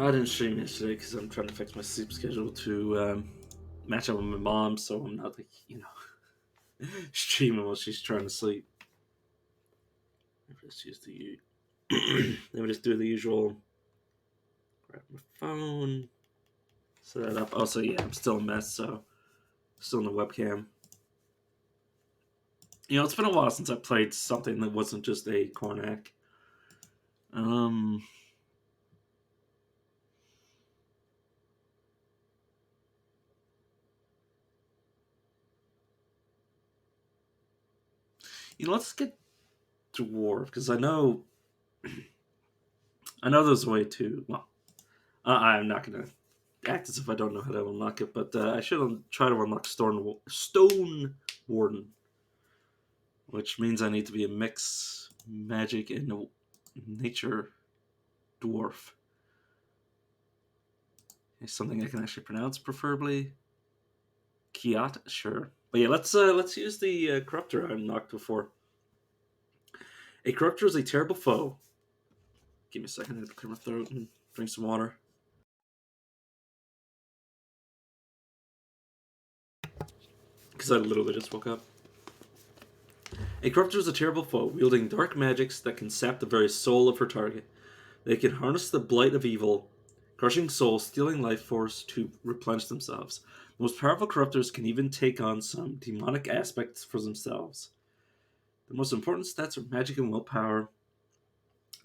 I didn't stream yesterday because I'm trying to fix my sleep schedule to match up with my mom, so I'm not streaming while she's trying to sleep. Let's use the. Let me just do the usual. Grab my phone, set it up. Also, yeah, I'm still a mess, so still in the webcam. It's been a while since I played something that wasn't just a Cornac. Let's get dwarf because I know there's a way to. Well, I'm not gonna act as if I don't know how to unlock it, but I should try to unlock Stone Warden, which means I need to be a mix magic and a nature dwarf. It's something I can actually pronounce, preferably. Kiat, sure. But yeah, let's use the corruptor I unlocked before. A corruptor is a terrible foe. Give me a second, I have to clear my throat and drink some water. Because I literally just woke up. A corruptor is a terrible foe, wielding dark magics that can sap the very soul of her target. They can harness the blight of evil, crushing souls, stealing life force to replenish themselves. The most powerful corruptors can even take on some demonic aspects for themselves. The most important stats are magic and willpower.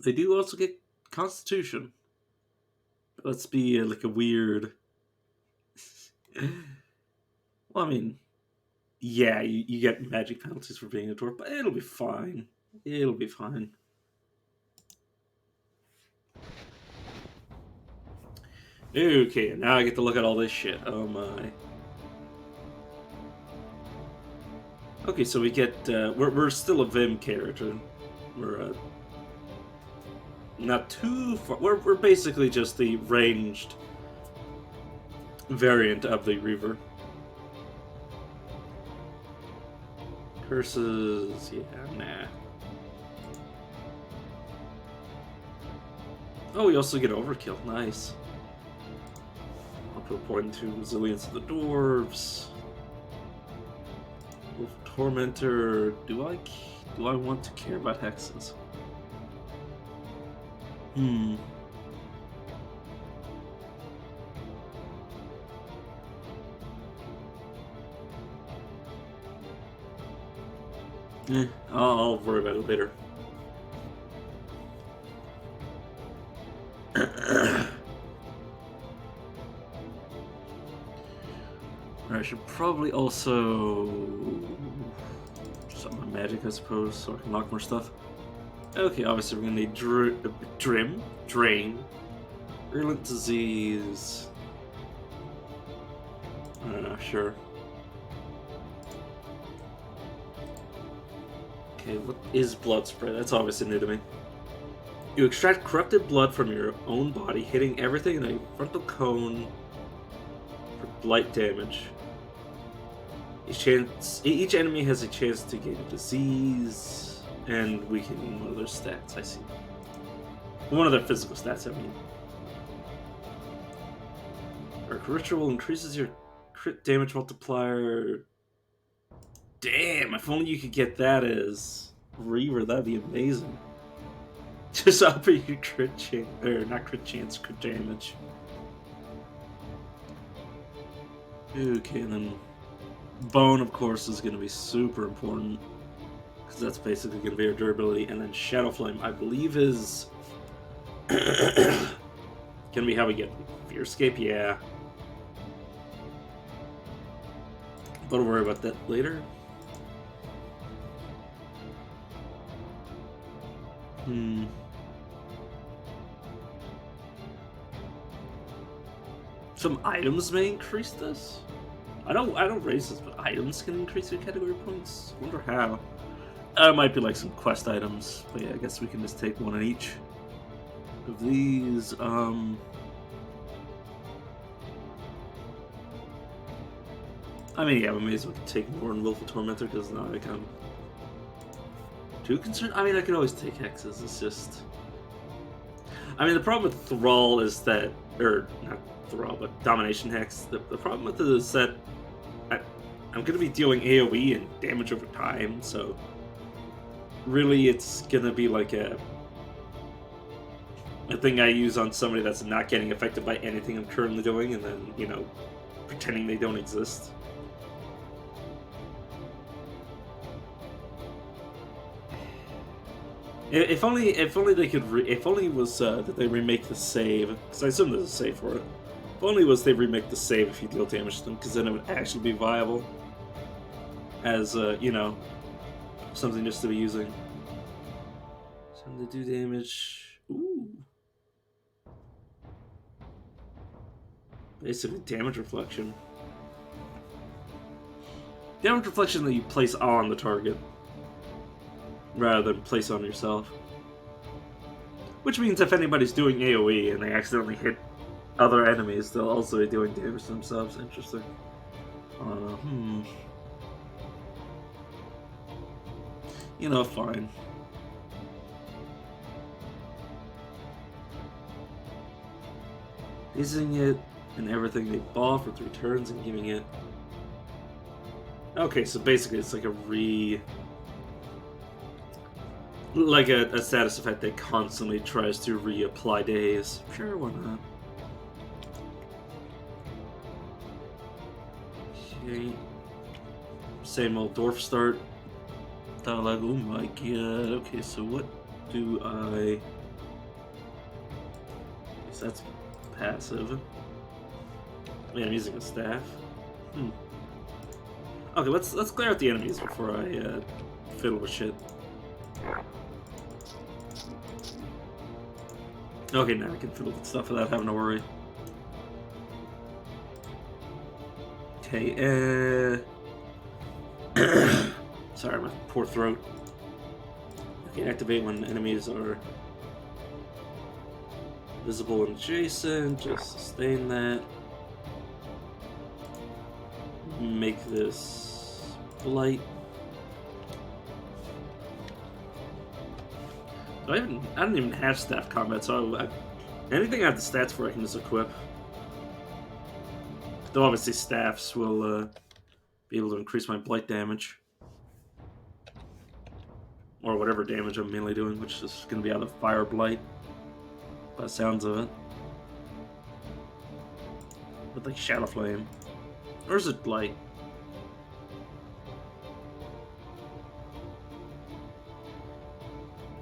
They do also get constitution. Let's be like a weird. Well, I mean, yeah, you get magic penalties for being a dwarf, but it'll be fine. It'll be fine. Okay, now I get to look at all this shit. Oh my. Okay, so we get we're still a Vim character. We're not too far. We're basically just the ranged variant of the Reaver. Curses, yeah, nah. Oh, we also get overkill. Nice. I'll put a point to resilience of the dwarves. Wolf Tormentor. Do I want to care about hexes? I'll worry about it later. I should probably also set my magic, I suppose, so I can lock more stuff. Okay, obviously we're gonna need Drain, Virulent Disease. Sure. Okay, what is Blood Spray? That's obviously new to me. You extract corrupted blood from your own body, hitting everything in a frontal cone for blight damage. Each enemy has a chance to gain a disease and weakening one of their stats. I see. One of their physical stats, I mean. Arc Ritual increases your crit damage multiplier. Damn, if only you could get that as Reaver, that'd be amazing. Just up your crit chance, or not crit chance, crit damage. Okay, and then Bone, of course, is going to be super important, because that's basically going to be our durability. And then Shadow Flame, I believe, is going to be how we get Fear Escape, yeah. But I'll worry about that later. Some items may increase this. I don't raise this, but items can increase your category points. I wonder how. It might be like some quest items, but yeah, I guess we can just take one in each of these. I mean, yeah, we may as well take more in Willful Tormentor because now I become too concerned. I mean, I could always take hexes. It's just, I mean, the problem with Thrall is that or not Thrall, but Domination Hex. The problem with it is that I'm going to be dealing AoE and damage over time, so really it's going to be like a thing I use on somebody that's not getting affected by anything I'm currently doing, and then, you know, pretending they don't exist. If only they could. If only it was that they remake the save, because I assume there's a save for it. If only it was they remake the save if you deal damage to them, because then it would actually be viable as you know, something just to be using. Something to do damage. Ooh. Basically, damage reflection. Damage reflection that you place on the target, rather than place on yourself. Which means if anybody's doing AoE and they accidentally hit other enemies, they'll also be doing damage to themselves. Interesting. You know, fine. Using it and everything they bought for 3 turns and giving it... Okay, so basically it's like a like a status effect that constantly tries to reapply days. Sure, why not? Okay. Same old dwarf start. Like, oh my god. Okay, so what do I... Guess that's passive. Yeah, I'm using a staff. Okay, let's clear out the enemies before I fiddle with shit. Okay, now I can fiddle with stuff without having to worry. Okay, sorry, my poor throat. Okay, activate when enemies are visible and adjacent. Just sustain that. Make this blight. I don't even have staff combat, so anything I have the stats for I can just equip. Though obviously staffs will be able to increase my blight damage. Or whatever damage I'm mainly doing, which is going to be out of fire blight. By the sounds of it. With like Shadow Flame. Or is it blight?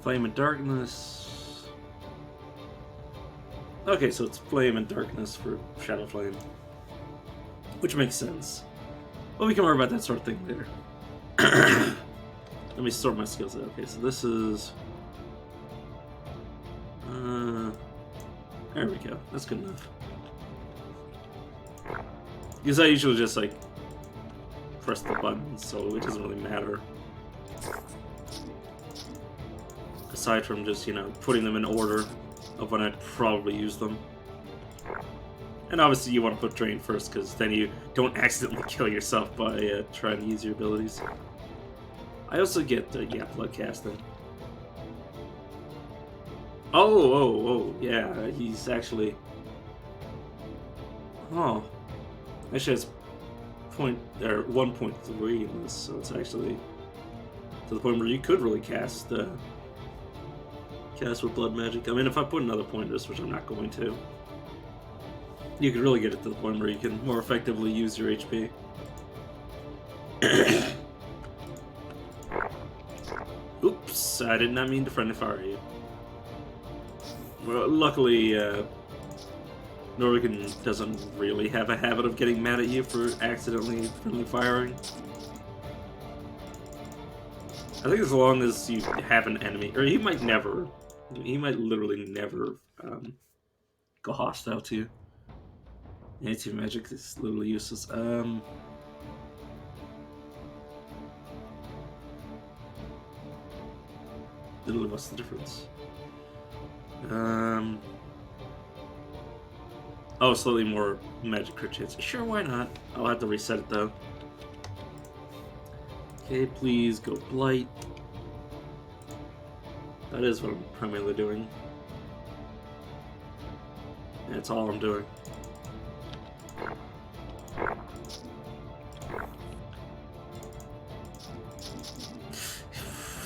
Flame and Darkness. Okay, so it's Flame and Darkness for Shadow Flame. Which makes sense. But we can worry about that sort of thing later. Let me sort my skills out. Okay, so this is... there we go. That's good enough. Because I usually just, like, press the buttons, so it doesn't really matter. Aside from just, you know, putting them in order of when I'd probably use them. And obviously you want to put Drain first, because then you don't accidentally kill yourself by trying to use your abilities. I also get, yeah, Blood Casting. Oh, yeah, he's actually... Oh. Actually has 1.3 in this, so it's actually to the point where you could really cast with blood magic. I mean, if I put another point in this, which I'm not going to, you could really get it to the point where you can more effectively use your HP. Oops, I did not mean to friendly fire you. Well, luckily, Norwegian doesn't really have a habit of getting mad at you for accidentally friendly firing. I think as long as you have an enemy, or he might literally never go hostile to you. Anti-magic is literally useless. Literally, what's the difference? Oh, slightly more magic crit chance. Sure, why not? I'll have to reset it though. Okay, please go Blight. That is what I'm primarily doing. That's all I'm doing.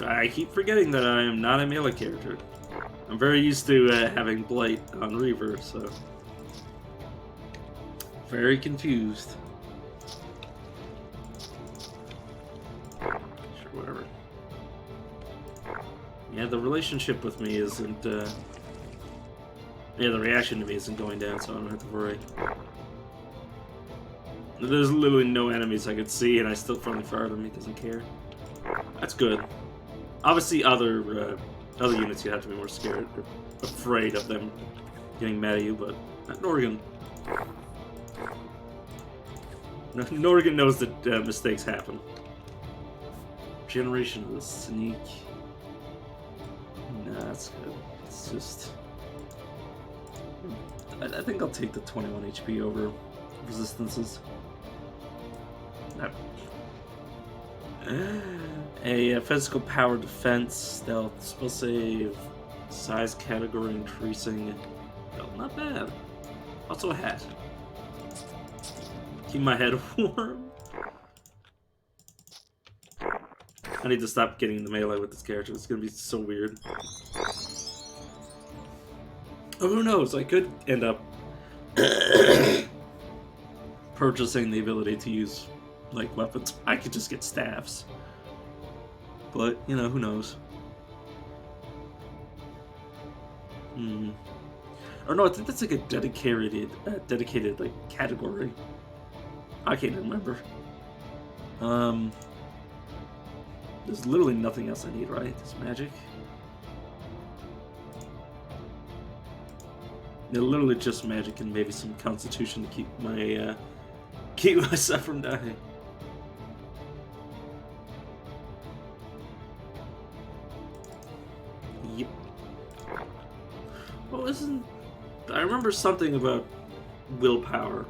I keep forgetting that I am not a melee character. I'm very used to having Blight on Reaver, so... Very confused. Sure, whatever. Yeah, the relationship with me isn't, yeah, the reaction to me isn't going down, so I don't have to worry. There's literally no enemies I could see, and I still friendly fire them. He doesn't care. That's good. Obviously, other units you have to be more scared, or afraid of them getting mad at you, but Norgan. Norgan knows that mistakes happen. Generation of the Sneak. Nah, that's good. It's just... I think I'll take the 21 HP over resistances. A physical power defense, stealth, spell save, size category increasing. Well, not bad. Also a hat. Keep my head warm. I need to stop getting the melee with this character. It's gonna be so weird. Oh, who knows? I could end up purchasing the ability to use, like, weapons. I could just get staffs. But, you know, who knows? Or no, I think that's like a dedicated like, category. I can't remember. There's literally nothing else I need, right? It's magic. Yeah, literally just magic and maybe some constitution to keep my keep myself from dying. Yep. Well, isn't... I remember something about willpower.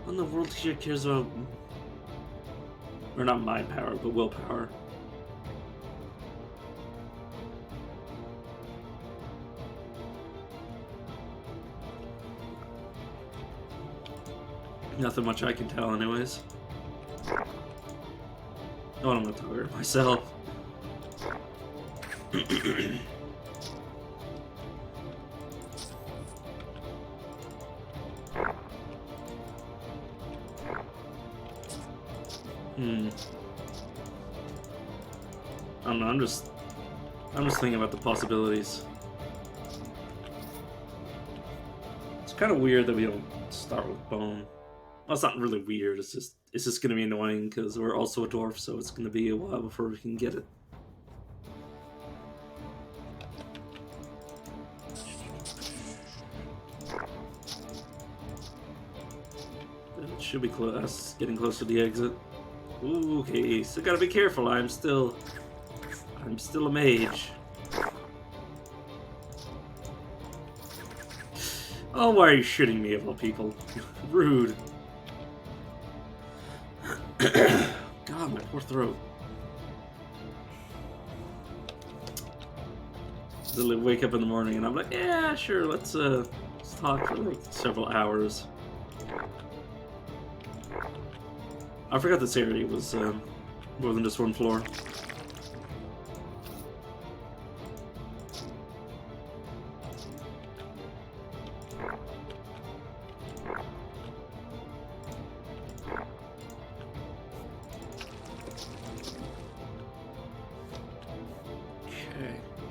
When the world here cares about... Or not mind power, but willpower. Nothing much I can tell anyways. Oh, I'm gonna target myself. I don't know, I'm just thinking about the possibilities. It's kind of weird that we don't start with bone. Well, it's not really weird, it's just gonna be annoying because we're also a dwarf, so it's gonna be a while before we can get it. It should be close, getting close to the exit. Ooh, okay, so gotta be careful. I'm still a mage. Oh, why are you shooting me of all people? Rude. God, my poor throat. Literally wake up in the morning and I'm like, yeah, sure, let's talk for like several hours. I forgot this area was more than just one floor.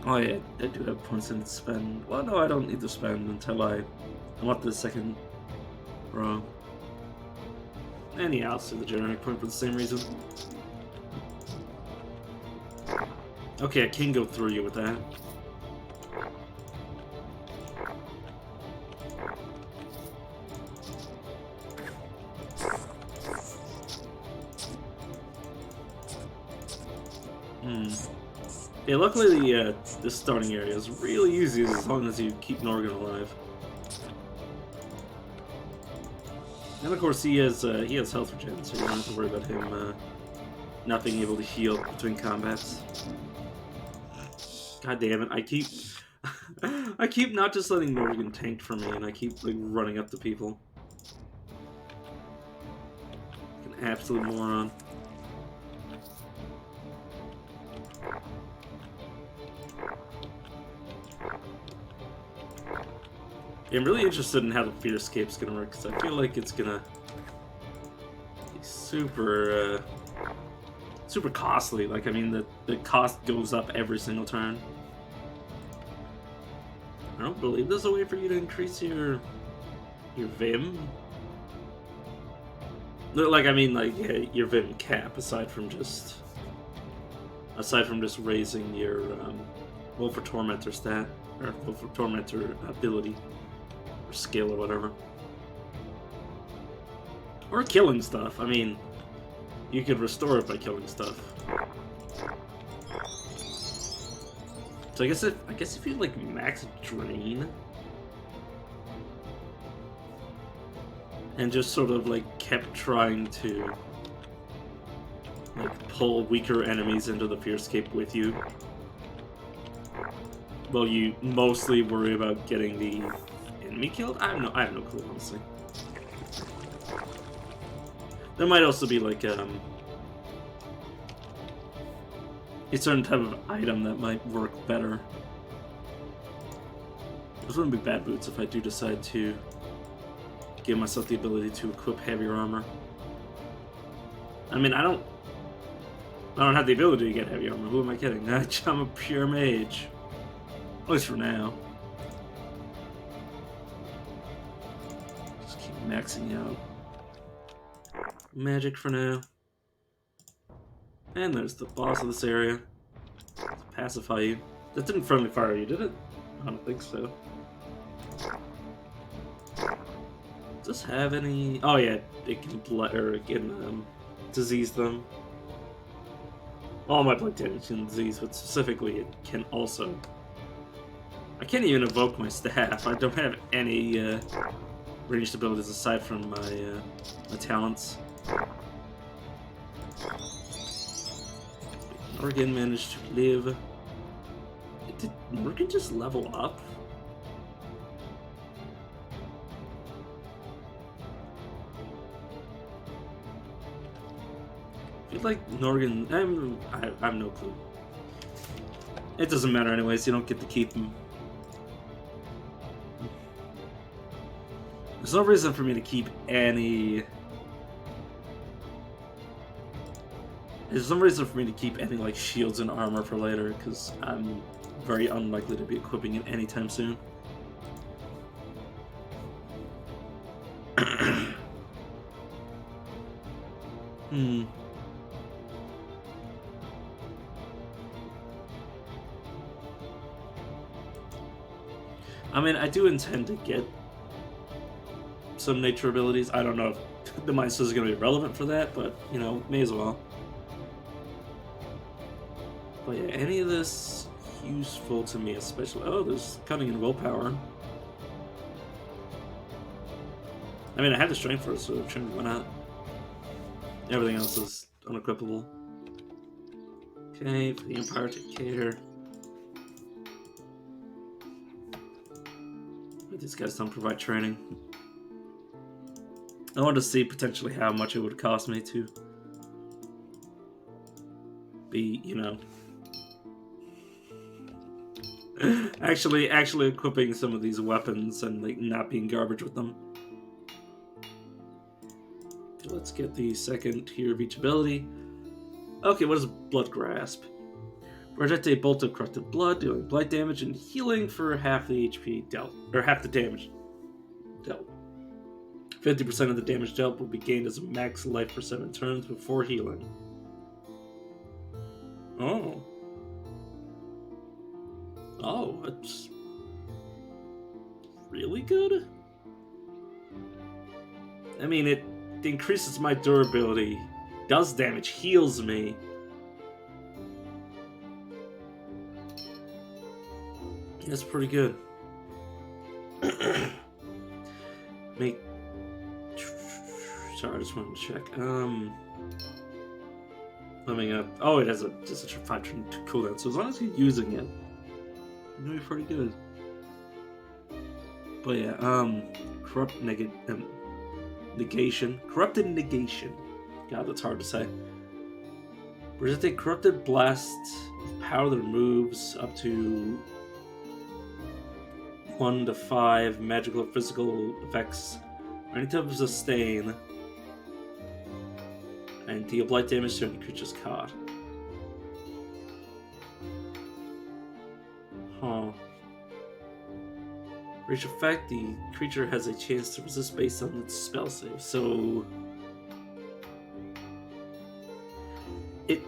Oh yeah, I do have points in to spend. Well, no, I don't need to spend until I'm up to the second row. And yeah, I'll save the generic point for the same reason. Okay, I can go through you with that. Yeah, luckily the starting area is really easy as long as you keep Norgan alive. And of course he has health regen, so you don't have to worry about him not being able to heal between combats. God damn it! I keep not just letting Norgan tank for me, and I keep like running up to people. Like an absolute moron. Yeah, I'm really interested in how the Fear Escape's gonna work, because I feel like it's gonna be super, super costly. Like, I mean, the cost goes up every single turn. I don't believe there's a way for you to increase your Vim. Like, I mean, like, yeah, your Vim cap, aside from just raising your Wolf or Tormentor stat, or Wolf or Tormentor ability, or skill, or whatever. Or killing stuff. I mean, you could restore it by killing stuff. So I guess if you like max drain and just sort of like kept trying to like pull weaker enemies into the Fearscape with you, well, you mostly worry about getting the enemy killed. I have no clue, honestly. There might also be like a certain type of item that might work better. Those wouldn't be bad boots if I do decide to give myself the ability to equip heavier armor. I mean, I don't have the ability to get heavy armor. Who am I kidding? I'm a pure mage. At least for now. Just keep maxing out magic for now. And there's the boss of this area. To pacify you. That didn't friendly fire you, did it? I don't think so. Does this have any... Oh yeah, it can blood, or it can disease them. All my blood damage can disease, but specifically it can also... I can't even evoke my staff. I don't have any ranged abilities aside from my talents. Morgan managed to live. Did Morgan just level up? I feel like Norgan... I have no clue. It doesn't matter anyways, you don't get to keep him. There's no reason for me to keep any... There's no reason for me to keep any, like, shields and armor for later, because I'm very unlikely to be equipping it anytime soon. I mean, I do intend to get some nature abilities. I don't know if the Mice is going to be relevant for that, but, you know, may as well. But yeah, any of this useful to me, especially... Oh, there's cunning and willpower. I mean, I had the strength for it, so why not? Everything else is unequipable. Okay, for the Empire, take care. But these guys don't provide training. I wanted to see potentially how much it would cost me to be, you know... actually equipping some of these weapons and like not being garbage with them. Okay, let's get the second tier of each ability. Okay, what is Blood Grasp? Project a bolt of corrupted blood, dealing blight damage and healing for half the HP dealt, or half the damage dealt. 50% of the damage dealt will be gained as a max life for 7 turns before healing. Oh. Oh, that's really good. I mean, it increases my durability, does damage, heals me. That's pretty good. Sorry, I just wanted to check. Let me oh, it has just a 5 turn cooldown, so as long as you're using it, you're gonna be pretty good. But yeah, negation. Corrupted negation. God, that's hard to say. Resisting corrupted blast, power that moves up to 1 to 5 magical or physical effects, or any type of sustain, and deal blight damage to any creatures caught. Huh. For each effect, the creature has a chance to resist based on its spell save. So it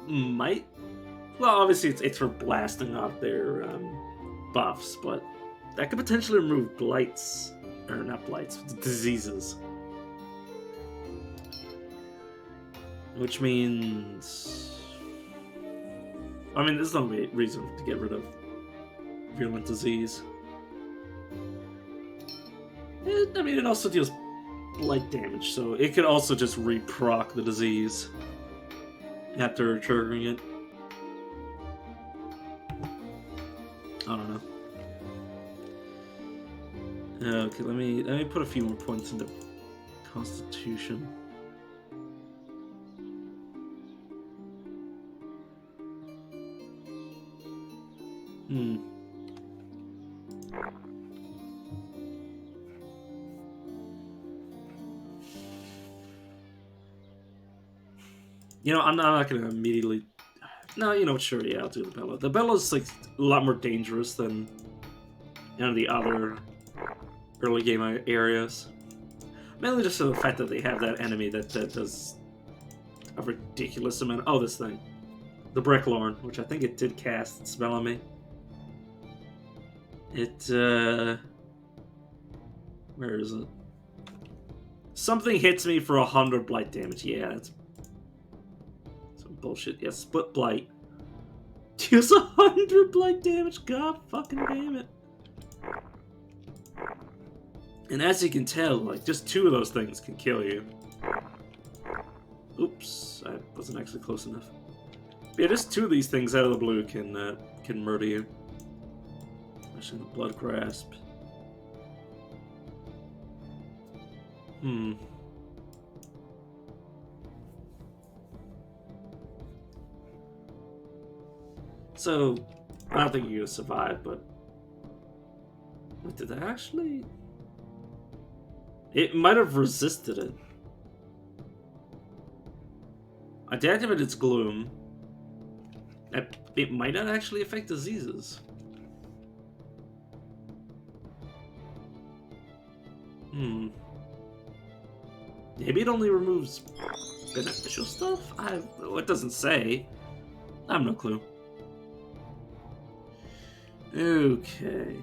might. Well, obviously it's for blasting off their buffs, but that could potentially remove blights, or not blights, diseases. Which means, I mean, there's no reason to get rid of virulent disease. I mean, it also deals blight damage, so it could also just re-proc the disease after triggering it. I don't know. Okay, let me put a few more points into Constitution. You know, I'm not gonna immediately. No, you know what? Sure, yeah, I'll do the Bella. The Bella's like a lot more dangerous than the other early game areas. Mainly just for the fact that they have that enemy that does a ridiculous amount. Oh, this thing, the Bricklorn, which I think it did cast its spell on me. It where is it? Something hits me for 100 blight damage. Yeah, that's some bullshit. Yeah, split blight. Deals 100 blight damage. God fucking damn it. And as you can tell, like, just 2 of those things can kill you. Oops, I wasn't actually close enough. But yeah, just 2 of these things out of the blue can murder you. Especially the Blood Grasp. So, I don't think you're gonna survive, but... Wait, did that actually... It might have resisted it. I deactivated its gloom. It might not actually affect diseases. Maybe it only removes beneficial stuff? It doesn't say. I have no clue. Okay.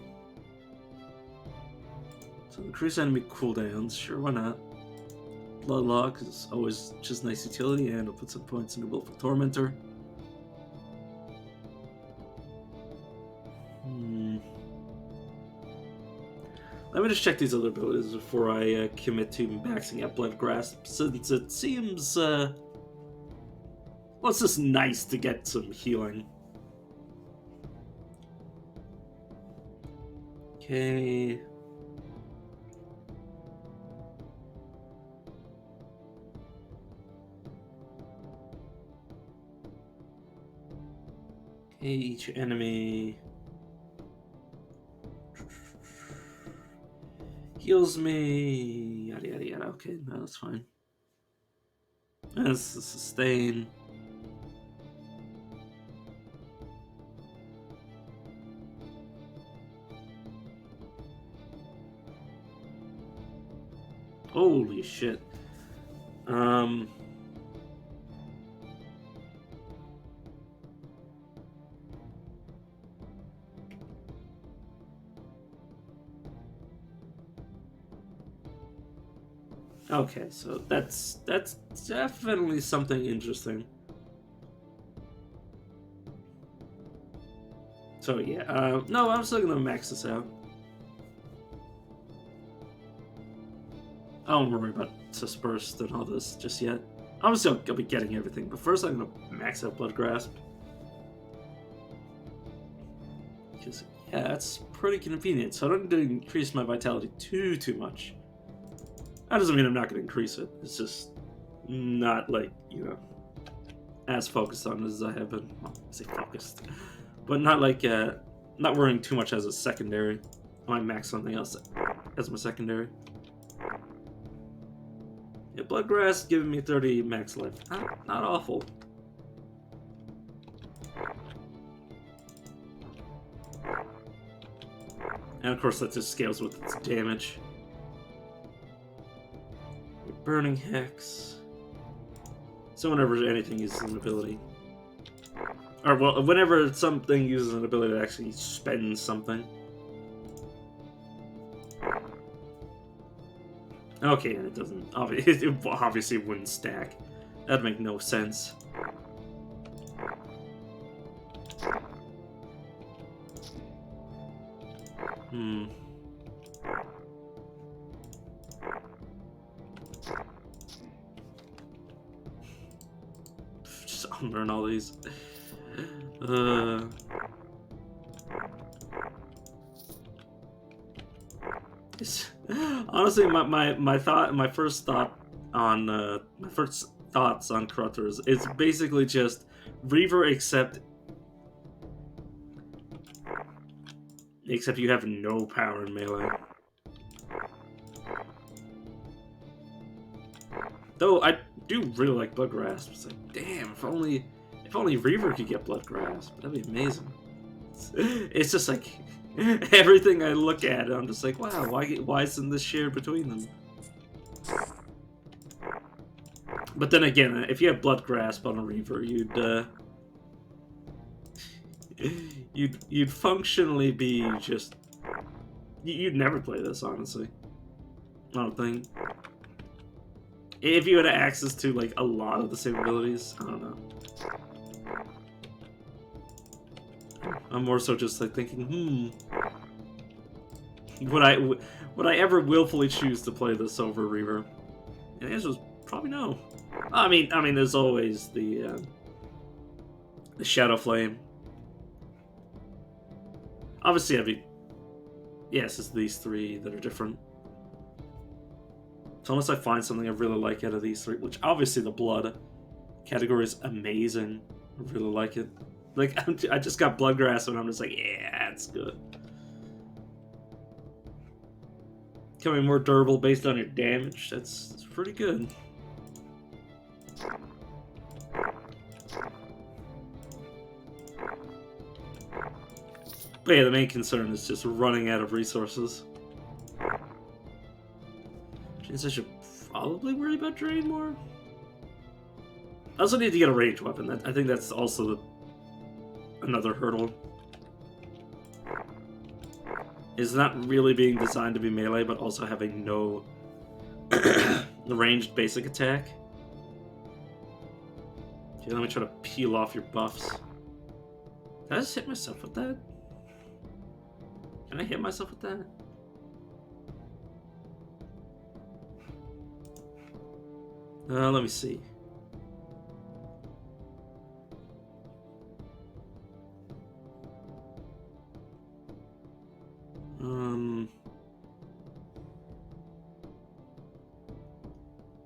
So increase enemy cooldowns, sure, why not? Bloodlock is always just nice utility, and I'll put some points into Willful Tormentor. Let me just check these other abilities before I commit to maxing out Blood Grasp, since it seems, well, it's just nice to get some healing. Okay. Okay, each enemy heals me, yada yada yada. Okay, no, that's fine. That's a sustain. Holy shit. Okay, so that's definitely something interesting. So yeah, no, I'm still gonna max this out. I don't worry about Dispersed and all this just yet. Obviously, I'll be getting everything, but first I'm gonna max out Blood Grasp. Because, yeah, that's pretty convenient, so I don't need to increase my vitality too much. That doesn't mean I'm not gonna increase it, it's just not, like, you know, as focused on as I have been. Well, I say focused. But not like, not worrying too much as a secondary. I might max something else as my secondary. Yeah, Blood Grass giving me 30 max life. Not awful. And of course that just scales with its damage. Burning Hex. So whenever anything uses an ability. Or, well, whenever something uses an ability that actually spends something. Okay, and it doesn't. Obviously, it wouldn't stack. That'd make no sense. Just unlearn all these. Honestly, my first thoughts on Corruptor is basically just Reaver, except you have no power in melee. Though I do really like Blood Grasp. It's like, damn, if only Reaver could get Blood Grasp, that'd be amazing. It's just like everything I look at, I'm just like, wow, why isn't this shared between them? But then again, if you have Blood Grasp on a Reaver, you'd functionally be just... You'd never play this, honestly. I don't think. If you had access to, like, a lot of the same abilities, I don't know. I'm more so just, like, thinking, would I ever willfully choose to play this over Reaver? And the answer was probably no. I mean, there's always the Shadow Flame. Obviously, yes, it's these three that are different. So unless I find something I really like out of these three, which obviously the Blood category is amazing. I really like it. Like, I just got Blood Grass and I'm just like, yeah, it's good. Becoming more durable based on your damage, that's pretty good. But yeah, the main concern is just running out of resources. Means I should probably worry about Drain more. I also need to get a ranged weapon. I think that's also another hurdle. Is not really being designed to be melee, but also having no ranged basic attack. Okay, let me try to peel off your buffs. Did I just hit myself with that? Can I hit myself with that? Let me see.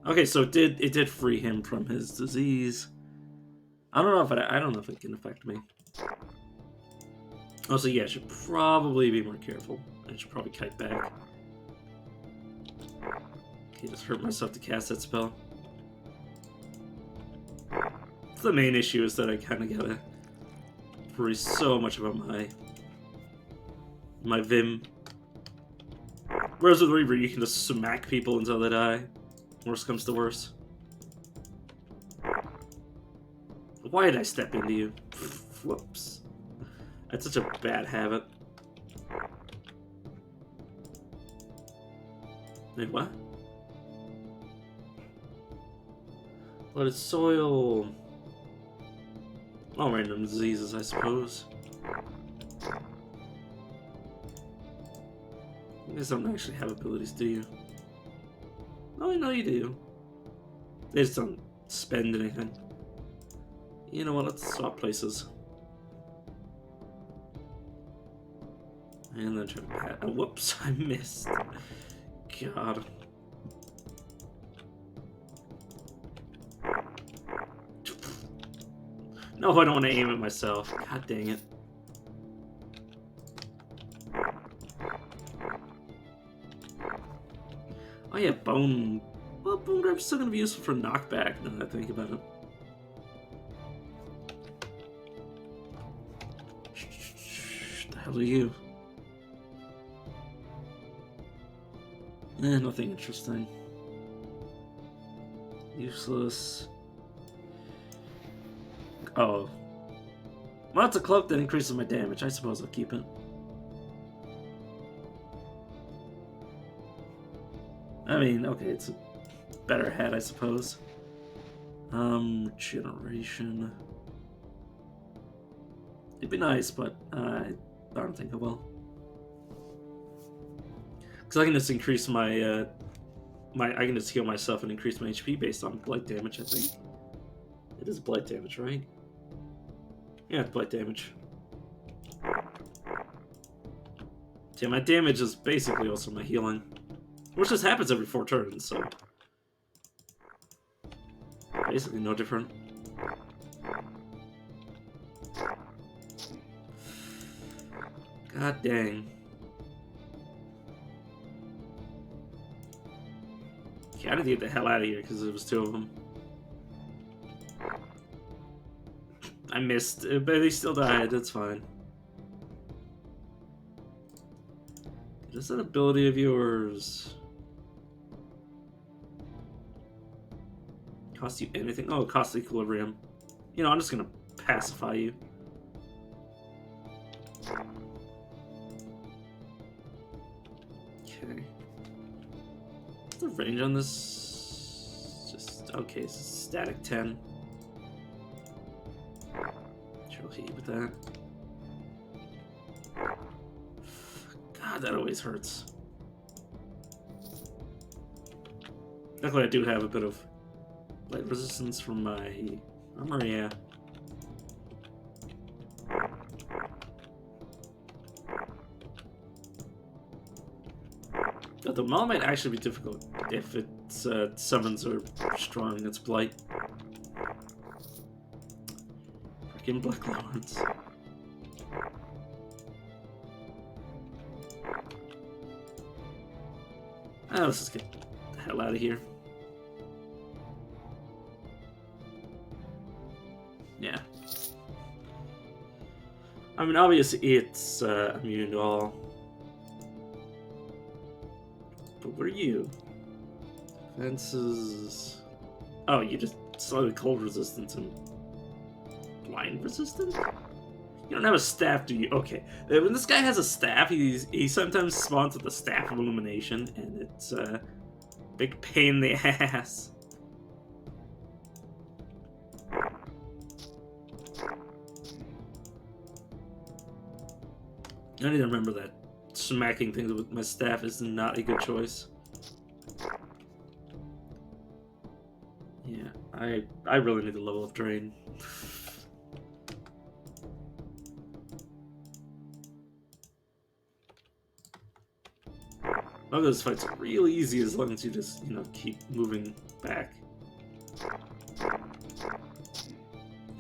Okay, so it did free him from his disease. I don't know if it can affect me. Also, yeah, I should probably be more careful. I should probably kite back. Okay, just hurt myself to cast that spell. The main issue is that I kind of gotta worry so much about my Vim. Whereas with Reaver, you can just smack people until they die. Worst comes to worst. Why did I step into you? Whoops. That's such a bad habit. Wait, what? Blooded soil. All random diseases, I suppose. You guys don't actually have abilities, do you? Oh, I know you do. They just don't spend anything. You know what? Let's swap places. And then try to... Oh, whoops, I missed. God. No, I don't want to aim at myself. God dang it. Oh yeah, bone... Well, bone grab's still going to be useful for knockback, now that I think about it. What the hell are you? Nothing interesting. Useless. Oh. Well, it's a cloak that increases my damage. I suppose I'll keep it. I mean, okay, it's a better hat, I suppose. Regeneration. It'd be nice, but I don't think it will. Because I can just increase my, I can just heal myself and increase my HP based on blight damage, I think. It is blight damage, right? Yeah, it's blight damage. Yeah, my damage is basically also my healing. Which just happens every 4 turns, so... Basically no different. God dang. Okay, I had to get the hell out of here because there was 2 of them. I missed, but they still died, that's fine. Is that ability of yours? Cost you anything? Oh, it costs equilibrium. You know, I'm just gonna pacify you. Okay. What's the range on this? Just, okay, it's static 10. Sure, I'll hit you with that. God, that always hurts. Luckily, I do have a bit of light resistance from my armor, yeah. But the maul might actually be difficult if its summons are strong against blight. Freaking Black Lawrence. Oh, let's just get the hell out of here. Yeah. I mean, obviously it's immune to all. But what are you? Defenses... Oh, you just slightly cold resistance and blind resistant? You don't have a staff, do you? Okay. When this guy has a staff, he sometimes spawns with the Staff of Illumination, and it's a big pain in the ass. I need to remember that smacking things with my staff is not a good choice. Yeah, I really need to level up Drain. One of those fights are real easy as long as you just, you know, keep moving back.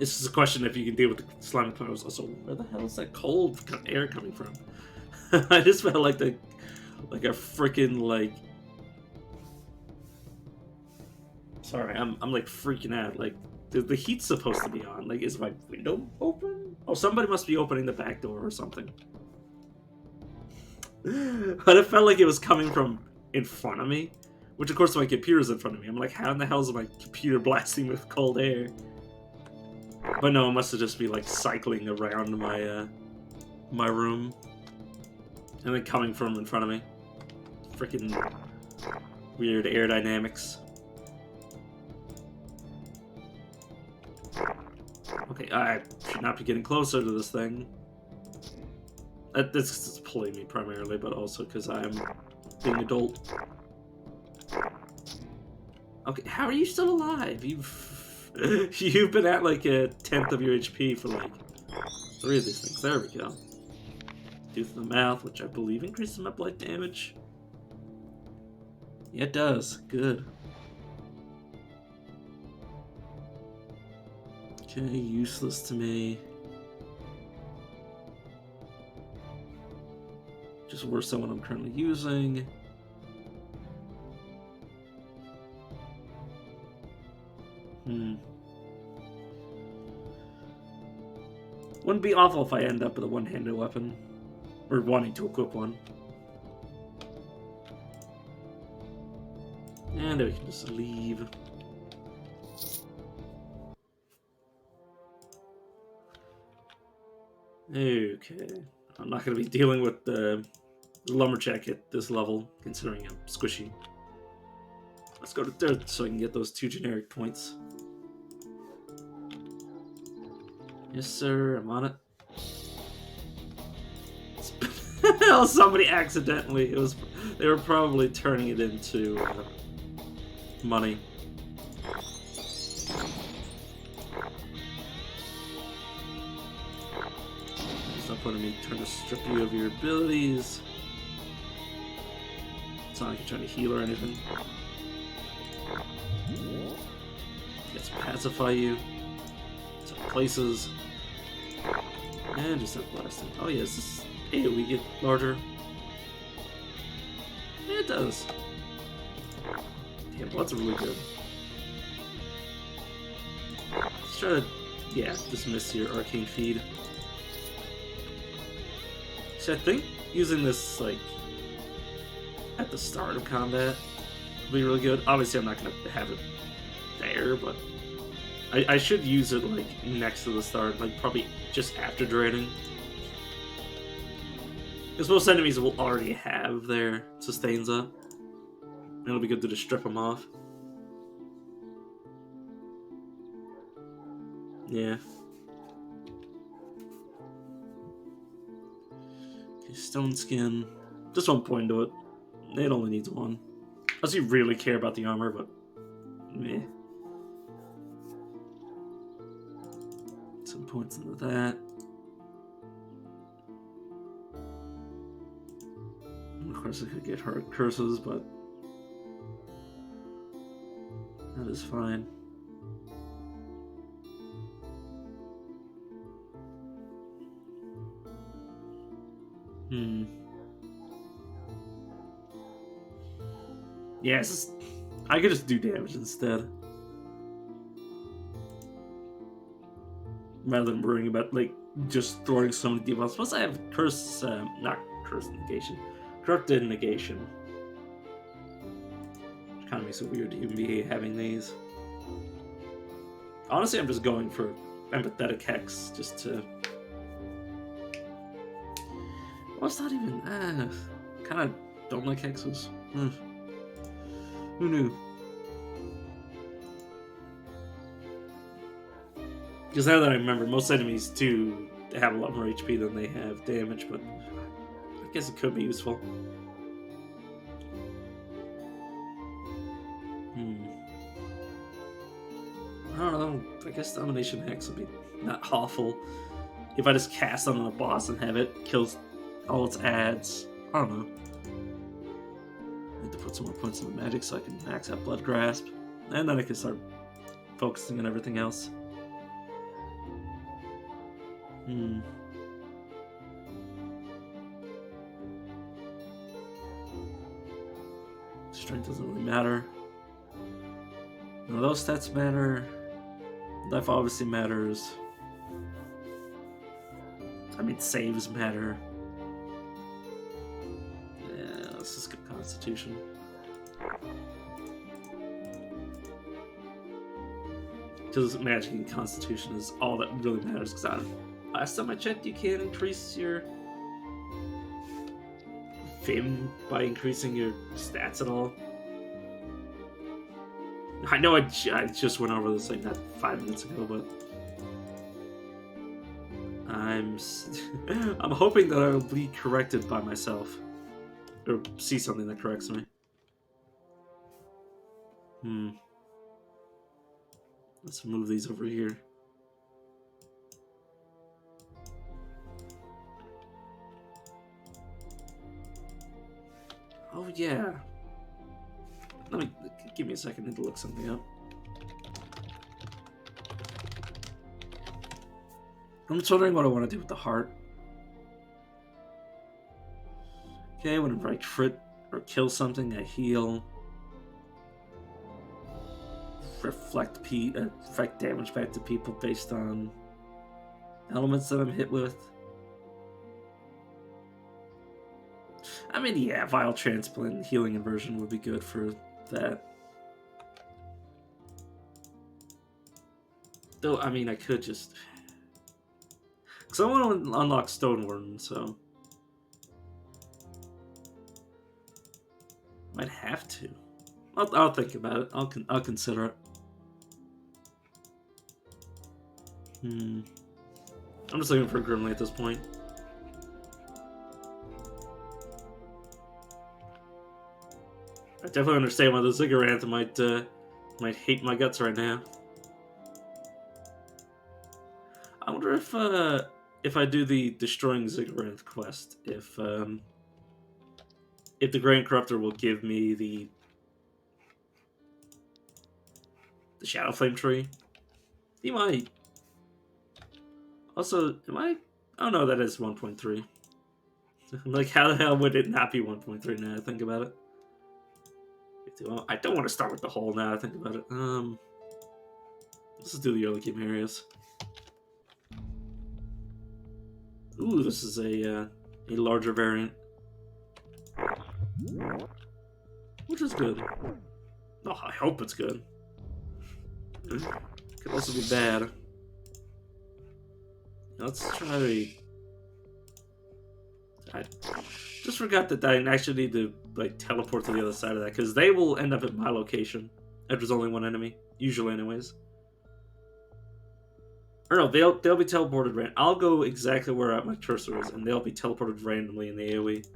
It's just a question if you can deal with the slime clouds. Also, where the hell is that cold air coming from? I just felt like a freaking like. Sorry, I'm like freaking out. Like the heat's supposed to be on. Like, is my window open? Oh, somebody must be opening the back door or something. But it felt like it was coming from in front of me, which of course my computer's in front of me. I'm like, how in the hell is my computer blasting with cold air? But no, it must have just be like cycling around my my room, and then coming from in front of me. Freaking weird air dynamics. Okay, I should not be getting closer to this thing. This is pulling me primarily, but also because I'm being adult. Okay, how are you still alive? You've been at like a 10th of your HP for like 3 of these things. There we go. Tooth in the mouth, which I believe increases my blight damage. Yeah, it does. Good. Okay, useless to me. Just worse than what I'm currently using. Wouldn't be awful if I end up with a one-handed weapon. Or wanting to equip one. And we can just leave. Okay. I'm not going to be dealing with the lumberjack at this level, considering I'm squishy. Let's go to dirt so I can get those 2 generic points. Yes, sir. I'm on it. Oh, somebody accidentally. They were probably turning it into money. There's no point in me trying to strip you of your abilities. It's not like you're trying to heal or anything. Let's pacify you. Some places. And just have blasting. Oh yes, this AoE get larger. Yeah, it does. Damn, blood's really good. Let's try to, yeah, dismiss your arcane feed. So I think using this, like, at the start of combat would be really good. Obviously, I'm not going to have it there, but I should use it, like, next to the start, like, probably just after draining. Because most enemies will already have their sustains up. And it'll be good to just strip them off. Yeah. Okay, stone skin. Just 1 point to it. It only needs 1. Unless you really care about the armor, but meh. Some points into that. Of course, I could get hard curses, but that is fine. Yes, I could just do damage instead. Rather than worrying about, like, just throwing so many debuffs. Plus, I have curse, not curse negation, corrupted negation. Which kind of makes it weird to even be having these. Honestly, I'm just going for empathetic hex just to. Well, it's not even. Kind of don't like hexes. Who knew? Because now that I remember, most enemies do have a lot more HP than they have damage, but I guess it could be useful. I don't know. I guess Domination Hex would be not awful if I just cast on a boss and have it kills all its adds. I don't know. I need to put some more points in the magic so I can max out Blood Grasp, and then I can start focusing on everything else. Strength doesn't really matter. None of those stats matter. Life obviously matters. I mean, saves matter. Yeah, let's just skip Constitution. Because magic and Constitution is all that really matters. Because last time I checked, you can't increase your Fame by increasing your stats at all. I know I just went over this like not 5 minutes ago, but I'm hoping that I will be corrected by myself or see something that corrects me. Let's move these over here. Oh yeah. Give me a second. I need to look something up. I'm just wondering what I want to do with the heart. Okay, whenever I crit or kill something, I heal. Reflect damage back to people based on elements that I'm hit with. I mean, yeah, Vial Transplant and Healing Inversion would be good for that. Though, I mean, I could just... Because I want to unlock Stonewarden, so... Might have to. I'll think about it. I'll consider it. I'm just looking for Grimly at this point. I definitely understand why the Zigguranth might hate my guts right now. I wonder if I do the Destroying Zigguranth quest, if the Grand Corruptor will give me the Shadow Flame tree. He might. Also, am I? Oh no, that is 1.3. Like, how the hell would it not be 1.3 now I think about it? I don't want to start with the hole now I think about it. Let's just do the early game areas. Ooh, this is a larger variant. Which is good. Oh, I hope it's good. Could also be bad. Let's try... I just forgot that I actually need to like teleport to the other side of that, because they will end up at my location if there's only one enemy, usually anyways. Or no, they'll be teleported I'll go exactly where my cursor is, and they'll be teleported randomly in the AoE.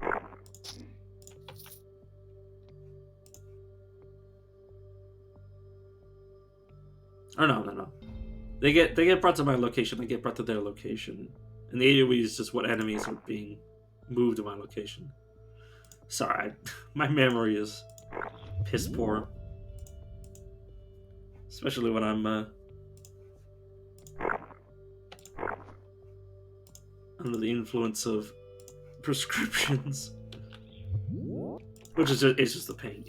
Or no. They get brought to my location, they get brought to their location. And the AoE is just what enemies are being moved to my location. Sorry, my memory is piss poor. Especially when I'm under the influence of prescriptions. Which is just the pain.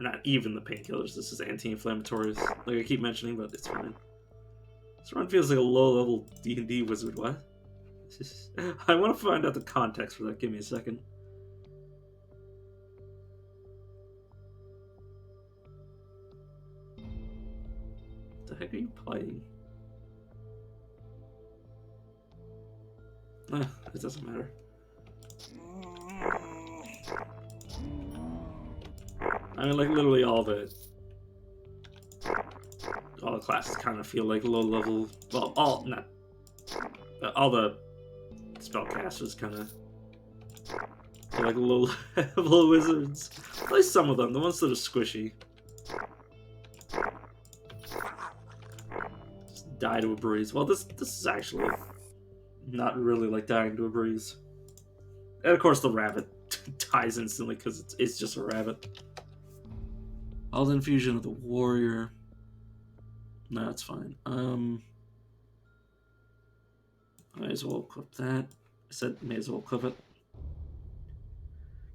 Not even the painkillers, this is anti-inflammatories. Like I keep mentioning, but it's fine. This run feels like a low-level D&D wizard, what? I want to find out the context for that, give me a second. What the heck are you playing? It doesn't matter. I mean, like, literally all the classes kind of feel like low-level... Well, all the spellcasters kind of feel like low-level wizards. At least some of them, the ones that are squishy. Just die to a breeze. Well, this is actually not really like dying to a breeze. And of course the rabbit dies instantly because it's just a rabbit. All the infusion of the warrior. No, that's fine. Might as well equip that. I said may as well equip it.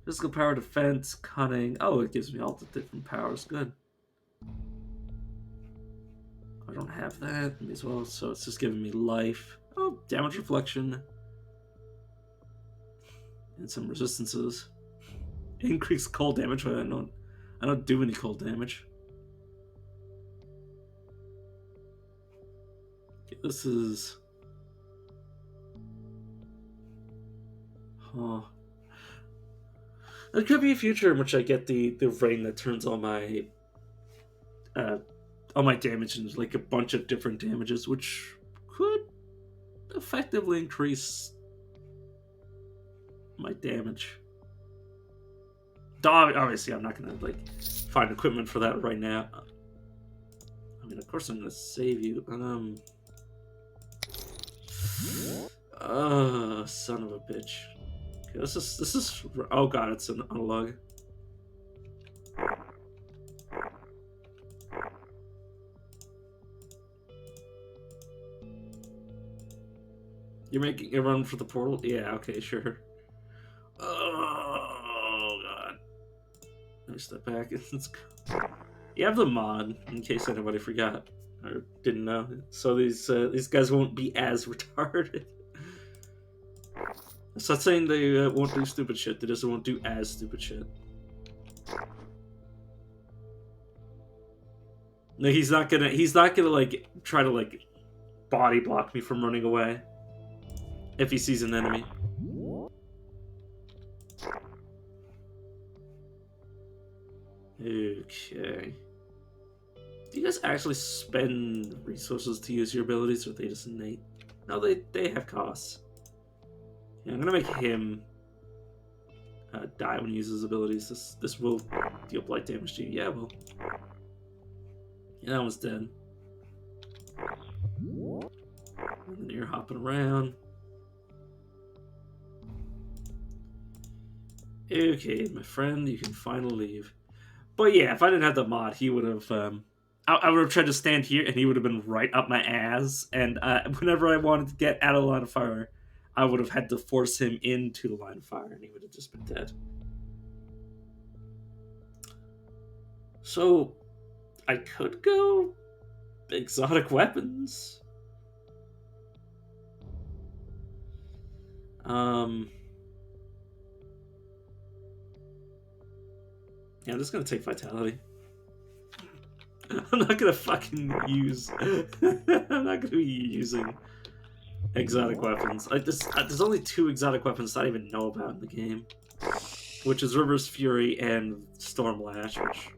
Physical power, defense, cunning. Oh, it gives me all the different powers. Good. I don't have that as well, so it's just giving me life. Oh, damage reflection. And some resistances. Increased cold damage, but I don't do any cold damage. Okay, this is... Huh. There could be a future in which I get the rain that turns all my damage into like a bunch of different damages, which could effectively increase my damage. Obviously, I'm not gonna like find equipment for that right now. I mean, of course I'm gonna save you. Son of a bitch. Okay, this is. Oh god, it's an unlog. You're making a run for the portal? Yeah, okay, sure. Oh god. Let me step back. You have the mod, in case anybody forgot or didn't know. So these guys won't be as retarded. It's not saying they won't do stupid shit. They just won't do as stupid shit. No, he's not gonna like try to like body block me from running away if he sees an enemy. Okay. Do you guys actually spend resources to use your abilities, or are they just innate? No, they have costs. Yeah, I'm gonna make him die when he uses abilities. This will deal blight damage to you. Yeah, well. Yeah, that one's dead. And then you're hopping around. Okay, my friend, you can finally leave. But yeah, if I didn't have the mod, he would have. I would have tried to stand here, and he would have been right up my ass. And whenever I wanted to get out of the line of fire, I would have had to force him into the line of fire, and he would have just been dead. So, I could go exotic weapons. Yeah, I'm just gonna take vitality. I'm not gonna fucking use. I'm not gonna be using exotic weapons. There's only 2 exotic weapons I even know about in the game, which is River's Fury and Stormlash, which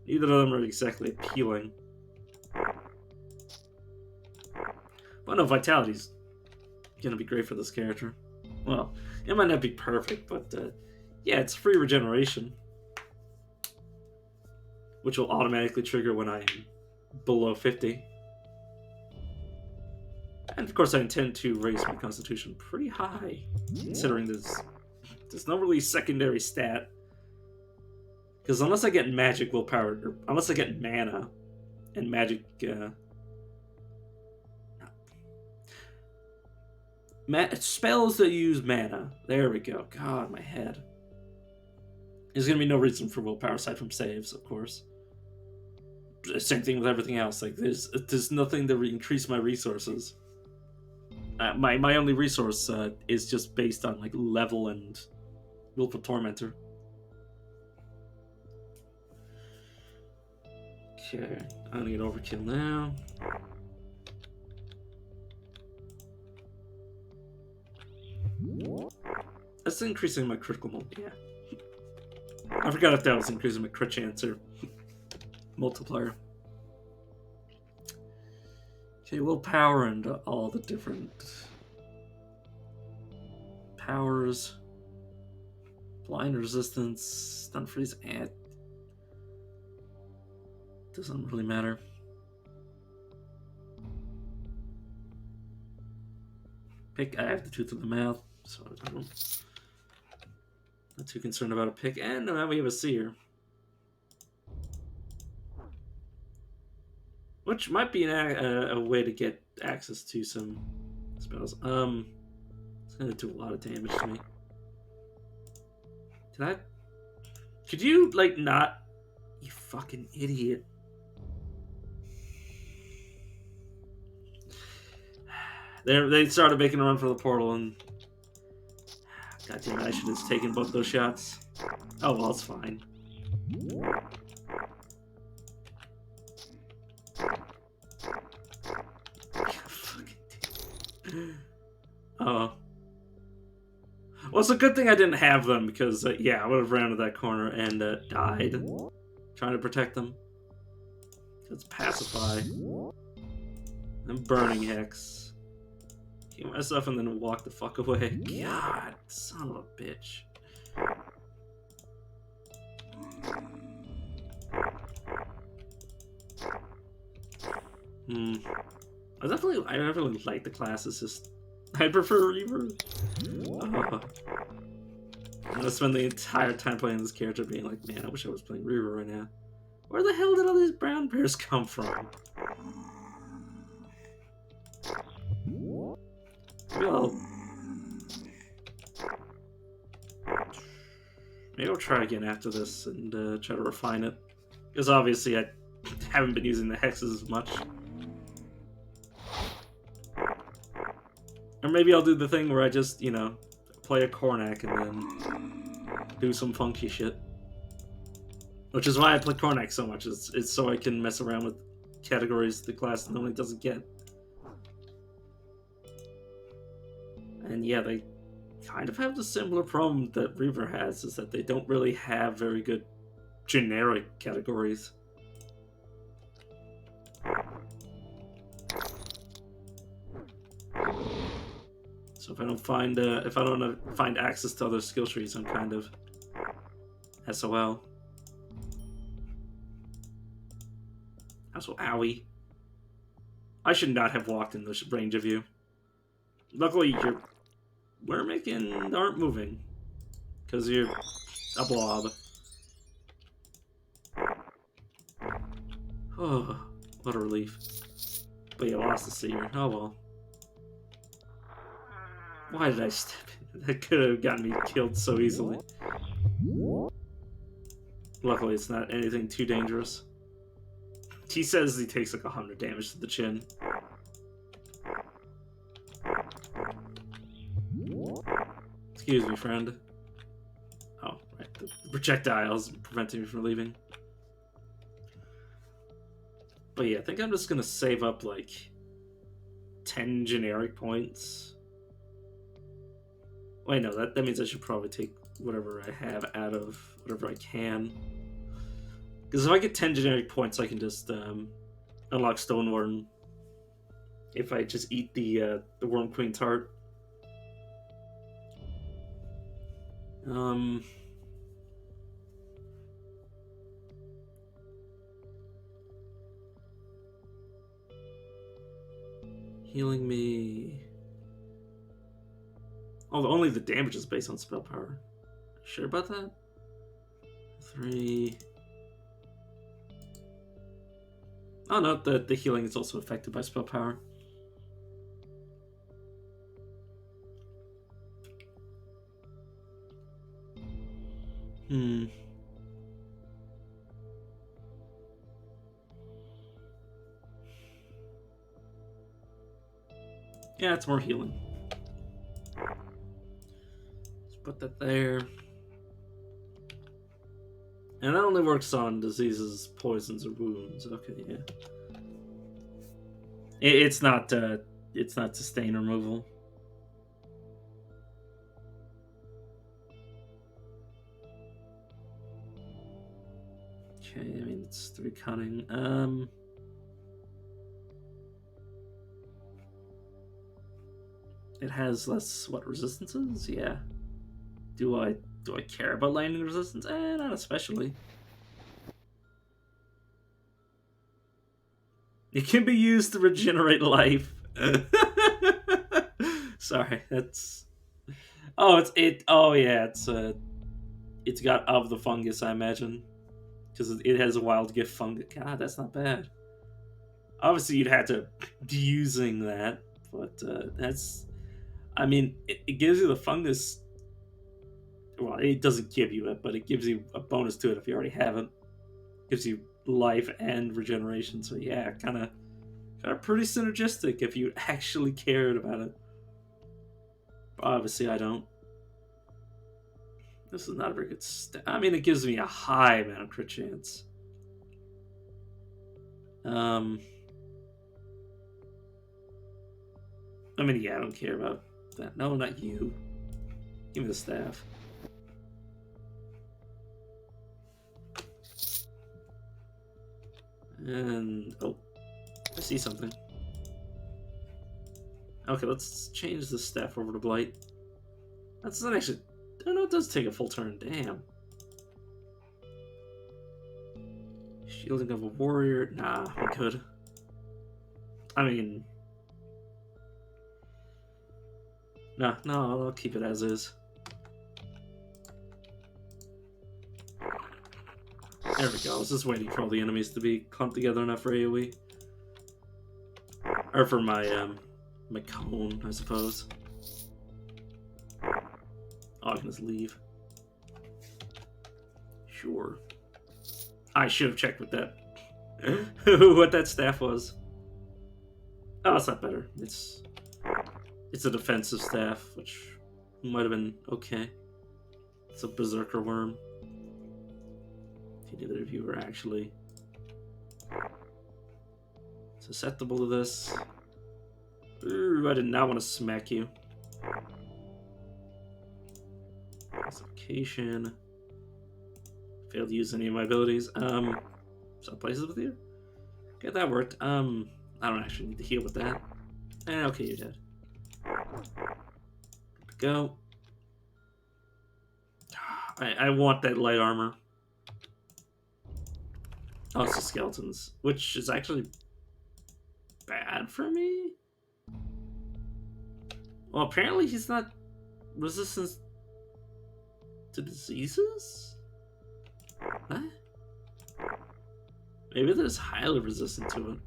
neither of them are exactly appealing. But no, vitality's gonna be great for this character. Well, it might not be perfect, but yeah, it's free regeneration, which will automatically trigger when I am below 50. And of course I intend to raise my constitution pretty high, considering there's no really secondary stat. Because unless I get magic willpower, or unless I get mana and magic... spells that use mana. There we go. God, my head. There's going to be no reason for willpower aside from saves, of course. Same thing with everything else. Like there's nothing to increase my resources. My only resource is just based on like level and Willful Tormentor. Okay, I'm gonna get overkill now. That's increasing my critical multiplier. Yeah. I forgot if that was increasing my crit chance or multiplier. Okay, willpower and all the different powers. Blind resistance, stun freeze, and doesn't really matter. Pick, I have the tooth of the mouth, so I'm not too concerned about a pick. And now we have a seer, which might be a way to get access to some spells. It's gonna do a lot of damage to me. Could you, like, not... You fucking idiot. They started making a run for the portal, and... God damn it, I should have taken both those shots. Oh, well, it's fine. Oh. Well, it's a good thing I didn't have them, because, yeah, I would have ran to that corner and died trying to protect them. Let's pacify. And burning hex. Heal myself and then walk the fuck away. God, son of a bitch. Hmm. I definitely like the class. It's just I prefer Reaver. I'm gonna spend the entire time playing this character being like, man, I wish I was playing Reaver right now. Where the hell did all these brown bears come from? Well, maybe I'll try again after this and try to refine it. Because obviously I haven't been using the hexes as much. Or maybe I'll do the thing where I just, you know, play a Cornac and then do some funky shit. Which is why I play Cornac so much. It's so I can mess around with categories the class normally doesn't get. And yeah, they kind of have the similar problem that Reaver has, is that they don't really have very good generic categories. So if I don't find access to other skill trees, I'm kind of SOL. Also, owie. I should not have walked in this range of you. Luckily, your Wormic aren't moving. Because you're a blob. Oh, what a relief. But you lost the seer. Oh well. Why did I step in? That could have gotten me killed so easily. Luckily, it's not anything too dangerous. He says he takes like 100 damage to the chin. Excuse me, friend. Oh, right. The projectiles preventing me from leaving. But yeah, I think I'm just gonna save up like 10 generic points. Wait, no, that means I should probably take whatever I have out of whatever I can. Because if I get 10 generic points, I can just unlock Stoneworm. If I just eat the Worm Queen tart. Healing me. Oh, only the damage is based on spell power. Sure about that? 3. Oh no, the healing is also affected by spell power. Hmm. Yeah, it's more healing. Let's put that there. And that only works on diseases, poisons, or wounds. Okay, yeah. It's not sustain removal. Okay, I mean it's 3 cunning. It has less resistances? Yeah. Do I care about lightning resistance? Not especially. It can be used to regenerate life. Sorry, that's. Oh, Oh yeah, it's got of the fungus, I imagine, because it has a wild gift fungus. God, that's not bad. Obviously, you'd have to be using that, but that's. I mean, it gives you the fungus. Well, it doesn't give you it, but it gives you a bonus to it if you already have it. Gives you life and regeneration. So yeah, kind of pretty synergistic if you actually cared about it. But obviously, I don't. This is not a very good I mean, it gives me a high amount of crit chance. I mean, yeah, I don't care about that. No, not you. Give me the staff. And oh, I see something. Okay, let's change the staff over to Blight. That doesn't actually. Oh no, it does take a full turn. Damn. Shielding of a warrior. Nah, we could. I mean... No, I'll keep it as is. There we go. I was just waiting for all the enemies to be clumped together enough for AoE. Or for my, my cone, I suppose. Oh, I can just leave. Sure. I should have checked with that. What that staff was. Oh, it's not better. It's a defensive staff, which might have been okay. It's a berserker worm. If neither of you are actually susceptible to this. Ooh, I did not want to smack you. Classification. Failed to use any of my abilities. Swap places with you? Okay, that worked. I don't actually need to heal with that. Okay, you're dead. Good to go. I want that light armor. Oh, it's the skeletons, which is actually bad for me. Well, apparently he's not resistant to diseases? What? Maybe there's highly resistant to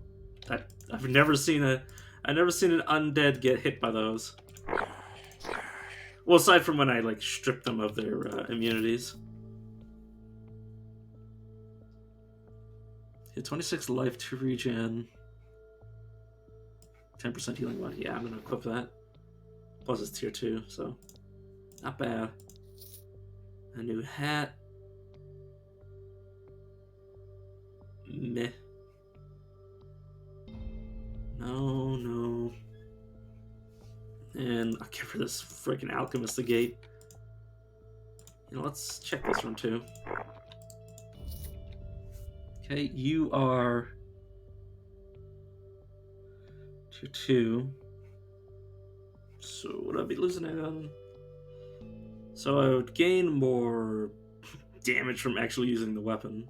it. I've never seen an undead get hit by those. Well, aside from when I like strip them of their immunities. Yeah, 26 life to regen. 10% healing one. Yeah, I'm gonna equip that. Plus it's tier 2, so not bad. A new hat. Meh. No. And I'll give her this freaking alchemist to gate. You know, let's check this one too. Okay, you are tier 2. So would I be losing out on? So I would gain more damage from actually using the weapon.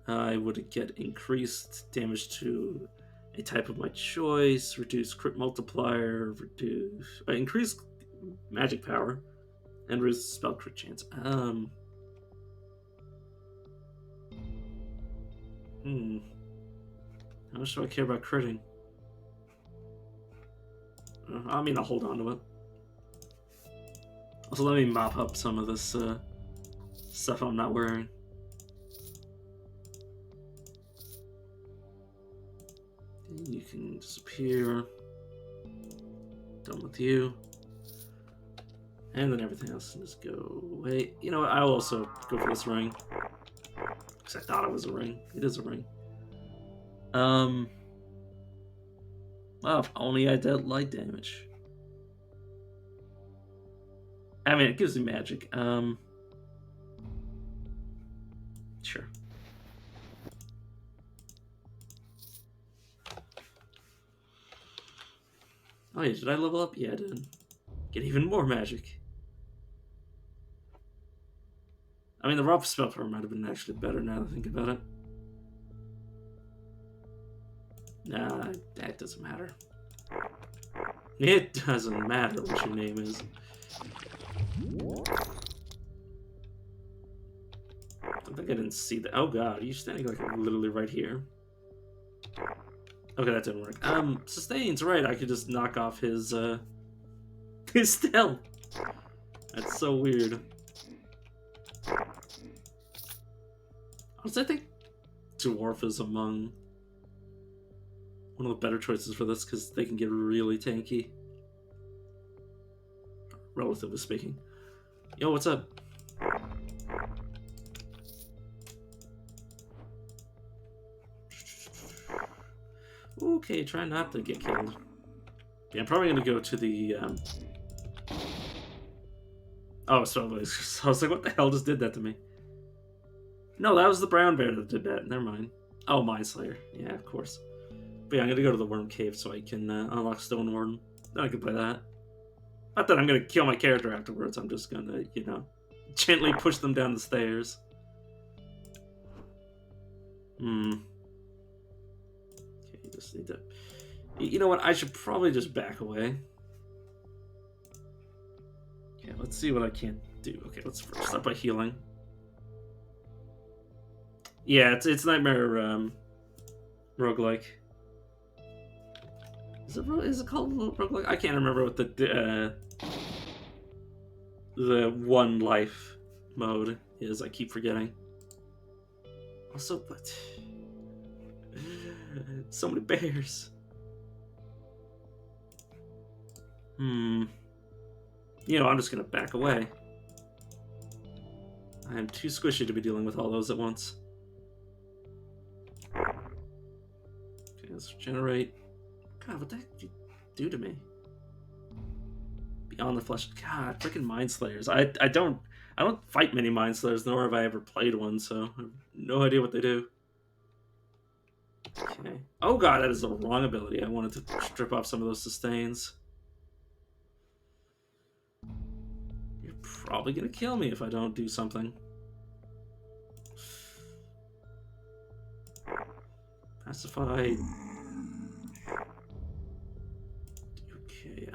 I would get increased damage to a type of my choice, reduce crit multiplier, increase magic power, and reduce spell crit chance. How much do I care about critting? I mean, I'll hold on to it. Also, let me mop up some of this stuff I'm not wearing. You can disappear. Done with you. And then everything else can just go away. You know what? I'll also go for this ring. Because I thought it was a ring. It is a ring. Well, if only I did light damage. I mean, it gives me magic. Sure. Oh yeah, did I level up? Yeah, I did. Get even more magic. I mean, the raw spell power might have been actually better now that I think about it. Nah, that doesn't matter. It doesn't matter what your name is. I think I didn't see that. Oh god, are you standing like literally right here? Okay, that didn't work. Sustains, right, I could just knock off his stealth. That's so weird. Honestly, I think Dwarf is among one of the better choices for this, because they can get really tanky. Relatively speaking. Yo, what's up? Okay, try not to get killed. Yeah, I'm probably gonna go to the, Oh, so I was like, what the hell just did that to me? No, that was the brown bear that did that. Never mind. Oh, Mind Slayer. Yeah, of course. But yeah, I'm gonna go to the Worm Cave so I can unlock Stone Warden. Then I can play that. Not that I'm gonna kill my character afterwards. I'm just gonna, you know, gently push them down the stairs. just need to... You know what? I should probably just back away. Okay, let's see what I can do. Okay, let's first start by healing. Yeah, it's Nightmare roguelike. Is it called roguelike? I can't remember what the one life mode is. I keep forgetting. Also, but so many bears. You know, I'm just gonna back away. I am too squishy to be dealing with all those at once. Okay, let's generate. God, what the heck did you do to me? Beyond the Flesh. God, freaking Mind Slayers. I don't fight many Mind Slayers, nor have I ever played one, so I have no idea what they do. Okay. Oh god, that is the wrong ability. I wanted to strip off some of those sustains. You're probably gonna kill me if I don't do something. Pacify. Okay,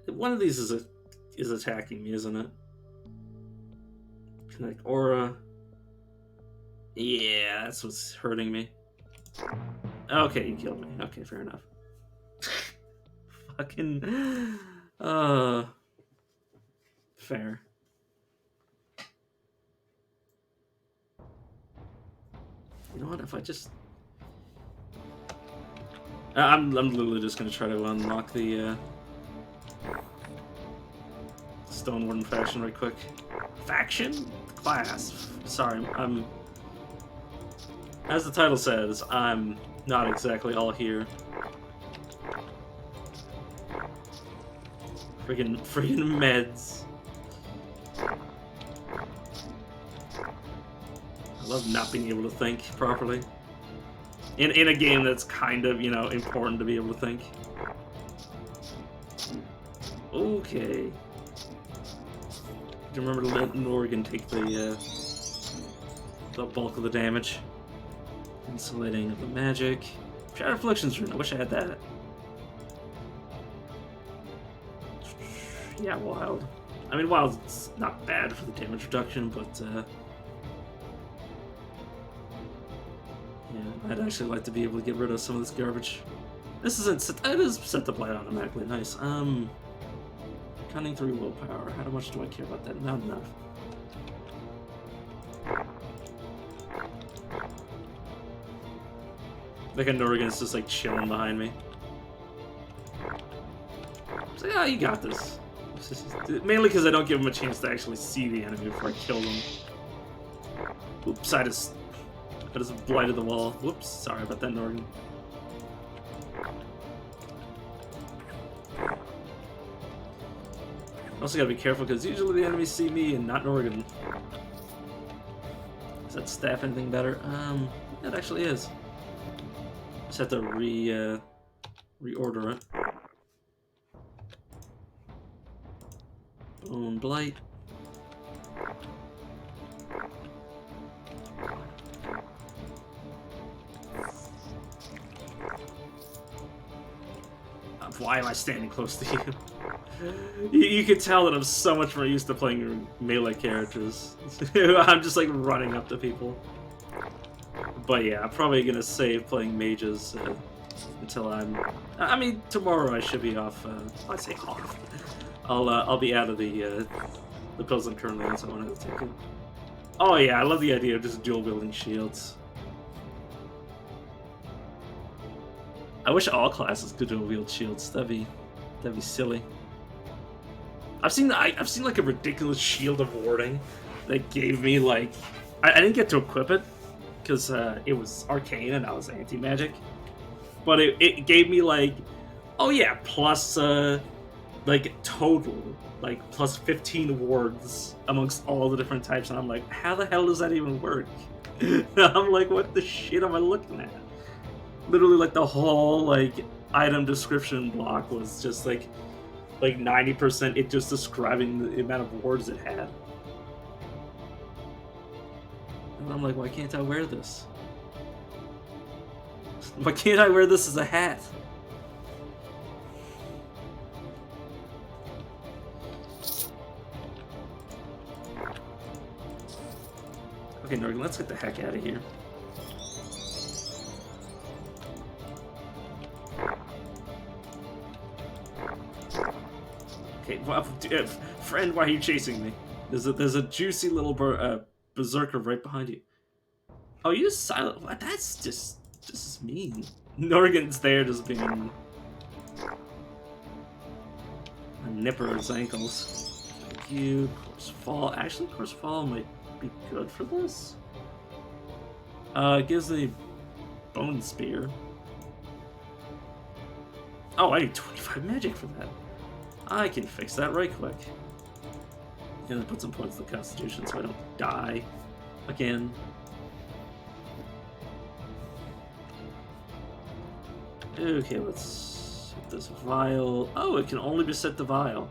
one of these is attacking me, isn't it? Connect aura. Yeah, that's what's hurting me. Okay, you killed me. Okay, fair enough. Fucking fair. You know what, if I just I'm literally just gonna try to unlock the Stone Warden faction right quick. Faction? Class. Sorry, I'm... As the title says, I'm not exactly all here. Friggin' meds. I love not being able to think properly. In a game that's kind of, you know, important to be able to think. Okay. Do you remember to let Norgan take the bulk of the damage? Insulating of the magic. Shadow Afflictions rune, I wish I had that. Yeah, Wild. I mean, Wild's not bad for the damage reduction, but yeah, I'd actually like to be able to get rid of some of this garbage. This isn't. It is set to play automatically. Nice. Cunning 3 willpower. How much do I care about that? Not enough. Like a Norgan's just like chilling behind me. So yeah, you got this. Mainly because I don't give him a chance to actually see the enemy before I kill them. Oops, I just blighted the wall. Whoops, sorry about that, Norgan. Also gotta be careful because usually the enemies see me and not Norgan. Does that staff anything better? It actually is. Just have to reorder it. Bone Blight. Why am I standing close to you? You can tell that I'm so much more used to playing melee characters. I'm just like running up to people. But yeah, I'm probably gonna save playing mages until I mean, tomorrow I should be off. I say off. I'll be out of the pills I'm currently on, so I won't have to take it. Oh yeah, I love the idea of just dual wielding shields. I wish all classes could dual wield shields. That'd be silly. I've seen like a ridiculous shield of warding that gave me like I didn't get to equip it because it was arcane and I was anti-magic, but it gave me like, oh yeah, plus like total like plus 15 wards amongst all the different types, and I'm like, how the hell does that even work? I'm like, what the shit am I looking at? Literally, like the whole like item description block was just like 90% it just describing the amount of wards it had. And I'm like, why can't I wear this? Why can't I wear this as a hat? Okay, Norgan, let's get the heck out of here. Okay, well, friend, why are you chasing me? There's a juicy little berserker right behind you. Oh, you just silent. What? That's just mean. Norgan's there just being a nipper his ankles. Thank you. Course fall. Actually, course fall might be good for this. It gives the bone spear. Oh, I need 25 magic for that. I can fix that right quick. And then put some points in the Constitution so I don't die again. Okay, let's set this vial. Oh, it can only be set to vial.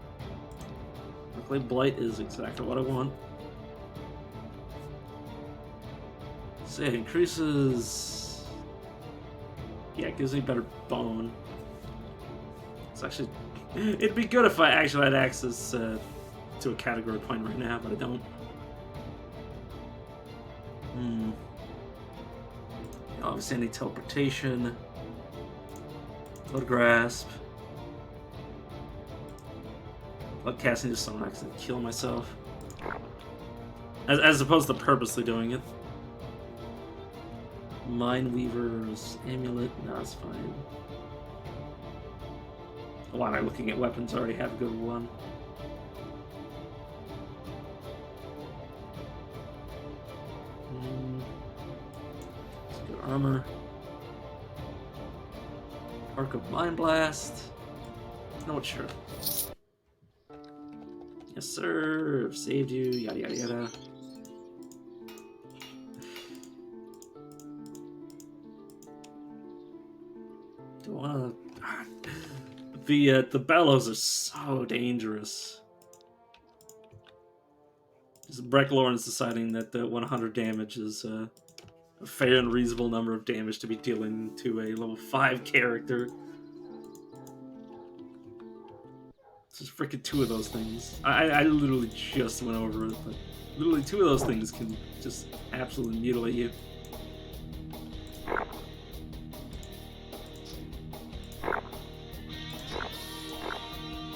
Luckily, Blight is exactly what I want. So it increases... Yeah, it gives me better bone. It's actually... It'd be good if I actually had access to a category point right now, but I don't. Obviously I need teleportation. Blood grasp. Blood casting just so I'm not going to kill myself. As opposed to purposely doing it. Mineweaver's amulet. No, it's fine. Why am I looking at weapons? I already have a good one. Let's go armor. Arc of Mind Blast. No, sure. Yes, sir. I've saved you. Yada yada yada. Do I wanna... The bellows are so dangerous. Breck Lawrence deciding that the 100 damage is a fair and reasonable number of damage to be dealing to a level 5 character. It's just freaking 2 of those things. I literally just went over it, but literally 2 of those things can just absolutely mutilate you.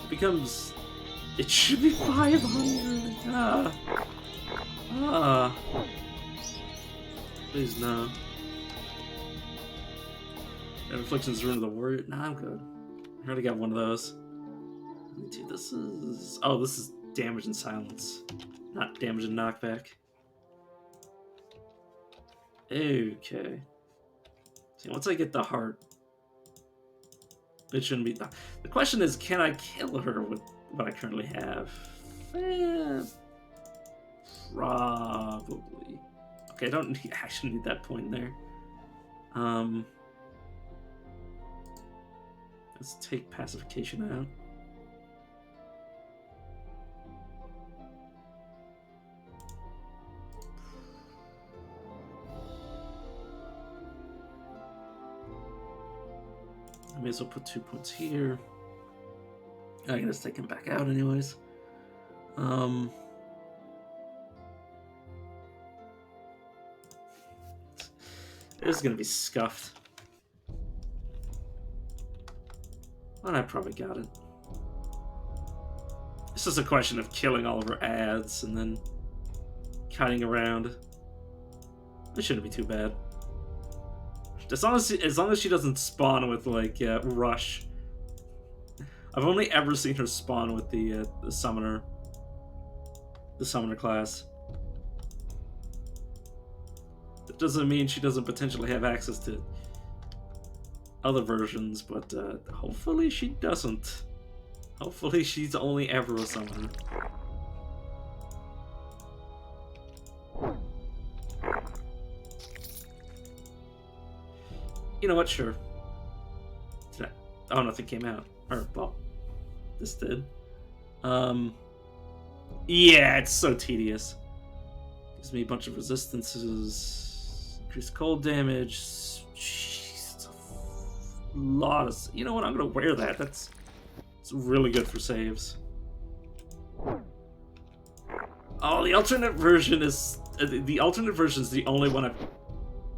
Becomes... It should be 500! Please no. That Affliction's Ruin of the Warrior? Nah, I'm good. I already got one of those. Dude, this is... Oh, this is damage and silence. Not damage and knockback. Okay. See, once I get the heart... It shouldn't be... The question is, can I kill her with what I currently have? Probably. Okay, I don't actually need that point there. Let's take pacification out. I may as well put 2 points here. I can just take him back out anyways. This is gonna be scuffed. And I probably got it. It's just a question of killing all of her ads and then cutting around. It shouldn't be too bad. As long as she doesn't spawn with like rush. I've only ever seen her spawn with the summoner class. That doesn't mean she doesn't potentially have access to other versions, but hopefully she doesn't. Hopefully she's only ever a summoner. You know what? Sure. Oh, nothing came out. Or, well, this did. Yeah, it's so tedious. Gives me a bunch of resistances. Increased cold damage. Jeez, it's a lot of... You know what? I'm gonna wear that. It's really good for saves. Oh, the alternate version is... the alternate version is the only one I've...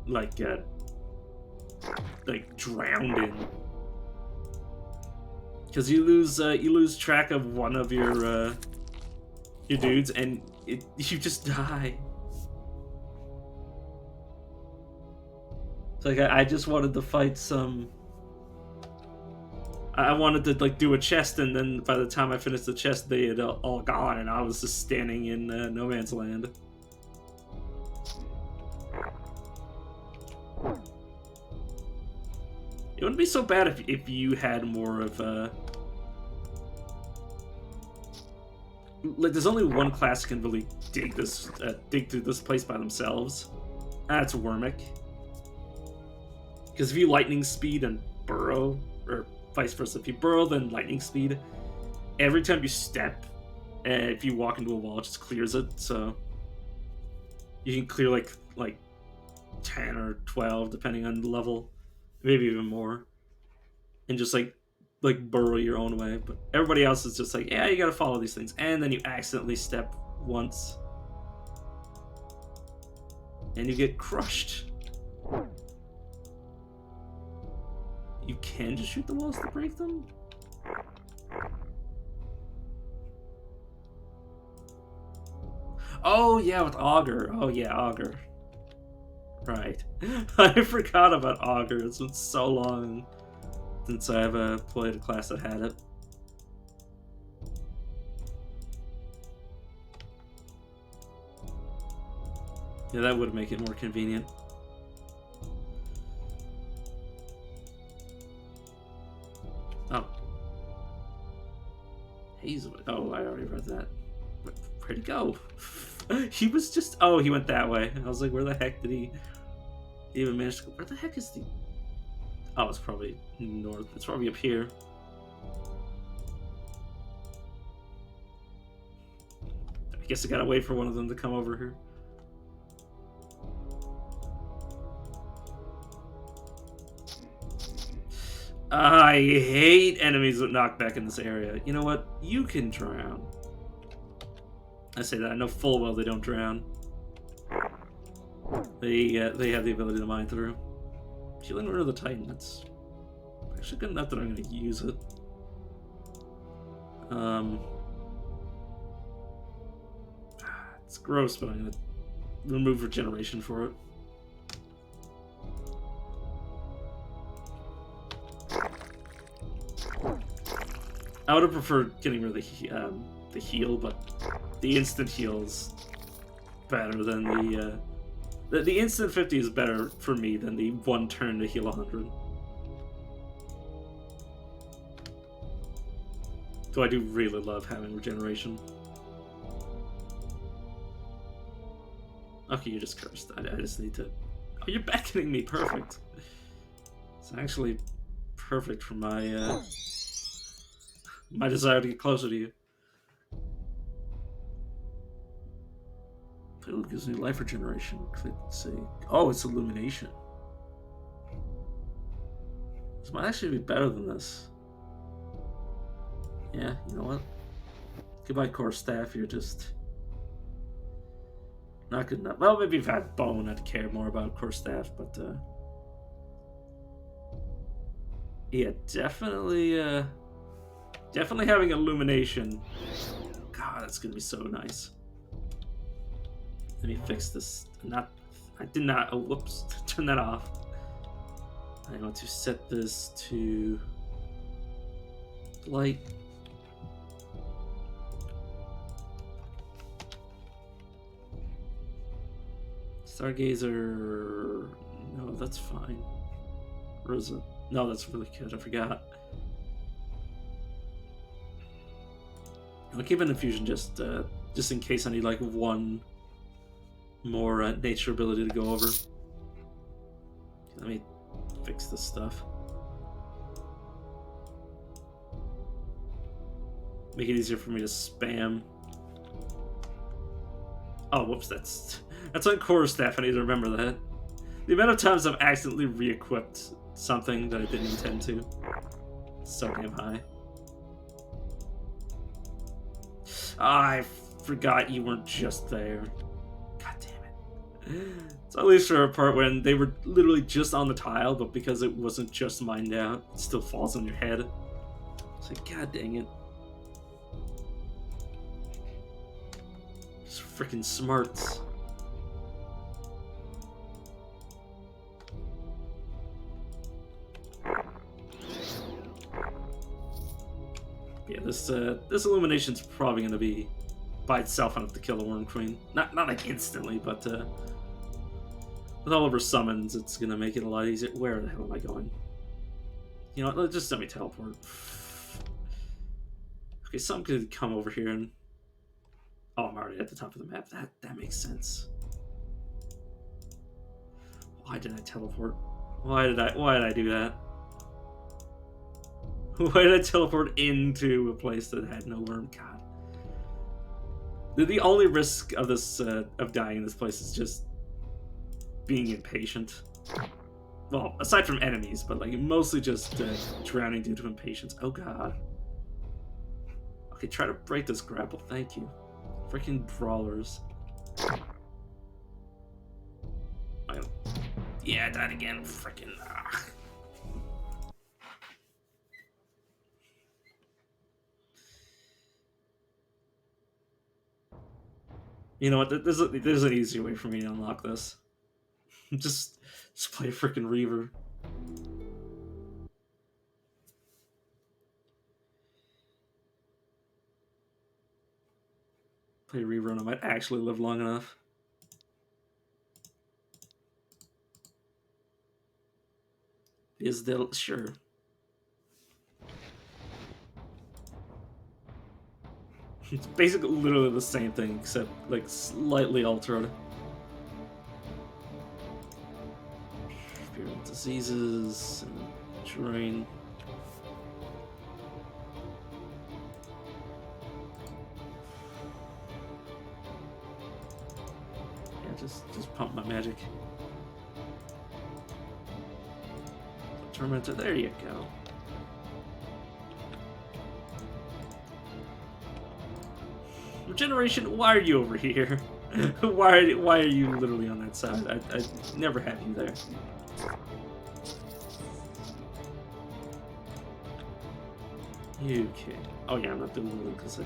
like drowned in. Because you lose track of one of your dudes, and you just die. It's like I just wanted to fight some. I wanted to like do a chest, and then by the time I finished the chest, they had all gone, and I was just standing in no man's land. It wouldn't be so bad if you had more of like, there's only one class that can really dig through this place by themselves. That's Wormic. Because if you lightning speed and burrow, or vice versa, if you burrow then lightning speed, every time you step, if you walk into a wall, it just clears it. So you can clear like 10 or 12 depending on the level, maybe even more, and just like burrow your own way. But everybody else is just like, yeah, you gotta follow these things, and then you accidentally step once and you get crushed. You can just shoot the walls to break them? Oh yeah, with Augur. Oh yeah, Augur. Right. I forgot about Augur. It's been so long since I've played a class that had it. Yeah, that would make it more convenient. Oh. Hazel. Oh, I already read that. Where'd he go? He was just... Oh, he went that way. I was like, where the heck did he even manage to go? Where the heck is the... Oh, it's probably north. It's probably up here. I guess I gotta wait for one of them to come over here. I hate enemies that knock back in this area. You know what? You can drown. I say that. I know full well they don't drown. They have the ability to mine through. Healing Word of the Titan. That's actually good enough that I'm going to use it. It's gross, but I'm going to remove regeneration for it. I would have preferred getting rid of the heal, but the instant heal's better than the instant 50 is better for me than the one turn to heal 100. Though I do really love having regeneration. Okay, you're just cursed. I just need to... Oh, you're beckoning me. Perfect. It's actually perfect for my my desire to get closer to you. It gives me life regeneration. Let's see. Oh, it's illumination. This might actually be better than this. Yeah, you know what? Goodbye, core staff. You're just not good enough. Well, maybe if I had bone, I'd care more about core staff, but yeah, definitely having illumination. God, that's gonna be so nice. Let me fix this. I did not. Oh, whoops! Turn that off. I want to set this to light. Stargazer. No, that's fine. Or is it? No, that's really good. I forgot. I'll keep an infusion just in case I need like one more nature ability to go over. Let me fix this stuff. Make it easier for me to spam. Oh, whoops! That's on core staff, I need to remember that. The amount of times I've accidentally re-equipped something that I didn't intend to. It's so damn high. I forgot you weren't just there. God damn it. So at least for a part when they were literally just on the tile, but because it wasn't just mined out, it still falls on your head. It's like, god dang it. Just freaking smarts. Yeah, this illumination's probably gonna be by itself enough to kill the Worm Queen. Not like instantly, but with all of her summons, it's gonna make it a lot easier. Where the hell am I going? You know what? Just let me teleport. Okay, some could come over here and. Oh, I'm already at the top of the map. That makes sense. Why did I teleport? Why did I do that? Why did I teleport into a place that had no worm? God. The only risk of this of dying in this place is just being impatient. Well, aside from enemies, but like mostly just drowning due to impatience. Oh god. Okay, try to break this grapple. Thank you. Freaking brawlers. Yeah, I died again. Freaking. You know what? There's an easier way for me to unlock this. just play a freaking Reaver. Play Reaver and I might actually live long enough. Is that sure? It's basically literally the same thing, except like slightly altered. Virulent diseases and terrain. Yeah, just pump my magic. Tormentor, there you go. Regeneration, why are you over here? why are you literally on that side? I never had you there. Okay. Oh yeah, I'm not doing it because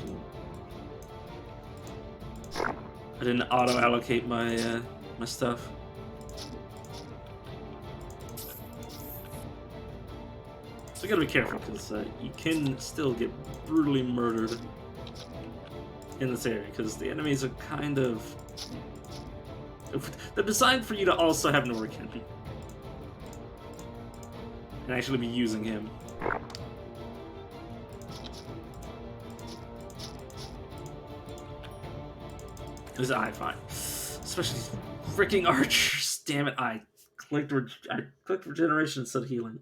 I didn't auto allocate my my stuff. So you gotta be careful because you can still get brutally murdered in this area because the enemies are kind of. They're designed for you to also have Noriken and actually be using him. His eye fine, especially freaking archers. Damn it! I clicked regeneration instead of healing.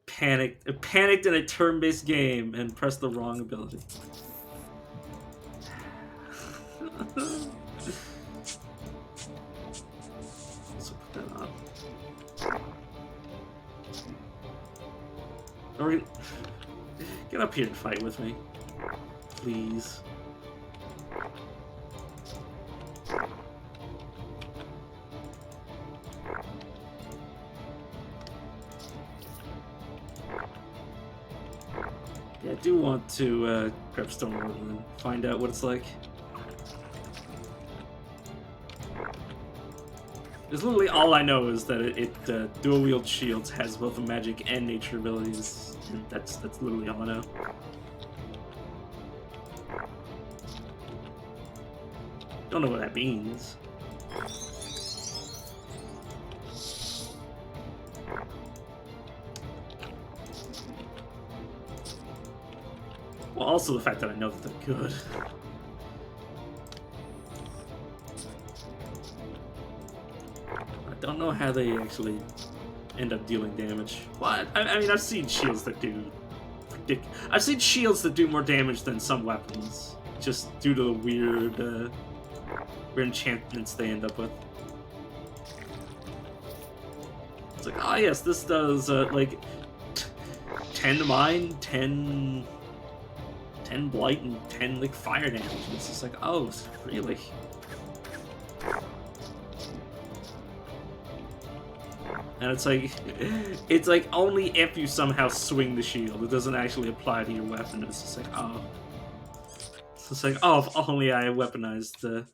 Panicked in a turn-based game and pressed the wrong ability. So put that on. Or get up here and fight with me, please. Yeah, I do want to grab Stonewood and find out what it's like. Because literally all I know is that it dual wield shields, has both the magic and nature abilities, and that's literally all I know. Don't know what that means. Well, also the fact that I know that they're good. I don't know how they actually end up dealing damage. Well, I mean, I've seen shields that do I've seen shields that do more damage than some weapons, just due to the weird or enchantments they end up with. It's like, oh yes, this does like 10 to mine, 10 blight, and 10 like fire damage. And it's just like, oh, really? And it's like only if you somehow swing the shield. It doesn't actually apply to your weapon. It's just like, oh. It's just like, oh, if only I weaponized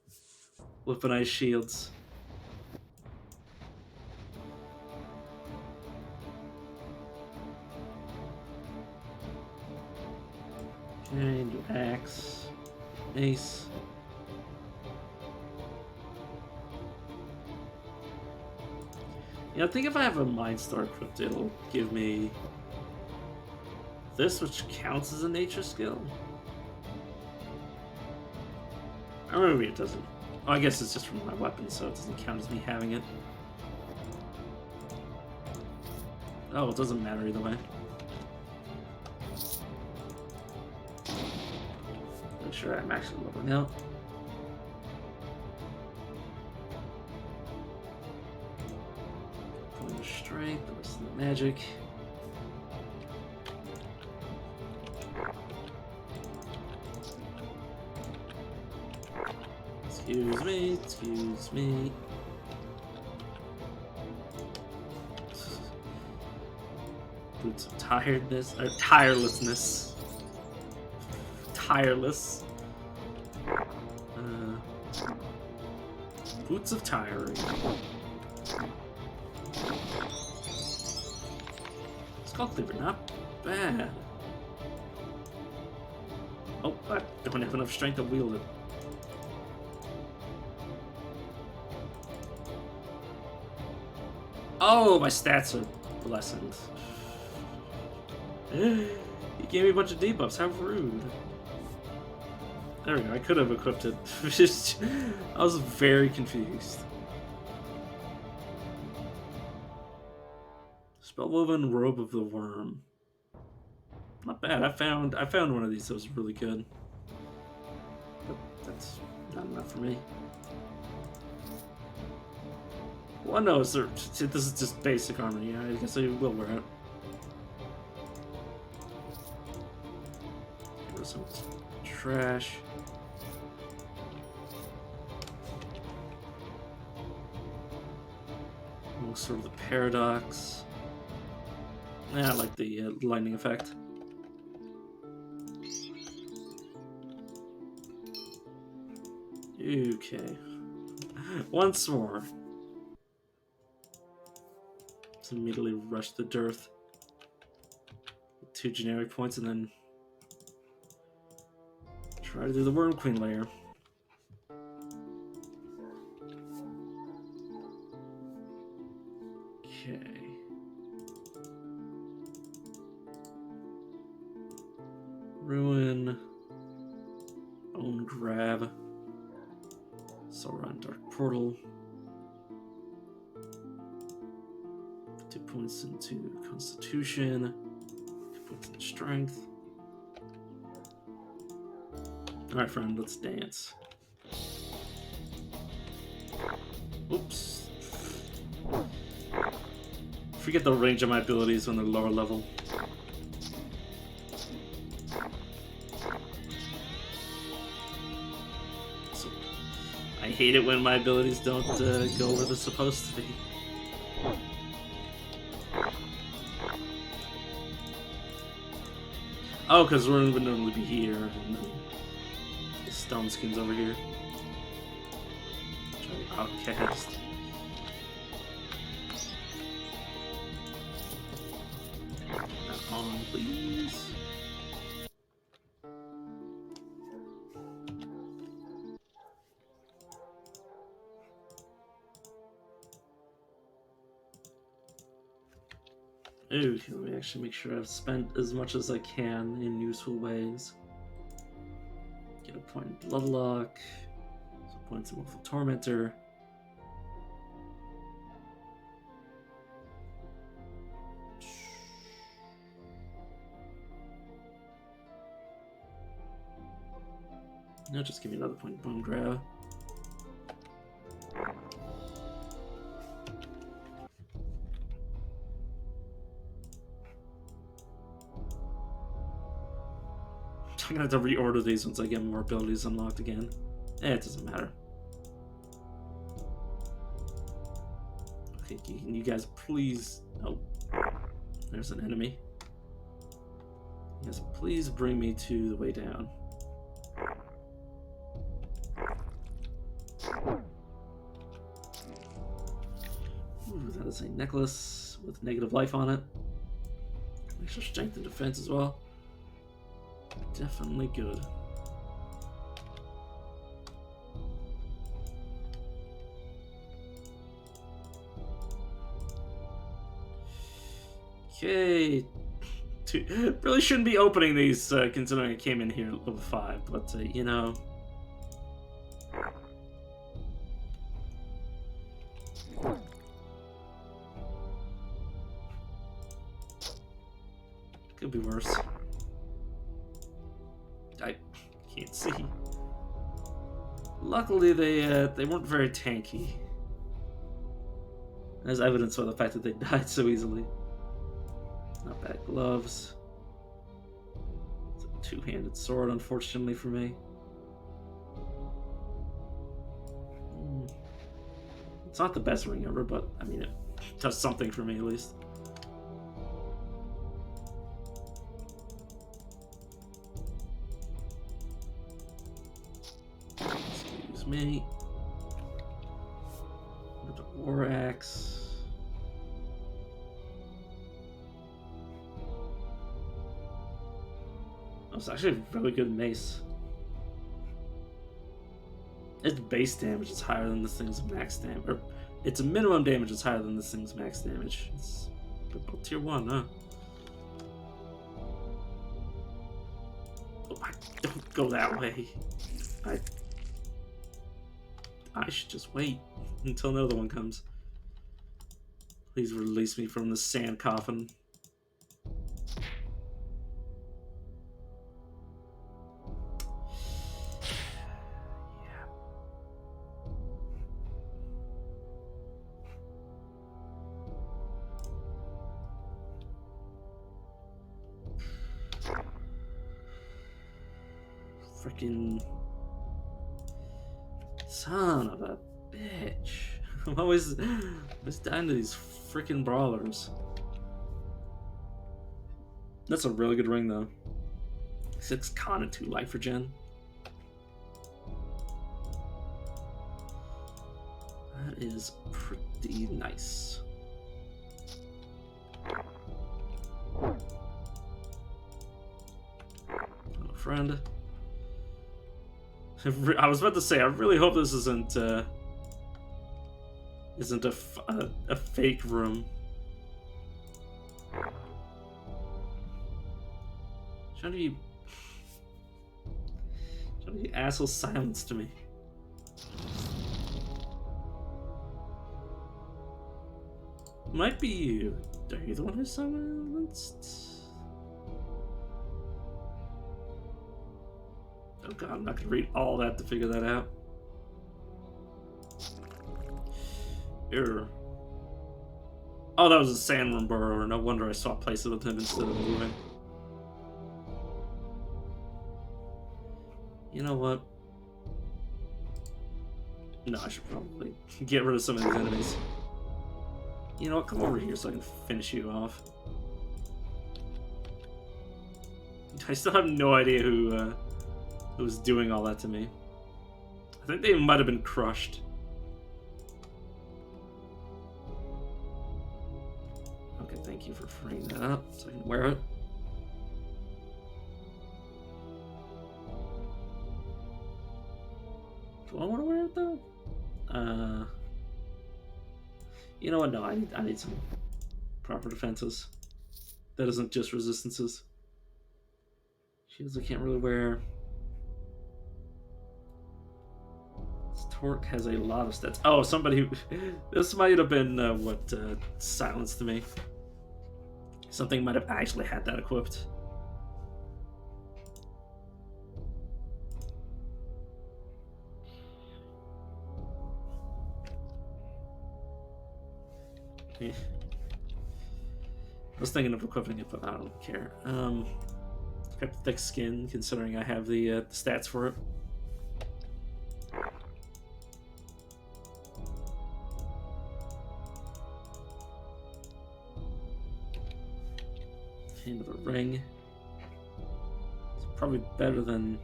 shields. Okay, new axe. Ace. Yeah, I think if I have a Mind Star equipped, it'll give me this, which counts as a nature skill. Or maybe it doesn't. Oh, I guess it's just from my weapon, so it doesn't count as me having it. Oh, it doesn't matter either way. Make sure I'm actually leveling out. Point of strength, the rest of the magic. Excuse me, excuse me. Boots of tiredness, or tirelessness. Tireless. Boots of tiring. Skull Cleaver, not bad. Oh, I don't have enough strength to wield it. Oh, my stats are lessened. You gave me a bunch of debuffs, how rude. There we go, I could have equipped it. I was very confused. Spellwoven Robe of the Worm. Not bad, I found one of these that was really good. But that's not enough for me. Well, no, this is just basic armor, yeah, I guess I will wear it. Give us some trash. Sort of the paradox. Yeah, I like the lightning effect. Okay. Once more. Let's immediately rush the dearth. 2 generic points and then try to do the Worm Queen layer. Okay. Ruin. Own grab. Sauron Dark Portal. 2 points into Constitution. 2 points in Strength. Alright, friend, let's dance. Oops. Forget the range of my abilities when they're lower level. So, I hate it when my abilities don't go where they're supposed to be. Oh, because we're going to normally be here, and then the Stone Skin's over here. Try to outcast. On, please. Okay, let me actually make sure I've spent as much as I can in useful ways. Get a point in Bloodlock, some points in Willful Tormentor. No, just give me another point in Bone Grab. gonna have to reorder these once I get more abilities unlocked again. It doesn't matter. Okay, can you guys please... Oh, there's an enemy. You guys please bring me to the way down. Ooh, that is a necklace with negative life on it. Extra strength and defense as well. Definitely good. Okay. Really shouldn't be opening these considering I came in here at level 5, but you know. Could be worse. I can't see. Luckily, they weren't very tanky, as evidenced by the fact that they died so easily. Not bad gloves. It's a two-handed sword, unfortunately for me. It's not the best ring ever, but I mean, it does something for me at least. Excuse me. The war axe. Oh, it's actually a really good mace. Its base damage is higher than this thing's max damage. Or its minimum damage is higher than this thing's max damage. It's about tier 1, huh? Oh, don't go that way. I should just wait until another one comes. Please release me from the sand coffin. Freaking son of a bitch. I'm always dying to these freaking brawlers. That's a really good ring though. 6 con and 2 life regen. That is pretty nice. Hello, friend. I was about to say, I really hope this isn't a fake room. Trying to be asshole silenced me. Might be you. Are you the one who silenced? Oh god, I'm not gonna read all that to figure that out. Error. Oh, that was a sandworm burrower. No wonder I swapped places with him instead of moving. You know what? No, I should probably get rid of some of these enemies. You know what? Come over here so I can finish you off. I still have no idea who was doing all that to me. I think they might have been crushed. Okay, thank you for freeing that up so I can wear it. Do I want to wear it though? You know what? No, I need some proper defenses. That isn't just resistances. Shields I can't really wear. This torque has a lot of stats. Oh, somebody who... This might have been what silenced me. Something might have actually had that equipped. I was thinking of equipping it, but I don't care. got thick skin, considering I have the stats for it. Hand of the ring. It's probably better than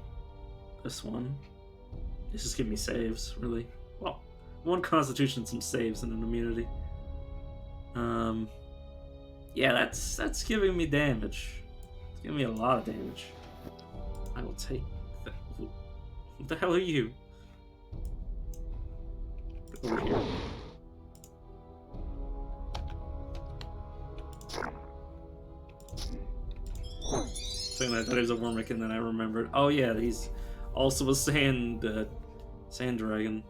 this one. It's just giving me saves, really. Well, one constitution, some saves, and an immunity. Yeah, that's giving me damage. It's giving me a lot of damage. I will take that. What the hell are you? Get over here. Second, I thought he was a Wormic, and then I remembered. Oh yeah, he's also a sand dragon.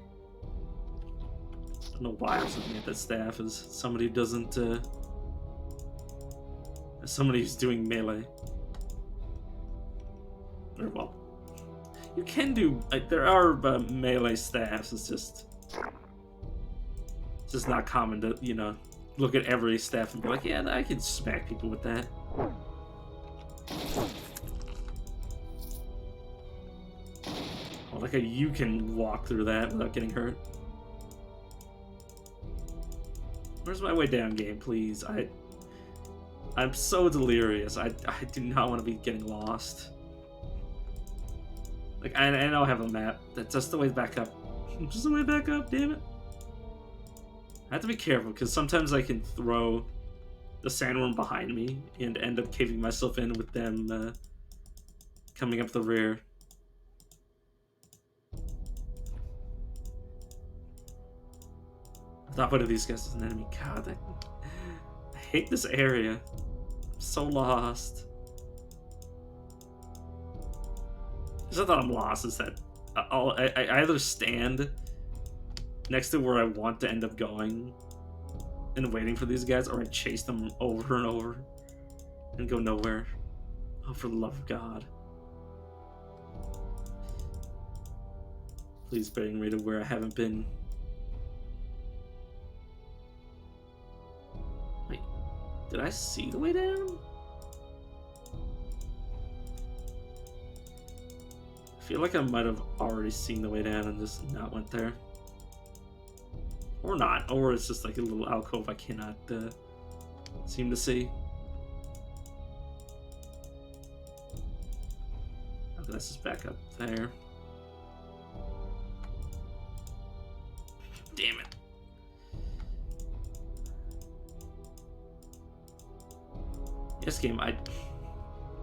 I don't know why I was looking at that staff as somebody who doesn't. As somebody who's doing melee. Or well, you can do. Like, there are melee staffs. It's just not common to look at every staff and be like, yeah, I can smack people with that. Oh, like you can walk through that without getting hurt. Where's my way down, game, please? I'm so delirious. I do not want to be getting lost. Like, I know I have a map. That's just the way back up. Just the way back up, damn it. I have to be careful, because sometimes I can throw the sandworm behind me and end up caving myself in with them coming up the rear. I thought one of these guys was an enemy. God, I hate this area. I'm so lost. Because I thought I'm lost is that I either stand next to where I want to end up going and waiting for these guys, or I chase them over and over and go nowhere. Oh, for the love of God. Please bring me to where I haven't been. Wait, did I see the way down? I feel like I might have already seen the way down and just not went there. Or not, or it's just like a little alcove I cannot seem to see. Okay, let's just back up there. Damn it. Yes, game,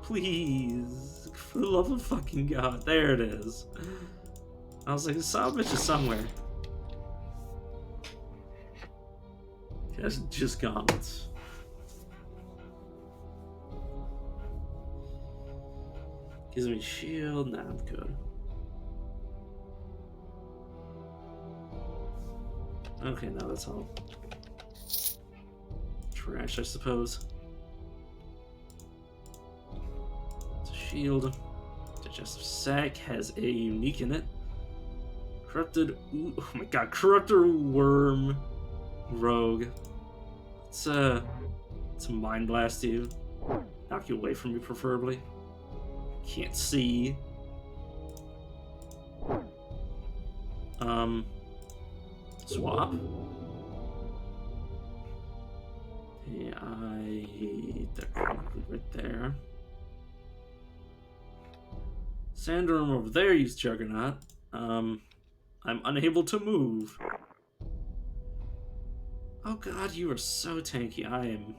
please, for the love of fucking God, there it is. I was like, the son of a bitch is somewhere. That's just gauntlets. Gives me shield. Nah, I'm good. Okay, now that's all trash, I suppose. It's a shield. Digestive sac has a unique in it. Corrupted. Ooh, oh my God! Corruptor worm rogue. Let's mind blast you. Knock you away from me, preferably. Can't see. Swap. Yeah, they're probably right there. Sandworm over there used Juggernaut. I'm unable to move. Oh God, you are so tanky. I am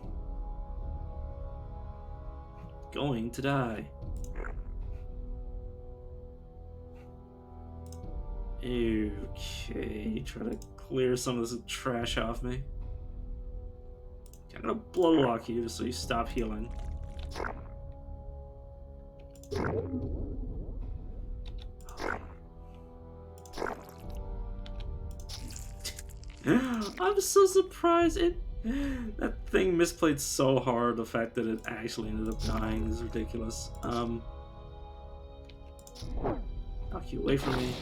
going to die. Okay, try to clear some of this trash off me. I'm gonna blow lock you just so you stop healing. I'm so surprised that thing misplayed so hard. The fact that it actually ended up dying is ridiculous. Knock you away from me.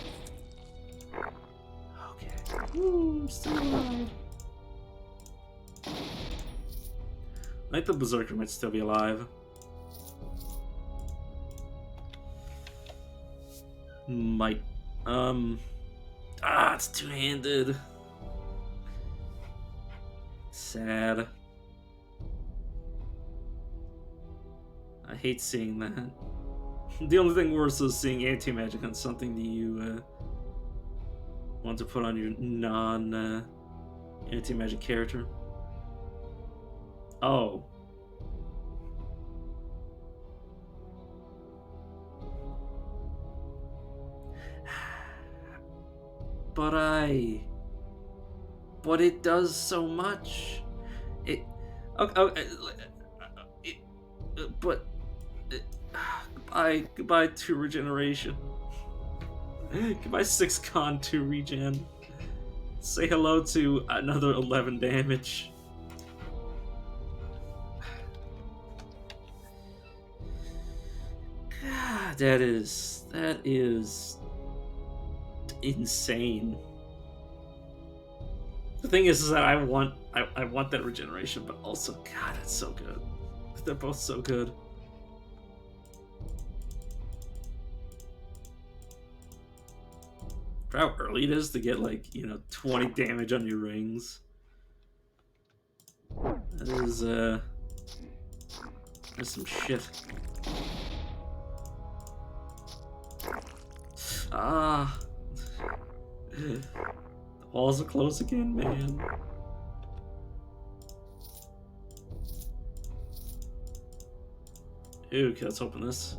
Okay. Ooh, I'm still alive. I think the Berserker might still be alive. Might. It's two-handed. Sad. I hate seeing that. The only thing worse is seeing anti-magic on something that you want to put on your non-anti-magic character. Oh. But it does so much. It. Okay. But. Goodbye 2 regeneration. Goodbye 6 con 2 regen. Say hello to another 11 damage. God, that is insane. The thing is that I want that regeneration, but also, God, it's so good. They're both so good. For how early it is to get, like, 20 damage on your rings. That is, that's some shit. Ah. The walls are close again, man. Ew, okay, let's open this.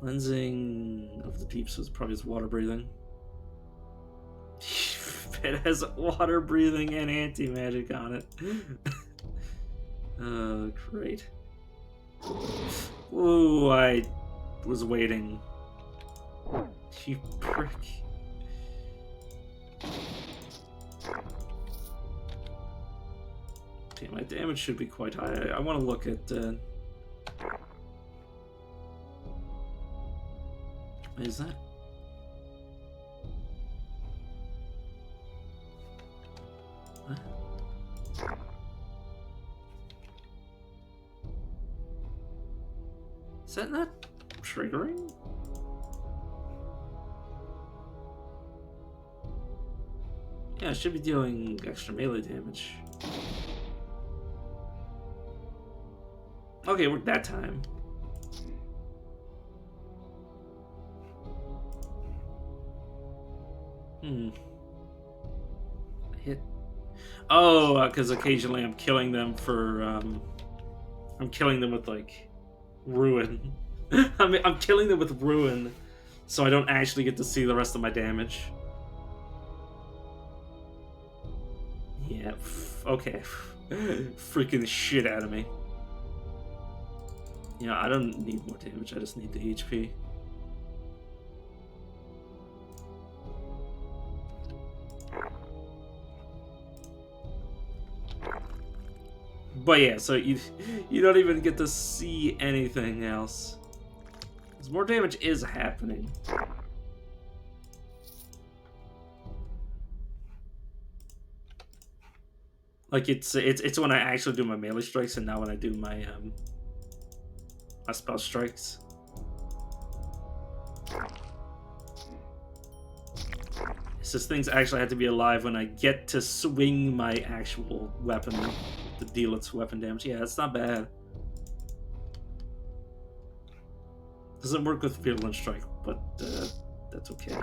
Cleansing of the deep, so it's probably water breathing. It has water breathing and anti-magic on it. Oh, great. Ooh, I was waiting. You prick. Okay, my damage should be quite high. I want to look at... What is that? What? Is that not triggering? Yeah, I should be dealing extra melee damage. Okay, it worked that time. Hit. Oh, because occasionally I'm killing them for, I'm killing them with, like, ruin. I'm killing them with ruin, so I don't actually get to see the rest of my damage. Yeah, okay. Freaking the shit out of me. Yeah, I don't need more damage, I just need the HP. But yeah, so you don't even get to see anything else. Because more damage is happening. Like it's when I actually do my melee strikes, and not when I do my my spell strikes. It's just things actually have to be alive when I get to swing my actual weapon to deal its weapon damage. Yeah, it's not bad. Doesn't work with Virulent Strike, but that's okay.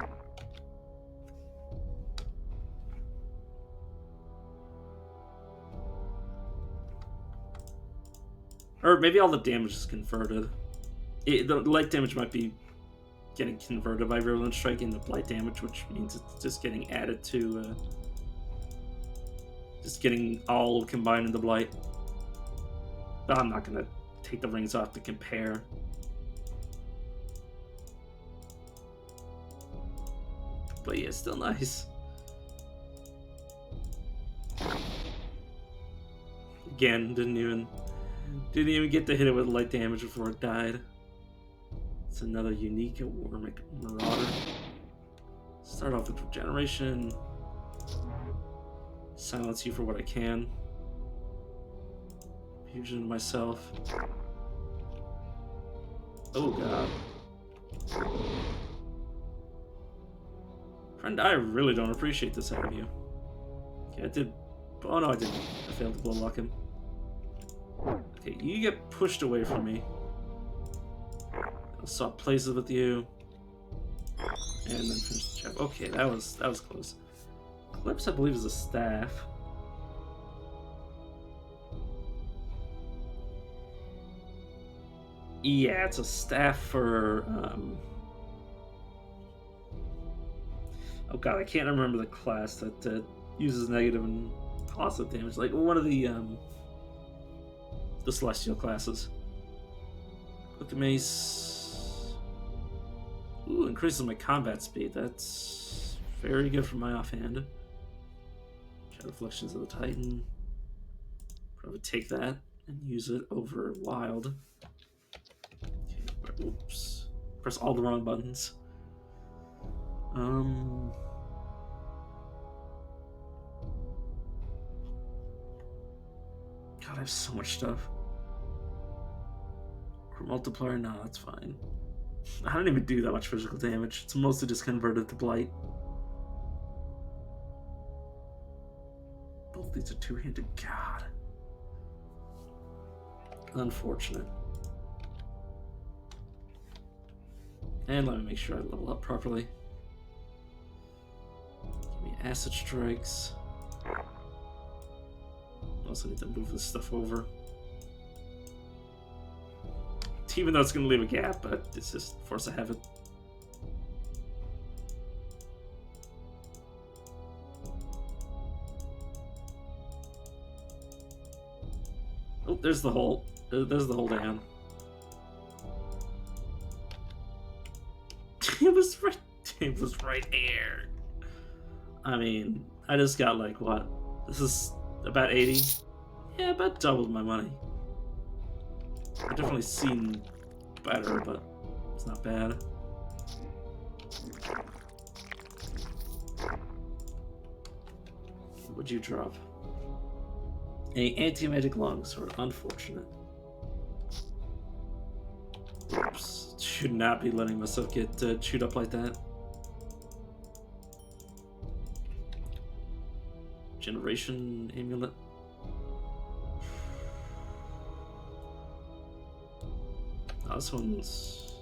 Or maybe all the damage is converted. The light damage might be getting converted by Virulent Strike into blight damage, which means it's just getting added to... just getting all combined into blight. But I'm not going to take the rings off to compare. But yeah, it's still nice. Again, didn't even get to hit it with light damage before it died. It's another unique War Marauder. Start off with regeneration. Silence you for what I can. Fusion of myself. Oh god. Friend, I really don't appreciate this out of you. Okay, I did... Oh no, I didn't. I failed to blow lock him. Okay, you get pushed away from me. I'll swap places with you. And then finish the job. Okay, that was close. Clips, I believe, is a staff. Yeah, it's a staff for, oh god, I can't remember the class that uses negative and positive damage. Like, one of the Celestial classes. Quick Mace. Ooh, increases my combat speed. That's very good for my offhand. Shadow Reflections of the Titan. Probably take that and use it over Wild. Okay, oops. Press all the wrong buttons. God, I have so much stuff. Multiplier, no, that's fine. I don't even do that much physical damage. It's mostly just converted to blight. Both these are two-handed. God. Unfortunate. And let me make sure I level up properly. Give me acid strikes. Also need to move this stuff over. Even though it's going to leave a gap, but it's just force of habit. Oh, there's the hole. There's the hole down. It was right. It was right there. I mean, I just got like what? This is about 80. Yeah, about doubled my money. I've definitely seen better, but it's not bad. What'd you drop? A anti-magic longsword. Unfortunate. Oops. Should not be letting myself get chewed up like that. Generation amulet. Oh, this one's...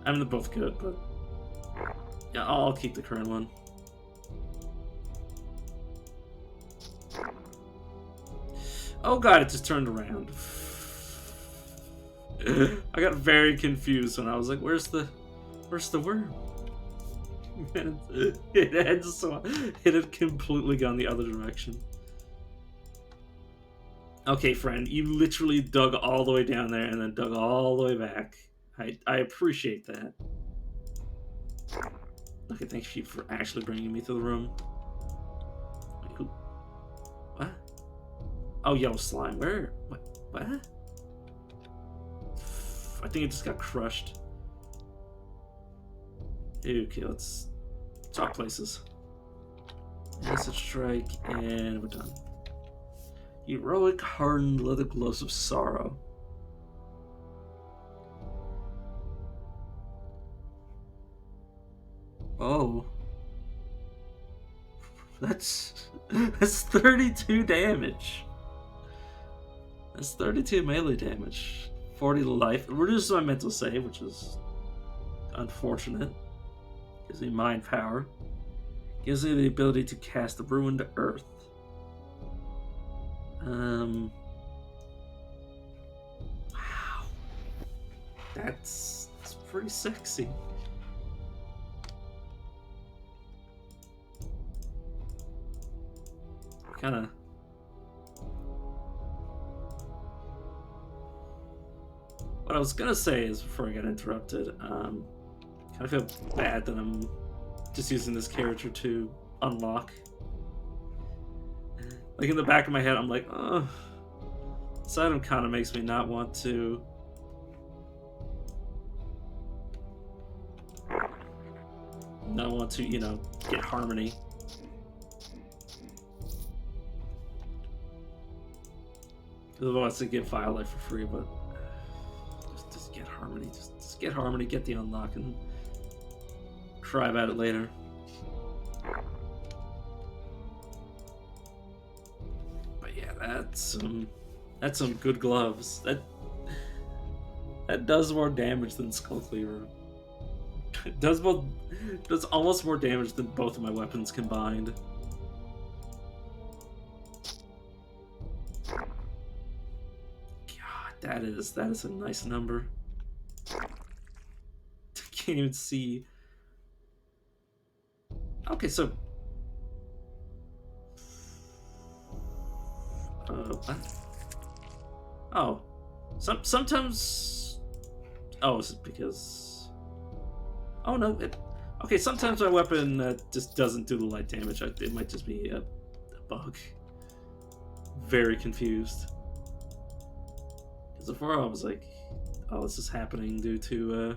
I mean, they're both good, but... Yeah, I'll keep the current one. Oh god, it just turned around. I got very confused when I was like, where's the worm? It had completely gone the other direction. Okay, friend, you literally dug all the way down there and then dug all the way back. I appreciate that. Okay, thank you for actually bringing me to the room. Wait, who? What? Oh, yellow slime. Where? What? I think it just got crushed. Okay, let's talk places. Acid strike, and we're done. Heroic, hardened leather gloves of sorrow. Oh. That's 32 damage. That's 32 melee damage. 40 life. It reduces my mental save, which is unfortunate. Gives me mind power. Gives me the ability to cast the Ruined Earth. Wow. That's pretty sexy. Kinda. What I was gonna say is, before I got interrupted, kind of feel bad that I'm just using this character to unlock. Like, in the back of my head, I'm like, oh, this item kind of makes me not want to. Not want to, you know, get harmony. Because I want to get Violet for free, but just get harmony. Just get Harmony, get the unlock, and cry about it later. But yeah, that's some good gloves. That does more damage than Skull Cleaver. It does almost more damage than both of my weapons combined. God, that is a nice number. I can't even see. Okay, so what? Oh, sometimes. Oh, is it because? Oh no! Okay, sometimes my weapon just doesn't do the light damage. It might just be a bug. Very confused. Because before I was like, "Oh, this is happening due to the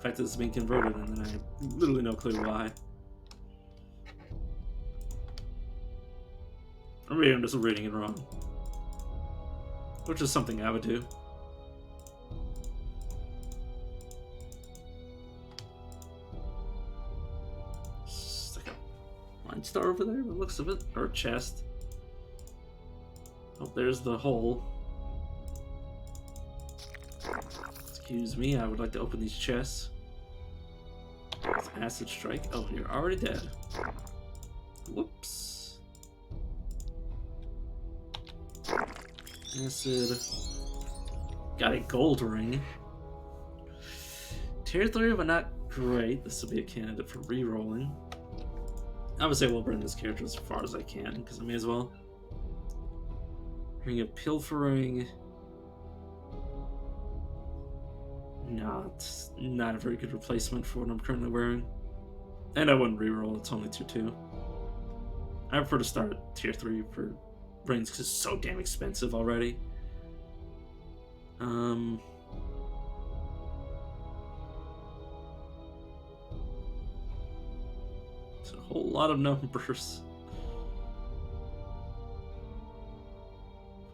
fact that it's being converted," and then I have literally no clue why. Or maybe I'm just reading it wrong, which is something I would do. Mind star over there, the looks of it, or a chest. Oh, there's the hole. Excuse me, I would like to open these chests. It's acid strike. Oh, you're already dead. Whoops. Acid. Got a gold ring. Tier 3, but not great. This will be a candidate for re-rolling. Obviously, I will bring this character as far as I can, because I may as well. Ring of Pilfering. Not a very good replacement for what I'm currently wearing. And I wouldn't reroll, it's only tier 2. I prefer to start at tier 3 for rings because it's so damn expensive already. It's a whole lot of numbers.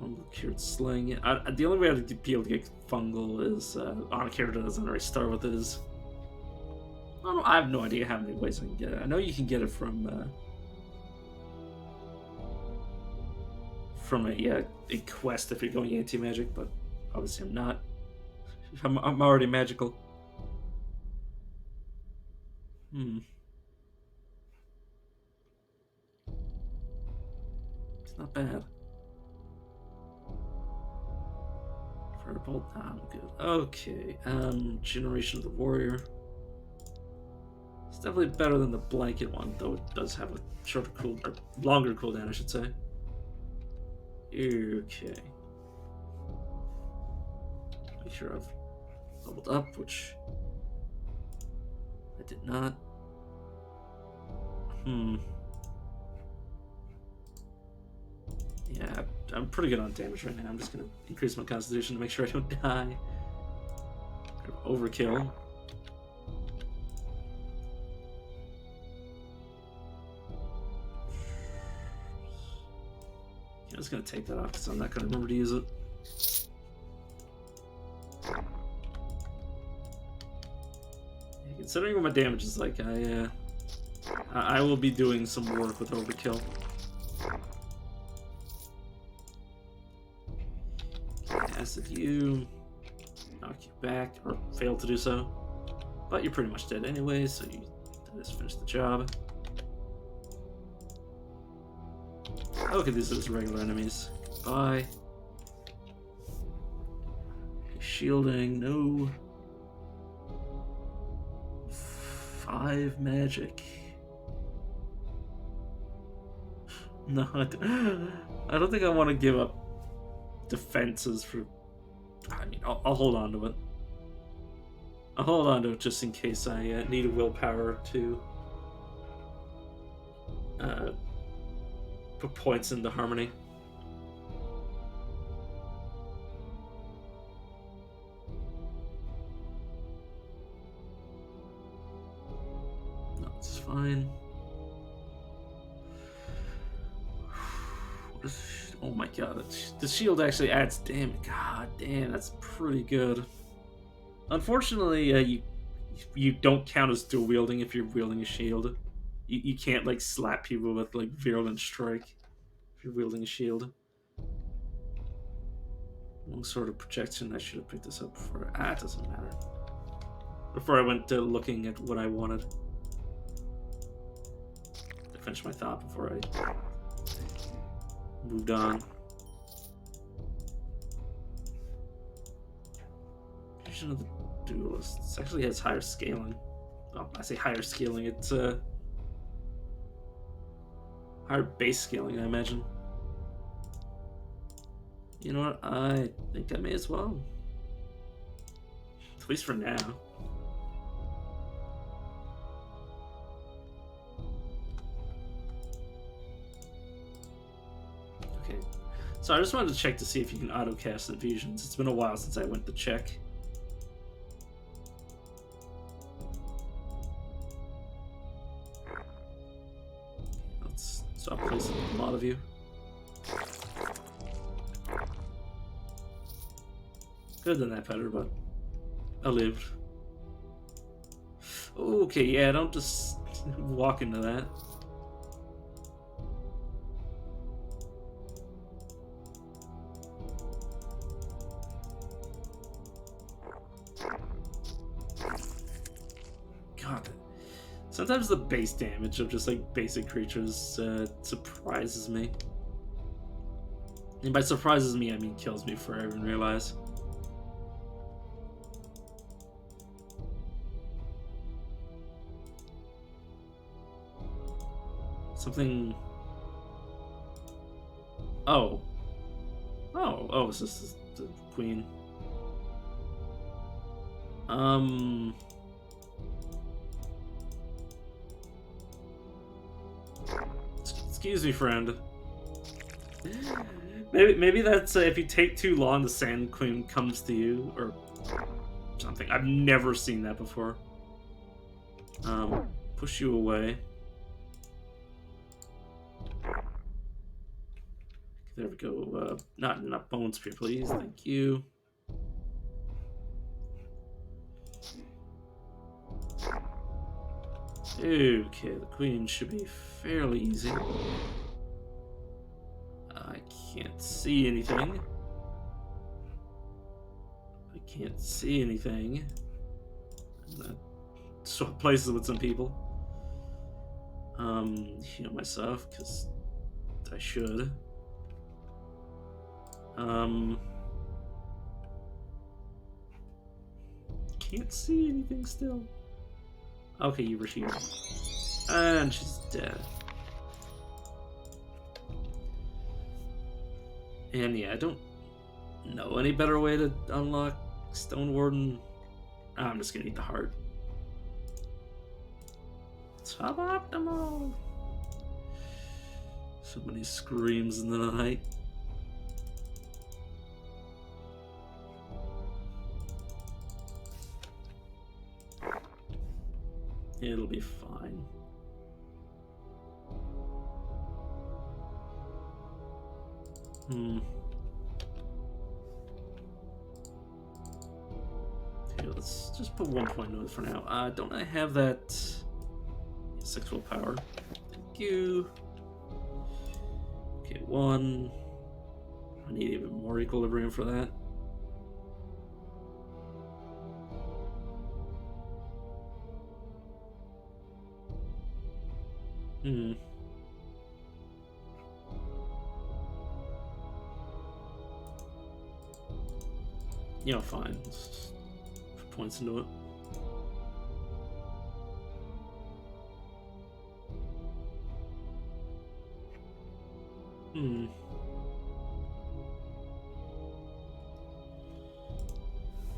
Fungal cured sling. The only way I'd be able to get fungal is on a character that doesn't already start with it is. I have no idea how many ways I can get it. I know you can get it from a quest if you're going anti-magic, but obviously I'm not. I'm already magical. It's not bad. Firebolt, I'm good. Okay, Generation of the Warrior. It's definitely better than the blanket one, though it does have a shorter or longer cooldown, I should say. Okay. Make sure I've leveled up, which I did not. Yeah, I'm pretty good on damage right now. I'm just gonna increase my constitution to make sure I don't die. Overkill. I'm just gonna take that off because I'm not gonna remember to use it. Yeah, considering what my damage is like, I will be doing some work with overkill. Acid you, knock you back, or fail to do so. But you're pretty much dead anyway, so you just finish the job. Okay, these are just regular enemies. Bye. Shielding, no. 5 magic. No, I don't think I want to give up defenses for. I mean, I'll hold on to it. I'll hold on to it just in case I need a willpower to put points into Harmony. No, it's fine. Oh my god, the shield actually adds damage. God damn, that's pretty good. Unfortunately, you don't count as dual wielding if you're wielding a shield. You can't like slap people with like virulent strike if you're wielding a shield. Long sort of projection. I should have picked this up before. It doesn't matter. Before I went to looking at what I wanted. I finished my thought before I moved on. Fusion of the Duelists actually has higher scaling. Well, I say higher scaling. It's higher base scaling, I imagine. You know what? I think I may as well. At least for now. Okay. So I just wanted to check to see if you can auto-cast infusions. It's been a while since I went to check. Let's stop placing a lot of you. Could have done that better, but I lived. Okay, yeah, don't just walk into that. God, sometimes the base damage of just like basic creatures surprises me. And by surprises me, I mean kills me before I even realize. Something. Oh, this is the queen. Excuse me, friend. Maybe that's if you take too long, the Sand Queen comes to you or something. I've never seen that before. Push you away. There we go. Not enough bone spear, please. Thank you. Okay, the queen should be fairly easy. I can't see anything. I can't see anything. I'm gonna swap places with some people. Heal myself, because I should. Can't see anything still. Okay, you were here. And she's dead. And yeah, I don't know any better way to unlock Stone Warden. I'm just gonna eat the heart. Suboptimal! So many screams in the night. It'll be fine. Okay, let's just put 1 point into it for now. Don't I have that 6 willpower? Thank you. Okay, 1. I need even more equilibrium for that. Yeah, fine. Let's just put points into it.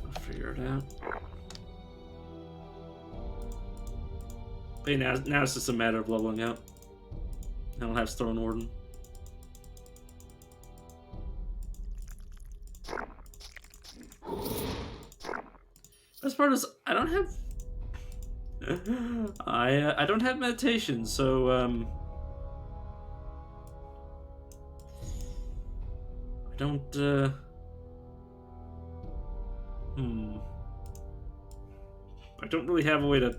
I'll figure it out. But now it's just a matter of leveling up. I don't have Stone Warden. Best part is I don't have I don't have meditation, so I don't I don't really have a way to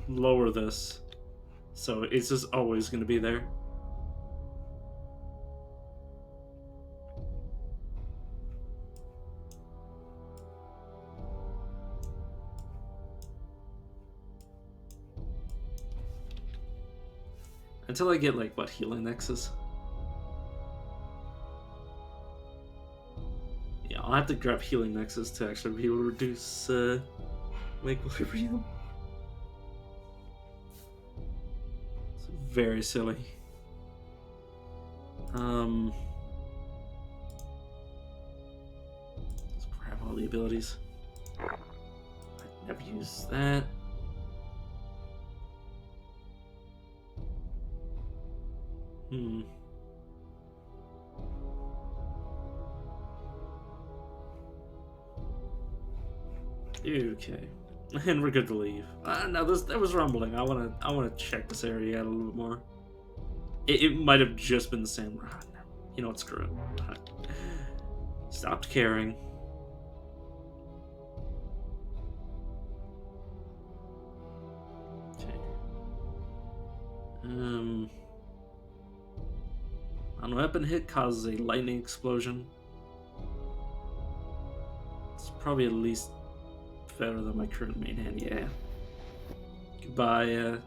lower this, so it's just always going to be there. Until I get, like, what, Healing Nexus? Yeah, I'll have to grab Healing Nexus to actually be able to reduce my equilibrium. It's very silly. Let's grab all the abilities. I never use that. Okay, and we're good to leave. No, there was rumbling. I wanna check this area out a little bit more. It might have just been the same. You know what? Screw it. Stopped caring. Okay. An weapon hit causes a lightning explosion. It's probably at least better than my current main hand. Yeah. Goodbye.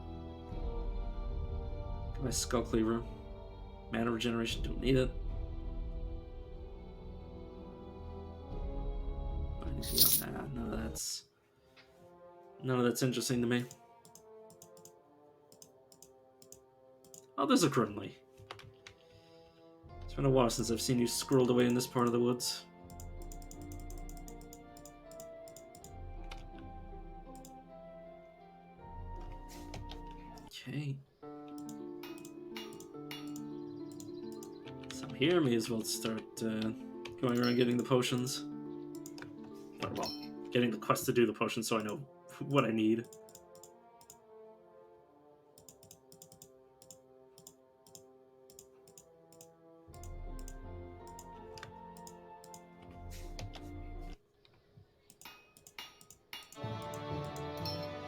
Goodbye, Skull Cleaver. Mana regeneration. Don't need it. None of that's interesting to me. Oh, there's a Grunley. It's been a while since I've seen you squirreled away in this part of the woods. Okay. So here, may as well start going around getting the potions. Or, well, getting the quest to do the potions so I know what I need.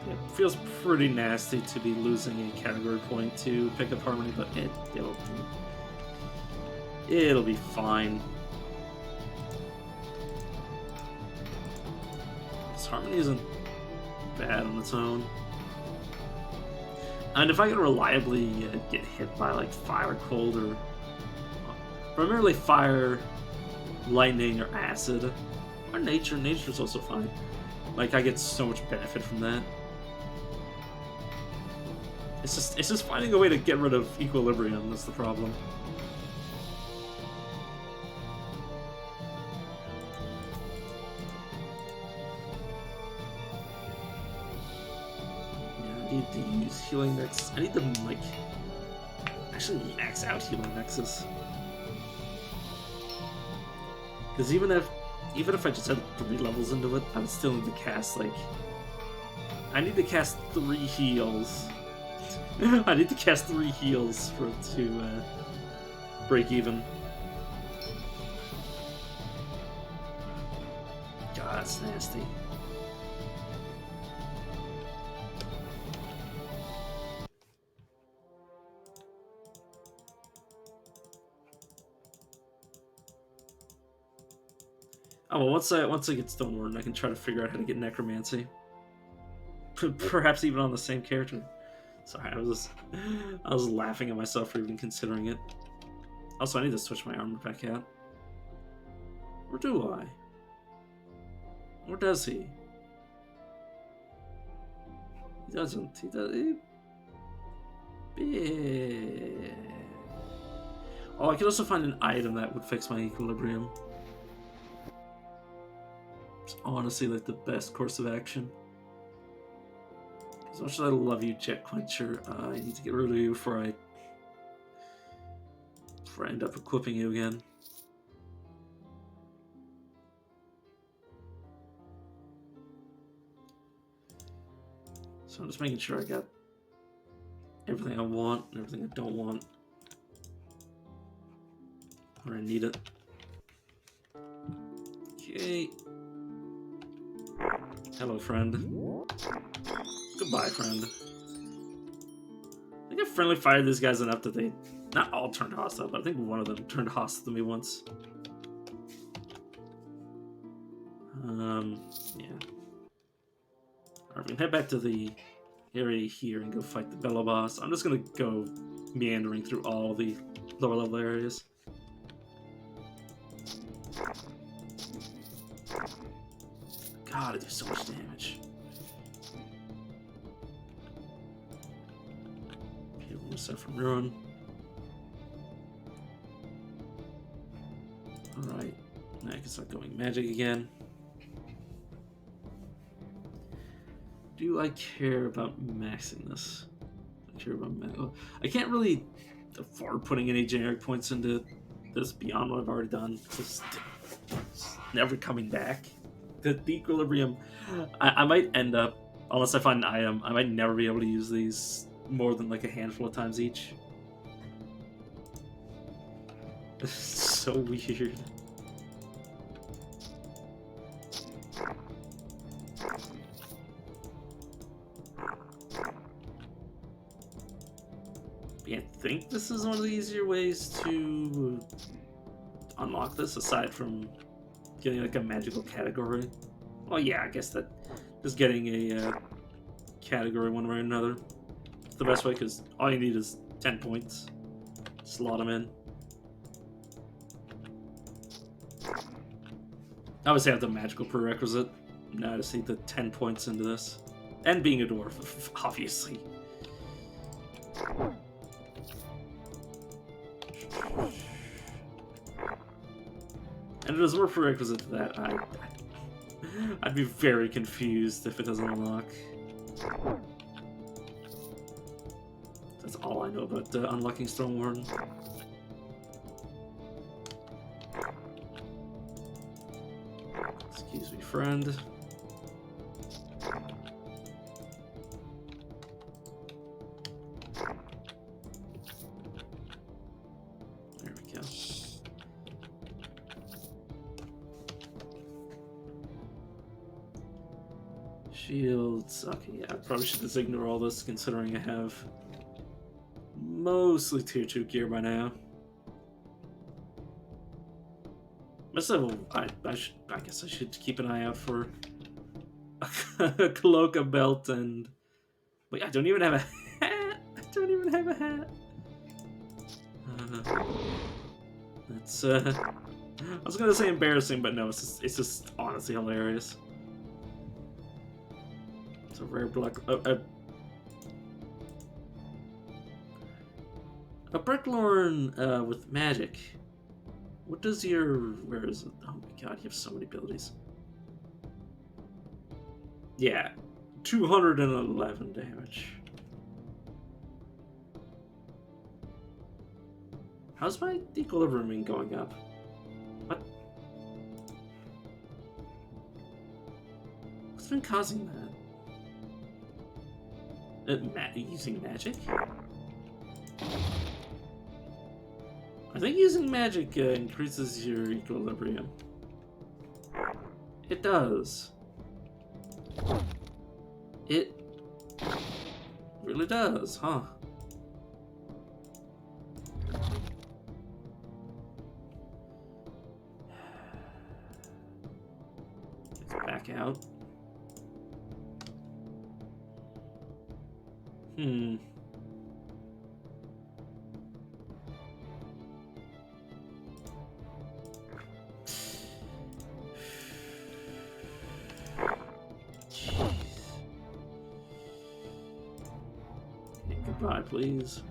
It feels pretty nasty to be losing a category point to pick up Harmony, but it'll be fine. This Harmony isn't bad on its own. And if I can reliably get hit by like fire, cold, or primarily fire, lightning, or acid, or nature's also fine. Like, I get so much benefit from that. It's just finding a way to get rid of equilibrium that's the problem. Yeah, I need to use Healing Nexus. I need to, like, actually max out Healing Nexus. Because even if I just had 3 levels into it, I would still need to cast, like... I need to cast 3 heals. I need to cast 3 heals for it to break even. God, that's nasty. Oh well, once I get Stonewarden, I can try to figure out how to get Necromancy. Perhaps even on the same character. Sorry, I was laughing at myself for even considering it. Also, I need to switch my armor back out. Or do I? Or does he? He doesn't. He does. Yeah. Oh, I could also find an item that would fix my equilibrium. It's honestly like the best course of action. As much as I love you, Jet Quencher, I need to get rid of you before I end up equipping you again. So I'm just making sure I got everything I want and everything I don't want. Where I need it. Okay. Hello, friend. Goodbye, friend. I think I friendly fired these guys enough that they not all turned hostile, but I think one of them turned hostile to me once. Yeah. Alright, we can head back to the area here and go fight the Bellow boss. I'm just gonna go meandering through all the lower level areas. God, I do so much damage. Okay, we'll start from Ruin. Alright, now I can start going magic again. Do I care about maxing this? I care about I can't really afford putting any generic points into this beyond what I've already done. It's never coming back. The equilibrium, I might end up, unless I find an item, I might never be able to use these more than like a handful of times each. It's so weird. I think this is one of the easier ways to unlock this, aside from getting like a magical category. Well, yeah, I guess that just getting a category one way or another is the best way, because all you need is 10 points. Slot them in. I always have the magical prerequisite. Now I just need the 10 points into this. And being a dwarf, obviously. And there's more prerequisite to that. I'd be very confused if it doesn't unlock. That's all I know about unlocking Stormwarden. Excuse me, friend. There we go. Shields. Okay, yeah, I probably should just ignore all this, considering I have mostly tier 2 gear by now. I guess I should keep an eye out for a cloak, a belt, and... Wait, I don't even have a hat! I don't even have a hat! That's, I was gonna say embarrassing, but no, it's just honestly hilarious. It's a rare black... A Bricklorn with magic. What does your... Where is it? Oh my god, you have so many abilities. Yeah, 211 damage. How's my equilibrium going up? What? What's been causing that? Using magic? I think using magic increases your equilibrium. It does. It really does, huh? Let's back out. Goodbye, please.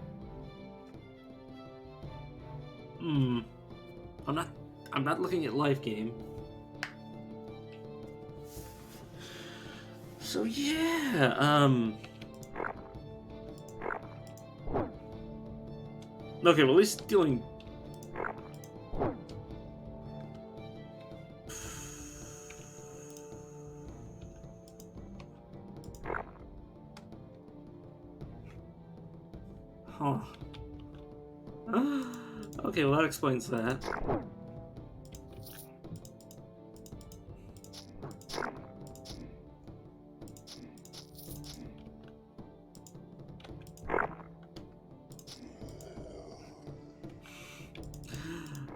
I'm not looking at life game. So yeah, okay, well, at least dealing... Huh. Okay, well, that explains that.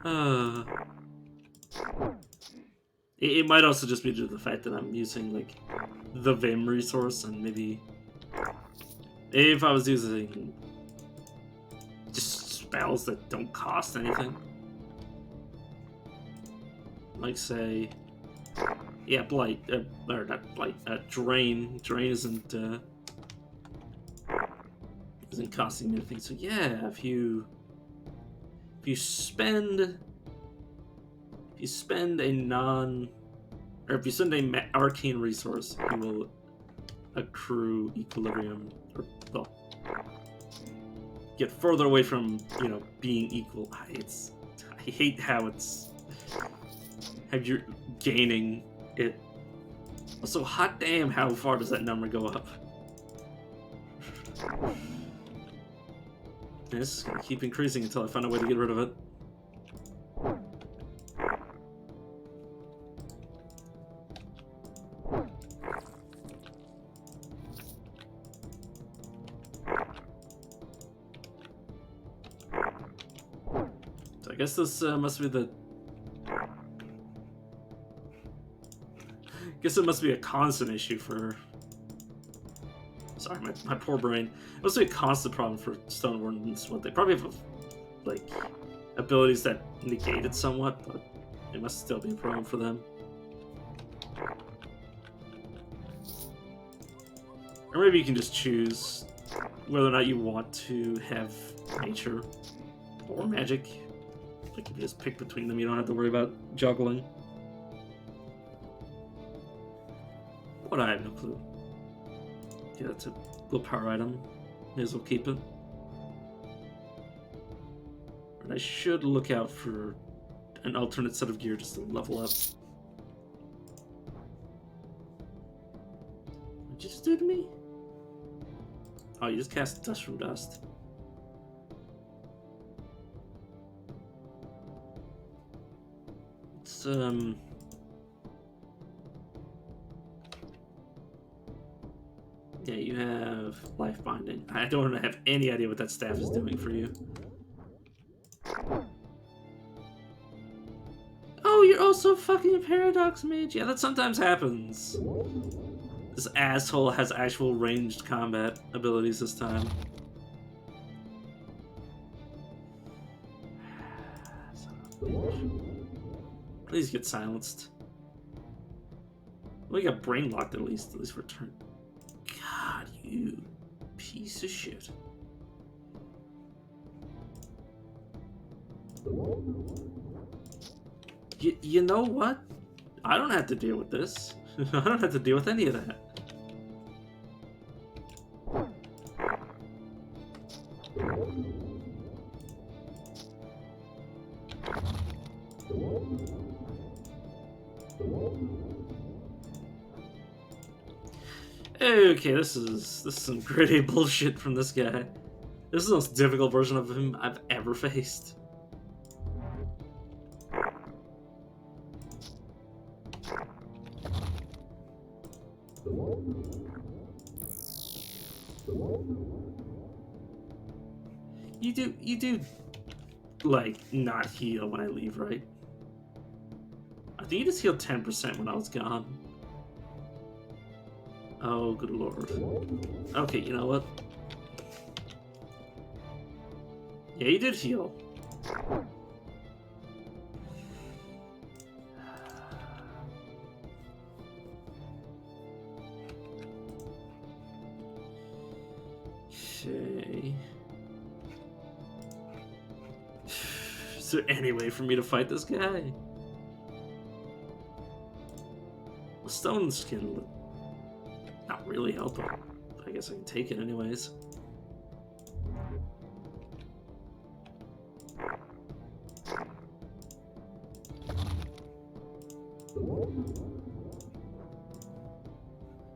Uh, it might also just be due to the fact that I'm using, like, the Vim resource, and maybe if I was using just spells that don't cost anything, like, say, yeah, Blight, or not Blight, Drain. Drain isn't costing me anything, so yeah, if you spend a non, or if you spend a arcane resource, you will accrue equilibrium, or well, get further away from, you know, being equal. I hate how you're gaining it. Also, hot damn, how far does that number go up? This is gonna keep increasing until I find a way to get rid of it. So I guess this must be the... I guess it must be a constant issue for... Sorry, my poor brain. It must be a constant problem for Stone Wardens. What they probably have, like, abilities that negate it somewhat, but it must still be a problem for them. Or maybe you can just choose whether or not you want to have nature or magic. Like, you can just pick between them, you don't have to worry about juggling. What, I have no clue. Yeah, that's a little power item. May as well keep it. And I should look out for an alternate set of gear just to level up. What'd you just do to me? Oh, you just cast Dust from Dust. It's, yeah, you have Life Binding. I don't have any idea what that staff is doing for you. Oh, you're also fucking a Paradox Mage. Yeah, that sometimes happens. This asshole has actual ranged combat abilities this time. Please get silenced. We got brain locked at least for turn. God, you piece of shit. You know what? I don't have to deal with this. I don't have to deal with any of that. Okay, this is some gritty bullshit from this guy. This is the most difficult version of him I've ever faced. You do, like, not heal when I leave, right? I think you just healed 10% when I was gone. Oh, good lord. Okay, you know what? Yeah, you did heal. Okay. Is there any way for me to fight this guy? The stone skin not really help him. I guess I can take it anyways.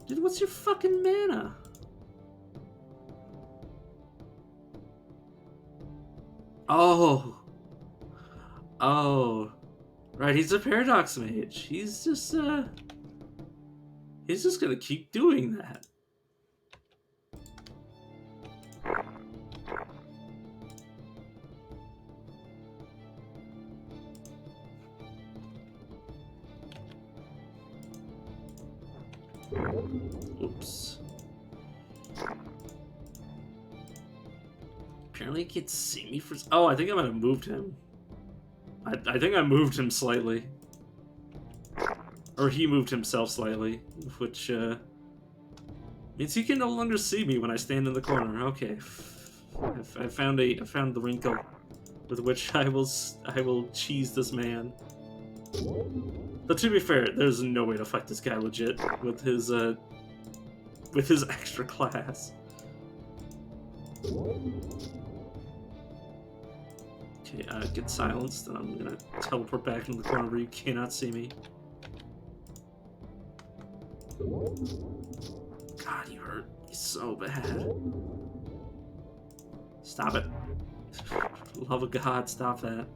Dude, what's your fucking mana? Oh. Oh. Right, he's a Paradox Mage. He's just gonna keep doing that. Oops. Apparently he can't see me for... Oh, I think I might have moved him. I think I moved him slightly. Or he moved himself slightly, which means he can no longer see me when I stand in the corner. Okay, I found the wrinkle with which I will cheese this man. But to be fair, there's no way to fight this guy legit with his extra class. Okay, get silenced, and I'm gonna teleport back into the corner where you cannot see me. God, you hurt me so bad. Stop it. For the love of God, stop that.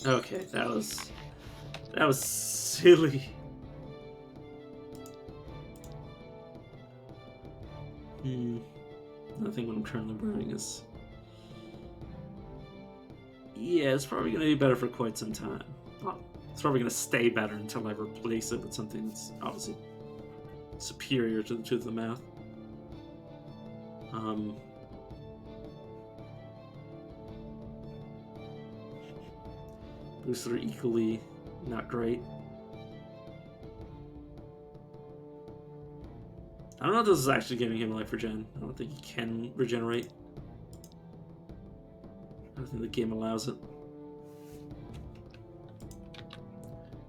Okay, that was silly. Nothing what I'm currently wearing is... Yeah, it's probably going to be better for quite some time. Well, it's probably going to stay better until I replace it with something that's obviously superior to the tooth of the mouth. Boosts are equally not great. I don't know if this is actually giving him life regen. I don't think he can regenerate. I don't think the game allows it.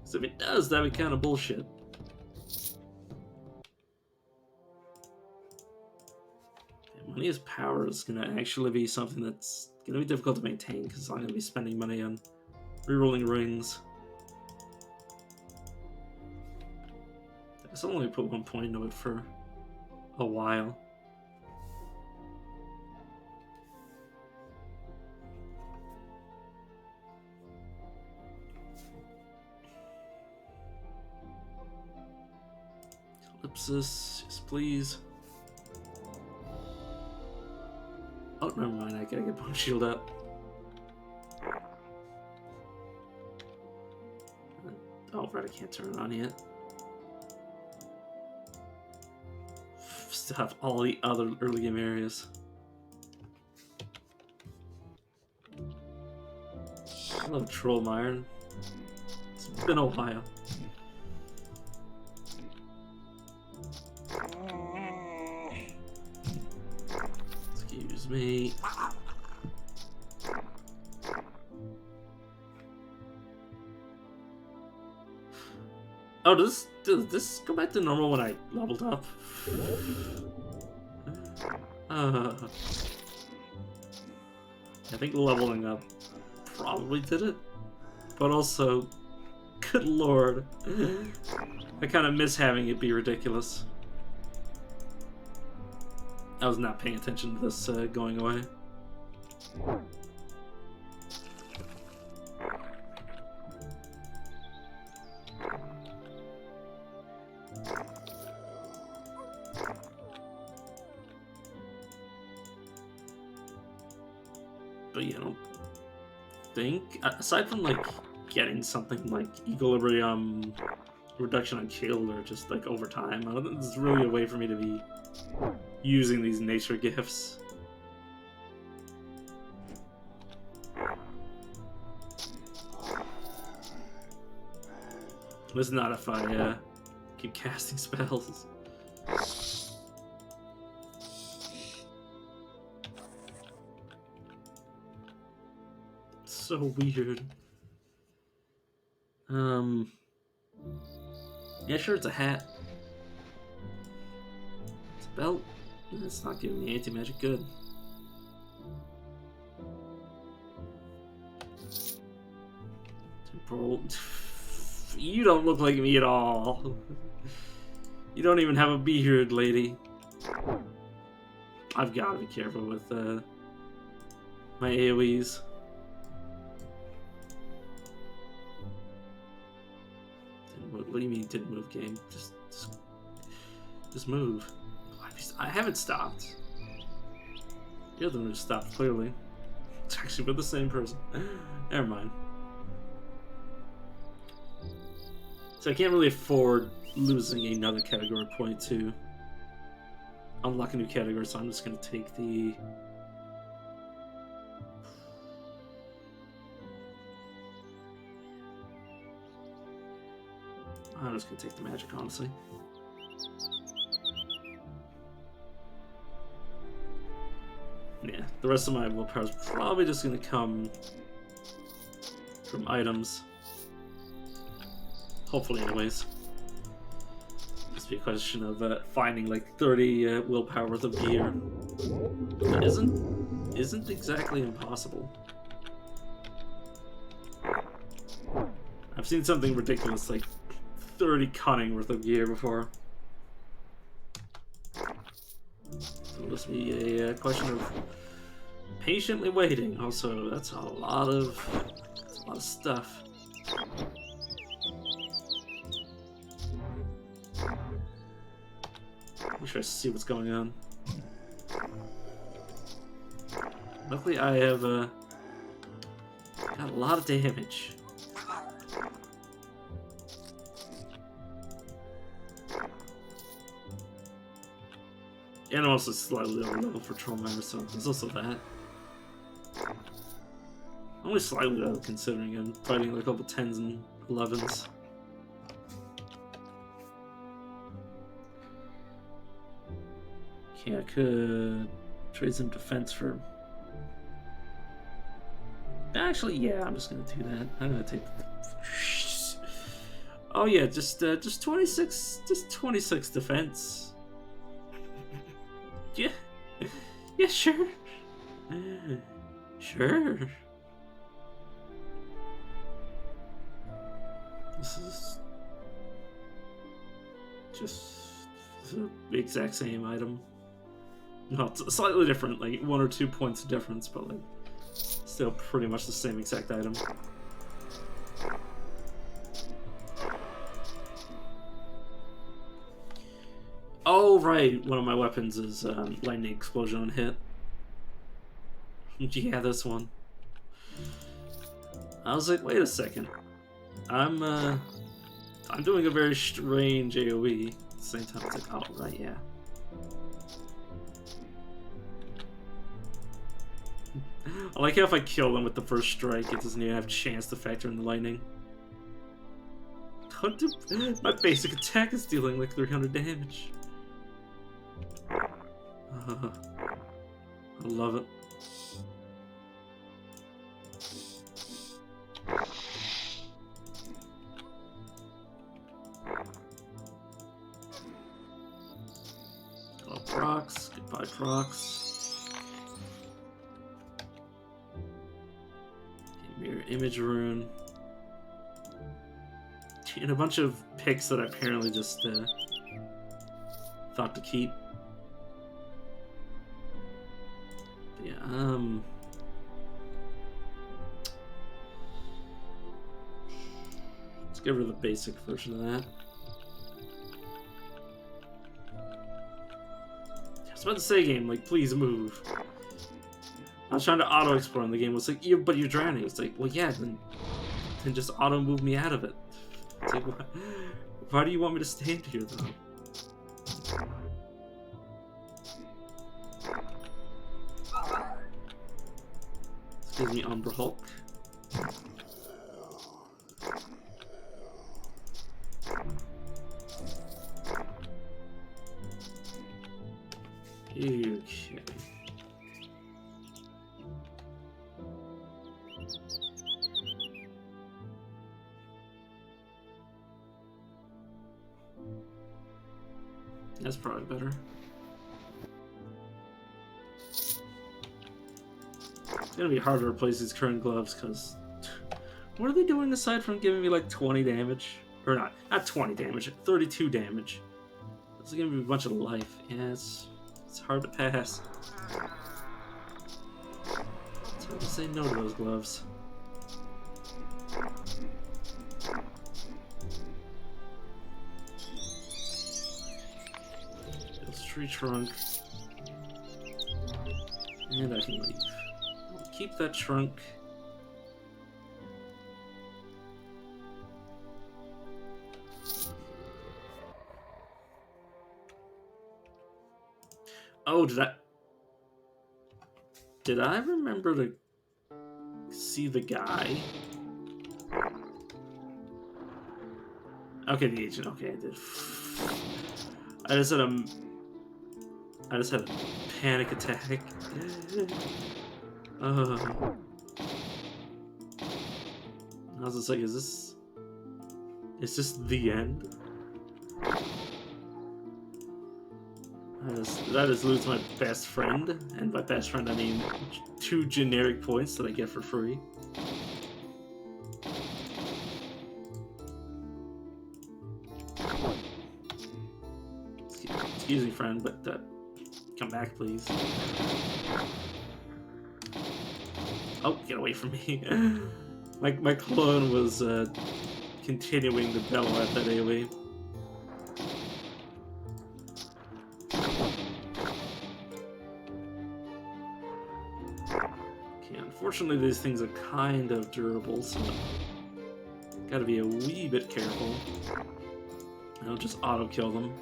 So if it does, that'd be kind of bullshit. Money as power is going to actually be something that's going to be difficult to maintain because I'm going to be spending money on rerolling rings. I guess I'll only put 1 point into it for a while. Ellipsis, yes please. Oh, never mind, I gotta get Bone Shield up. Oh, right, I can't turn it on yet. Still have all the other early game areas. Hello, Trollmire. It's been a while. Excuse me. Oh, does this go back to normal when I leveled up? I think leveling up probably did it, but also, good lord, I kind of miss having it be ridiculous. I was not paying attention to this going away. But yeah, I don't think, aside from like getting something like equilibrium reduction on kill or just like over time, I don't think there's really a way for me to be using these nature gifts. It's not if I keep casting spells. So weird. Yeah, sure, it's a hat. It's a belt. It's not giving me anti-magic good. Temporal. You don't look like me at all. You don't even have a beard, lady. I've got to be careful with my AoEs. What do you mean didn't move, game? Just move. Oh, I I haven't stopped. You're the one who stopped, clearly. It's actually with the same person. Never mind. So I can't really afford losing another category point to unlock a new category, so I'm just going to take the... I'm just going to take the magic, honestly. Yeah, the rest of my willpower is probably just going to come from items. Hopefully, anyways. Just be a question of finding like 30 willpower worth of gear. That isn't exactly impossible. I've seen something ridiculous like 30 cunning worth of gear before. So it'll just be a question of patiently waiting. Also, that's a lot of stuff. I'm sure I see what's going on. Luckily, I have got a lot of damage. And I'm also slightly over level for Trollmire, so there's also that. Only slightly though, considering I'm fighting like over 10s and 11s. Okay, I could trade some defense for... Actually, yeah, I'm just gonna do that. I'm gonna take the... Oh yeah, just 26 defense. Yeah. Yeah, sure. Sure. This is just the exact same item. No, it's slightly different, like 1 or 2 points of difference, but like still pretty much the same exact item. Oh right, one of my weapons is lightning explosion on hit. Yeah, this one. I was like, wait a second. I'm doing a very strange AoE. At the same time, it's like, oh right, yeah. I like how if I kill them with the first strike, it doesn't even have a chance to factor in the lightning. My basic attack is dealing like 300 damage. I love it. Hello, procs. Goodbye, procs. Mirror image rune. And a bunch of picks that I apparently just thought to keep. Yeah, let's get rid of the basic version of that. I was about to say, game, like, please move. I was trying to auto-explore and the game was like, but you're drowning. It's like, well, yeah, then just auto-move me out of it. It's like, why do you want me to stand here, though? Excuse me, Umbra Hulk. Okay. That's probably better. It's gonna be hard to replace these current gloves, because what are they doing aside from giving me like 20 damage? Or not 20 damage, 32 damage. It's gonna be a bunch of life. Yeah, it's hard to pass. It's hard to say no to those gloves. tree trunk. And I can leave. Keep that trunk. Oh, did I remember to see the guy? Okay, the agent. Okay, I did. I just had a panic attack. I was just like, is this the end? I just lose my best friend, and by best friend I mean 2 generic points that I get for free. Excuse me, friend, but come back, please. Oh, get away from me! my clone was continuing to bellow at that AoE. Unfortunately, these things are kind of durable, so gotta be a wee bit careful. I'll just auto-kill them.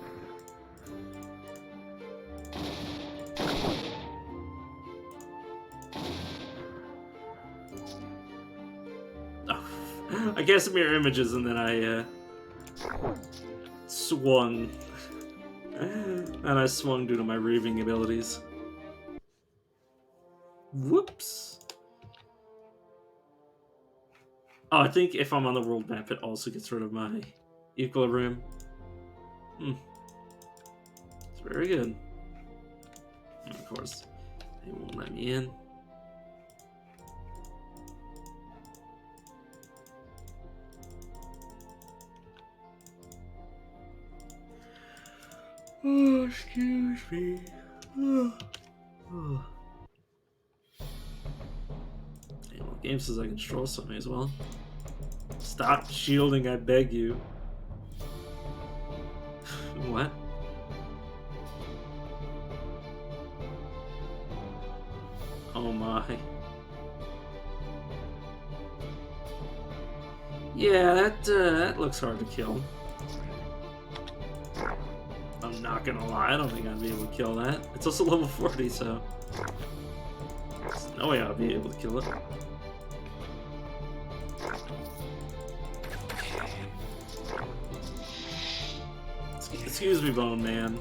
Oh, I guess mirror images, and then I swung. And I swung due to my raving abilities. Whoops! Oh, I think if I'm on the world map, it also gets rid of my equilibrium. It's very good. And of course, they won't let me in. Oh, excuse me. Well, the game says I can stroll, so I may as well. Stop shielding, I beg you. What? Oh my. Yeah, that looks hard to kill. I'm not gonna lie, I don't think I'd be able to kill that. It's also level 40, so there's no way I'll be able to kill it. Excuse me, Bone Man.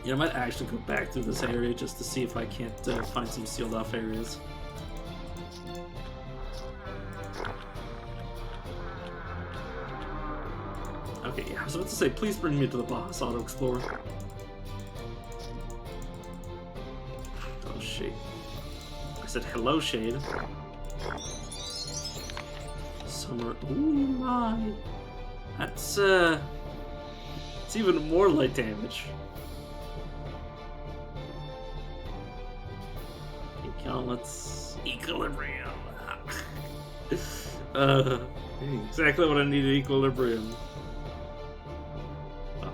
Yeah, I might actually go back through this area just to see if I can't find some sealed off areas. Okay, yeah, I was about to say, please bring me to the boss, Auto Explorer. Oh, shit. I said hello, Shade. Summer. Ooh, my. That's, it's even more light damage. Okay, let's equilibrium. Exactly what I needed, equilibrium. Well,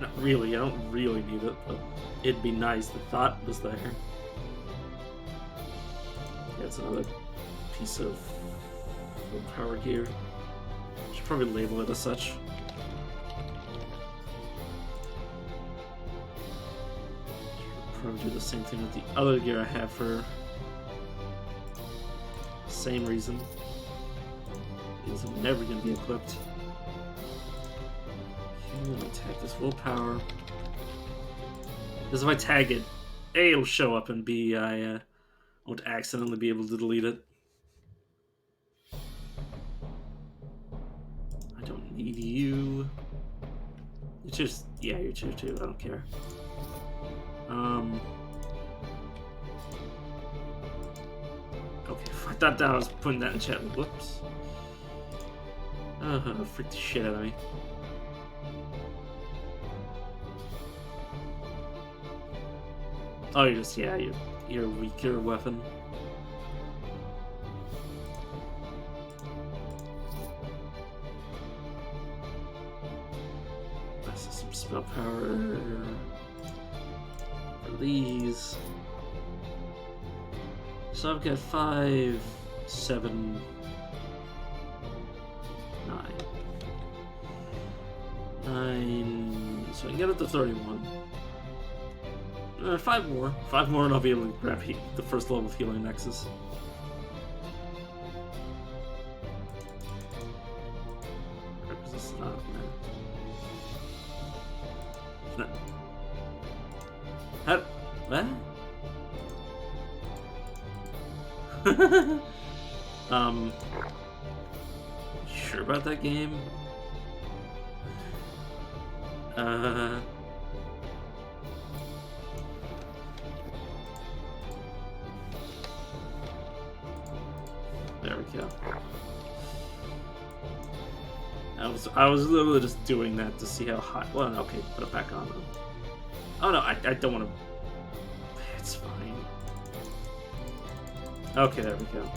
not really, I don't really need it, but it'd be nice. The thought was there. That's another piece of power gear. Should probably label it as such. Probably do the same thing with the other gear I have for the same reason. Because I'm never going to be equipped. Okay, let me tag this willpower. Because if I tag it, A, it'll show up, and B, I won't accidentally be able to delete it. I don't need you. It's just, yeah, you're tier 2, I don't care. Okay, I thought that I was putting that in chat. Whoops. Freaked the shit out of me. Oh, you're just, yeah, you're a weaker weapon. spell power for these. So I've got 5, 7, 9. So I can get up to 31. 5 more. 5 more and I'll be able to grab the first level of Healing Nexus. This is not, man. How? What? Sure about that game? There we go. I was literally just doing that to see how high. Well, okay, put it back on though. Oh no, I don't want to. It's fine. Okay, there we go.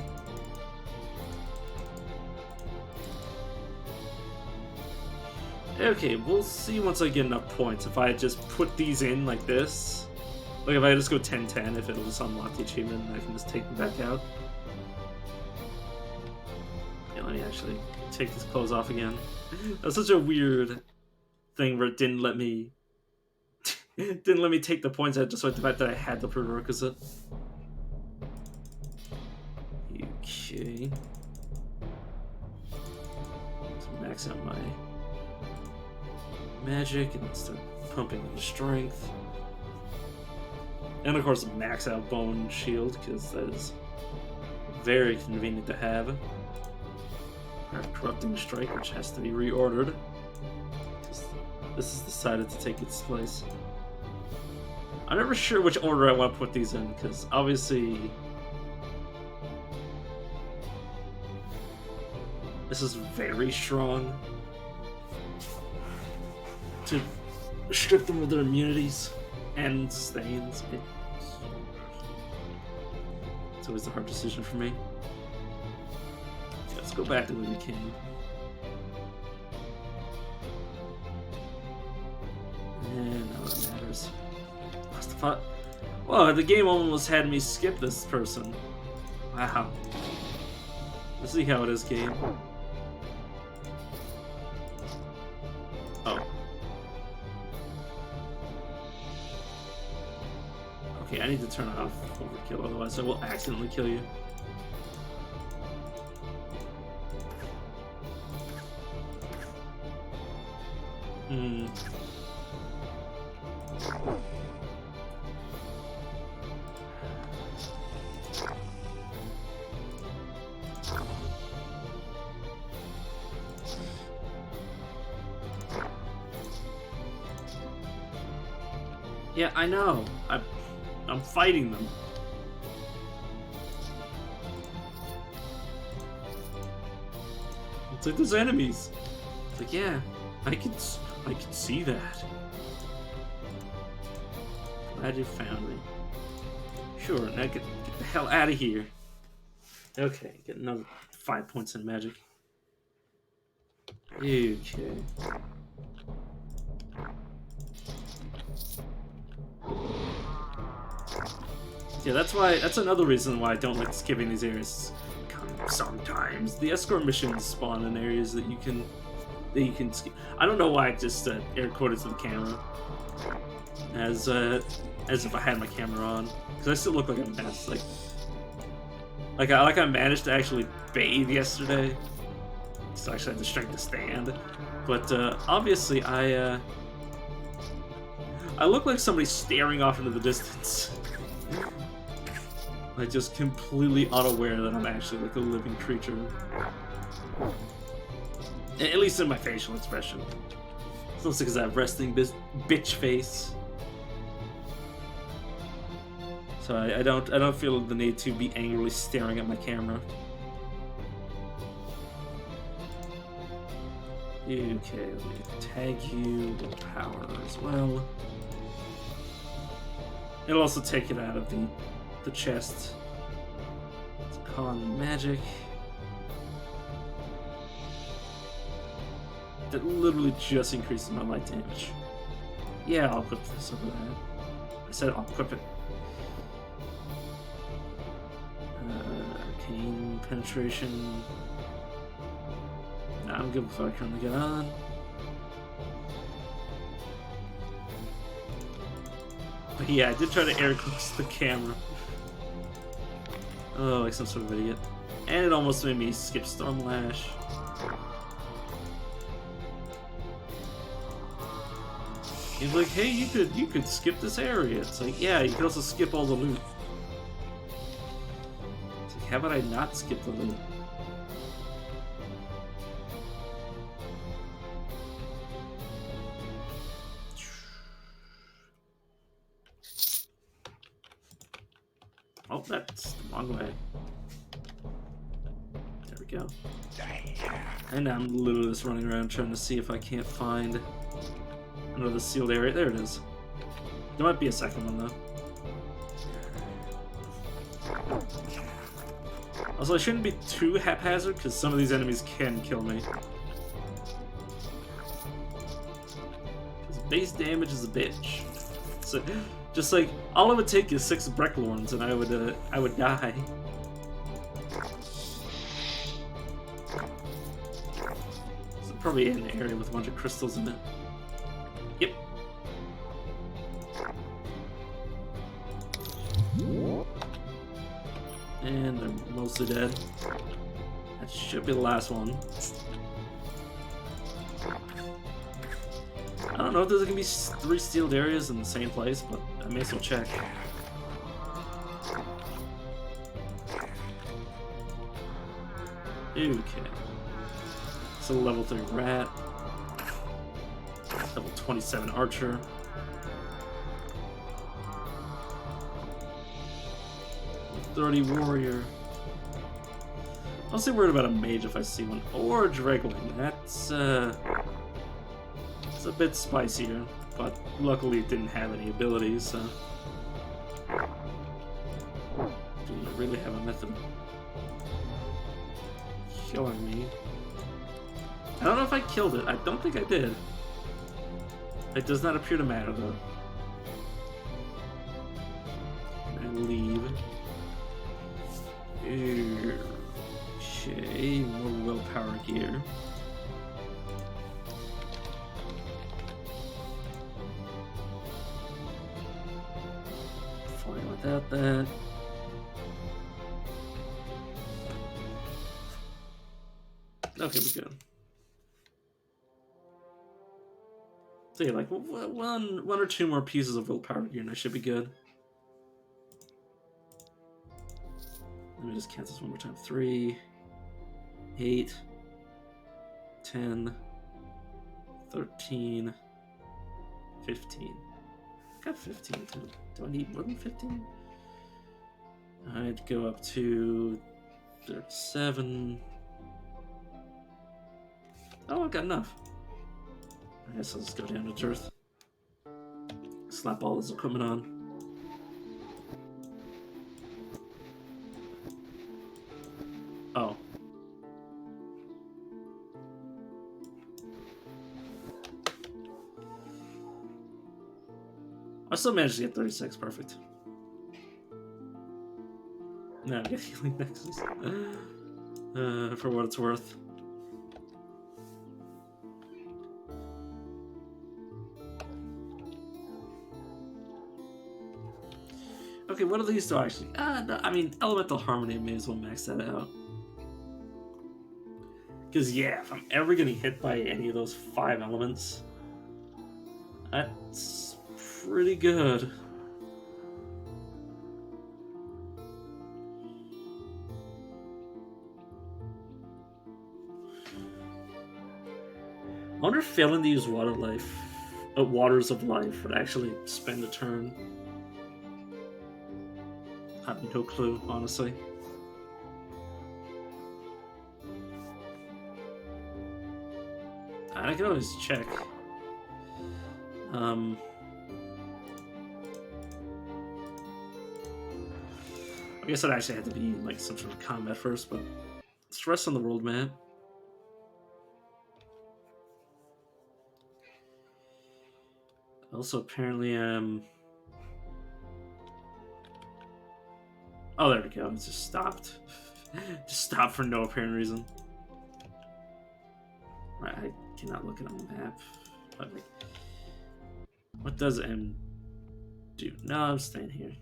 Okay, we'll see once I get enough points. If I just put these in like this, like if I just go 10-10, if it'll just unlock the achievement, I can just take them back out. Yeah, let me actually take these clothes off again. That's such a weird thing where it didn't let me take the points out just like the fact that I had the prerequisite. Okay. Let's max out my magic and start pumping into strength. And of course max out bone shield, because that is very convenient to have. Corrupting strike, which has to be reordered. This has decided to take its place. I'm never sure which order I want to put these in, because obviously this is very strong to strip them of their immunities and stains. It's always a hard decision for me. Let's go back to where we came. And now it matters. What's the fuck? Whoa, the game almost had me skip this person. Wow. Let's see how it is, game. Oh. Okay, I need to turn off overkill, otherwise I will accidentally kill you. Yeah, I know. I'm fighting them. It's like there's enemies. It's like, yeah, I can see that. Glad you found me. Sure, now get the hell out of here. Okay, get another 5 points in magic. Okay. Yeah, that's another reason why I don't like skipping these areas. Sometimes the escort missions spawn in areas that you can skip. I don't know why I just air quoted to the camera as if I had my camera on, because I still look like a mess. Like I managed to actually bathe yesterday, so I actually had the strength to stand. But obviously I look like somebody staring off into the distance. Like, just completely unaware that I'm actually like a living creature. At least in my facial expression. It's mostly because I have resting bitch face. So I don't feel the need to be angrily staring at my camera. Okay, let me tag you with power as well. It'll also take it out of the chest. Let's call on magic. That literally just increases my light damage. Yeah, I'll equip this over that. I said I'll equip it. Arcane penetration. Nah, I'm good with what I currently get on. But yeah, I did try to air close the camera. Oh, like some sort of idiot. And it almost made me skip Stormlash. He's like, hey, you could skip this area. It's like, yeah, you could also skip all the loot. It's like, how about I not skip the loot? Oh, that's the wrong way. There we go. And now I'm literally just running around trying to see if I can't find another sealed area. There it is. There might be a second one, though. Also, I shouldn't be too haphazard, because some of these enemies can kill me. Because base damage is a bitch. So, just like, all it would take is 6 Brecklorns, and I would die. So probably in an area with a bunch of crystals in it. Yep. And they're mostly dead. That should be the last one. I don't know if there's gonna be 3 sealed areas in the same place, but I may as well check. Okay. It's a level 3 rat. Level 27 archer. Level 30 warrior. I'll say worried about a mage if I see one. Or a Dragwing. That's it's a bit spicier, but luckily it didn't have any abilities, so didn't really have a method of killing me. I don't know if I killed it. I don't think I did. It does not appear to matter, though. Can I leave? Okay, more willpower gear. Fine without that. Okay, we're good. So yeah, like one or two more pieces of willpower gear and I should be good. Let me just cancel this one more time. 3, 8, 10, 13, 15. I got 15 too. Do I need more than 15? I'd go up to 37. Oh, I've got enough. I guess I'll just go down to earth. Slap all this equipment on. Oh. I still managed to get 36, perfect. No, I get healing nexus. For what it's worth. Okay, what are these two actually? No, I mean, Elemental Harmony, I may as well max that out. Because, yeah, if I'm ever getting hit by any of those 5 elements, that's pretty good. I wonder if failing to use Waters of Life would actually spend a turn. I have no clue, honestly. I can always check. I guess it actually had to be like some sort of combat first, but let's rest on the world map. Also, apparently, oh, there we go. It just stopped. Just stopped for no apparent reason. Right, I cannot look at a map. But, like, what does M do? No, I'm staying here.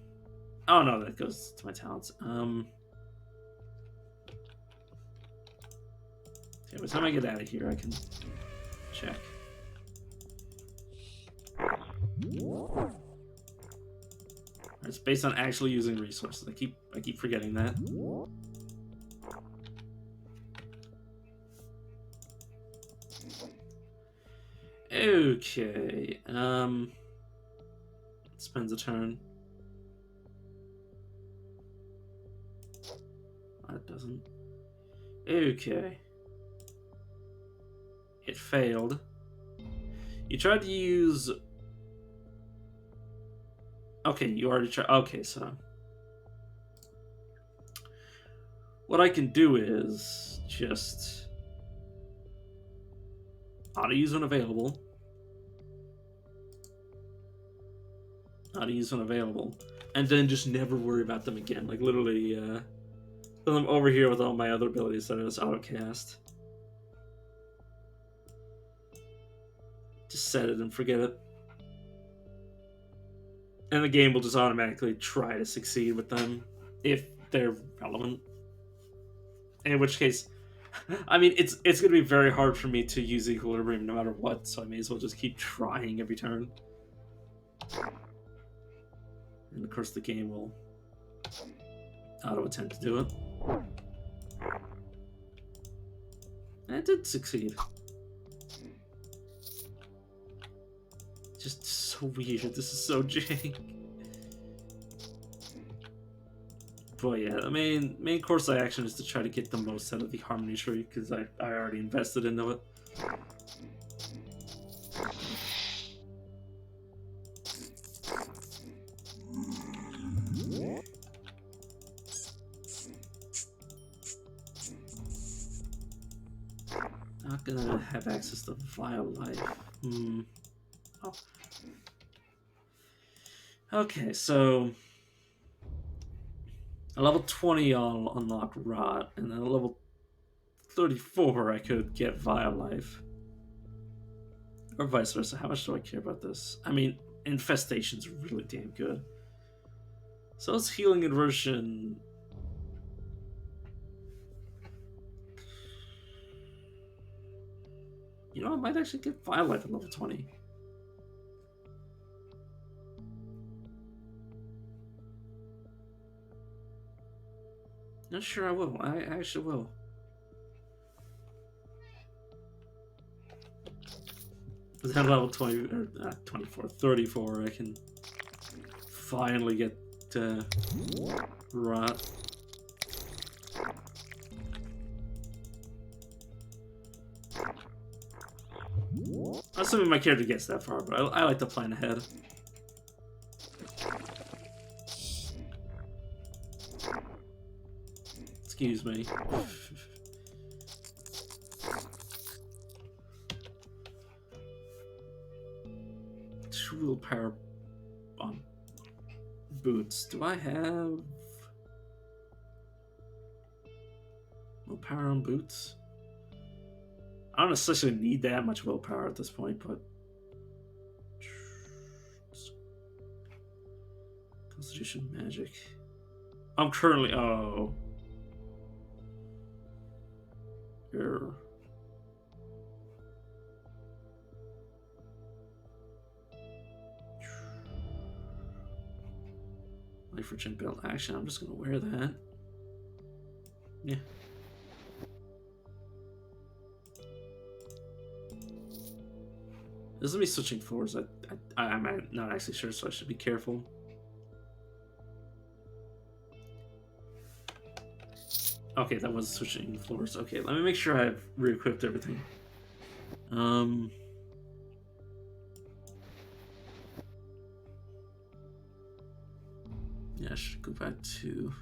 Oh no, that goes to my talents. Okay, by the time I get out of here, I can check. It's based on actually using resources. I keep forgetting that. Okay. Spends a turn. That doesn't. Okay. It failed. You tried to use. Okay, you already tried. Okay, so what I can do is just auto use when available. Auto use when available, and then just never worry about them again. Like literally, put them over here with all my other abilities that are just auto cast. Just set it and forget it. And the game will just automatically try to succeed with them if they're relevant. In which case, I mean, it's going to be very hard for me to use Equilibrium no matter what, so I may as well just keep trying every turn. And of course the game will auto-attempt to do it. And it did succeed. Just so weird. This is so jank. But yeah, the main course of action is to try to get the most out of the Harmony Tree, because I already invested into it. Not gonna have access to Vile Life. Oh. Okay, so at level 20 I'll unlock Rot, and then at level 34 I could get Vile Life. Or vice versa. How much do I care about this? I mean, Infestation's really damn good. So it's Healing Inversion. You know, I might actually get Vile Life at level 20. Not sure I will. I actually will. Because at level 20, or 24, 34, I can finally get Rot. Assuming my character gets that far, but I like to plan ahead. Excuse me. 2 willpower on boots. Do I have willpower on boots? I don't necessarily need that much willpower at this point, but Constitution Magic. I'm currently You're Life for Gym Belt action. I'm just gonna wear that. Yeah. This is me switching floors. I'm not actually sure, so I should be careful. Okay, that was switching floors. Okay, let me make sure I've re-equipped everything. Yeah, I should go back to...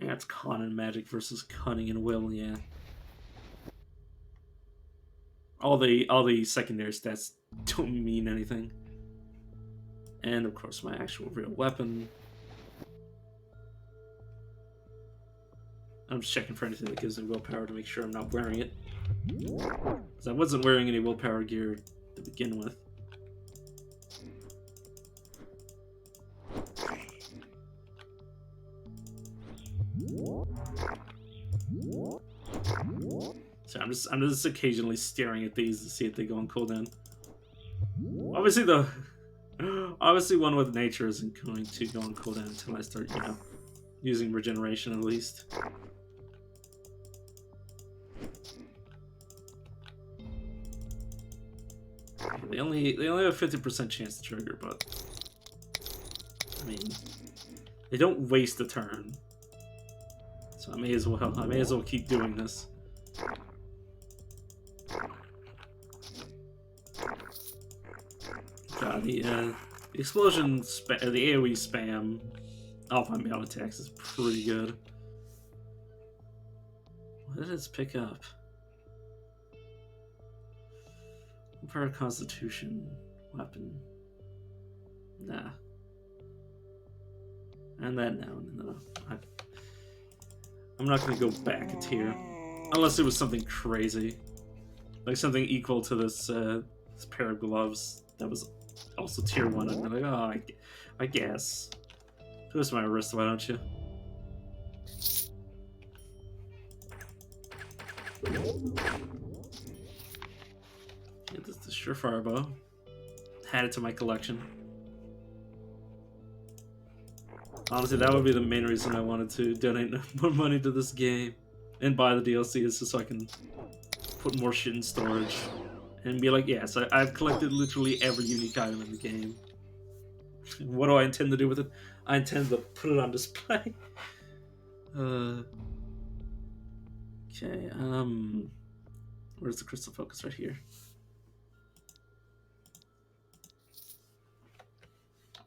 Yeah, it's Con and Magic versus Cunning and Will, yeah. All the secondary stats don't mean anything. And of course my actual real weapon. I'm just checking for anything that gives me willpower to make sure I'm not wearing it. Because I wasn't wearing any willpower gear to begin with. So I'm just occasionally staring at these to see if they go on cooldown. Obviously one with nature isn't going to go on cooldown until I start, using regeneration at least. They only have a 50% chance to trigger, but I mean, they don't waste a turn, so I may as well keep doing this. God, the explosion, the AOE spam off my melee attacks is pretty good. What did it pick up? Empire Constitution weapon. Nah. And that now. No. I'm not gonna go back a tier. Unless it was something crazy. Like something equal to this pair of gloves that was also tier 1. I'd be like, oh, I guess. Twist my wrist, why don't you? Get this the Surefire bow. Add it to my collection. Honestly, that would be the main reason I wanted to donate more money to this game and buy the DLC, is just so I can put more shit in storage and be like, yes, I've collected literally every unique item in the game. What do I intend to do with it? I intend to put it on display. Okay, where's the crystal focus? Right here.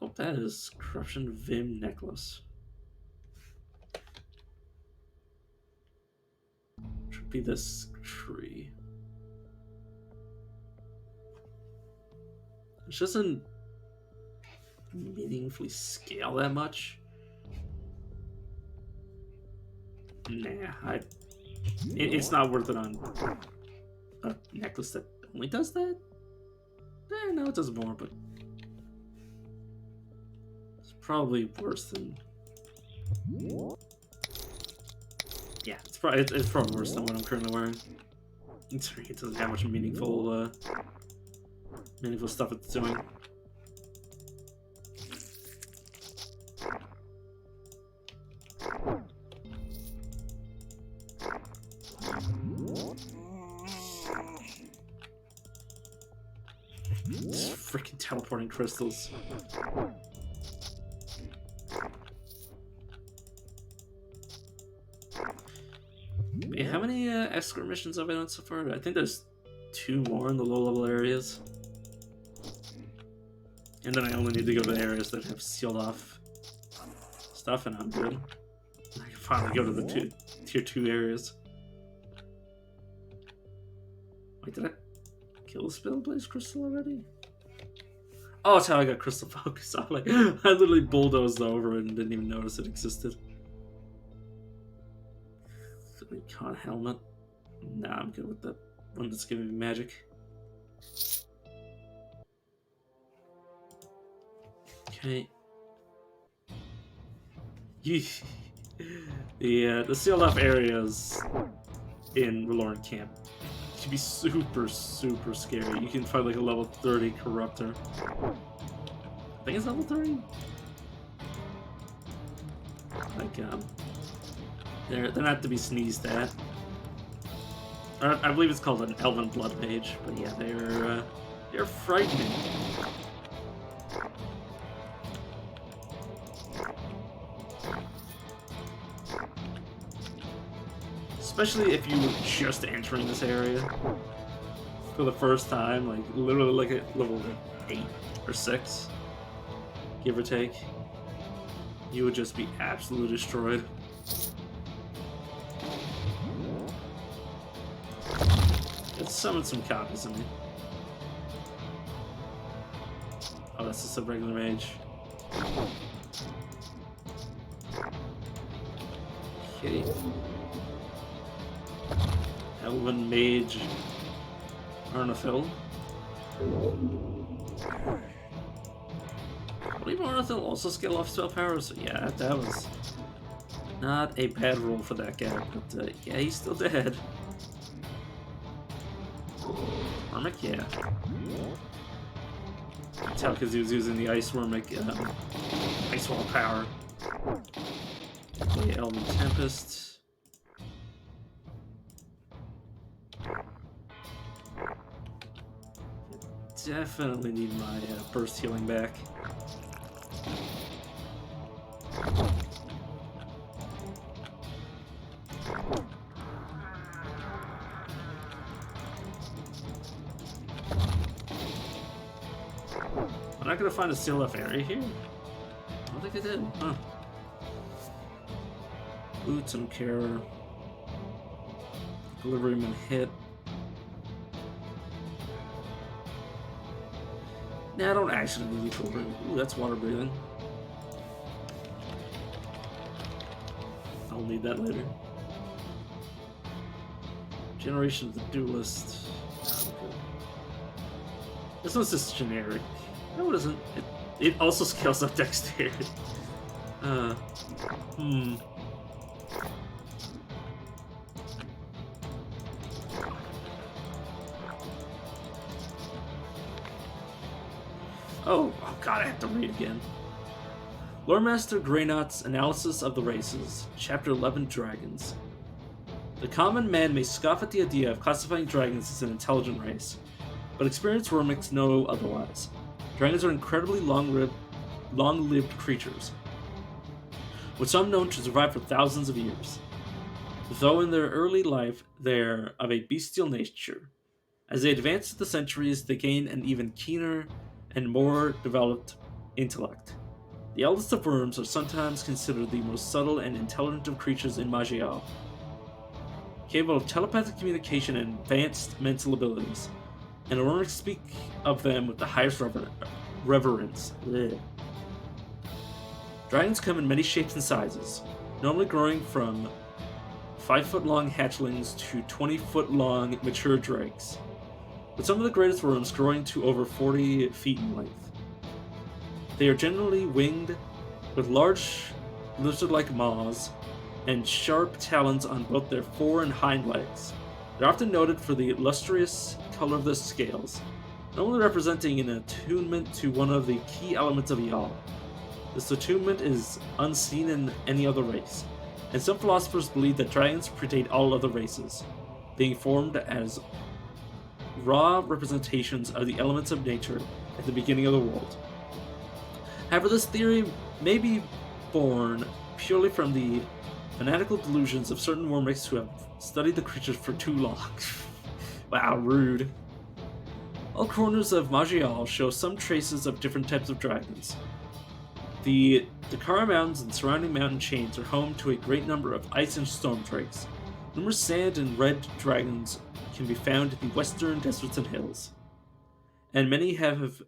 Oh, that is Corruption Vim necklace. Should be this tree. It doesn't meaningfully scale that much. Nah, it's not worth it on a necklace that only does that. No, it does more, but it's probably worse than. Yeah, it's probably worse than what I'm currently wearing. It doesn't have much meaningful stuff it's doing. These freaking teleporting crystals. Wait, how many escort missions have I done so far? I think there's 2 more in the low-level areas. And then I only need to go to the areas that have sealed off stuff, and I'm good. I can finally go to the tier 2 areas. Wait, did I kill the Spell Blaze Crystal already? Oh, that's how I got Crystal Focus. I literally bulldozed over it and didn't even notice it existed. Con helmet. Nah, I'm good with the one that's giving me magic. Okay. The sealed off areas in Relorn Camp can be super, super scary. You can find like a level 30 Corruptor. I think it's level 30. Like, they're not to be sneezed at. I believe it's called an Elven Blood Mage, but yeah, they're frightening. Especially if you were just entering this area for the first time, like literally like at level 8 or 6, give or take, you would just be absolutely summon some copies of me. Oh, that's just a regular mage. Okay. Elven mage Arnafil. I believe Arnafil also scale off spell power, so yeah, that was not a bad roll for that guy, but yeah, he's still dead. Wormick, yeah. Tell because he was using the Ice Wormick, Ice Wall power. Okay, Elven Tempest. Definitely need my burst healing back. I'm not gonna find a sealed off area here. I don't think I did. Huh. Boots, I don't care. Delivery when hit. Nah, I don't actually need equilibrium. Ooh, that's water breathing. I'll need that later. Generation of the Duelist. This one's just generic. No, it isn't. It also scales up dexterity. Oh god, I have to read again. Lore Master Greynot's Analysis of the Races, Chapter 11, Dragons. The common man may scoff at the idea of classifying dragons as an intelligent race, but experienced Wormicks know otherwise. Dragons are incredibly long-lived creatures, with some known to survive for thousands of years. Though in their early life they're of a bestial nature, as they advance through the centuries, they gain an even keener and more developed intellect. The eldest of worms are sometimes considered the most subtle and intelligent of creatures in Eyal, capable of telepathic communication and advanced mental abilities, and Worms speak of them with the highest reverence. Ugh. Dragons come in many shapes and sizes, normally growing from 5-foot-long hatchlings to 20-foot-long mature drakes, with some of the greatest worms growing to over 40 feet in length. They are generally winged, with large lizard-like maws and sharp talons on both their fore and hind legs. They're often noted for the lustrous color of their scales, normally representing an attunement to one of the key elements of Eyal. This attunement is unseen in any other race, and some philosophers believe that dragons predate all other races, being formed as raw representations of the elements of nature at the beginning of the world. However, this theory may be born purely from the fanatical delusions of certain Wormicks who have studied the creatures for too long. Wow, rude. All corners of Eyal show some traces of different types of dragons. The Dakara Mountains and surrounding mountain chains are home to a great number of ice and storm drakes. Numerous sand and red dragons can be found in the western deserts and hills, and many have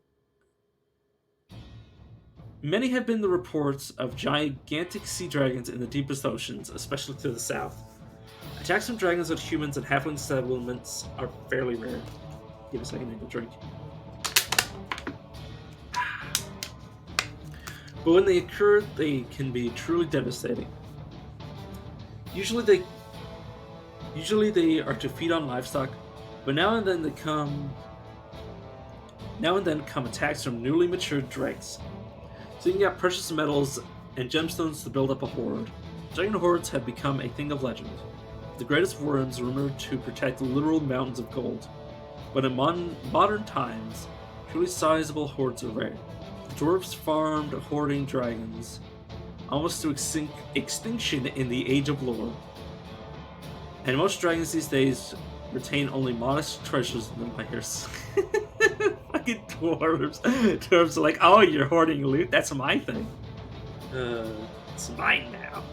been the reports of gigantic sea dragons in the deepest oceans, especially to the south. Attacks from dragons on humans and halfling settlements are fairly rare. Give a second to get a drink. But when they occur, they can be truly devastating. Usually they are to feed on livestock, but now and then come attacks from newly matured drakes. So you can get precious metals and gemstones to build up a horde. Dragon hordes have become a thing of legend. The greatest worms are rumored to protect literal mountains of gold, but in modern times, truly sizable hordes are rare. Dwarves farmed hoarding dragons, almost to extinction in the Age of Lore. And most dragons these days retain only modest treasures in their lairs. Fucking dwarves. Dwarves are like, oh, you're hoarding loot? That's my thing. It's mine now.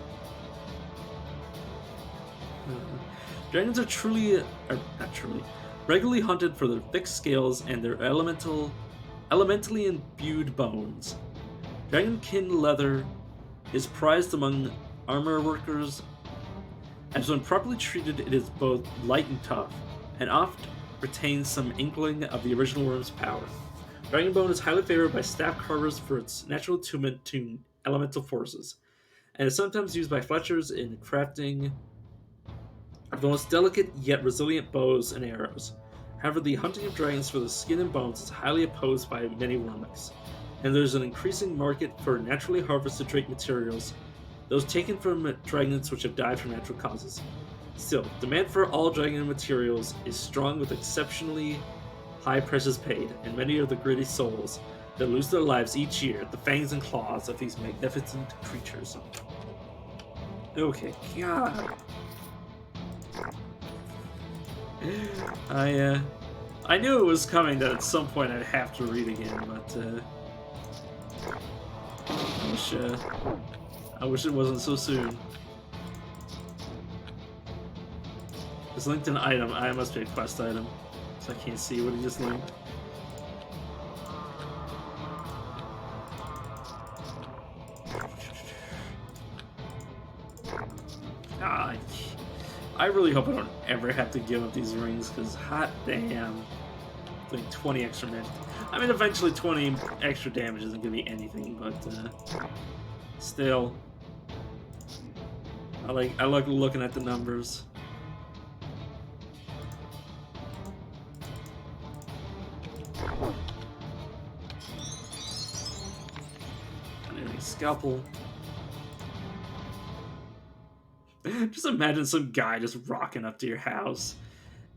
Dragons are regularly hunted for their thick scales and their elementally imbued bones. Dragonkin leather is prized among armor workers, as when properly treated, it is both light and tough, and oft retains some inkling of the original worm's power. Dragonbone is highly favored by staff carvers for its natural attunement to elemental forces, and is sometimes used by fletchers in crafting of the most delicate yet resilient bows and arrows. However, the hunting of dragons for the skin and bones is highly opposed by many Wormics, and there is an increasing market for naturally harvested drake materials, those taken from dragons which have died from natural causes. Still, demand for all dragon materials is strong with exceptionally high prices paid, and many are the greedy souls that lose their lives each year at the fangs and claws of these magnificent creatures. Okay, God. I knew it was coming that at some point I'd have to read again, but I wish it wasn't so soon. It's linked an item. I must be a quest item, so I can't see what he just linked. Ah, I really hope I don't ever have to give up these rings, because hot damn, doing 20 extra magic. I mean, eventually 20 extra damage isn't going to be anything, but still, I like looking at the numbers. Scalpel. Just imagine some guy just rocking up to your house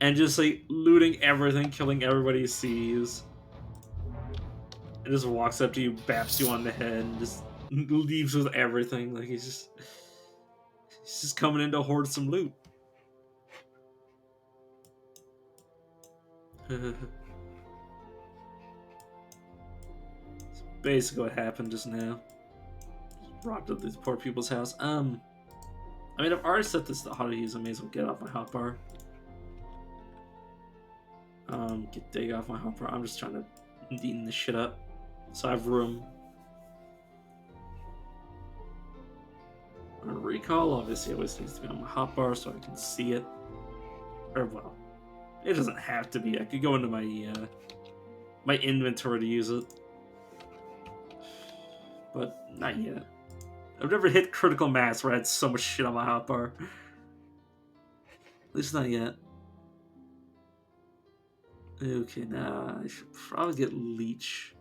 and just like looting everything, killing everybody he sees, and just walks up to you, baps you on the head, and just leaves with everything. Like he's just coming in to hoard some loot. That's basically what happened just now. Just rocked up these poor people's house. I mean, I've already set this to how to use. I may as well get off my hotbar. Get dig off my hotbar. I'm just trying to neaten this shit up, so I have room. Recall, obviously, always needs to be on my hotbar so I can see it. Or well, it doesn't have to be. I could go into my my inventory to use it, but not yet. I've never hit critical mass where I had so much shit on my hotbar. At least not yet. Okay, now I should probably get Leech.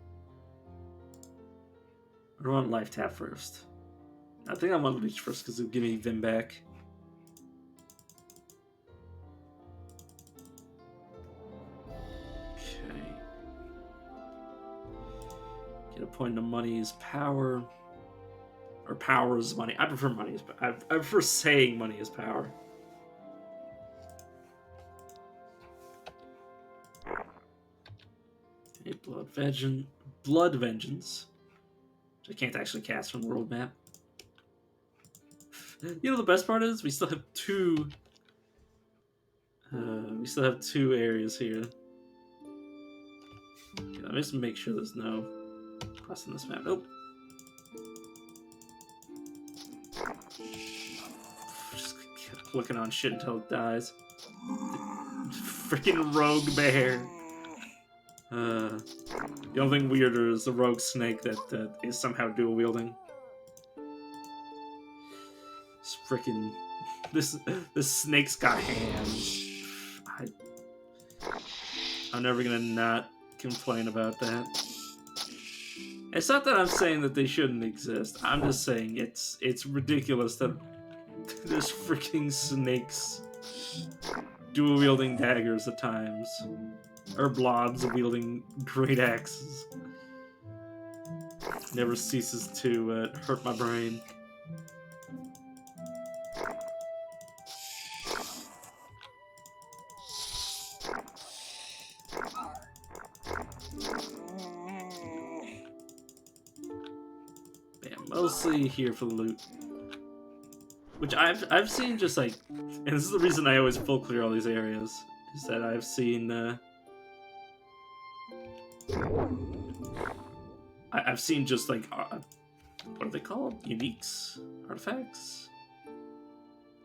I want Life Tap first. I think I want Leech first because it'll give me Vim back. Okay. Get a point of money is power. Or power is money. I prefer money as I prefer saying money is power. Okay, Blood Vengeance. Which I can't actually cast from the world map. You know the best part is we still have two areas here. Okay, let me just make sure there's no quest on this map. Nope. Just keep clicking on shit until it dies. Freaking rogue bear. The only thing weirder is the rogue snake that is somehow dual wielding. This freaking this snake's got hands. I'm never gonna not complain about that. It's not that I'm saying that they shouldn't exist. I'm just saying it's ridiculous that there's freaking snakes dual wielding daggers at times, or blobs wielding great axes. Never ceases to hurt my brain. Mostly here for the loot, which I've seen just like, and this is the reason I always full clear all these areas, is that I've seen I've seen just like what are they called? Uniques? Artifacts?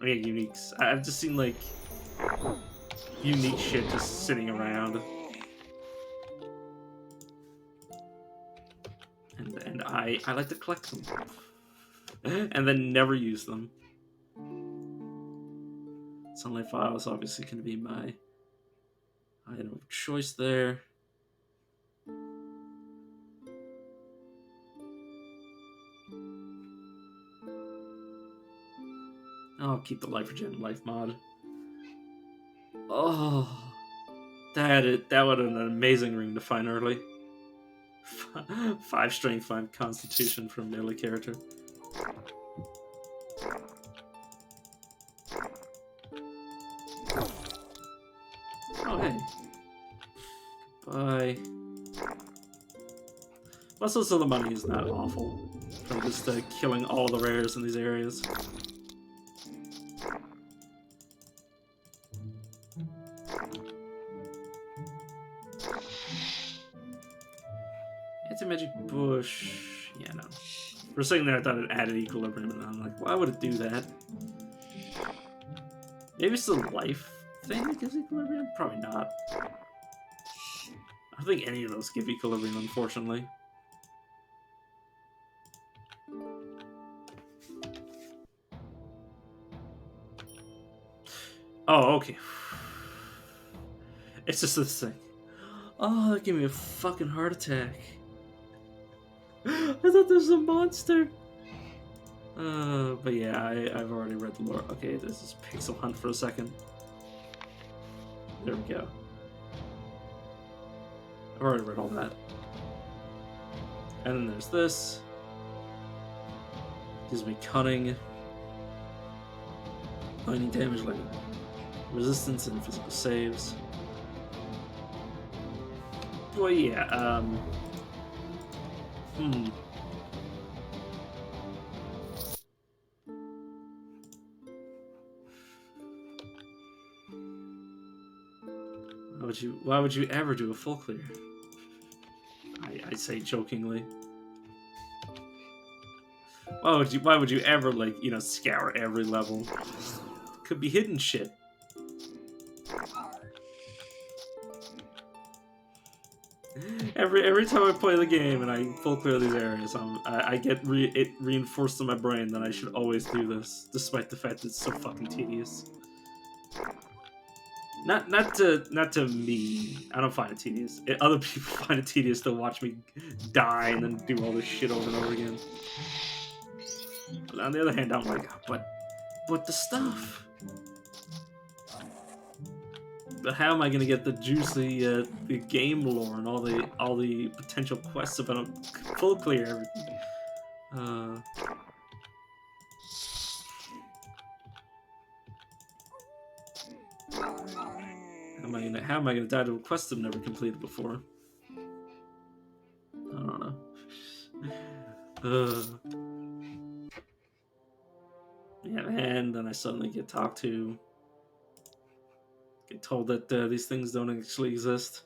Oh, yeah, uniques. I've just seen like unique shit just sitting around. And I like to collect them. And then never use them. Sunlight Vial is obviously going to be my item of choice there. I'll keep the Life Regen Life mod. Oh, that would have been an amazing ring to find early. 5 strength, 5 constitution from melee character. Oh hey. Bye. Plus also the money is not awful from just killing all the rares in these areas. Anti-magic bush. Yeah, no. For a second there I thought it added equilibrium, and I'm like, why would it do that? Maybe it's the life thing that gives equilibrium? Probably not. I don't think any of those give equilibrium, unfortunately. Oh, okay. It's just this thing. Oh, that gave me a fucking heart attack. I thought this was a monster. But yeah, I've already read the lore. Okay, this is Pixel Hunt for a second. There we go. I've already read all that. And then there's this. Gives me cunning. Lightning damage, like resistance and physical saves. Well, yeah, Why would you ever do a full clear? I say jokingly. Why would you ever, like, you know, scour every level? Could be hidden shit. Every time I play the game and I full clear these areas, I get it reinforced in my brain that I should always do this, despite the fact that it's so fucking tedious. Not to me. I don't find it tedious. Other people find it tedious to watch me die and then do all this shit over and over again. But on the other hand, I'm like, but the stuff. But how am I gonna get the juicy the game lore and all the potential quests if I don't full clear everything? How am I gonna die to a quest I've never completed before? I don't know. Yeah, and then I suddenly get talked to. Get told that these things don't actually exist.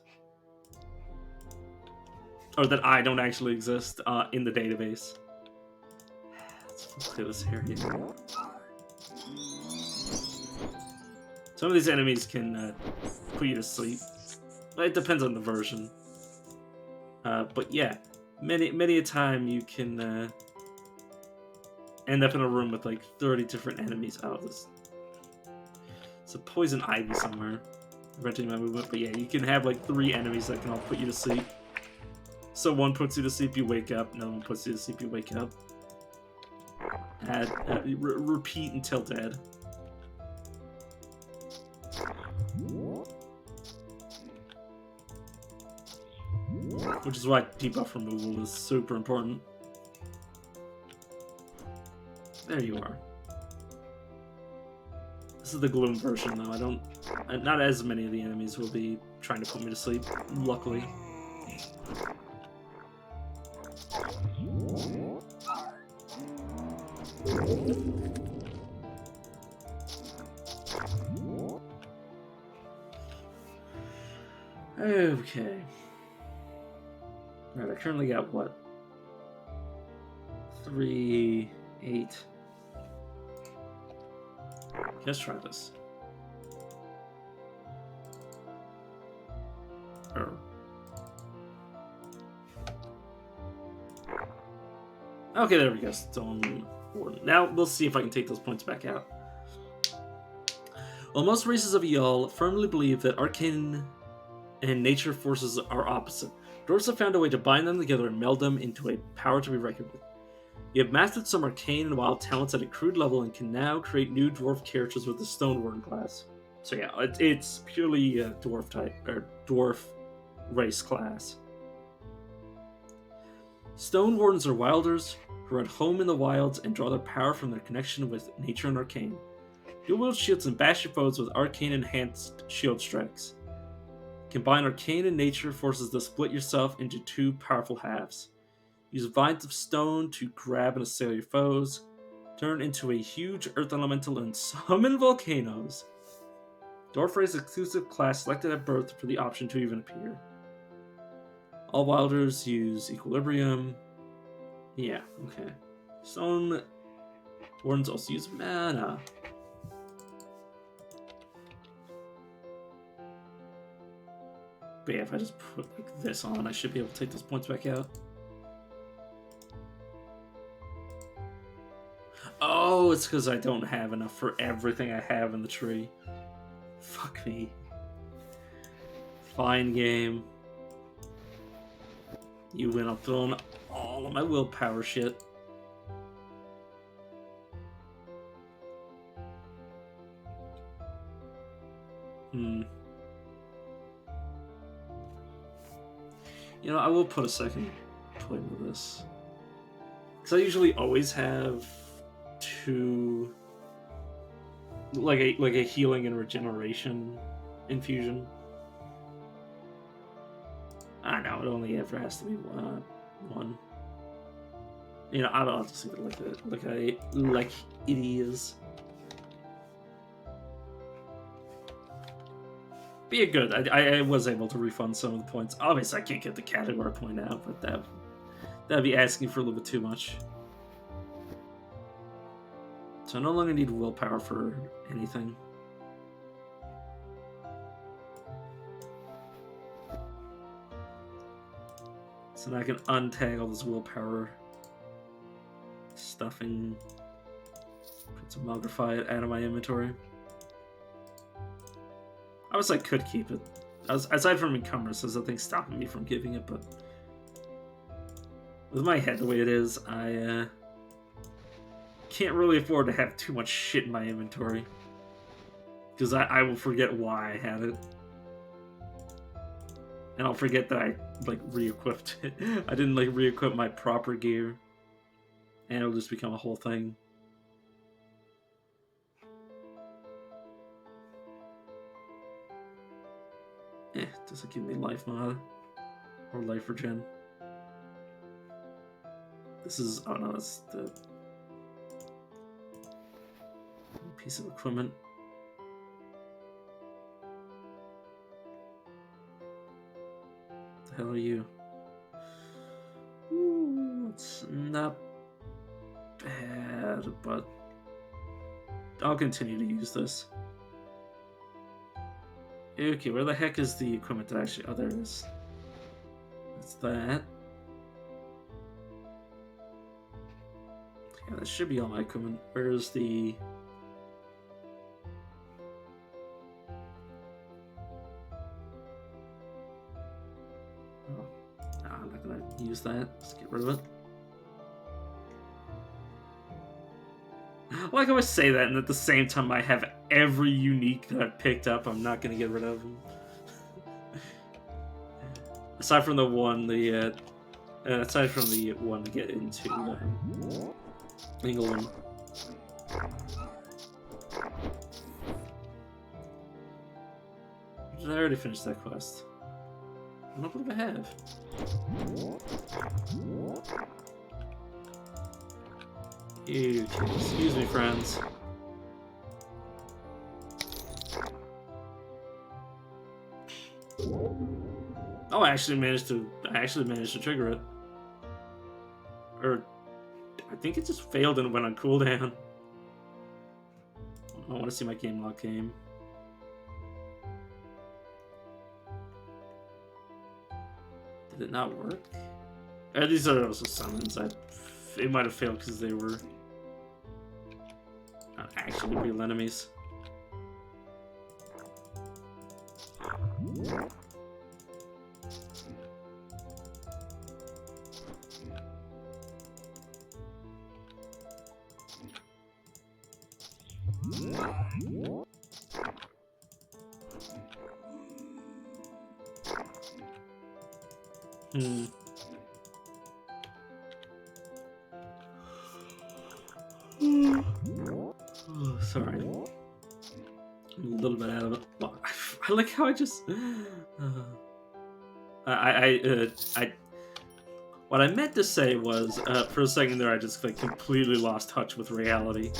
Or that I don't actually exist in the database. Let's clear this area. Some of these enemies can put you to sleep. It depends on the version. But yeah, many a time you can end up in a room with like 30 different enemies. Oh, this. It's a poison ivy somewhere, preventing my movement. But yeah, you can have like 3 enemies that can all put you to sleep. So one puts you to sleep, you wake up. Another one puts you to sleep, you wake up. Repeat until dead. Which is why debuff removal is super important. There you are. This is the Gloom version, though. Not as many of the enemies will be trying to put me to sleep, luckily. Okay. Alright, I currently got what? 3, 8. Let's try this. Okay, there we go. Stone Warden. Now we'll see if I can take those points back out. While most races of Eyal firmly believe that arcane and nature forces are opposite, dwarves have found a way to bind them together and meld them into a power to be reckoned with. You have mastered some arcane and wild talents at a crude level and can now create new dwarf characters with the Stone Warden class. So yeah, it's purely a dwarf type, or dwarf race class. Stone Wardens are wilders who are at home in the wilds and draw their power from their connection with nature and arcane. Dual wield shields and bash your foes with arcane enhanced shield strikes. Combine arcane and nature forces to split yourself into two powerful halves. Use vines of stone to grab and assail your foes. Turn into a huge earth elemental and summon volcanoes. Dwarf race exclusive class selected at birth for the option to even appear. All wilders use equilibrium. Yeah, okay. Stone Wardens also use mana. But yeah, if I just put like this on, I should be able to take those points back out. Oh, it's because I don't have enough for everything I have in the tree. Fuck me. Fine game. You win. I'm throwing all of my willpower shit. You know, I will put a second point with this. Because I usually always have two... Like a healing and regeneration infusion. I know, it only ever has to be one. You know, I'll just leave it like it is. But yeah, good. I was able to refund some of the points. Obviously, I can't get the category point out, but that'd be asking for a little bit too much. So I no longer need willpower for anything. So now I can untag all this willpower stuffing. Put some Malgrify out of my inventory. Obviously, I could keep it. Aside from encumbrance, there's nothing stopping me from giving it, but with my head the way it is, I can't really afford to have too much shit in my inventory. Because I will forget why I had it. And I'll forget that I, like, re-equipped it. I didn't, like, re-equip my proper gear. And it'll just become a whole thing. Doesn't give me life mod. Or life regen. This is... oh no, that's the... piece of equipment. What the hell are you? Ooh, it's not bad, but I'll continue to use this. Okay, where the heck is the equipment that actually... oh, there it is. That's that. Yeah, that should be all my equipment. Where's the... oh, no, I'm not gonna use that. Let's get rid of it. Like I always say that, and at the same time I have every unique that I've picked up. I'm not gonna get rid of them. Aside from the one, aside from the one to get into England. Did I already finish that quest? I don't know what I have. Okay, excuse me, friends. Oh, I actually managed to trigger it. Or I think it just failed and went on cooldown. I want to see my game log game. Did it not work? These are also summons. It might have failed because they were not actually real enemies. Oh, sorry. I'm a little bit out of it. Well, I like how I just... what I meant to say was, for a second there, I just like completely lost touch with reality.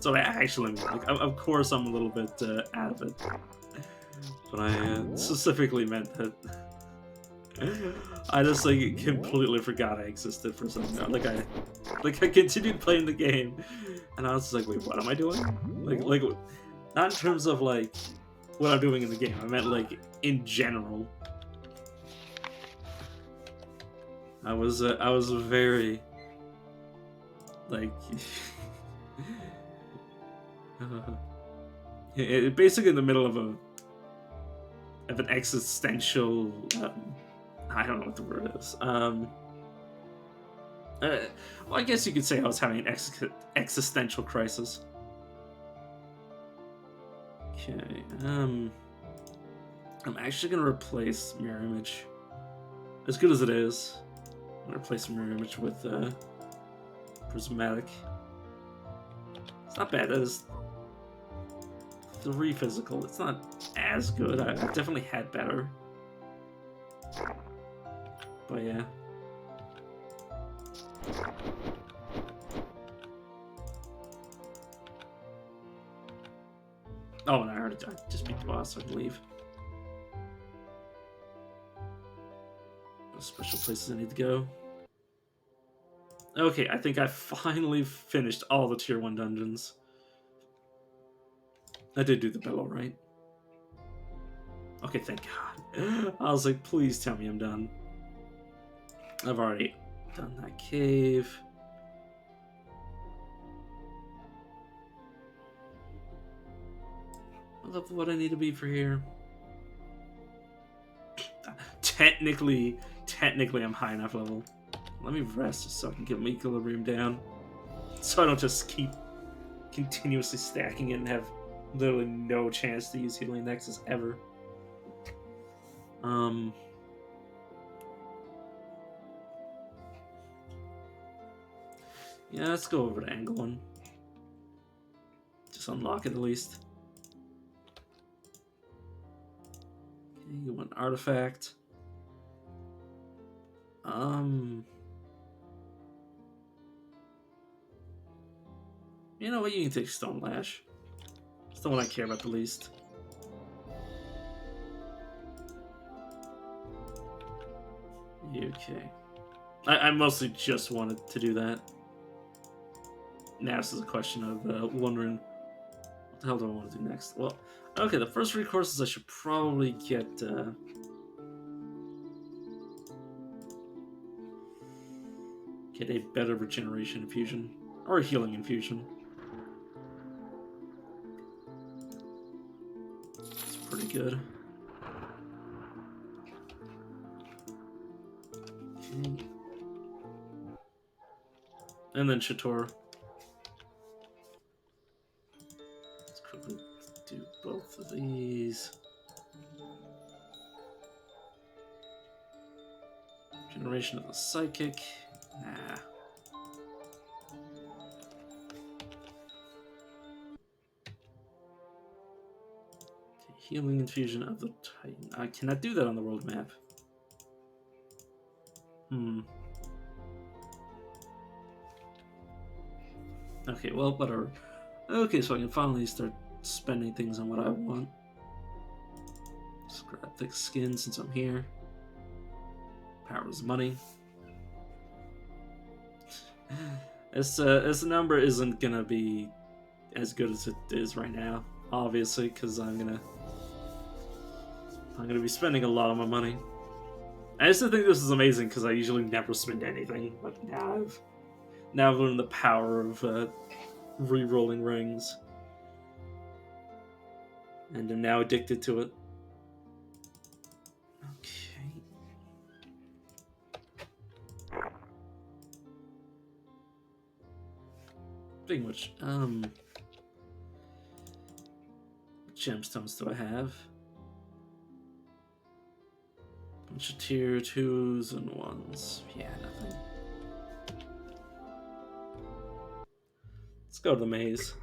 So I actually mean, like, of course I'm a little bit out of it. But I specifically meant that I just like completely forgot I existed for a second. Like I continued playing the game, and I was just like, wait, what am I doing? Like not in terms of like what I'm doing in the game. I meant like in general. I was very like basically in the middle of an existential. I don't know what the word is. Well, I guess you could say I was having an existential crisis. Okay. I'm actually gonna replace mirror image. As good as it is, I'm gonna replace mirror image with prismatic. It's not bad. That is 3 physical. It's not as good. I've definitely had better. But yeah. Oh, and I just beat the boss, so I can leave. No special places I need to go. Okay, I think I finally finished all the tier 1 dungeons. I did do the bell, right? Okay, thank God. I was like, please tell me I'm done. I've already done that cave. What level would I need to be for here? Technically, I'm high enough level. Let me rest just so I can get my equilibrium down. So I don't just keep continuously stacking it and have literally no chance to use Healing Nexus ever. Yeah, let's go over to Angle 1. Just unlock it at least. Okay, you want artifact. You know what? You can take Stone Lash. It's the one I care about the least. Okay. I mostly just wanted to do that. Now this is a question of wondering what the hell do I want to do next? Well, okay, the first 3 courses I should probably get a better regeneration infusion or a healing infusion. It's pretty good. Okay. And then Shator. Let's quickly do both of these. Generation of the Psychic. Nah. Okay, healing infusion of the Titan. I cannot do that on the world map. Okay, well, whatever. Okay, so I can finally start spending things on what I want. Scrap thick skin since I'm here. Power is money. This number isn't gonna be as good as it is right now, obviously, because I'm gonna be spending a lot of my money. I just think this is amazing because I usually never spend anything, but now I've learned the power of re-rolling rings, and I'm now addicted to it. Okay. Speaking of which, what gemstones do I have? Bunch of tier 2s and 1s. Yeah, nothing. Let's go to the maze.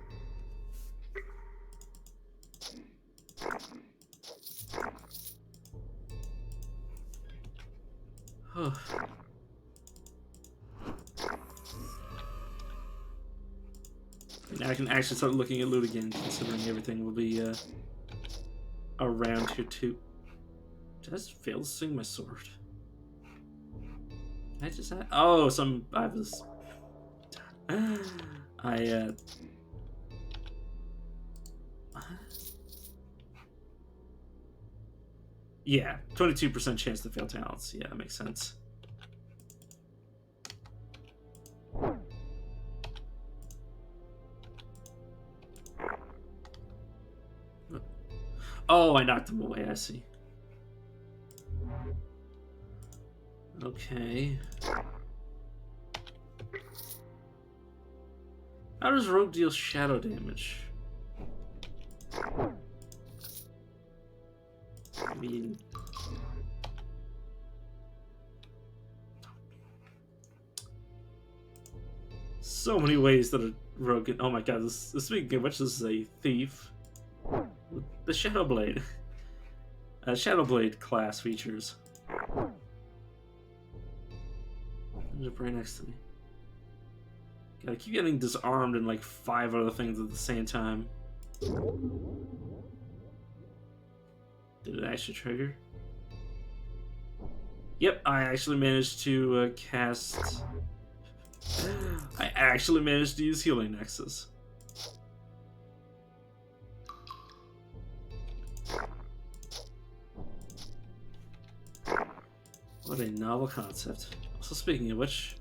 Now I can actually start looking at loot again, considering everything will be around here too. Did I just fail to swing my sword? I just had... Oh, I was... Yeah, 22% chance to fail talents. Yeah, that makes sense. Oh, I knocked him away, I see. Okay. How does Rogue deal shadow damage? I mean... So many ways that a rogue can... Oh my god, speaking of which, this is a thief. The Shadow Blade. Shadow Blade class features. They're right next to me. God, I keep getting disarmed in like 5 other things at the same time. Did it actually trigger? Yep, I actually managed to cast... I actually managed to use Healing Nexus. What a novel concept. Also, speaking of which...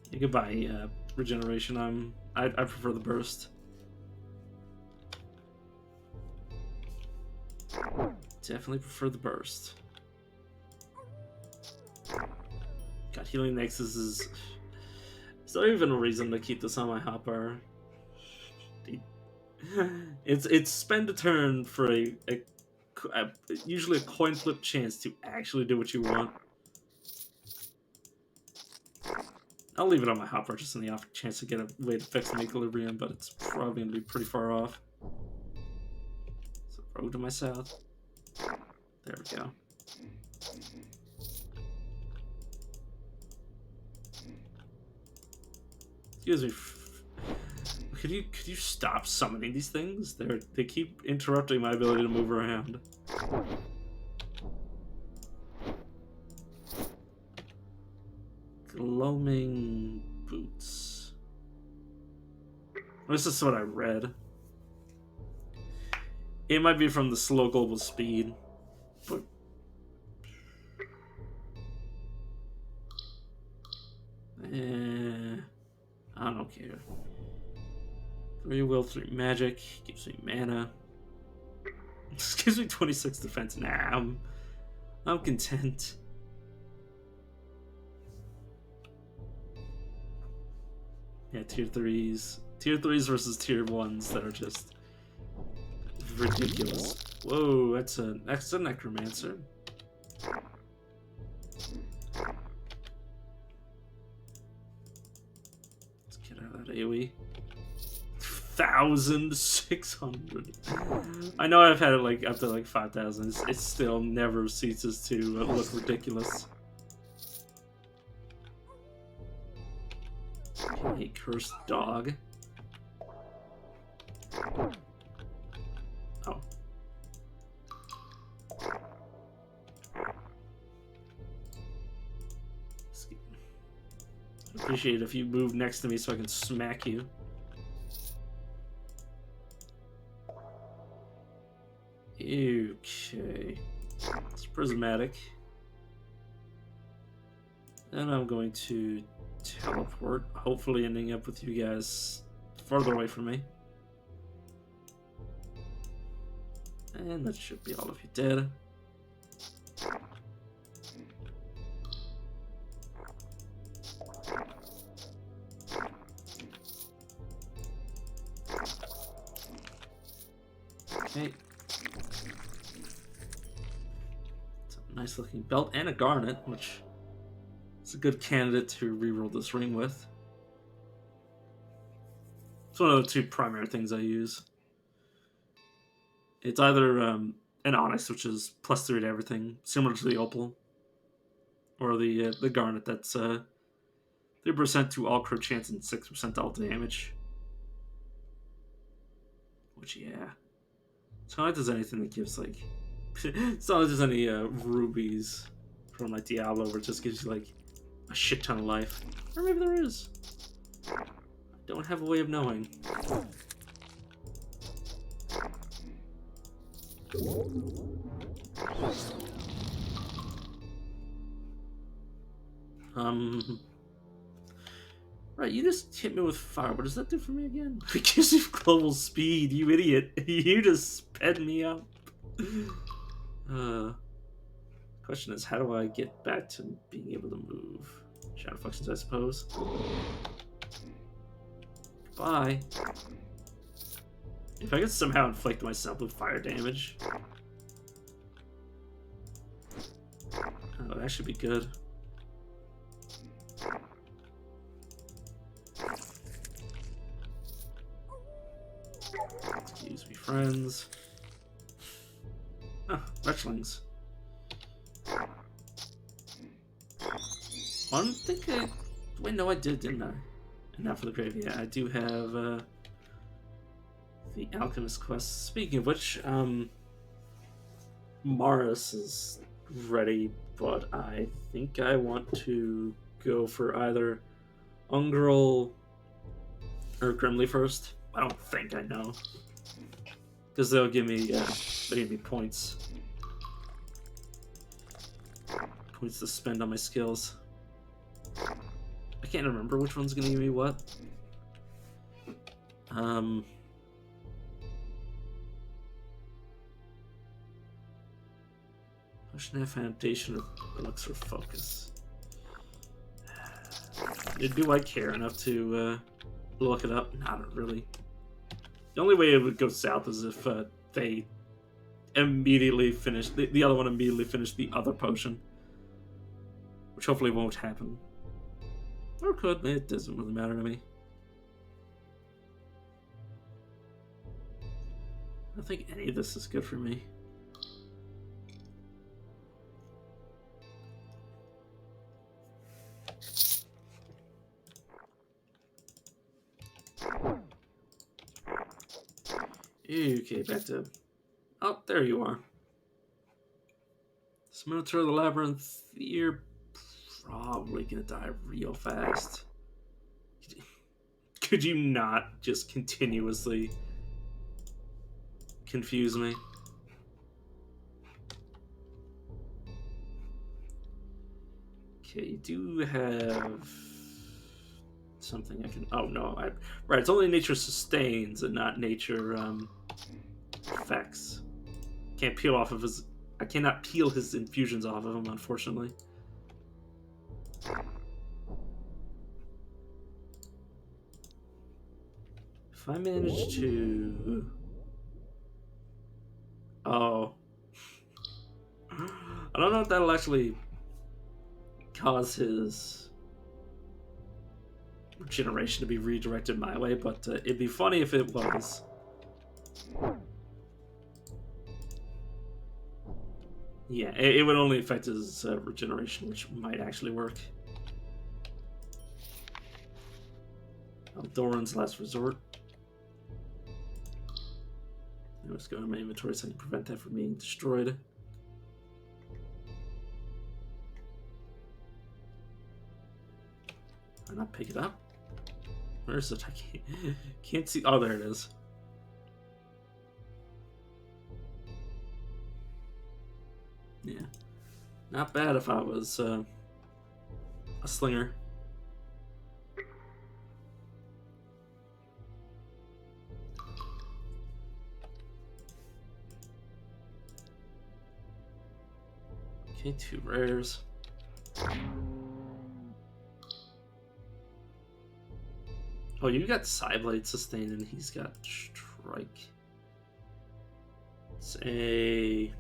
Yeah, goodbye, regeneration. I prefer the burst. Definitely prefer the burst. God, Healing Nexus is... Is there even a reason to keep this on my hotbar? It's spend a turn for usually a coin flip chance to actually do what you want. I'll leave it on my hotbar just in the off chance to get a way to fix an equilibrium, but it's probably going to be pretty far off. So road to my south. There we go. Excuse me. Could you stop summoning these things? They keep interrupting my ability to move around. Gloaming boots. This is what I read. It might be from the slow global speed, but I don't care. 3 will, 3 magic, gives me mana. This gives me 26 defense. Nah, I'm content. Yeah, tier 3s. Tier 3s versus tier 1s that are just ridiculous. Whoa, that's a necromancer. Let's get out of that AoE. 1,600. I know I've had it like up to like 5,000. It still never ceases to look ridiculous. Cursed dog. Oh. I'd appreciate it if you move next to me so I can smack you. Okay. It's prismatic. And I'm going to teleport, hopefully ending up with you guys farther away from me. And that should be all of you dead. Okay. It's a nice looking belt and a garnet, which is a good candidate to reroll this ring with. It's one of the two primary things I use. It's either an onyx, which is +3 to everything, similar to the opal, or the garnet that's 3% to all crit chance and 6% all damage. Which, yeah. It's not like there's anything that gives, like... it's not like there's any rubies from, like, Diablo where it just gives you, like, a shit ton of life. Or maybe there is. I don't have a way of knowing. Right, you just hit me with fire. What does that do for me again? It gives you global speed, you idiot. You just sped me up. Question is, how do I get back to being able to move? Shadow functions, I suppose. Bye. If I could somehow inflict myself with fire damage. Oh, that should be good. Excuse me, friends. Ah, wretchlings. One thing I... Wait, no, I did, didn't I? And now for the grave, yeah, I do have the Alchemist quest. Speaking of which, Maris is ready, but I think I want to go for either Ungrel or Grimly first. I don't think, I know. Because they'll give me points. Points to spend on my skills. I can't remember which one's gonna give me what. Potion of Foundation or Elixir Focus. Do I care enough to look it up? Not really. The only way it would go south is if they immediately finish the other one immediately finished the other potion, which hopefully won't happen. Or could. It doesn't really matter to me. I don't think any of this is good for me. Okay, back to... Oh, there you are. Minotaur of the Labyrinth, you're probably gonna die real fast. Could you not just continuously confuse me? Okay, you do have something I can... Oh, no. Right, it's only nature sustains and not nature effects. Can't peel off of his... I cannot peel his infusions off of him, unfortunately. If I manage to... Oh. I don't know if that'll actually cause his regeneration to be redirected my way, but it'd be funny if it was. Yeah, it would only affect his regeneration, which might actually work. Doran's last resort. Let's go to my inventory so I can prevent that from being destroyed. Why not pick it up? Where is it? I can't see. Oh, there it is. Yeah. Not bad if I was a slinger. Okay, 2 rares. Oh, you got Psyblade sustain and he's got strike. It's a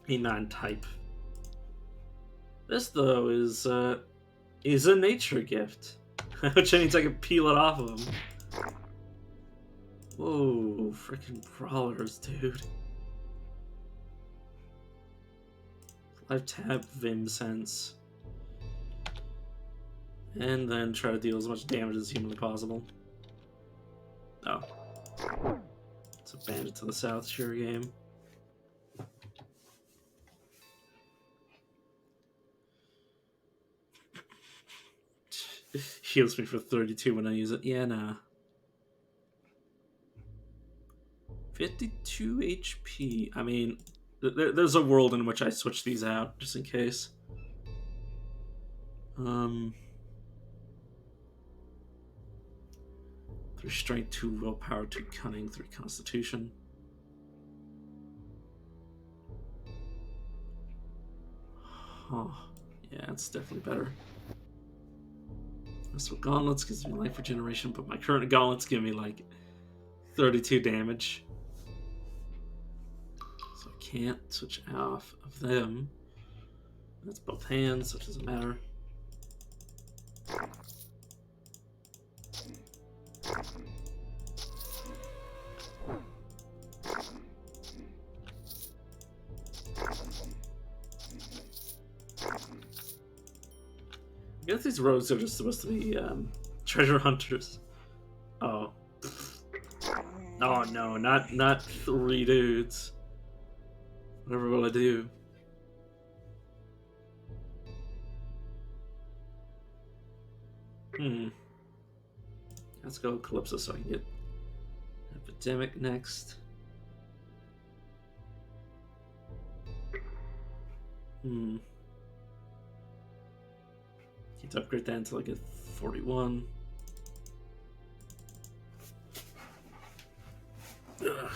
9-type. This though is a nature gift, which means I can peel it off of him. Whoa, freaking brawlers, dude! Life tap Vim sense. And then try to deal as much damage as humanly possible. Oh. It's a bandit to the south, sure game. Heals me for 32 when I use it. Yeah, nah. 52 HP. I mean, there's a world in which I switch these out, just in case. 3 strength, 2 willpower, 2 cunning, 3 constitution. Huh. Yeah, it's definitely better. So gauntlets gives me life regeneration, but my current gauntlets give me like 32 damage. So I can't switch off of them. That's both hands, so it doesn't matter. I guess these rogues are just supposed to be treasure hunters. Oh. Oh no, not 3 dudes. Whatever will I do? Let's go Calypso so I can get Epidemic next. Can't upgrade that until I get 41. Ugh.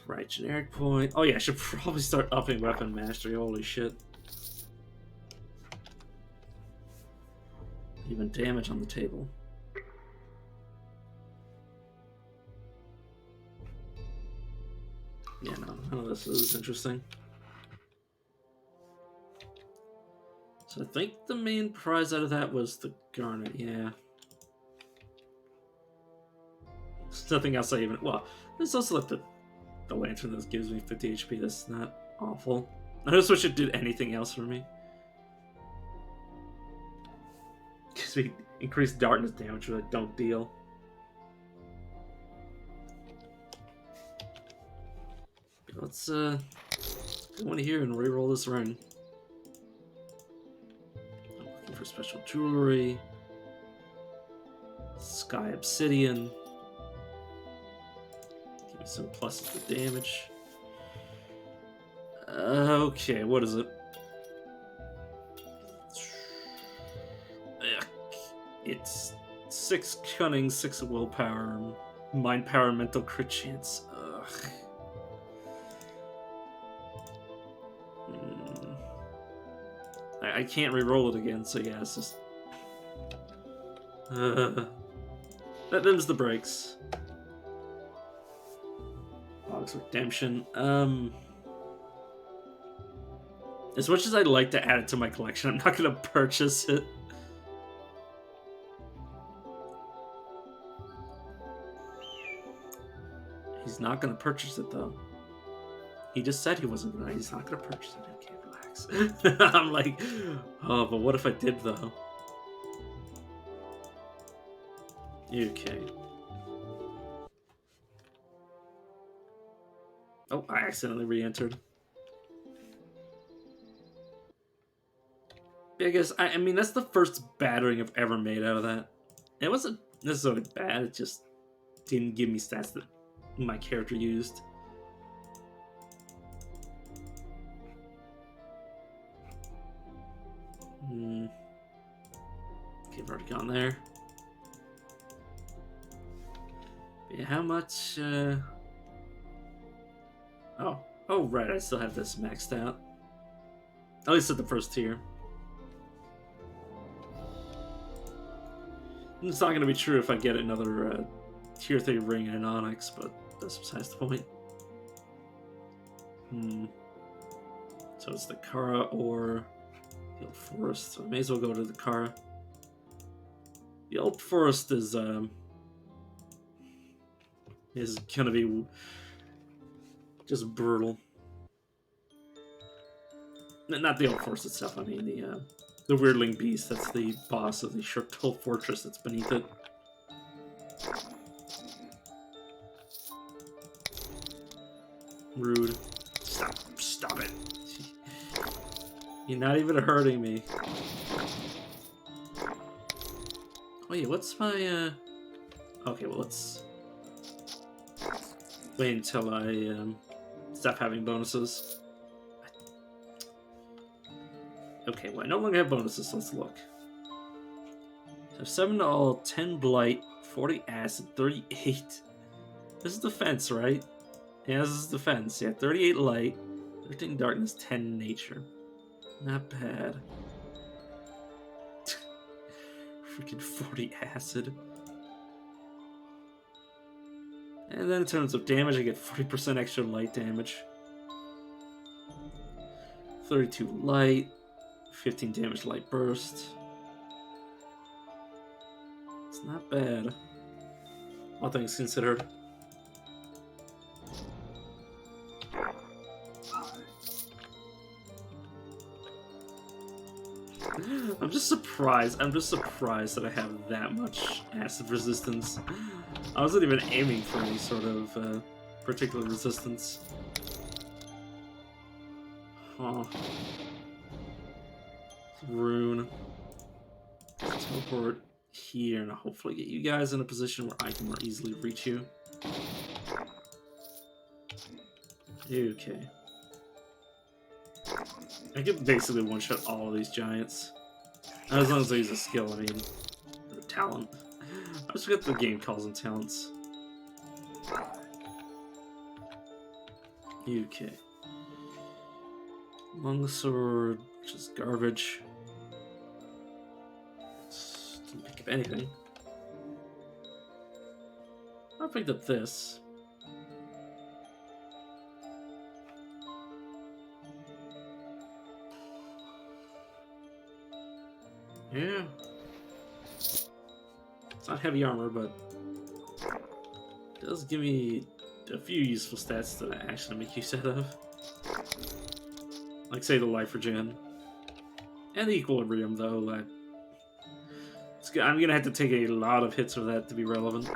Right, generic point. Oh yeah, I should probably start upping weapon mastery. Holy shit. Even damage on the table. Yeah, no, none of this is interesting. So I think the main prize out of that was the garnet, yeah. There's nothing else I even... Well, there's also like the lantern that gives me 50 HP. That's not awful. I just wish it did anything else for me. Gives me increased darkness damage, which I don't deal. Let's go in here and reroll this ring. I'm looking for special jewelry. Sky Obsidian. Give me some pluses to damage. Okay, what is it? It's 6 cunning, 6 willpower, mind power, mental crit chance. Ugh. I can't re-roll it again, so yeah, it's just... them's the breaks. Bog's Redemption. As much as I'd like to add it to my collection, I'm not gonna purchase it. He's not gonna purchase it, though. He just said he wasn't gonna. He's not gonna purchase it. Okay, relax. I'm like, oh, but what if I did though? Okay. Oh, I accidentally re-entered. I guess I mean that's the first battering I've ever made out of that. It wasn't necessarily bad. It just didn't give me stats that my character used. Okay, I've already gone there. Yeah, how much? Oh, right. I still have this maxed out. At least at the first tier. It's not going to be true if I get another tier 3 ring and an onyx, but that's besides the point. So it's the Kara or the Old Forest. So I may as well go to the Kara. The Old Forest is going to be just brutal. Not the Old Forest itself. I mean the Weirdling Beast. That's the boss of the Shirtle Fortress that's beneath it. Rude. Stop it. You're not even hurting me. Oh yeah, what's my okay, well let's wait until I stop having bonuses. Okay, well I no longer have bonuses, let's look. So 7 to all, 10 blight, 40 acid, 38. This is defense, right? Yeah, this is defense. Yeah, 38 light, 13 darkness, 10 nature. Not bad. Freaking 40 acid. And then in terms of damage, I get 40% extra light damage. 32 light, 15 damage light burst. It's not bad, all things considered. I'm just surprised that I have that much acid resistance. I wasn't even aiming for any sort of particular resistance. Huh. Rune. Teleport here and hopefully get you guys in a position where I can more easily reach you. Okay. I could basically one-shot all of these giants. As long as I use a skill, I mean, or talent. I just forget the game calls them talents. Okay. Longsword, just garbage. Didn't pick up anything. I picked up this. Yeah. It's not heavy armor, but it does give me a few useful stats that I actually make use out of. Like, say, the life regen. And the equilibrium, though. I'm gonna have to take a lot of hits for that to be relevant.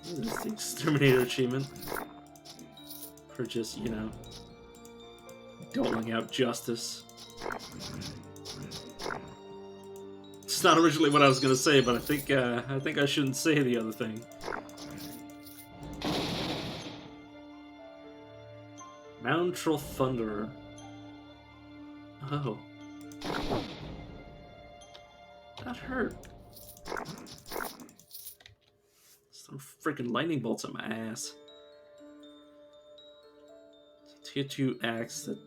This is the Exterminator achievement. For just, you know, doling out justice. It's not originally what I was gonna say, but I think I shouldn't say the other thing. Mountral Thunderer. Oh. That hurt. Some freaking lightning bolts on my ass. Tier 2 axe that...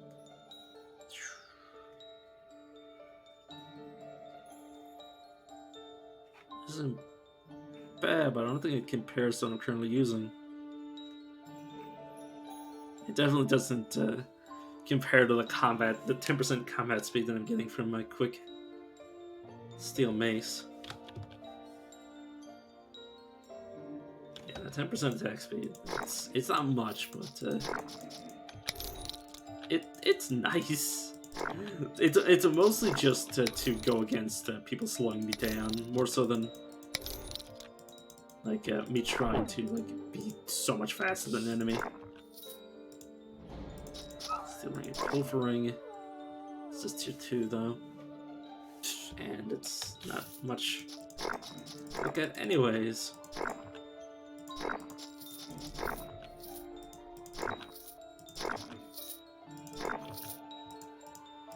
isn't bad, but I don't think it compares to what I'm currently using. It definitely doesn't compare to the 10% combat speed that I'm getting from my quick steel mace. 10% attack speed. It's not much, but it's nice. It's mostly just to go against people slowing me down, more so than like me trying to like be so much faster than an enemy. Still ring, pilfering. It's just tier 2 though, and it's not much. Okay, anyways.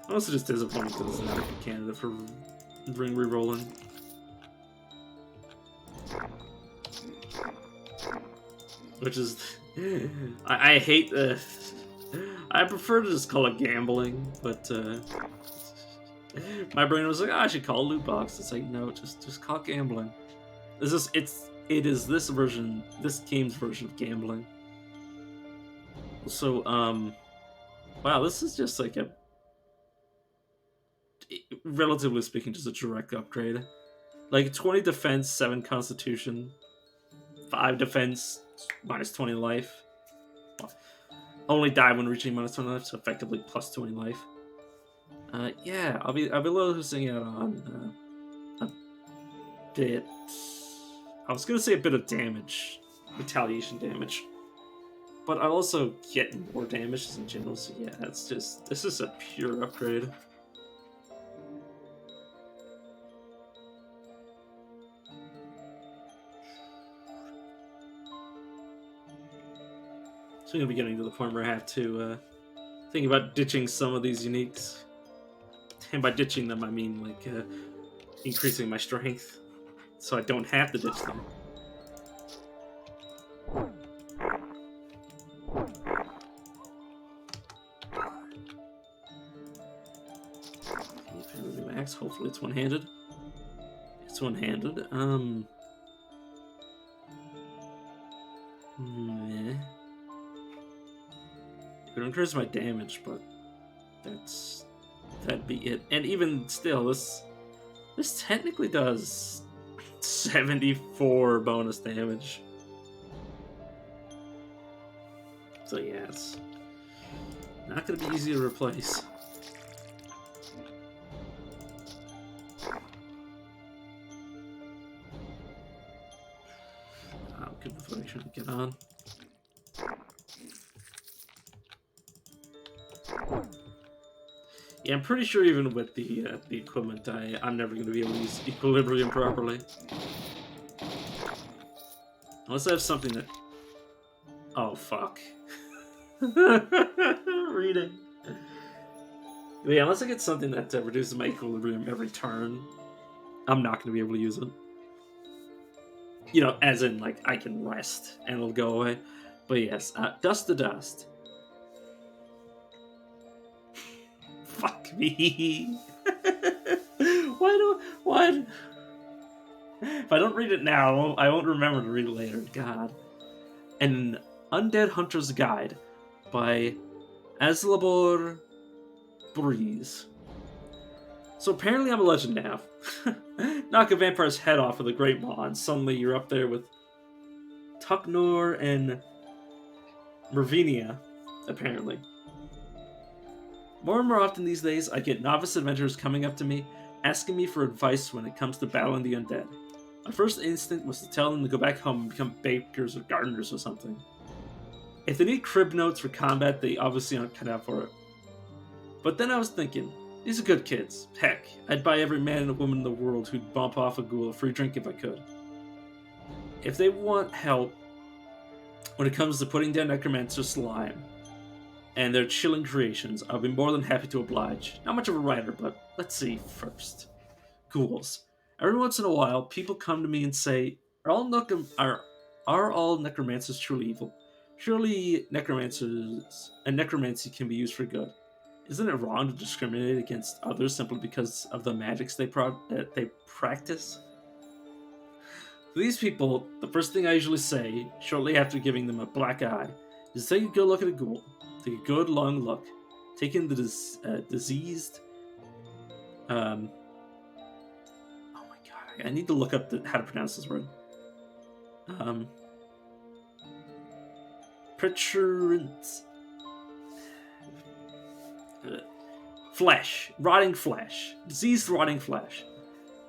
I'm also just disappointed because it's not a good candidate for ring rerolling. Which is... I hate the... I prefer to just call it gambling, but my brain was like, oh, I should call it loot box. It's like, no, just call it gambling. It is this game's version of gambling. So, wow, this is just like a, relatively speaking, just a direct upgrade. Like 20 defense, 7 constitution, 5 defense, minus 20 life. Only die when reaching minus 20 life, so effectively plus 20 life. Yeah, I'll be losing out on a bit. I was gonna say a bit of damage, retaliation damage, but I'll also get more damage in general. So yeah, this is a pure upgrade. So I'm gonna be getting to the point where I have to think about ditching some of these uniques. And by ditching them, I mean like increasing my strength, so I don't have to ditch them. Max. Hopefully, it's one-handed. It's one-handed. Meh. It would increase my damage, but that'd be it. And even still, this technically does 74 bonus damage. So yeah, it's not gonna be easy to replace. I'm good with what I'm trying to get on. Yeah, I'm pretty sure even with the equipment, I'm never going to be able to use equilibrium properly. Unless I have something that... Oh, fuck. Reading. But yeah, unless I get something that reduces my equilibrium every turn, I'm not going to be able to use it. You know, as in, like, I can rest and it'll go away. But yes, dust to dust. Fuck me. Why? If I don't read it now, I won't remember to read it later. God. An Undead Hunter's Guide by Aslabor Breeze. So apparently I'm a legend now. Knock a vampire's head off with a great maw, and suddenly you're up there with Tuknor and Mervinia, apparently. More and more often these days, I get novice adventurers coming up to me, asking me for advice when it comes to battling the undead. My first instinct was to tell them to go back home and become bakers or gardeners or something. If they need crib notes for combat, they obviously aren't cut out for it. But then I was thinking, these are good kids. Heck, I'd buy every man and woman in the world who'd bump off a ghoul a free drink if I could. If they want help when it comes to putting down necromancer slime and their chilling creations, I'll be more than happy to oblige. Not much of a writer, but let's see first. Ghouls. Every once in a while, people come to me and say, are all necromancers truly evil? Surely necromancy can be used for good. Isn't it wrong to discriminate against others simply because of the magics they practice? For these people, the first thing I usually say, shortly after giving them a black eye, is take a good look at a ghoul. Take a good long look. Take in the diseased... oh my god, I need to look up how to pronounce this word. Preturant flesh, rotting flesh, diseased rotting flesh,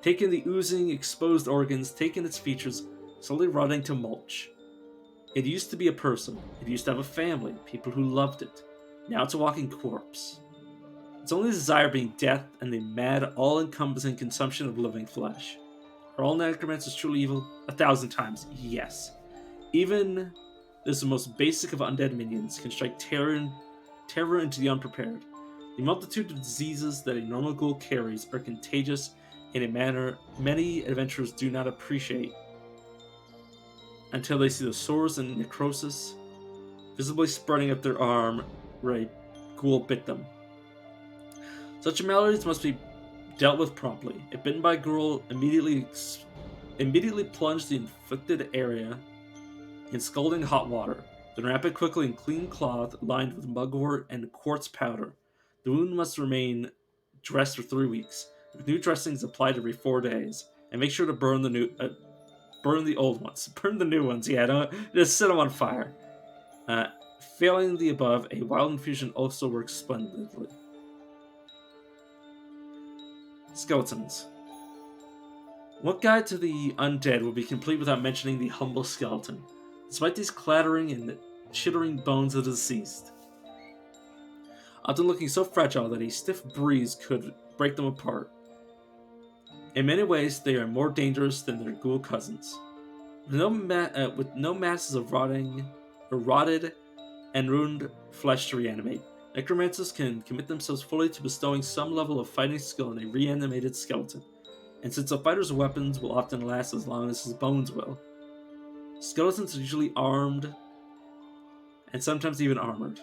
taking the oozing, exposed organs, taking its features, slowly rotting to mulch. It used to be a person. It used to have a family, people who loved it. Now it's a walking corpse. Its only desire being death and the mad, all-encompassing consumption of living flesh. Are all necromancers truly evil? 1,000 times, yes. Even this the most basic of undead minions can strike terror into the unprepared. The multitude of diseases that a normal ghoul carries are contagious in a manner many adventurers do not appreciate until they see the sores and necrosis visibly spreading up their arm where a ghoul bit them. Such maladies must be dealt with promptly. If bitten by a ghoul, immediately plunge the inflicted area in scalding hot water, then wrap it quickly in clean cloth lined with mugwort and quartz powder. The wound must remain dressed for 3 weeks, with new dressings applied every 4 days, and make sure to burn the old ones. Burn the new ones, yeah, don't just set them on fire. Failing the above, a wild infusion also works splendidly. Skeletons. What guide to the undead will be complete without mentioning the humble skeleton, despite these clattering and chittering bones of the deceased, often looking so fragile that a stiff breeze could break them apart. In many ways, they are more dangerous than their ghoul cousins. With no masses of rotted and ruined flesh to reanimate, necromancers can commit themselves fully to bestowing some level of fighting skill in a reanimated skeleton. And since a fighter's weapons will often last as long as his bones will, skeletons are usually armed and sometimes even armored.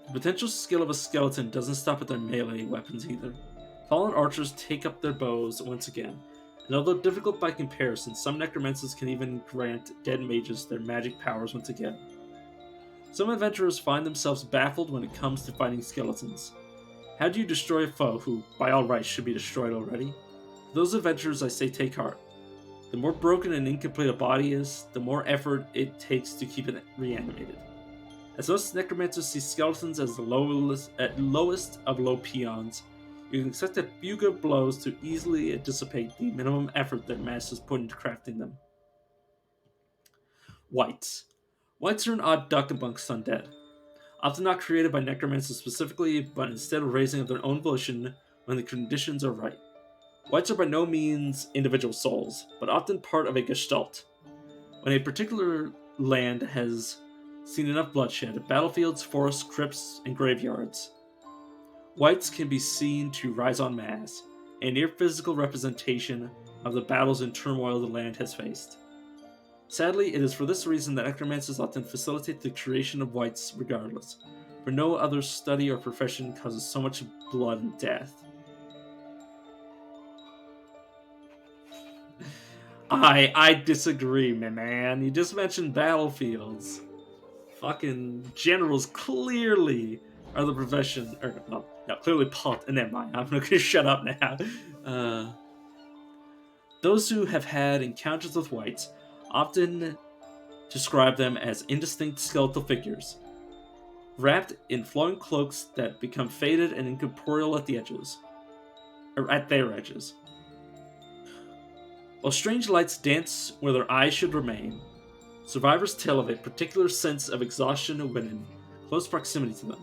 The potential skill of a skeleton doesn't stop at their melee weapons either. Fallen archers take up their bows once again, and although difficult by comparison, some necromancers can even grant dead mages their magic powers once again. Some adventurers find themselves baffled when it comes to fighting skeletons. How do you destroy a foe who, by all rights, should be destroyed already? For those adventurers, I say take heart. The more broken and incomplete a body is, the more effort it takes to keep it reanimated. As most necromancers see skeletons as the lowest of low peons, you can expect a few good blows to easily dissipate the minimum effort their masters put into crafting them. Wights. Wights are an odd duck amongst undead. Often not created by necromancers specifically, but instead of raising of their own volition when the conditions are right. Wights are by no means individual souls, but often part of a gestalt. When a particular land has seen enough bloodshed, battlefields, forests, crypts, and graveyards, wights can be seen to rise en masse, a near physical representation of the battles and turmoil the land has faced. Sadly, it is for this reason that necromancers often facilitate the creation of wights regardless, for no other study or profession causes so much blood and death. I disagree, my man. You just mentioned battlefields. Fucking generals clearly are the profession, or no, clearly never mind. I'm gonna shut up now. Those who have had encounters with wights often describe them as indistinct skeletal figures, wrapped in flowing cloaks that become faded and incorporeal at their edges. While strange lights dance where their eyes should remain, survivors tell of a particular sense of exhaustion when in close proximity to them,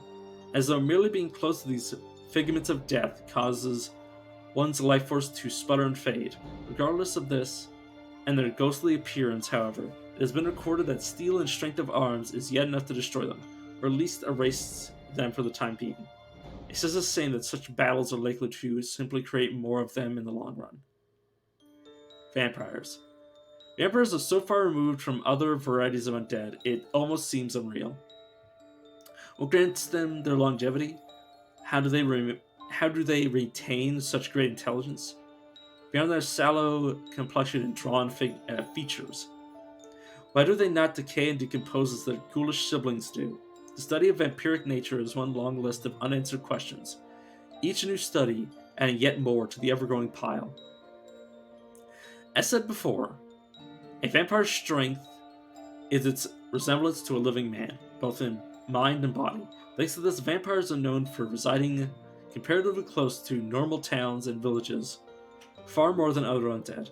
as though merely being close to these figments of death causes one's life force to sputter and fade. Regardless of this and their ghostly appearance, however, it has been recorded that steel and strength of arms is yet enough to destroy them, or at least erase them for the time being. It says the same that such battles are likely to simply create more of them in the long run. Vampires. Vampires are so far removed from other varieties of undead, it almost seems unreal. What grants them their longevity? How do they retain such great intelligence? Beyond their sallow complexion and drawn features, why do they not decay and decompose as their ghoulish siblings do? The study of vampiric nature is one long list of unanswered questions, each new study adding yet more to the ever-growing pile. As said before, a vampire's strength is its resemblance to a living man, both in mind and body. Thanks to this, vampires are known for residing comparatively close to normal towns and villages, far more than other undead.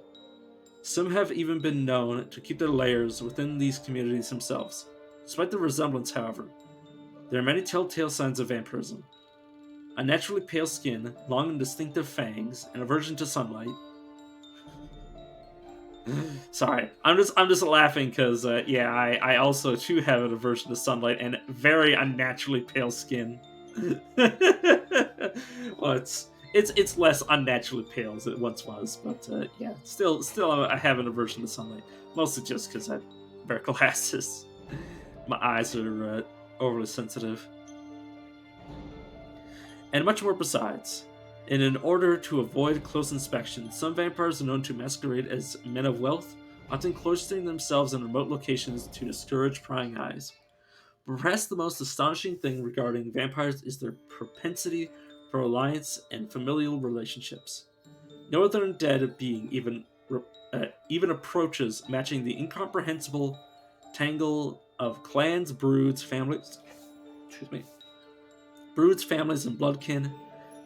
Some have even been known to keep their lairs within these communities themselves. Despite the resemblance, however, there are many telltale signs of vampirism. Unnaturally pale skin, long and distinctive fangs, and aversion to sunlight. Sorry, I'm just laughing because I also too have an aversion to sunlight and very unnaturally pale skin. Well, it's less unnaturally pale as it once was, but still I have an aversion to sunlight, mostly just because I wear glasses. My eyes are overly sensitive, and much more besides. And in order to avoid close inspection, some vampires are known to masquerade as men of wealth, often cloistering themselves in remote locations to discourage prying eyes. Perhaps the most astonishing thing regarding vampires is their propensity for alliance and familial relationships. No other undead being even approaches matching the incomprehensible tangle of clans, broods, families, and bloodkin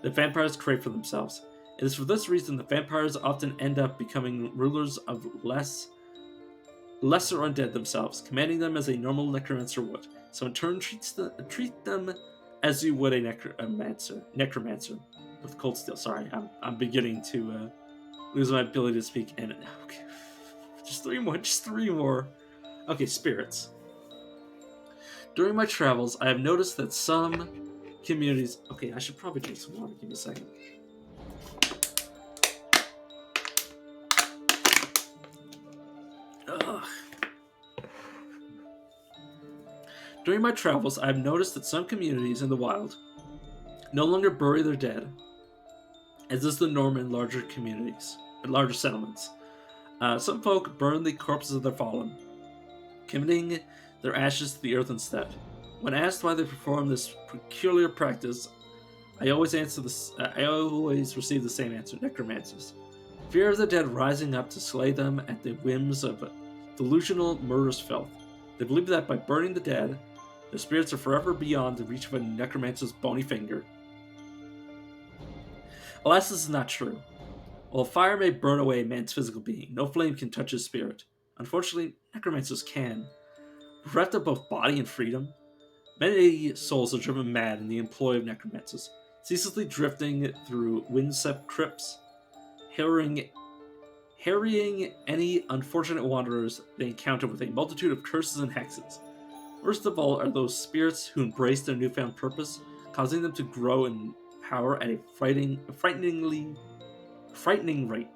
that vampires create for themselves. It is for this reason that vampires often end up becoming rulers of lesser undead themselves, commanding them as a normal necromancer would. So in turn, treat them as you would a necromancer with cold steel. Sorry, I'm beginning to lose my ability to speak. And okay, just three more. Okay, spirits. During my travels, I have noticed that some communities. Okay, I should probably drink some water. Give me a second. Ugh. During my travels, I have noticed that some communities in the wild no longer bury their dead, as is the norm in larger settlements. Some folk burn the corpses of their fallen, committing their ashes to the earth instead. When asked why they perform this peculiar practice, I always receive the same answer: necromancers. Fear of the dead rising up to slay them at the whims of delusional murderous filth. They believe that by burning the dead, their spirits are forever beyond the reach of a necromancer's bony finger. Alas, this is not true. While fire may burn away a man's physical being, no flame can touch his spirit. Unfortunately, necromancers can. Bereft of both body and freedom, many souls are driven mad in the employ of necromancers, ceaselessly drifting through windswept crypts, harrying any unfortunate wanderers they encounter with a multitude of curses and hexes. Worst of all are those spirits who embrace their newfound purpose, causing them to grow in power at a frightening rate.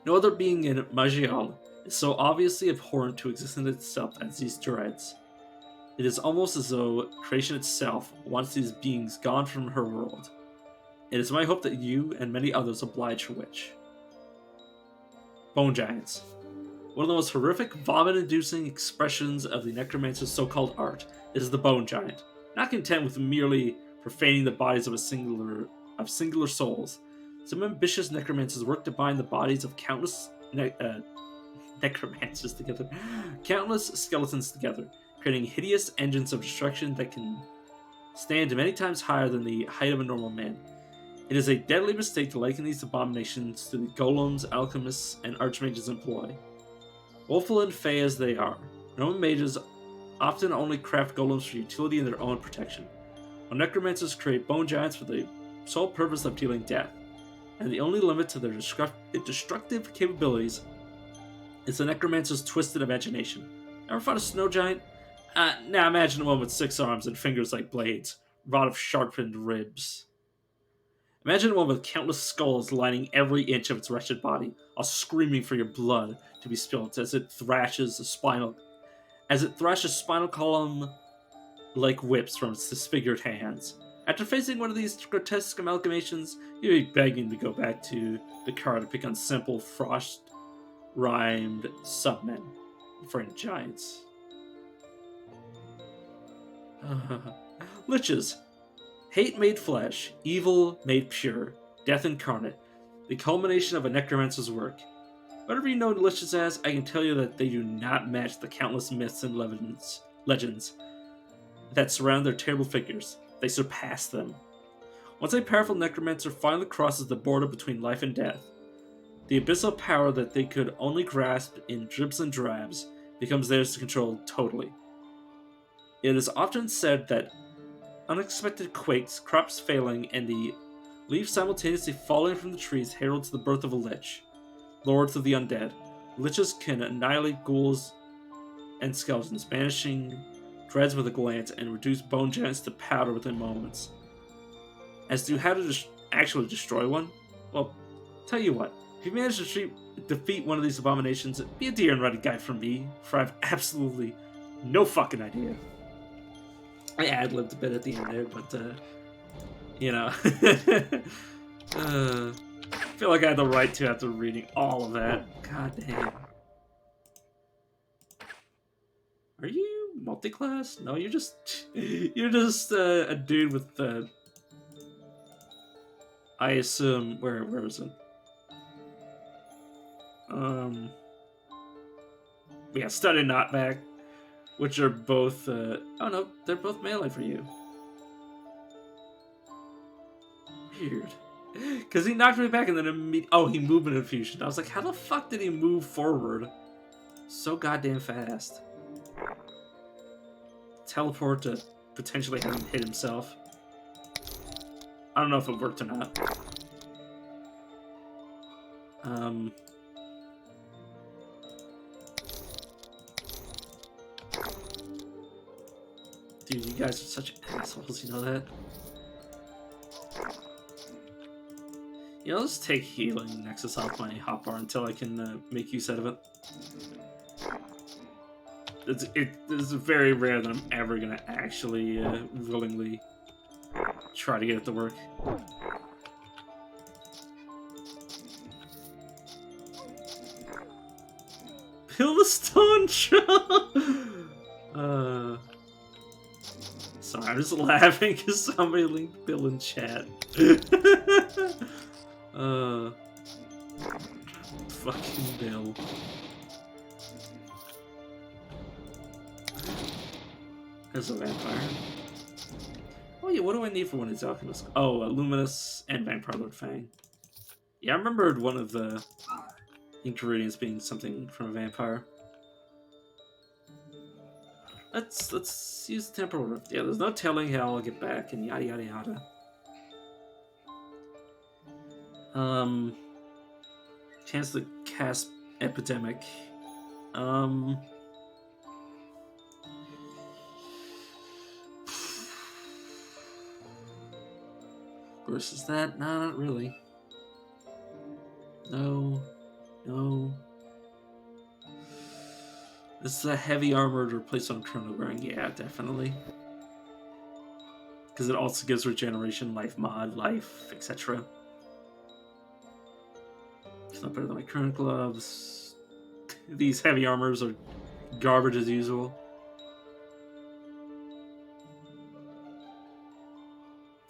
No other being in Eyal is so obviously abhorrent to existence itself as these dreads. It is almost as though creation itself wants these beings gone from her world. It is my hope that you and many others oblige her wish. Bone Giants. One of the most horrific, vomit-inducing expressions of the necromancer's so-called art is the Bone Giant. Not content with merely profaning the bodies of singular souls, some ambitious necromancers work to bind the bodies of countless countless skeletons together, creating hideous engines of destruction that can stand many times higher than the height of a normal man. It is a deadly mistake to liken these abominations to the golems alchemists and archmages employ. Woeful and fey as they are, Roman mages often only craft golems for utility and their own protection, while necromancers create bone giants for the sole purpose of dealing death, and the only limit to their destructive capabilities is the necromancer's twisted imagination. Ever fought a snow giant? Now imagine one with 6 arms and fingers like blades, rod of sharpened ribs. Imagine one with countless skulls lining every inch of its wretched body, all screaming for your blood to be spilt as it thrashes spinal column like whips from its disfigured hands. After facing one of these grotesque amalgamations, you'd be begging to go back to the car to pick on simple, frost-rhymed submen for giants. Liches. Hate made flesh, evil made pure, death incarnate, the culmination of a necromancer's work. Whatever you know Liches as, I can tell you that they do not match the countless myths and legends that surround their terrible figures. They surpass them. Once a powerful necromancer finally crosses the border between life and death, the abyssal power that they could only grasp in dribs and drabs becomes theirs to control totally. It is often said that unexpected quakes, crops failing, and the leaves simultaneously falling from the trees heralds the birth of a lich, lords of the undead. Liches can annihilate ghouls and skeletons, banishing dreads with a glance, and reduce bone giants to powder within moments. As to how to actually destroy one, well, tell you what, if you manage to defeat one of these abominations, be a dear and ready guide from me, for I have absolutely no fucking idea. I ad-libbed a bit at the end there, but, you know. I feel like I had the right to after reading all of that. God damn. Are you multi-class? No, you're just a dude with I assume where is it? We got Study Knockback, which are both oh no, they're both melee for you. Weird. Because he knocked me back and then oh, he movement infusion. I was like, how the fuck did he move forward so goddamn fast? Teleport to potentially have him hit himself. I don't know if it worked or not. Dude, you guys are such assholes, you know that? Yeah, I'll just take healing Nexus off my hotbar until I can make use out of it. It's very rare that I'm ever gonna actually willingly try to get it to work. Build a stone shop! Sorry, I'm just laughing because somebody linked Bill in chat. Fucking Bill. There's a vampire. Oh yeah, what do I need for one of these alchemists? Oh, Luminous and Vampire Lord Fang. Yeah, I remembered one of the ingredients being something from a vampire. Let's use the temporal rift. Yeah, there's no telling how I'll get back and yada yada yada. Chance to cast Epidemic. Versus that? Nah, not really. No. This is a heavy armor to replace what I'm currently wearing. Yeah, definitely. Because it also gives regeneration, life mod, life, etc. It's not better than my current gloves. These heavy armors are garbage as usual.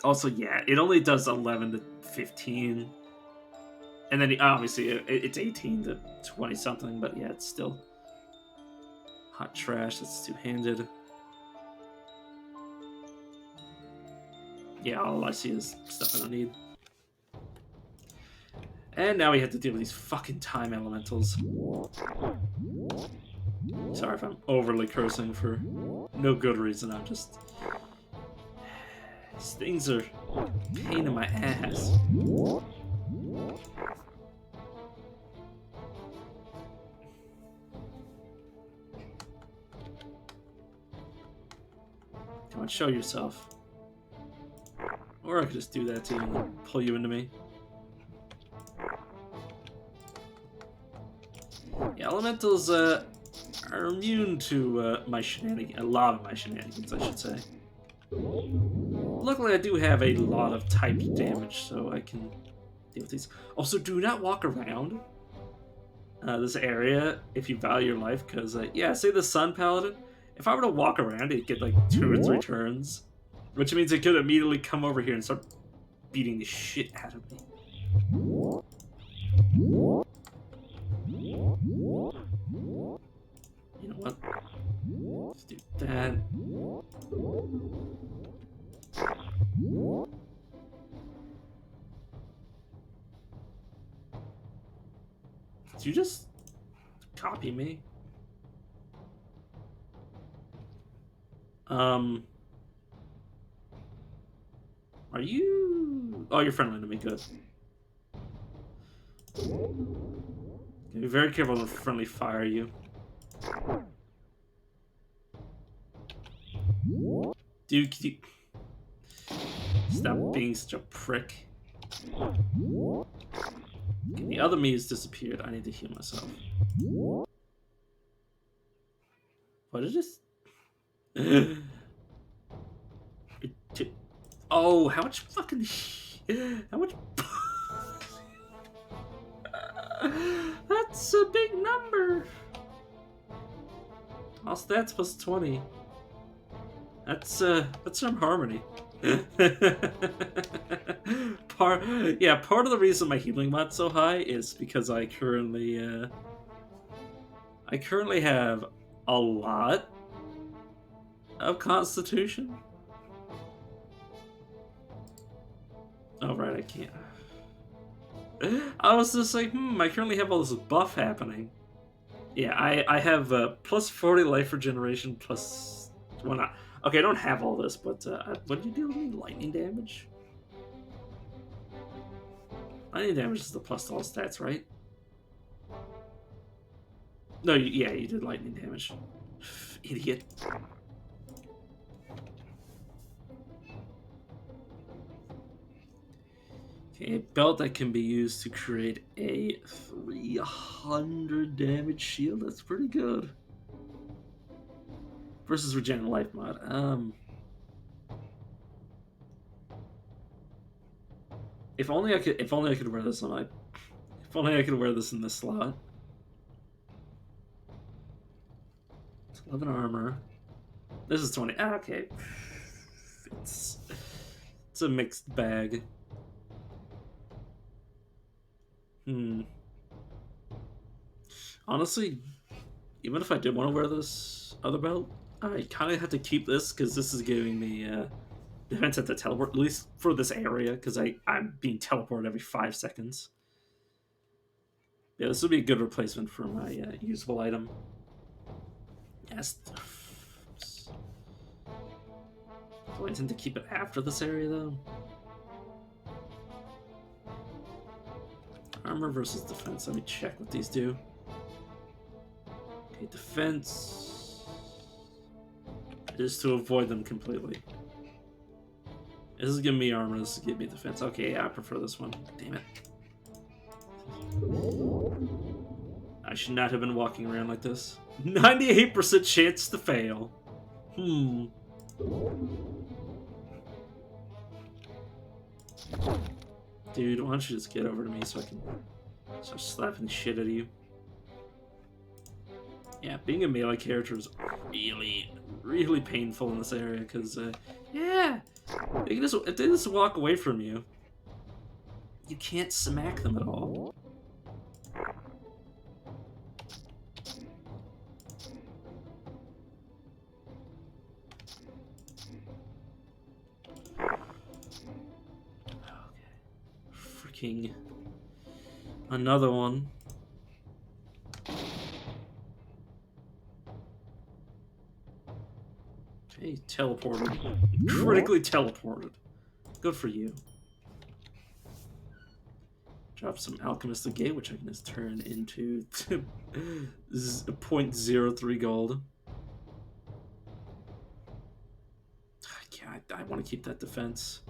Also, yeah, it only does 11 to 15. And then, obviously, it's 18 to 20 something, but yeah, it's still hot trash. That's two-handed. Yeah, all I see is stuff I don't need. And now we have to deal with these fucking time elementals. Sorry if I'm overly cursing for no good reason. I'm just... These things are a pain in my ass. Come on, show yourself. Or I could just do that to you and then pull you into me. Yeah, elementals are immune to my shenanigans. A lot of my shenanigans, I should say. Luckily, I do have a lot of typed damage, so I can deal with these. Also, do not walk around this area if you value your life, because, yeah, say the Sun Paladin, if I were to walk around, it'd get like 2 or 3 turns, which means it could immediately come over here and start beating the shit out of me. know what? Let's do that. Did you just copy me? Are you... Oh, you're friendly to me, good. Be very careful to friendly fire you. Dude, can you... Stop being such a prick. Okay, the other me has disappeared. I need to heal myself. What is this? Oh, how much fucking... How much... That's a big number. All stats plus 20. That's some harmony. part of the reason my healing mod's so high is because I currently have a lot of constitution. Oh right, I can't. I was just like, I currently have all this buff happening. Yeah, I have plus 40 life regeneration plus... Well, not... Okay, I don't have all this, but what did you deal with me? Lightning damage? Lightning damage is the plus to all stats, right? No, yeah, you did lightning damage. Idiot. Okay, a belt that can be used to create a 300 damage shield. That's pretty good. Versus Regen Life mod. If only I could wear this on my... If only I could wear this in this slot. It's 11 armor. This is 20. Ah, okay. It's a mixed bag. Honestly, even if I did want to wear this other belt, I kind of have to keep this because this is giving me defense at the teleport, at least for this area, because I'm being teleported every 5 seconds. Yeah, this would be a good replacement for my usable item. Yes. Do I tend to keep it after this area, though? Armor versus defense. Let me check what these do. Okay, defense is to avoid them completely. This is giving me armor, this is giving me defense. Okay, yeah, I prefer this one. Damn it. I should not have been walking around like this. 98% chance to fail. Dude, why don't you just get over to me so I can start slapping the shit out of you. Yeah, being a melee character is really, really painful in this area, because, yeah, if they just walk away from you, you can't smack them at all. Freaking another one. Okay, teleported. Critically teleported. Good for you. Drop some Alchemistic Gate, which I can just turn into 0.03 gold. Yeah, I want to keep that defense.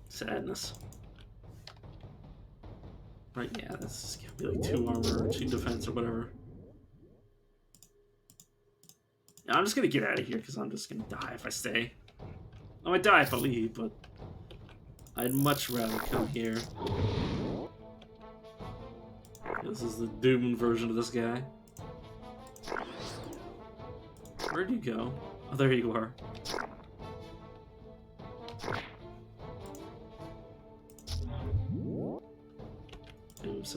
Sadness. Right, yeah, this is gonna be like 2 armor or 2 defense or whatever. Yeah, I'm just gonna get out of here because I'm just gonna die if I stay. I might die if I leave, but I'd much rather come here. This is the doomed version of this guy. Where'd you go? Oh, there you are.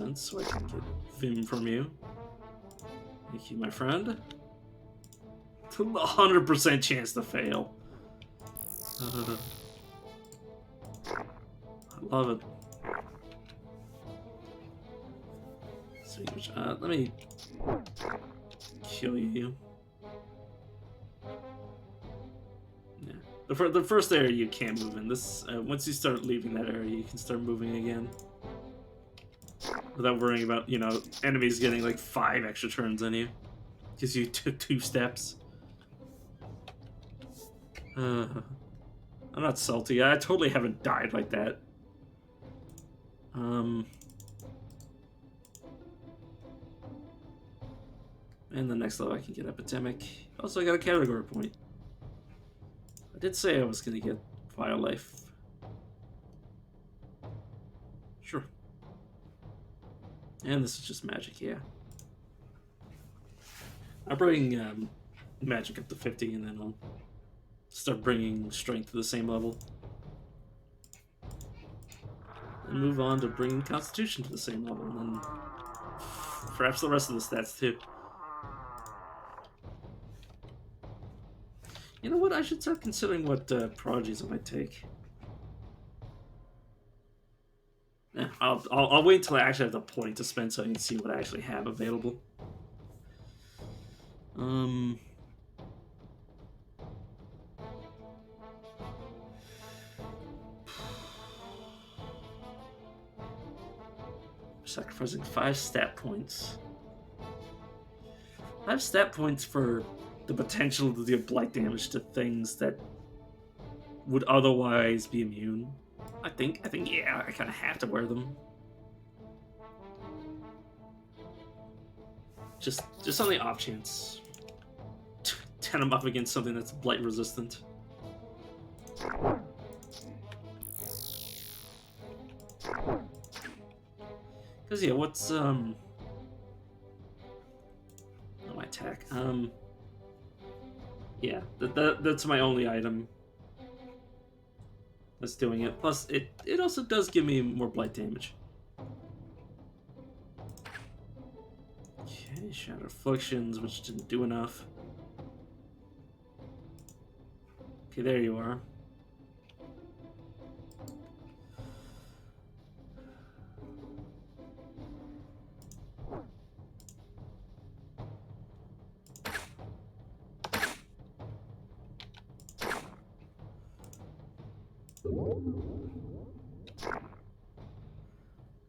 sense, so I can get Vim from you. Thank you, my friend. 100% chance to fail. I love it. Let me kill you. Yeah. The first area you can't move in. This once you start leaving that area, you can start moving again without worrying about, you know, enemies getting like 5 extra turns on you because you took 2 steps. I'm not salty. I totally haven't died like that. And the next level I can get Epidemic. Also, I got a category point. I did say I was going to get Wildlife. Sure. And this is just magic, yeah. I'll bring magic up to 50, and then I'll start bringing strength to the same level. And move on to bringing constitution to the same level, and then perhaps the rest of the stats too. You know what? I should start considering what prodigies I might take. Yeah, I'll wait until I actually have the point to spend so I can see what I actually have available. Sacrificing 5 stat points. 5 stat points for the potential to deal blight damage to things that would otherwise be immune. I think yeah, I kind of have to wear them. Just on the off chance. 10 them up against something that's blight resistant. Cause yeah, what's my attack? Yeah, that's my only item that's doing it. Plus, it also does give me more blight damage. Okay, Shadow Afflictions, which didn't do enough. Okay, there you are.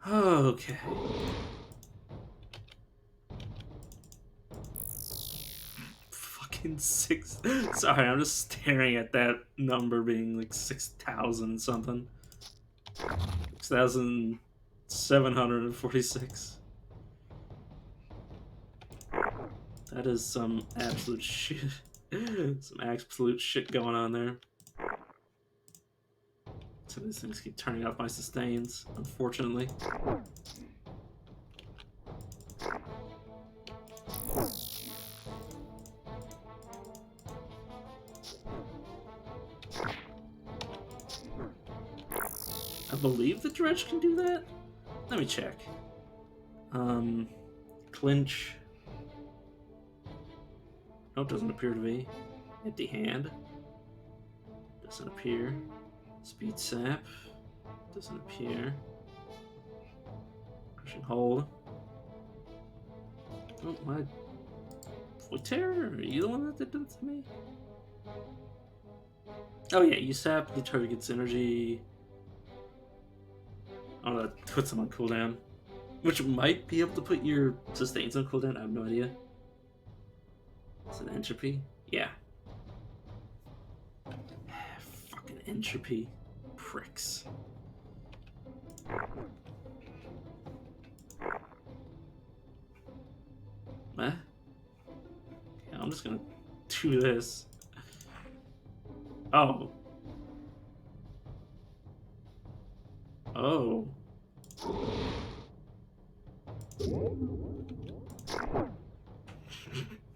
Okay. Fucking 6. Sorry, I'm just staring at that number being like 6,000 something. 6,746. That is some absolute shit. Some absolute shit going on there. So these things keep turning off my sustains, unfortunately. I believe the dredge can do that? Let me check. Clinch. No, it doesn't appear to be. Empty hand. Doesn't appear. Speed sap. Doesn't appear. Crushing hold. Oh, my Void Terror? Are you the one that did that to me? Oh yeah, you sap, the target gets energy. Oh, that puts them on cooldown. Which might be able to put your sustains on cooldown, I have no idea. Is it entropy? Yeah. Fucking entropy. Pricks. What? Yeah, I'm just gonna do this. Oh. Oh.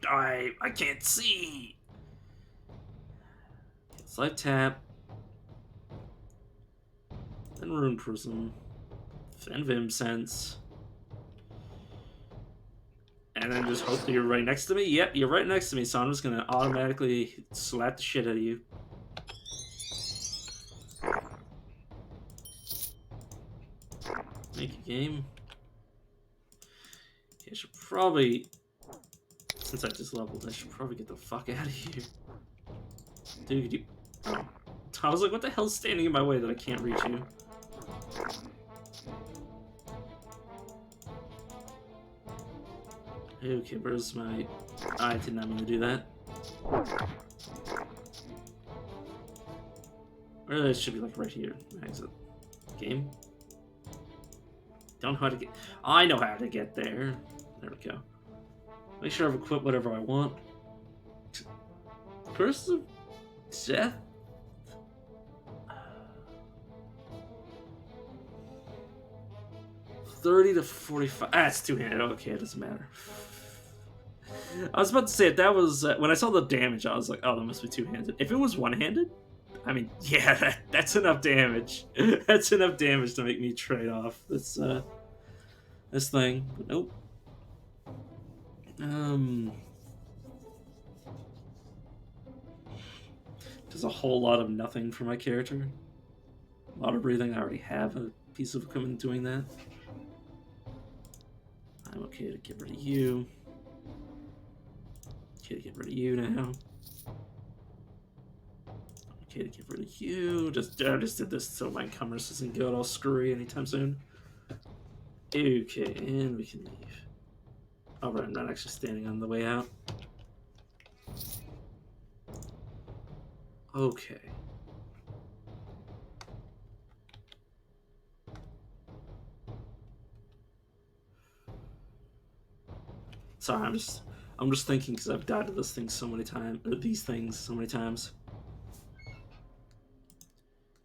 I can't see. Slide tap. Then Rune Prism. Then Vim Sense. And then just hope that you're right next to me. Yep, you're right next to me, so I'm just gonna automatically slap the shit out of you. Make a game. Okay, I should probably... Since I just leveled, I should probably get the fuck out of here. Dude, could you... Oh. I was like, what the hell's standing in my way that I can't reach you? Okay, where's my... I did not mean to do that. Or it should be like right here. Exit. Game. Don't know how to get... I know how to get there. There we go. Make sure I've equipped whatever I want. Curse of Death? $30 to $45. Ah, it's two-handed. Okay, it doesn't matter. I was about to say, that was... when I saw the damage, I was like, oh, that must be two-handed. If it was one-handed, I mean, yeah, that's enough damage. That's enough damage to make me trade off this, this thing. But nope. Does a whole lot of nothing for my character. A lot of breathing. I already have a piece of equipment doing that. I'm okay to get rid of you. Okay to get rid of you now. Okay to get rid of you. I just did this so my encumbrance doesn't get all screwy anytime soon. Okay, and we can leave. Oh, right, I'm not actually standing on the way out. Okay. Sorry, I'm just thinking because I've died to this thing so many times, or these things so many times.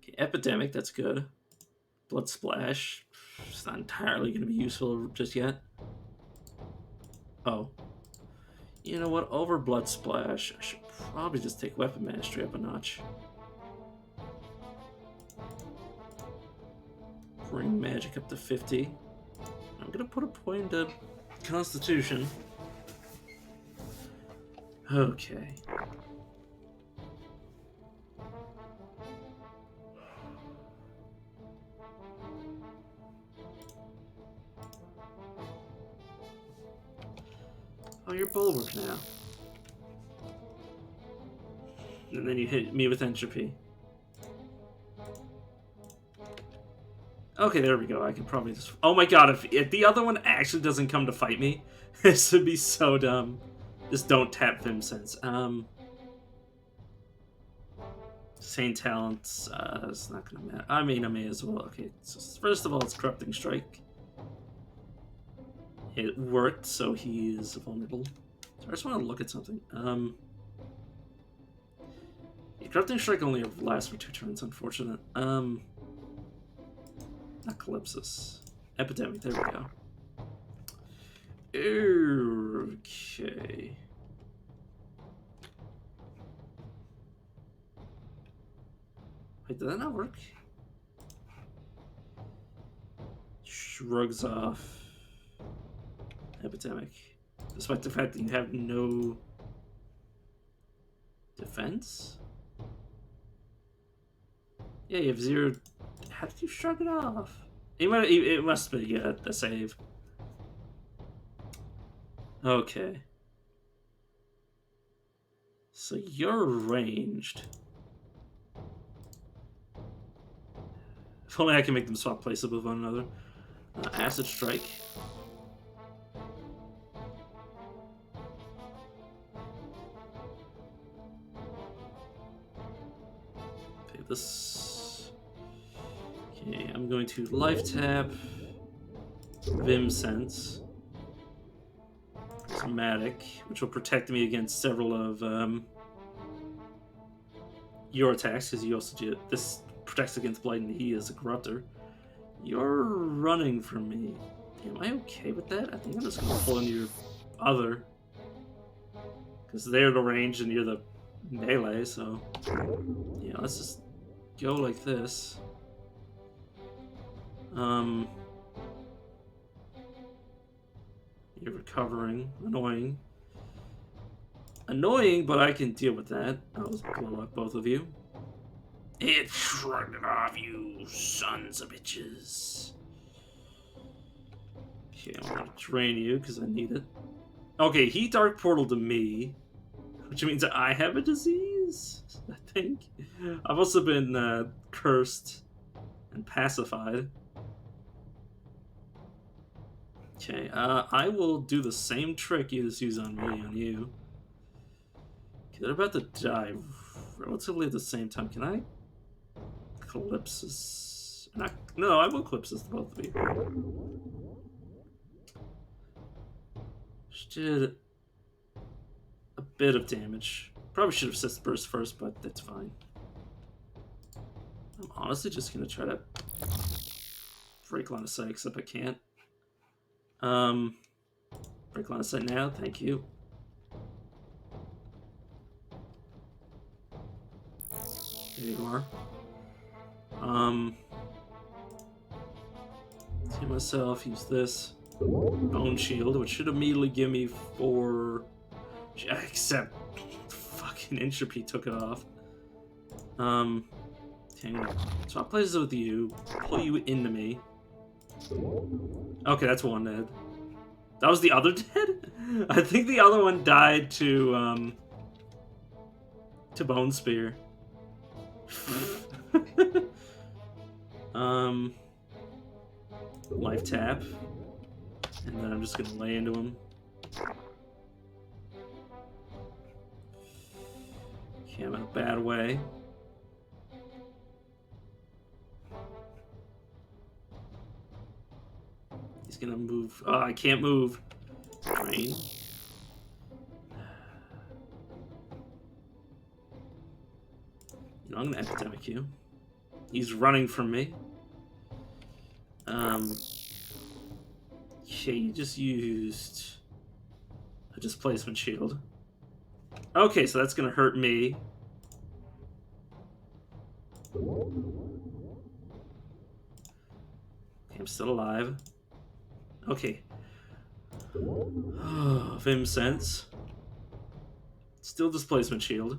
Okay, epidemic, that's good. Blood splash, it's not entirely going to be useful just yet. Oh, you know what? Over blood splash, I should probably just take weapon mastery up a notch. Bring magic up to 50. I'm gonna put a point into Constitution. Okay. Oh, you're bulwark now. And then you hit me with entropy. Okay, there we go. I can probably just... Oh my god, if the other one actually doesn't come to fight me, this would be so dumb. Just don't tap Vim Sense. Same talents. It's not gonna matter. I mean, I may as well. Okay, so first of all, it's Corrupting Strike. It worked, so he is vulnerable. So I just want to look at something. Corrupting Strike only lasts for 2 turns, unfortunate. Not Calypsis. Epidemic, there we go. Okay. Wait, did that not work? Shrugs off. Epidemic. Despite the fact that you have no defense? Yeah, you have 0. How did you shrug it off? It must be a save. Okay. So you're ranged. If only I can make them swap places with one another. Acid Strike. Okay, this... Okay, I'm going to Life Tap. Vim Sense. Prismatic, which will protect me against several of your attacks, because you also do this protects against Blight, and he is a corruptor. You're running from me. Am I okay with that? I think I'm just gonna pull in your other, because they're the range and you're the melee. So yeah, let's just go like this. You're recovering. Annoying. Annoying, but I can deal with that. I'll just blow up both of you. It shrugged it off, you sons of bitches. Okay, I'm gonna drain you because I need it. Okay, he dark portal to me, which means that I have a disease, I think. I've also been cursed and pacified. Okay, I will do the same trick you just used on me, on you. Okay, they're about to die relatively at the same time. Can I Calypsis? No, I will Calypsis to both of you. She did a bit of damage. Probably should have set burst first, but that's fine. I'm honestly just gonna try to break line of sight, except I can't. Break line of sight now, thank you. There you are. See myself, use this. Bone shield, which should immediately give me 4... Except fucking Entropy took it off. Okay, I'm gonna swap places with you, pull you into me. Okay, that's one dead. That was the other dead? I think the other one died to Bone Spear. Life tap. And then I'm just gonna lay into him. Okay, I'm in a bad way. He's gonna move. Oh, I can't move. Drain. You know, I'm gonna epidemic you. He's running from me. Okay, you just used a displacement shield. Okay, so that's gonna hurt me. Okay, I'm still alive. Okay. Vim sense. Still displacement shield.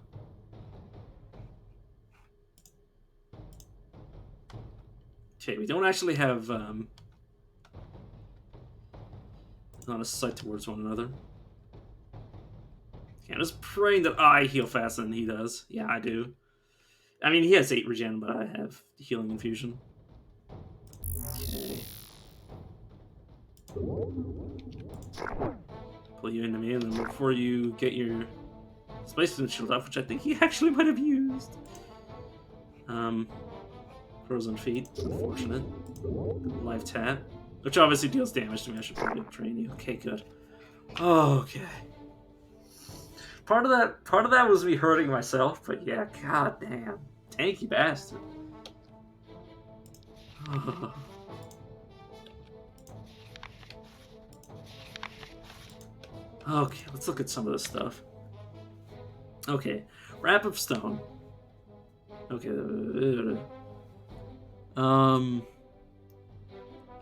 Okay, we don't actually have not a sight towards one another. Okay, I'm just praying that I heal faster than he does. Yeah, I do. I mean, he has 8 regen, but I have healing infusion. Okay. Pull you into me, and then before you get your displacement shield off, which I think he actually might have used. Frozen feet, unfortunate. Life tap, which obviously deals damage to me. I should probably train you. Okay, good. Okay. Part of that was me hurting myself, but yeah, god damn, tanky bastard. Okay, let's look at some of this stuff. Okay, Wrap of Stone. Okay,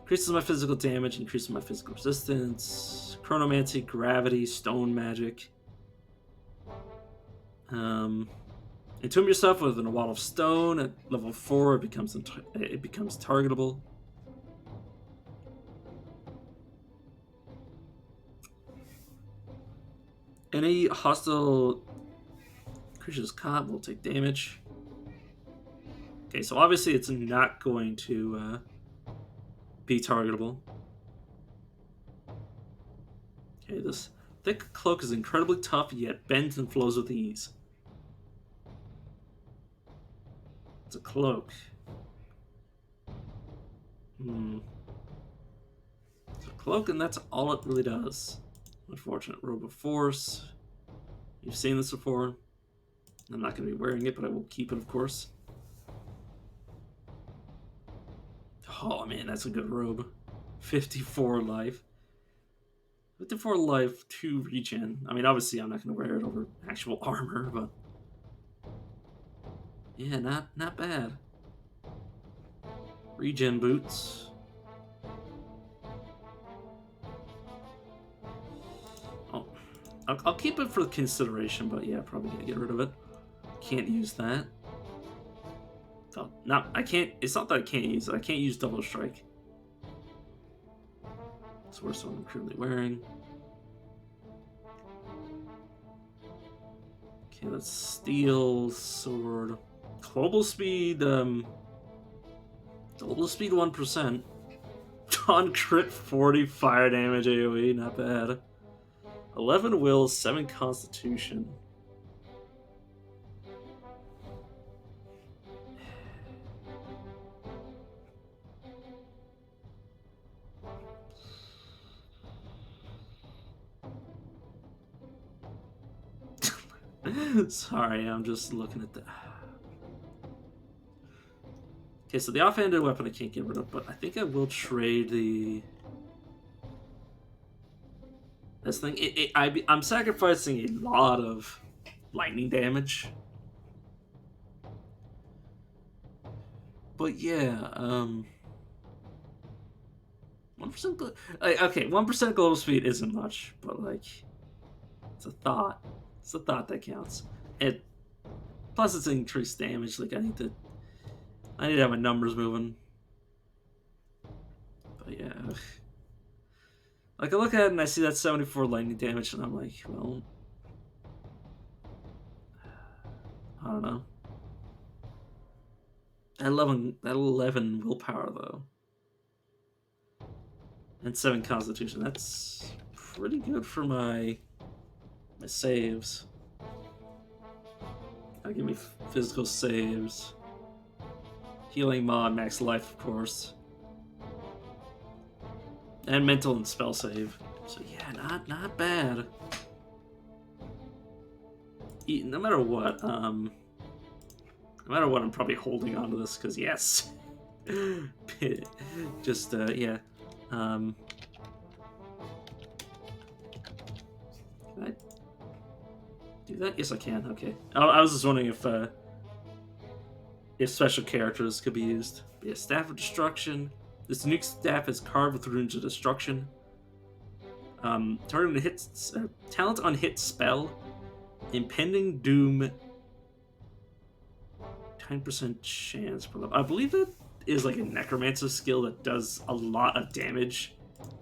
increases my physical damage, increases my physical resistance. Chronomancy, Gravity, Stone Magic. Entomb yourself within a wall of stone. At level 4, it becomes targetable. Any hostile creatures caught will take damage. Okay, so obviously it's not going to be targetable. Okay, this thick cloak is incredibly tough, yet bends and flows with ease. It's a cloak. It's a cloak, and that's all it really does. Unfortunate. Robe of Force. You've seen this before. I'm not going to be wearing it, but I will keep it, of course. Oh, man, that's a good robe. 54 life. 54 life, 2 regen. I mean, obviously, I'm not going to wear it over actual armor, but... yeah, not bad. Regen boots. I'll keep it for consideration, but yeah, probably gonna get rid of it. Can't use that. Oh, no, I can't. It's not that I can't use it. I can't use double strike. It's worse than I'm currently wearing. Okay, that's steel sword. Global speed. Global speed 1%. On crit 40 fire damage AoE. Not bad. 11 will, 7 constitution. Sorry, I'm just looking at the... Okay, so the offhanded weapon I can't get rid of, but I think I will trade the... This thing. I'm sacrificing a lot of lightning damage. But yeah, 1%... okay, 1% global speed isn't much, but like... It's a thought. It's a thought that counts. It... Plus it's increased damage, like I need to have my numbers moving. But yeah... Like, I look at it and I see that 74 lightning damage, and I'm like, well... I don't know. That 11 willpower, though. And 7 constitution. That's pretty good for my saves. That'll give me physical saves. Healing mod, max life, of course. And mental and spell save. So yeah, not bad. No matter what, I'm probably holding on to this because yes, just yeah. Can I do that? Yes, I can. Okay. I was just wondering if special characters could be used. But yeah, Staff of Destruction. This nuke staff is carved with runes of destruction. Targeting hits, talent on hit spell, impending doom. 10% chance per level. I believe that is like a necromancer skill that does a lot of damage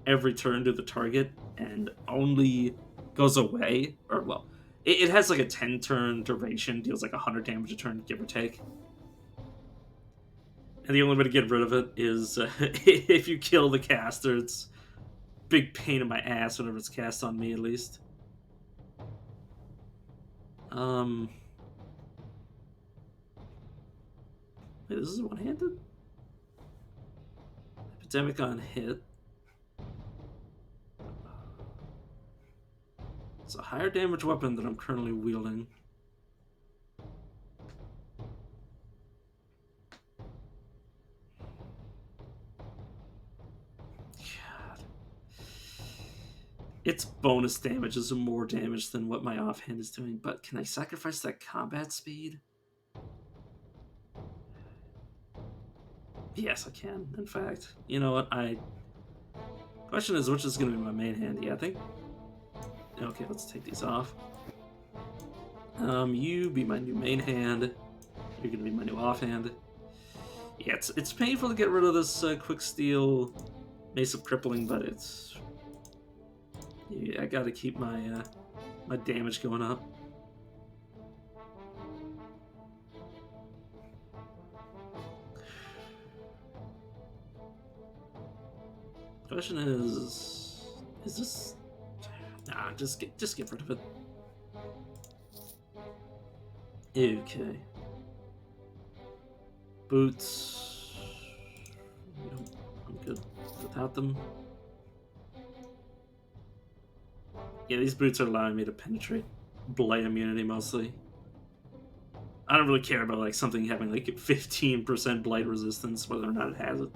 every turn to the target and only goes away. Or well, it has like a 10-turn duration, deals like 100 damage a turn, give or take. And the only way to get rid of it is if you kill the caster. It's a big pain in my ass whenever it's cast on me, at least. Wait, this is one-handed? Epidemic on hit. It's a higher damage weapon than I'm currently wielding. Its bonus damage is more damage than what my offhand is doing, but can I sacrifice that combat speed? Yes, I can, in fact. You know what, Question is, which is going to be my main hand? Yeah, I think... Okay, let's take these off. You be my new main hand. You're going to be my new offhand. Yeah, it's painful to get rid of this quick steel Mace of Crippling, but it's... Yeah, I gotta keep my my damage going up. Question is this? Nah, just get rid of it. Okay. Boots. I'm good without them. Yeah, these boots are allowing me to penetrate blight immunity mostly. I don't really care about like something having like 15% blight resistance, whether or not it has it.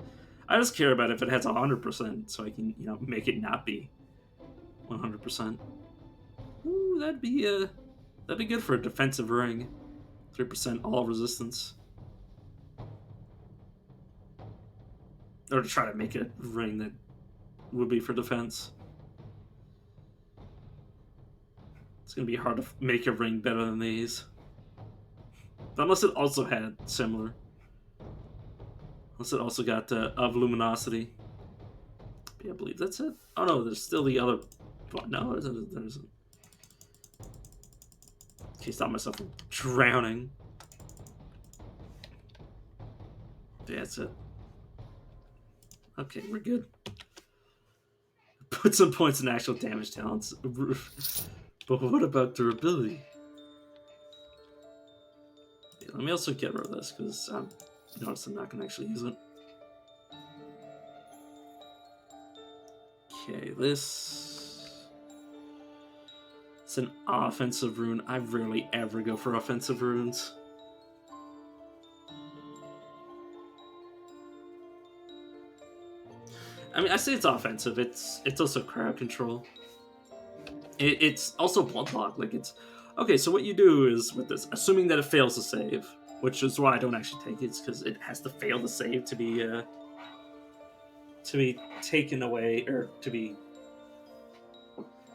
I just care about if it has 100%, so I can, make it not be 100%. Ooh, that'd be good for a defensive ring. 3% all resistance. Or to try to make a ring that would be for defense. It's gonna be hard to make a ring better than these. Unless it also had similar. Unless it also got of luminosity. But yeah, I believe that's it. Oh no, there's still the other. Oh, no, there isn't. Okay, stop myself from drowning. Yeah, that's it. Okay, we're good. Put some points in actual damage talents. But what about durability? Yeah, let me also get rid of this, because I'm noticing I'm not going to actually use it. Okay, this... It's an offensive rune. I rarely ever go for offensive runes. I mean, I say it's offensive. It's also crowd control. It's also blood log. Like, it's... Okay, so what you do is, with this, assuming that it fails to save, which is why I don't actually take it, because it has to fail to save to be taken away, or to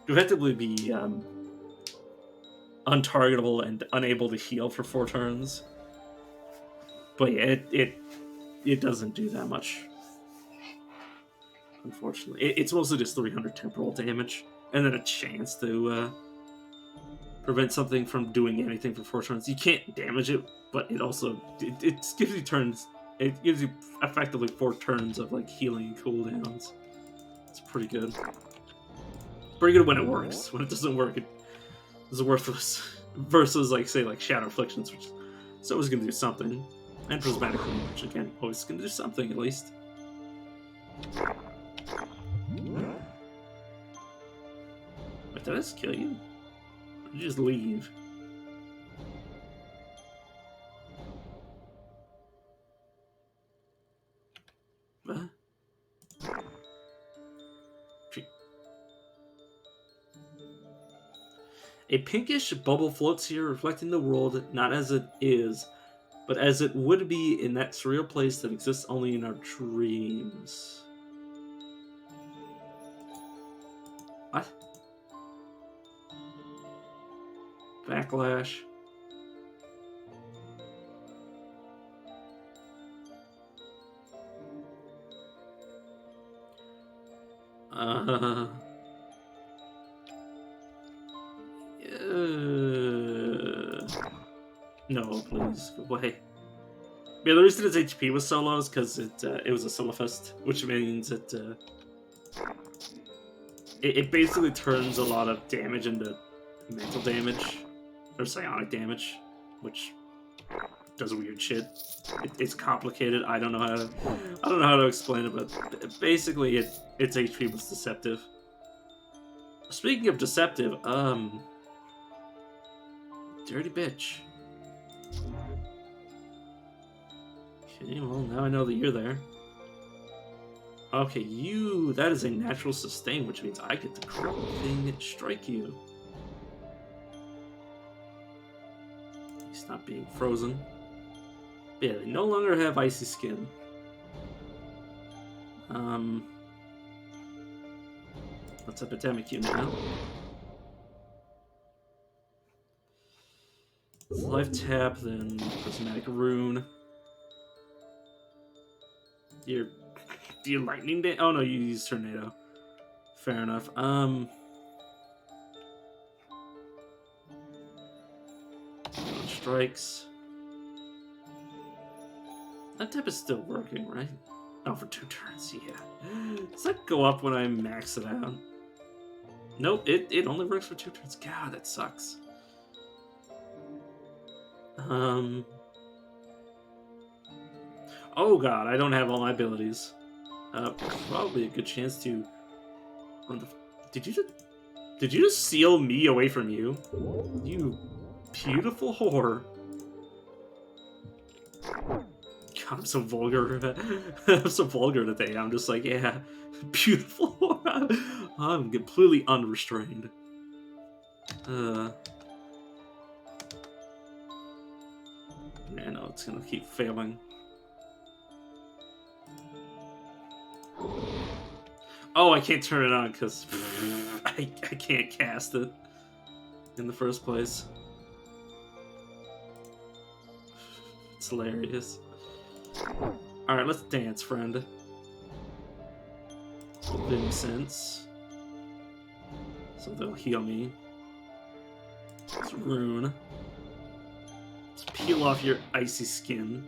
effectively be untargetable and unable to heal for 4 turns. But yeah, it doesn't do that much, unfortunately. It's mostly just 300 temporal damage, and then a chance to prevent something from doing anything for 4 turns. You can't damage it, but it also it gives you turns. It gives you effectively 4 turns of like healing and cooldowns. It's pretty good. Pretty good when it works. When it doesn't work, it is worthless. Versus like say like Shadow Afflictions, which is always going to do something, and Prismatic Rune, which again always going to do something at least. Wait, did I just kill you? Or did you just leave? What? A pinkish bubble floats here, reflecting the world not as it is, but as it would be in that surreal place that exists only in our dreams. What? Backlash. No, please, go away. Yeah, the reason its HP was so low is because it was a Silphist, which means it basically turns a lot of damage into mental damage, or psionic damage, which does weird shit. It's complicated. I don't know how to explain it, but basically its HP was deceptive. Speaking of deceptive, dirty bitch. Okay, well, now I know that you're there. Okay, that is a natural sustain, which means I get to craving strike you. He's not being frozen. Yeah, they no longer have icy skin. Let's epidemic you now. Life tap, then prismatic rune. Do you lightning damage? Oh no, you use tornado. Fair enough. Strikes. That tap is still working, right? Oh, for 2 turns, yeah. Does that go up when I max it out? Nope, it only works for 2 turns. God, that sucks. Oh god, I don't have all my abilities. Probably a good chance to... Did you just seal me away from you? You beautiful whore. God, I'm so vulgar. I'm so vulgar today. I'm just like, yeah, beautiful whore. I'm completely unrestrained. Man, no, it's gonna keep failing. Oh, I can't turn it on because I can't cast it. in the first place. It's hilarious. Alright, let's dance, friend. Vincent's. So they'll heal me. Let's rune. Let's peel off your icy skin.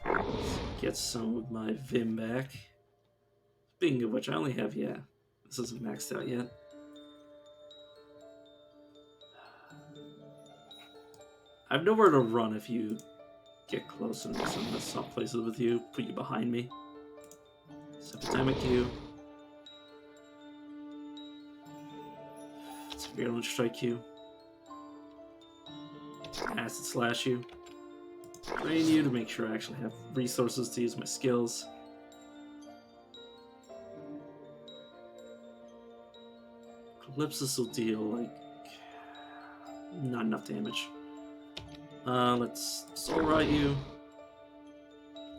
Let's get some of my Vim back. Speaking of which, I only have, yeah, this isn't maxed out yet. I have nowhere to run if you get close and I'm gonna swap places with you, put you behind me. Epidemic you. It's virulent strike you. Acid slash you. Drain you to make sure I actually have resources to use my skills. Calypsis will deal like not enough damage. Let's soul rot you.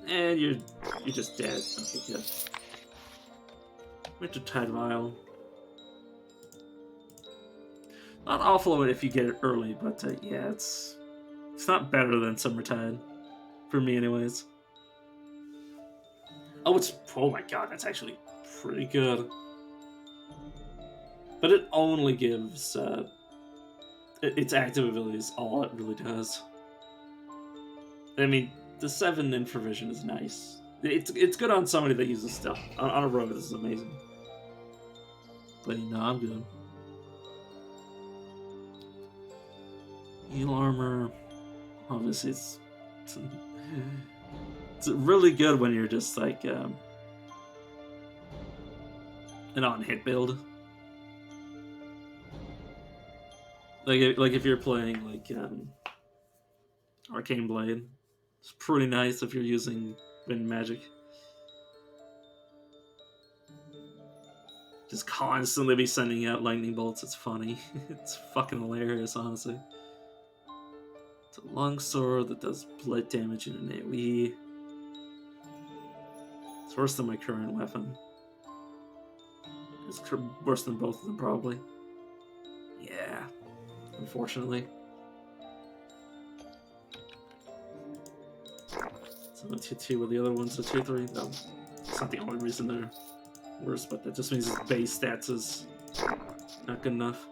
And you're just dead. Okay, good. Wintertide Vial. Not awful if you get it early, but yeah, it's not better than Summertide. For me, anyways. Oh my god, that's actually pretty good. But it only gives its active abilities all it really does. I mean, the 7 infravision is nice. It's good on somebody that uses stuff. On a rogue, this is amazing. But no, I'm good. Heal armor. Obviously, it's really good when you're just like an on-hit build. Like if you're playing like Arcane Blade, it's pretty nice if you're using wind magic. Just constantly be sending out lightning bolts. It's funny. It's fucking hilarious, honestly. It's a longsword that does blight damage in an AoE. It's worse than my current weapon. It's worse than both of them, probably. Yeah, unfortunately. So I'm 2-2 with the other ones, so 2-3. No, it's not the only reason they're worse, but that just means his base stats is not good enough.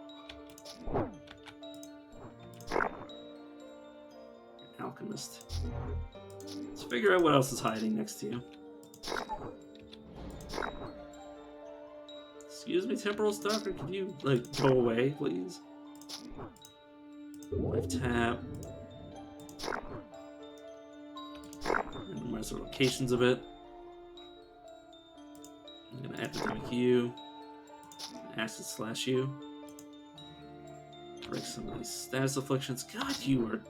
Alchemist. Let's figure out what else is hiding next to you. Excuse me, Temporal Stalker, can you, like, go away, please? Life tap. Randomize the locations a bit. I'm gonna epidemic you. Acid slash you. Break some of these status afflictions. God, you are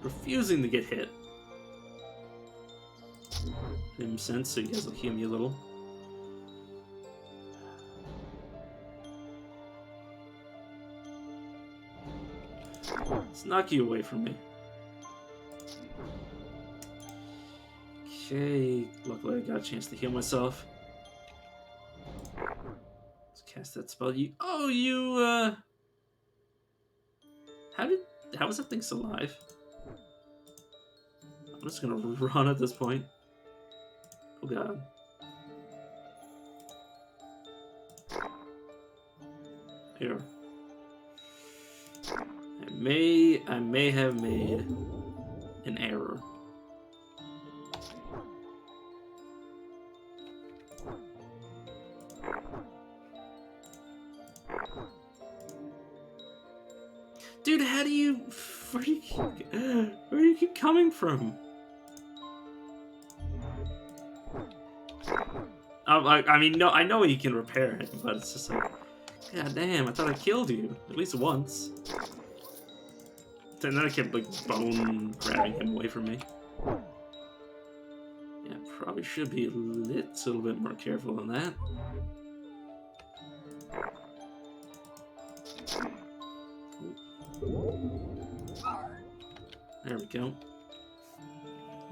refusing to get hit. Him sense, so you guys will heal me a little. Let's knock you away from me. Okay, luckily I got a chance to heal myself. Let's cast that spell. How was that thing still alive? I'm just gonna run at this point. Oh god. Here. I may have made an error. Dude, how do you... Where do you keep coming from? I mean, no, I know you can repair it, but it's just like... God damn, I thought I killed you. At least once. And then I kept, like, bone grabbing him away from me. Yeah, probably should be a little bit more careful than that. There we go.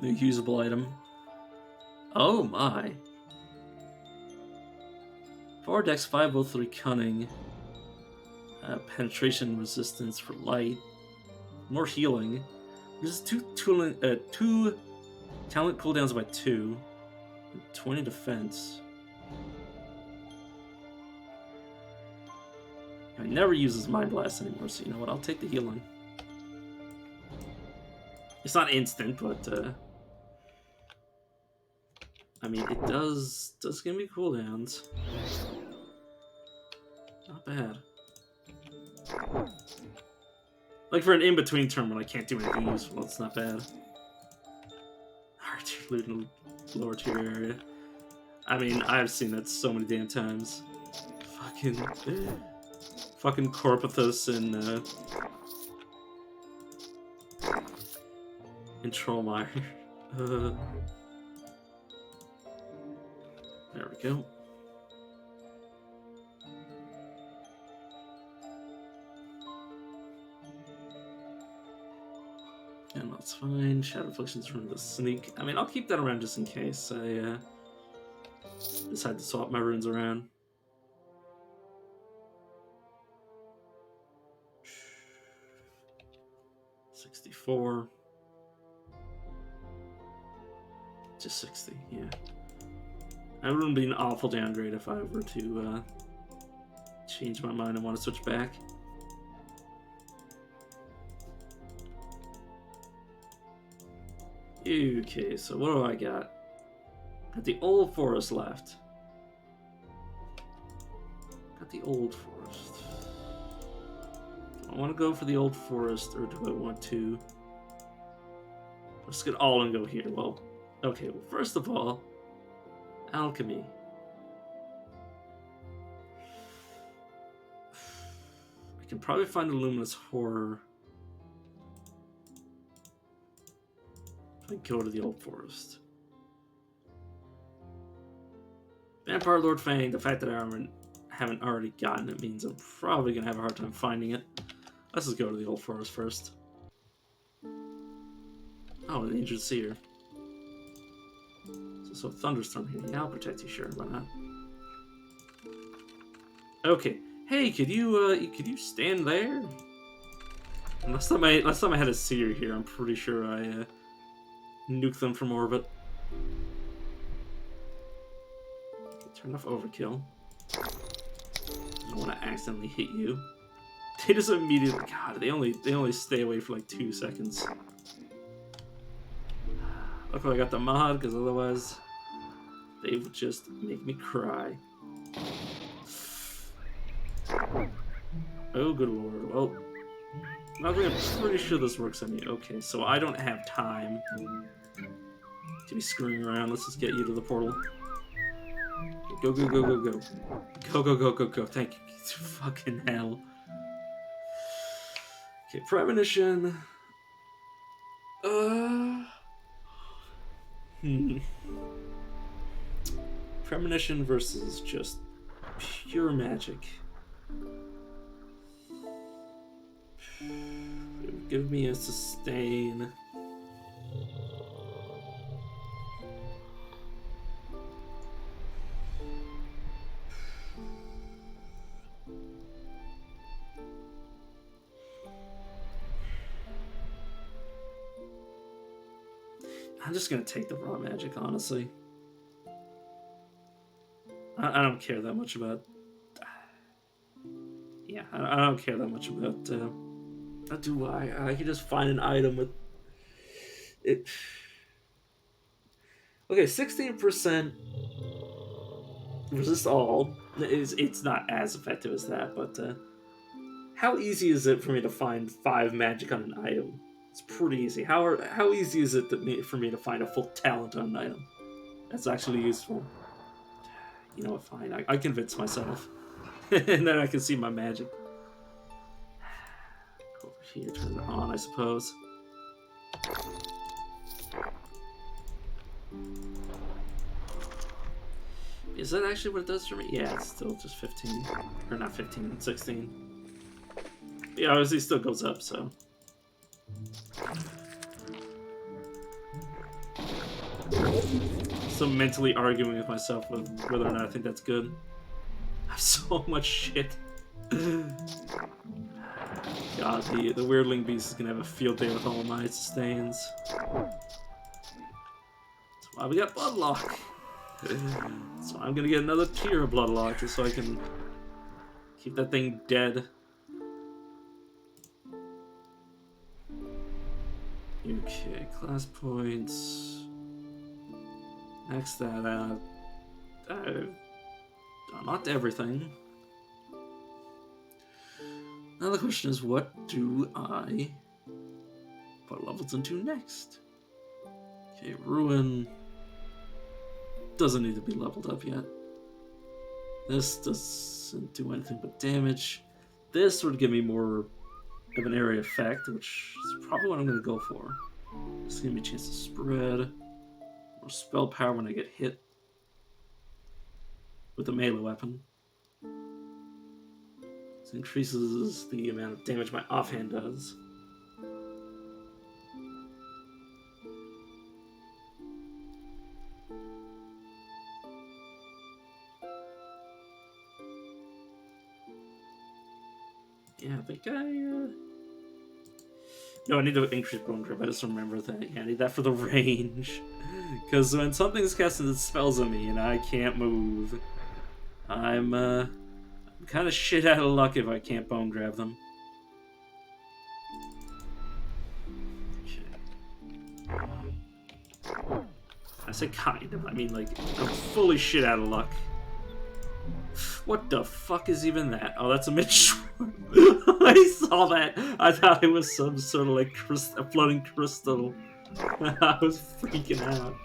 New usable item. Oh my. 4 Dex 503 Cunning. Penetration resistance for light. More healing. This is two talent cooldowns by 2. 20 defense. I never uses Mind Blast anymore, so you know what? I'll take the healing. It's not instant, but I mean, it does give me cooldowns. Not bad. Like for an in-between turn when I can't do anything useful, it's not bad. Hard to loot in the lower tier area. I mean, I've seen that so many damn times. Fucking Corpithus and Trollmeyer. There we go. And that's fine. Shadow Affliction's from the sneak. I mean, I'll keep that around just in case I decide to swap my runes around. $64. Just 60, yeah. That wouldn't be an awful downgrade if I were to change my mind and want to switch back. Okay, so what do I got? Got the Old Forest left. Got the Old Forest. Do I want to go for the Old Forest, or do I want to... Let's get all and go here. Well, okay, well, first of all, Alchemy. I can probably find a Luminous Horror. I go to the Old Forest. Vampire Lord Fang, the fact that I haven't already gotten it means I'm probably going to have a hard time finding it. Let's just go to the Old Forest first. Oh, an Injured Seer. So Thunderstorm here. Yeah, I'll protect you, sure, why not? Okay. Hey, could you stand there? Last time I had a Seer here, I'm pretty sure I nuke them from orbit. Turn off overkill. I don't want to accidentally hit you. They just immediately, God, they only stay away for like 2 seconds. Luckily I got the mod, because otherwise they would just make me cry. Oh, good lord. Well, I'm pretty sure this works on you. Okay, so I don't have time to be screwing around. Let's just get you to the portal. Go, go, go, go, go. Go, go, go, go, go. Thank you. Fucking hell. Okay, Premonition. Premonition versus just pure magic. Give me a sustain. I'm just gonna take the raw magic, honestly. I don't care that much about... Yeah, I don't care that much about... do I can just find an item with... it. Okay, 16% resist all. It's not as effective as that, but how easy is it for me to find 5 magic on an item? It's pretty easy. How easy is it for me to find a full talent on an item? That's actually useful. You know what, fine. I convince myself. And then I can see my magic. Go over here, turn it on, I suppose. Is that actually what it does for me? Yeah, it's still just 15. Or not 15, 16. Yeah, obviously it still goes up, so... Still mentally arguing with myself with whether or not I think that's good. I have so much shit. God, the weirdling beast is gonna have a field day with all my sustains. That's why we got Bloodlock. So I'm gonna get another tier of Bloodlock just so I can keep that thing dead. Okay, class points. Next that, not everything. Now the question is, what do I put levels into next? Okay, Ruin doesn't need to be leveled up yet. This doesn't do anything but damage. This would give me more of an area effect, which is probably what I'm going to go for. This is going to be a chance to spread. More spell power when I get hit with a melee weapon. This increases the amount of damage my offhand does. Yeah, I think no, I need to increase bone grip. I just remember that. Yeah, I need that for the range. Because when something's casting its spells on me and I can't move, I'm kind of shit out of luck if I can't bone grab them. Okay. I say kind of, I mean like, I'm fully shit out of luck. What the fuck is even that? Oh, that's a mid-short. I saw that. I thought it was some sort of like a floating crystal. I was freaking out.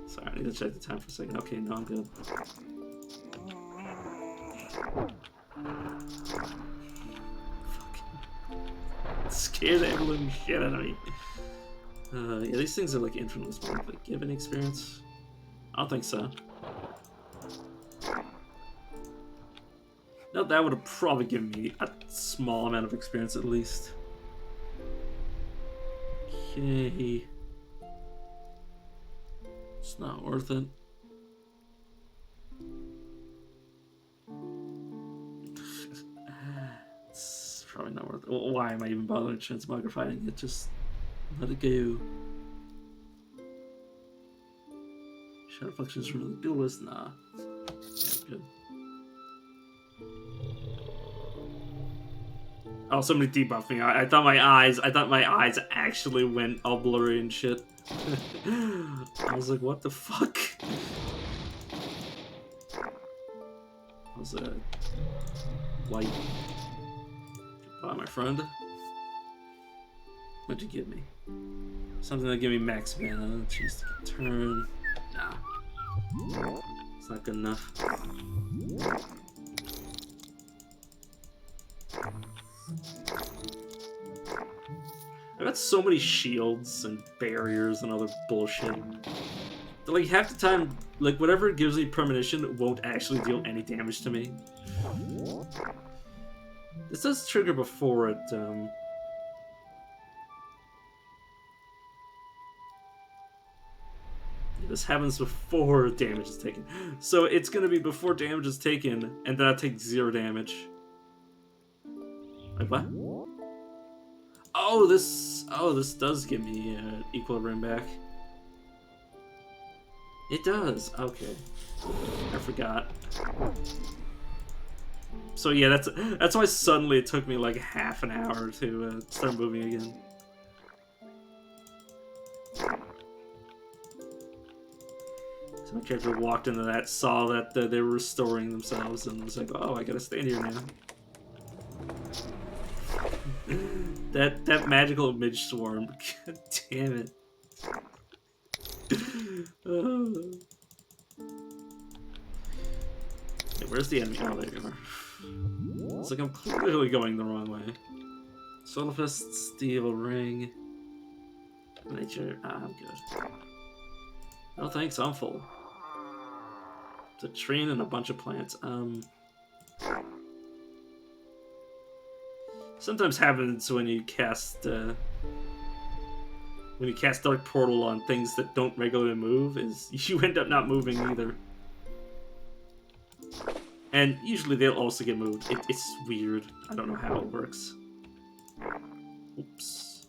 Sorry, I need to check the time for a second. Okay, no, I'm good. Scare the ever-living shit out of me. Yeah, these things are like infinitely small. Like, give any experience? I don't think so. No, that would have probably given me a small amount of experience at least. Okay. It's not worth it. It's probably not worth it. Well, why am I even bothering transmogifying it? Just let it go. Shadow functions really duelist? Nah. Yeah, good. Oh, somebody debuffed me. I thought my eyes actually went all blurry and shit. I was like, what the fuck? What was that? Light. Goodbye, my friend. What'd you give me? Something that give me max mana, chance to get turn. Nah. It's not good enough. I got so many shields and barriers and other bullshit. Like, half the time, like, whatever gives me premonition won't actually deal any damage to me. This does trigger before it, This happens before damage is taken. So it's gonna be before damage is taken, and then I take 0 damage. Like, what? Oh, this does give me equilibrium back. It does. Okay, I forgot. So yeah, that's why suddenly it took me like half an hour to start moving again. So my character walked into that, saw that they were restoring themselves, and was like, "Oh, I gotta stand here now." That magical midge swarm. God damn it. Okay, where's the enemy? Oh, there you are. It's like I'm clearly going the wrong way. Solar Fist, Steel Ring. Nature. Ah, I'm good. No thanks, I'm full. It's a tree and a bunch of plants. Sometimes happens when you cast when you cast Dark Portal on things that don't regularly move is you end up not moving either. And usually they'll also get moved. It's weird. I don't know how it works. Oops.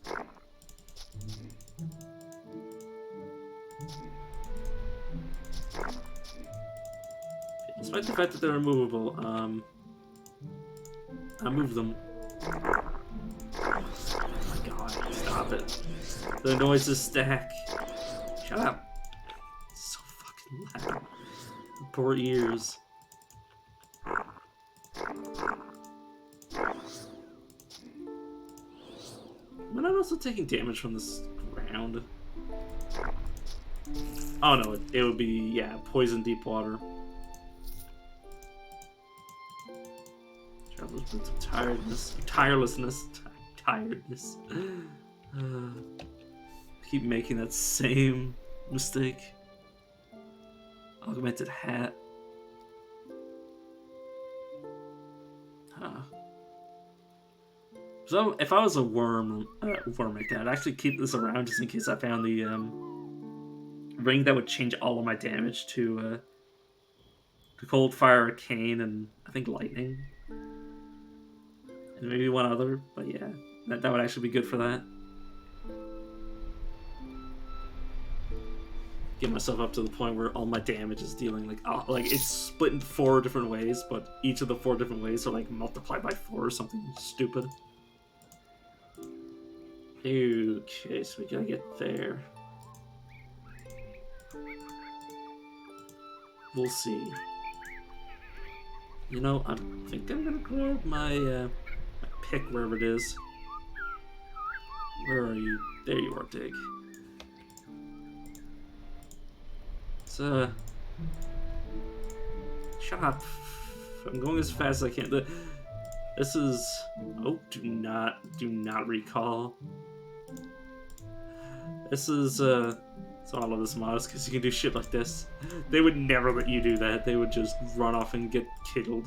Despite the fact that they're removable, I move them. Oh my god, stop it. The noises stack. Shut up. It's so fucking loud. Poor ears. Am I not also taking damage from this ground? Oh no, it would be, yeah, poison deep water. Traveler's boots of tiredness. Keep making that same mistake. Augmented hat. Huh. So if I was a worm like that, I'd actually keep this around just in case I found the ring that would change all of my damage to cold, fire, arcane, and I think lightning. And maybe one other, but yeah, that would actually be good for that. Get myself up to the point where all my damage is dealing like it's split in 4 different ways, but each of the 4 different ways are like multiplied by 4 or something stupid. Okay, so we gotta get there. We'll see. You know, I think I'm gonna grab my pick wherever it is. Where are you? There you are, Dig. Shut up. I'm going as fast as I can. This is... Oh, do not recall. This is, so I love this mod because you can do shit like this. They would never let you do that. They would just run off and get killed.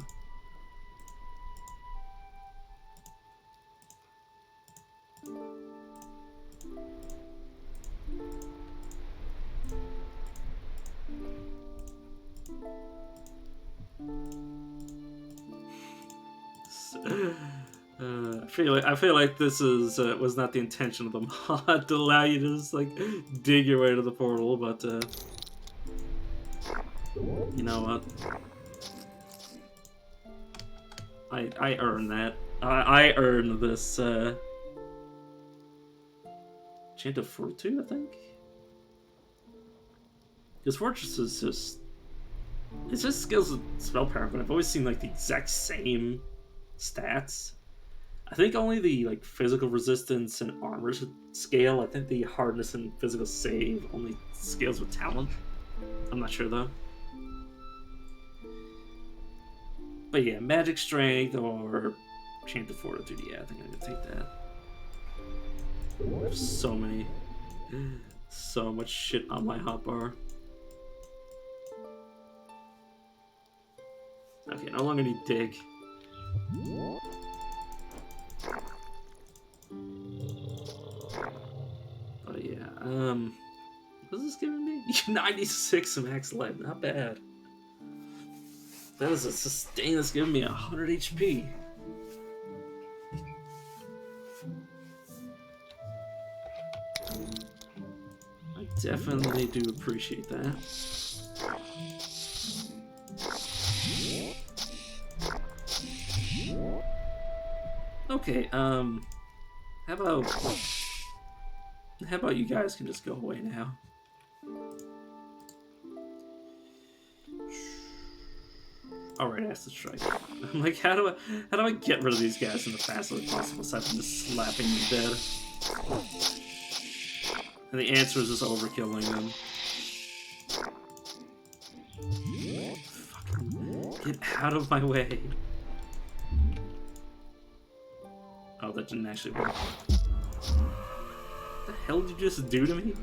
I feel like this is was not the intention of the mod to allow you to just like dig your way to the portal, but you know what? I earned that. I earned this Chant of Fortitude, I think. Because Fortress is just it's just skills and spell power, but I've always seen like the exact same stats. I think only the like physical resistance and armor scale. I think the hardness and physical save only scales with talent. I'm not sure though. But yeah, magic strength or Chant of Fortitude. Yeah, I think I'm gonna take that. There's so much shit on my hotbar. Okay, no longer need dig. But yeah, what is this giving me? 96 max life, not bad. That is a sustain that's giving me 100 HP. I definitely do appreciate that. Okay, how about you guys can just go away now? Alright, Acid Strike. I'm like, how do I get rid of these guys in the fastest way possible aside from just slapping them dead? And the answer is just overkilling them. Fucking get out of my way. Oh, that didn't actually work. What the hell did you just do to me?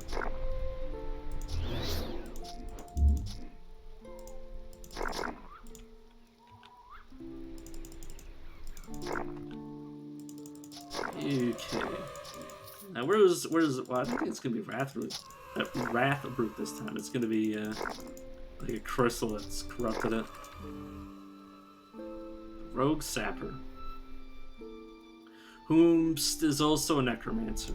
Okay. Now, where where's well, I think it's gonna be Wrathroot this time. It's gonna be like a crystal that's corrupted it. Rogue Sapper. Whom is also a necromancer.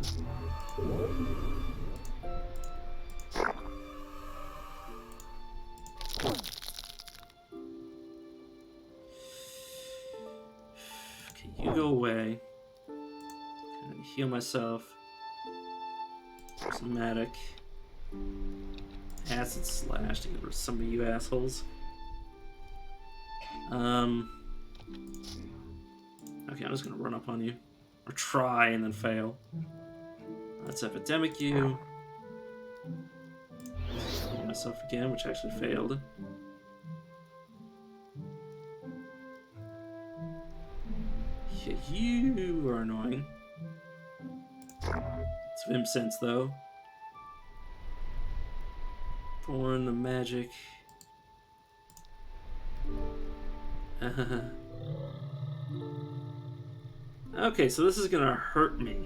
Okay, you go away. Gonna heal myself. Somatic. Acid Slash to get rid of some of you assholes. Okay, I'm just gonna run up on you. Or try and then fail. Let's Epidemic you. Heal myself again, which actually failed. Yeah, you are annoying. It's Vim Sense though. Born the magic. Okay, so this is gonna hurt me.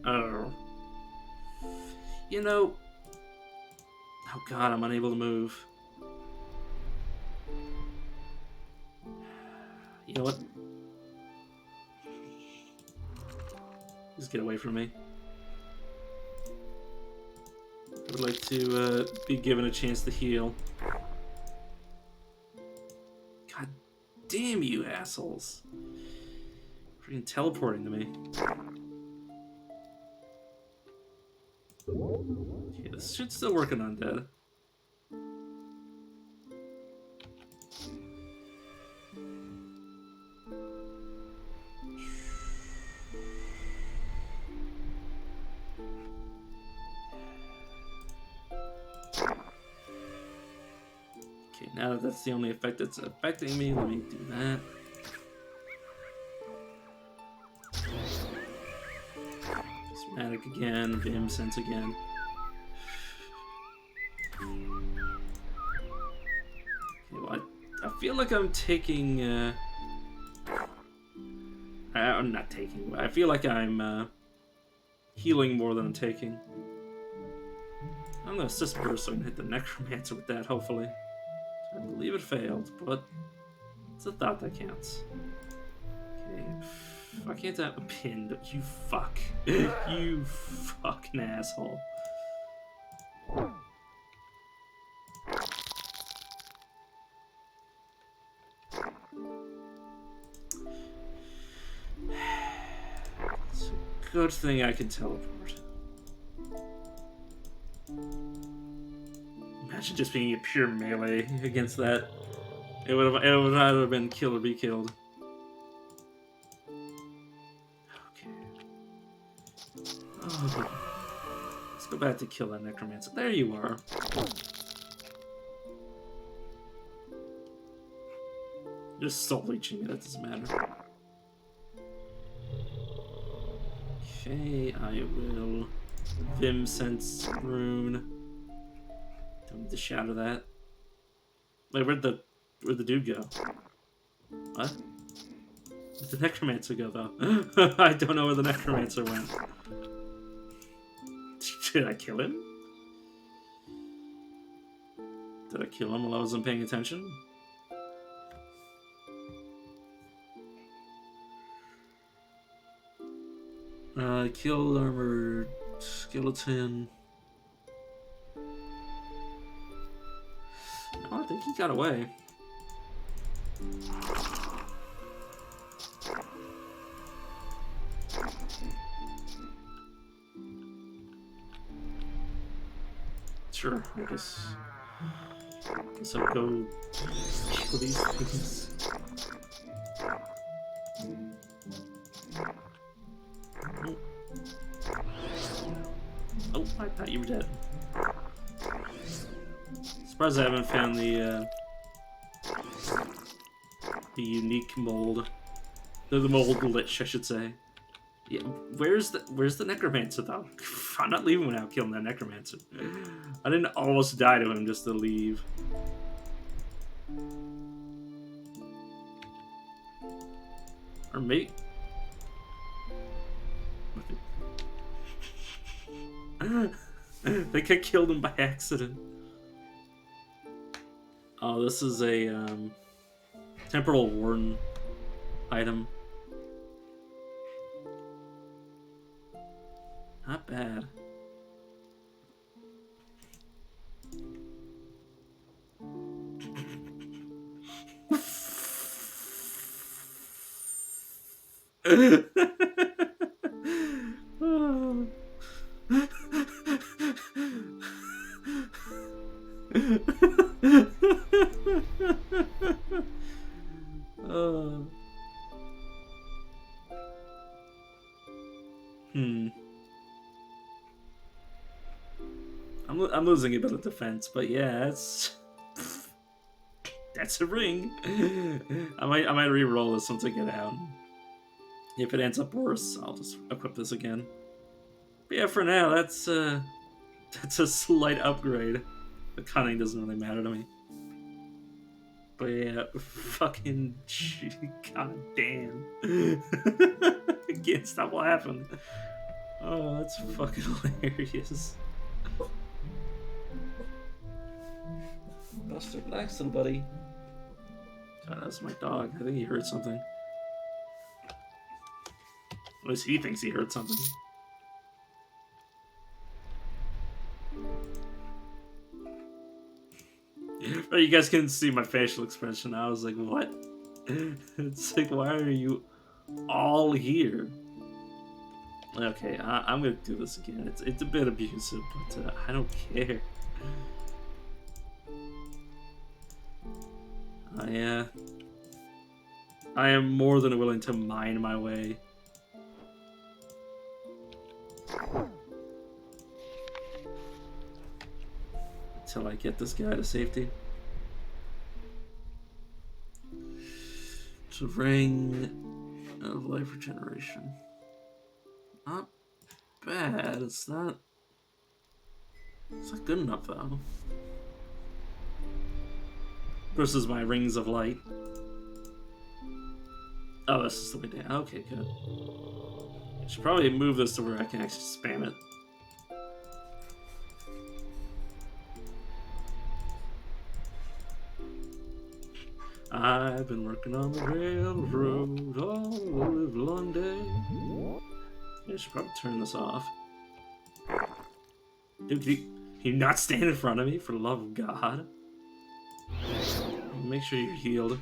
Oh. You know... Oh god, I'm unable to move. You know what? Just get away from me. I would like to be given a chance to heal. God damn you assholes. Freaking teleporting to me. Okay, this shit's still working on dead. Okay, now that that's the only effect that's affecting me, let me do that. Prismatic again, Vim Sense again. Okay, well, I feel like I'm taking, I'm not taking, I feel like I'm, healing more than I'm taking. I'm gonna assist burst so I can hit the Necromancer with that, hopefully. I believe it failed, but it's a thought that counts. Okay, why can't I have a pinned? You fuck. You fucking asshole. It's a good thing I can teleport. Imagine just being a pure melee against that. It would either have been kill or be killed. Okay. Oh. Let's go back to kill that necromancer. There you are. Just soul leeching me, that doesn't matter. Okay, I will Vim Sense Rune. Don't need to shatter that. Wait, where'd the dude go? What? Where'd the necromancer go though? I don't know where the necromancer went. Did I kill him? Did I kill him while I wasn't paying attention? Killed armored skeleton. No, I think he got away. Sure, I guess I'll go kill these things. Oh, I thought you were dead. Surprised I haven't found the unique mold. The mold lich, I should say. Yeah, where's the necromancer though? I'm not leaving without killing that necromancer. I didn't almost die to him just to leave. Or maybe I think I killed him by accident. Oh, this is a temporal warden item. Not bad. I'm losing a bit of defense, but yeah, that's a ring. I might re-roll this once I get out. If it ends up worse, I'll just equip this again. But yeah, for now, that's a slight upgrade. The cunning doesn't really matter to me. But yeah, fucking god damn. I can't stop laughing. Oh, that's fucking hilarious. Buster Blackson, buddy. God, that's my dog. I think he heard something. At least he thinks he heard something. Oh, you guys couldn't see my facial expression. I was like, what? It's like, why are you all here? Okay, I'm gonna do this again. It's a bit abusive, but I don't care. I am more than willing to mine my way. Until I get this guy to safety. It's a ring of life regeneration. Not bad. It's not good enough though. Versus my rings of light. Oh, this is the way down. Okay, good. I should probably move this to where I can actually spam it. I've been working on the railroad all the long day. I should probably turn this off. Dude, can you not stand in front of me, for the love of God? Make sure you're healed.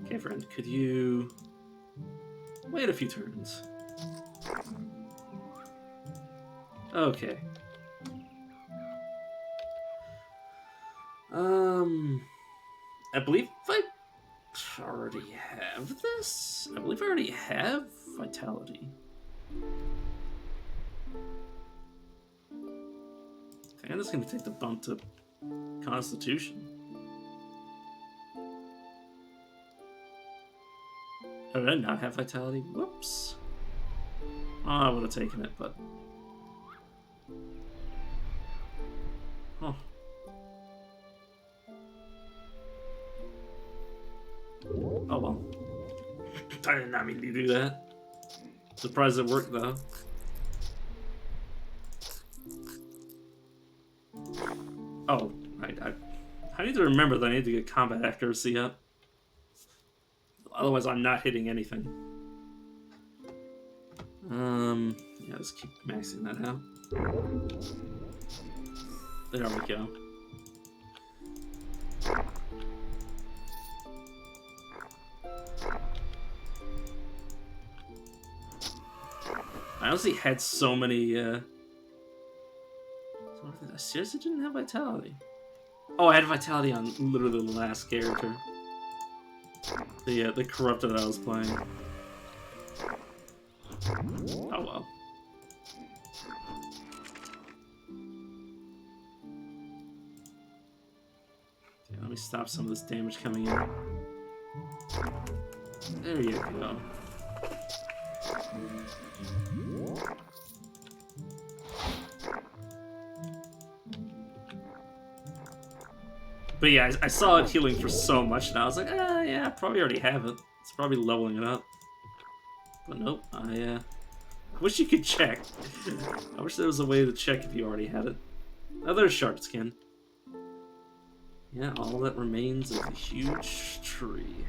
Okay, friend, could you wait a few turns? Okay. I believe I already have this. I believe I already have vitality. I'm just gonna take the bump to Constitution. Oh, did I not have vitality? Whoops. Oh, I would have taken it, but... Oh. Oh well. I did not mean to do that. Surprised it worked though. Oh, I need to remember that I need to get combat accuracy up. Otherwise, I'm not hitting anything. Yeah, let's keep maxing that out. There we go. I honestly had so many, I seriously didn't have vitality. Oh, I had vitality on literally the last character. The corruptor that I was playing. Oh well. Okay, let me stop some of this damage coming in. There you go. But yeah, I saw it healing for so much, and I was like, yeah, I probably already have it. It's probably leveling it up. But nope, I wish you could check. I wish there was a way to check if you already had it. Oh, there's shard skin. Yeah, all that remains is a huge tree.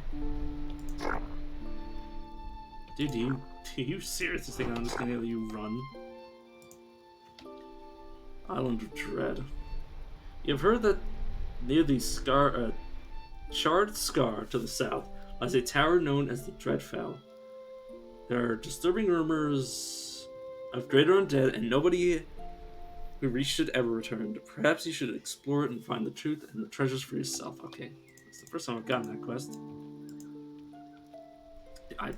Dude, do you seriously think I'm just gonna let you run? Island of Dread. You've heard that near the charred scar to the south lies a tower known as the Dreadfell. There are disturbing rumors of greater undead, and nobody who reached it ever returned. Perhaps you should explore it and find the truth and the treasures for yourself. Okay, it's the first time I've gotten that quest. I'd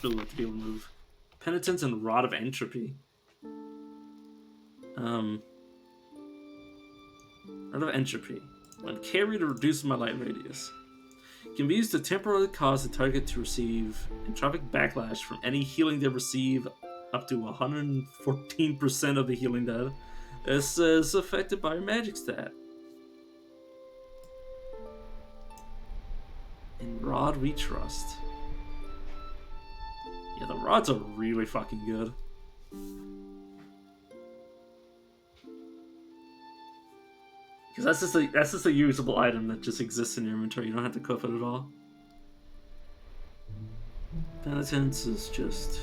really like to be able to move. Penitence and Rod of Entropy. Rod of Entropy. When carried, it reduces my light radius. It can be used to temporarily cause the target to receive entropic backlash from any healing they receive, up to 114% of the healing data. This is affected by your magic stat. In Rod we trust. Yeah, the rods are really fucking good. Because that's just a usable item that just exists in your inventory. You don't have to equip it at all. Penitence is just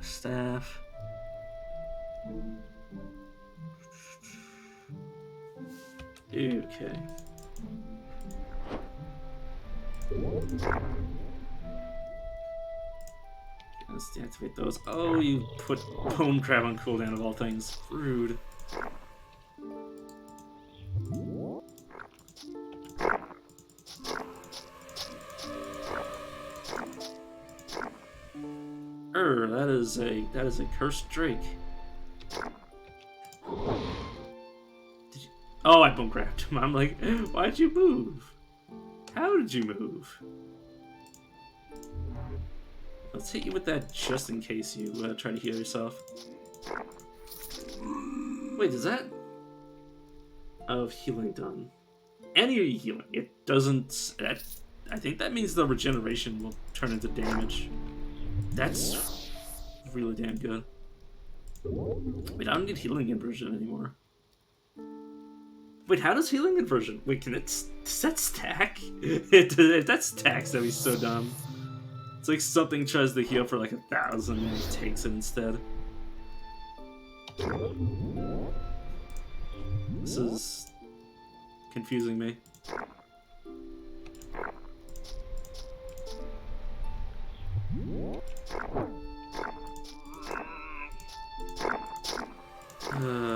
a staff. Okay. Let's deactivate those. Oh, you put Bone Crab on cooldown of all things. Rude. That is a cursed drake. Oh, I bone grabbed him. I'm like, why'd you move? How did you move? Let's hit you with that just in case you try to heal yourself. Wait, is that of healing done? Any healing, it doesn't. I think that means the regeneration will turn into damage. That's really damn good. Wait, I don't need healing inversion anymore. Wait, how does healing inversion? Wait, does that stack? If that stacks, that'd be so dumb. It's like something tries to heal for like 1,000 and it takes it instead. This is confusing me.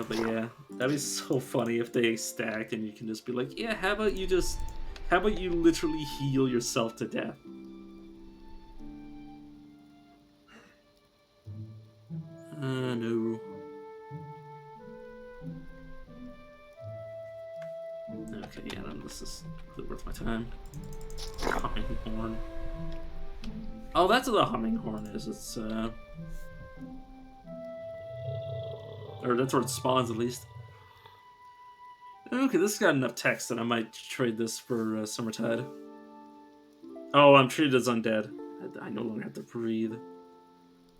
But yeah, that'd be so funny if they stacked and you can just be like, yeah, how about you literally heal yourself to death? No. Okay, yeah, no, this is really worth my time. Humming horn. Oh, that's what the humming horn is. It's, or that's where it spawns, at least. Okay, this has got enough text that I might trade this for Summertide. Oh, I'm treated as undead. I no longer have to breathe.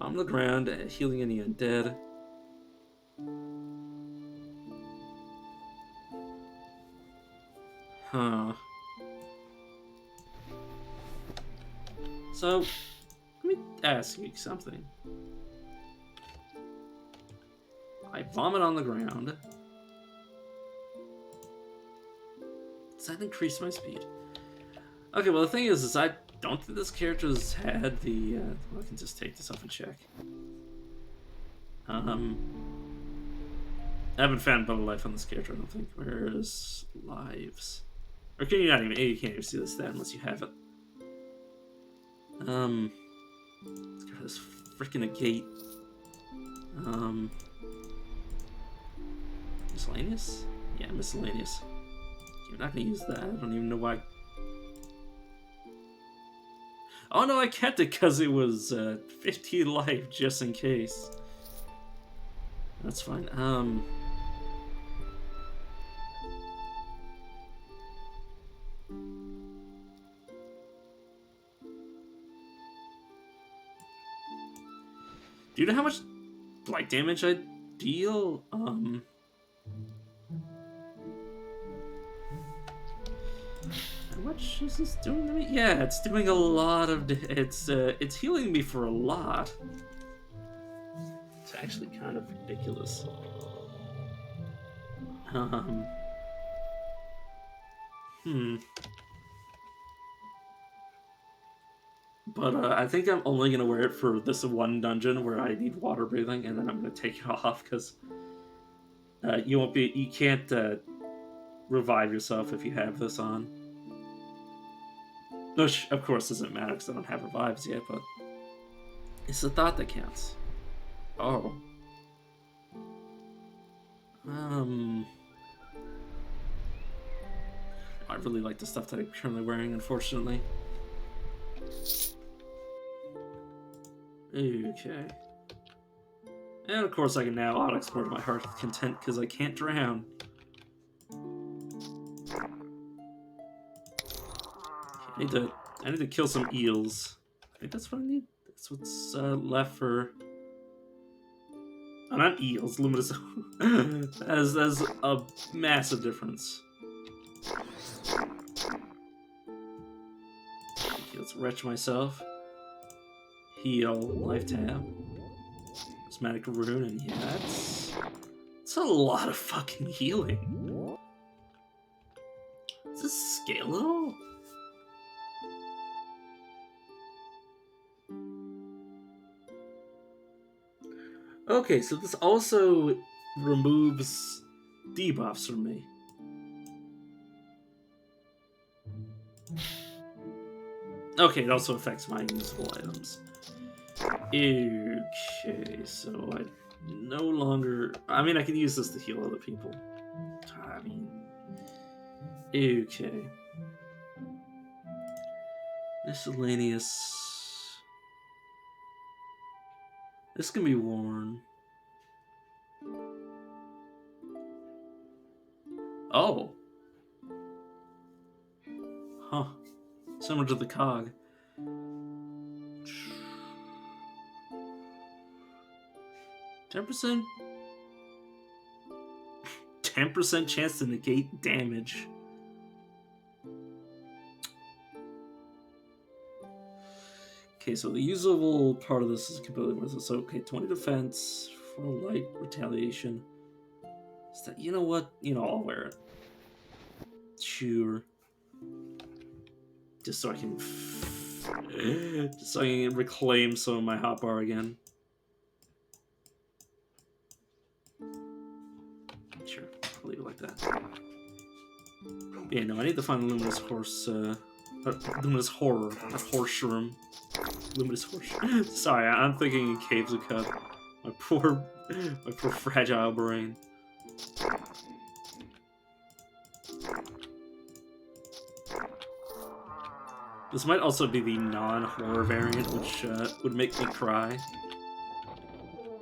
On the ground, healing any undead. Huh. So, let me ask you something. I vomit on the ground. Does that increase my speed? Okay, well the thing is I don't think this character's had the, well, I can just take this off and check. I haven't found Bubble Life on this character, I don't think. Where's lives? Or can you not even, you can't even see the stat unless you have it. Let's go to this freaking negate. Miscellaneous? Yeah, miscellaneous. You're not gonna use that. I don't even know why. Oh no, I kept it because it was 15 life just in case. That's fine. Do you know how much blight damage I deal? How much is this doing to me? Yeah, it's doing a lot of. It's healing me for a lot. It's actually kind of ridiculous. But I think I'm only gonna wear it for this one dungeon where I need water breathing, and then I'm gonna take it off because you can't revive yourself if you have this on. Which, of course, doesn't matter because I don't have revives yet, but it's the thought that counts. Oh. I really like the stuff that I'm currently wearing, unfortunately. Okay. And of course I can now auto-export my heart of content because I can't drown. I need to kill some eels. I think that's what I need. That's what's left for. Oh, not eels. Luminous. That's a massive difference. Okay, let's retch myself. Heal. Life tab. Prismatic rune, and yeah, it's a lot of fucking healing. Does this scale at all? Okay, so this also removes debuffs from me. Okay, it also affects my usable items. Okay, so I no longer... I mean, I can use this to heal other people. I mean... Okay. Miscellaneous... This can be worn. Oh! Huh. Similar to the cog. 10%? 10% chance to negate damage. Okay, so the usable part of this is completely worthless. So, okay, 20 defense for light retaliation. Is that, you know what? You know, I'll wear it. Sure. Just so I can... just so I can reclaim some of my hotbar again. Sure, I'll leave it like that. Yeah, no, I need to find the luminous horse, luminous horror, not horse room. Luminous horse. Sorry, I'm thinking in Caves of Cut. My poor fragile brain. This might also be the non-horror variant, which would make me cry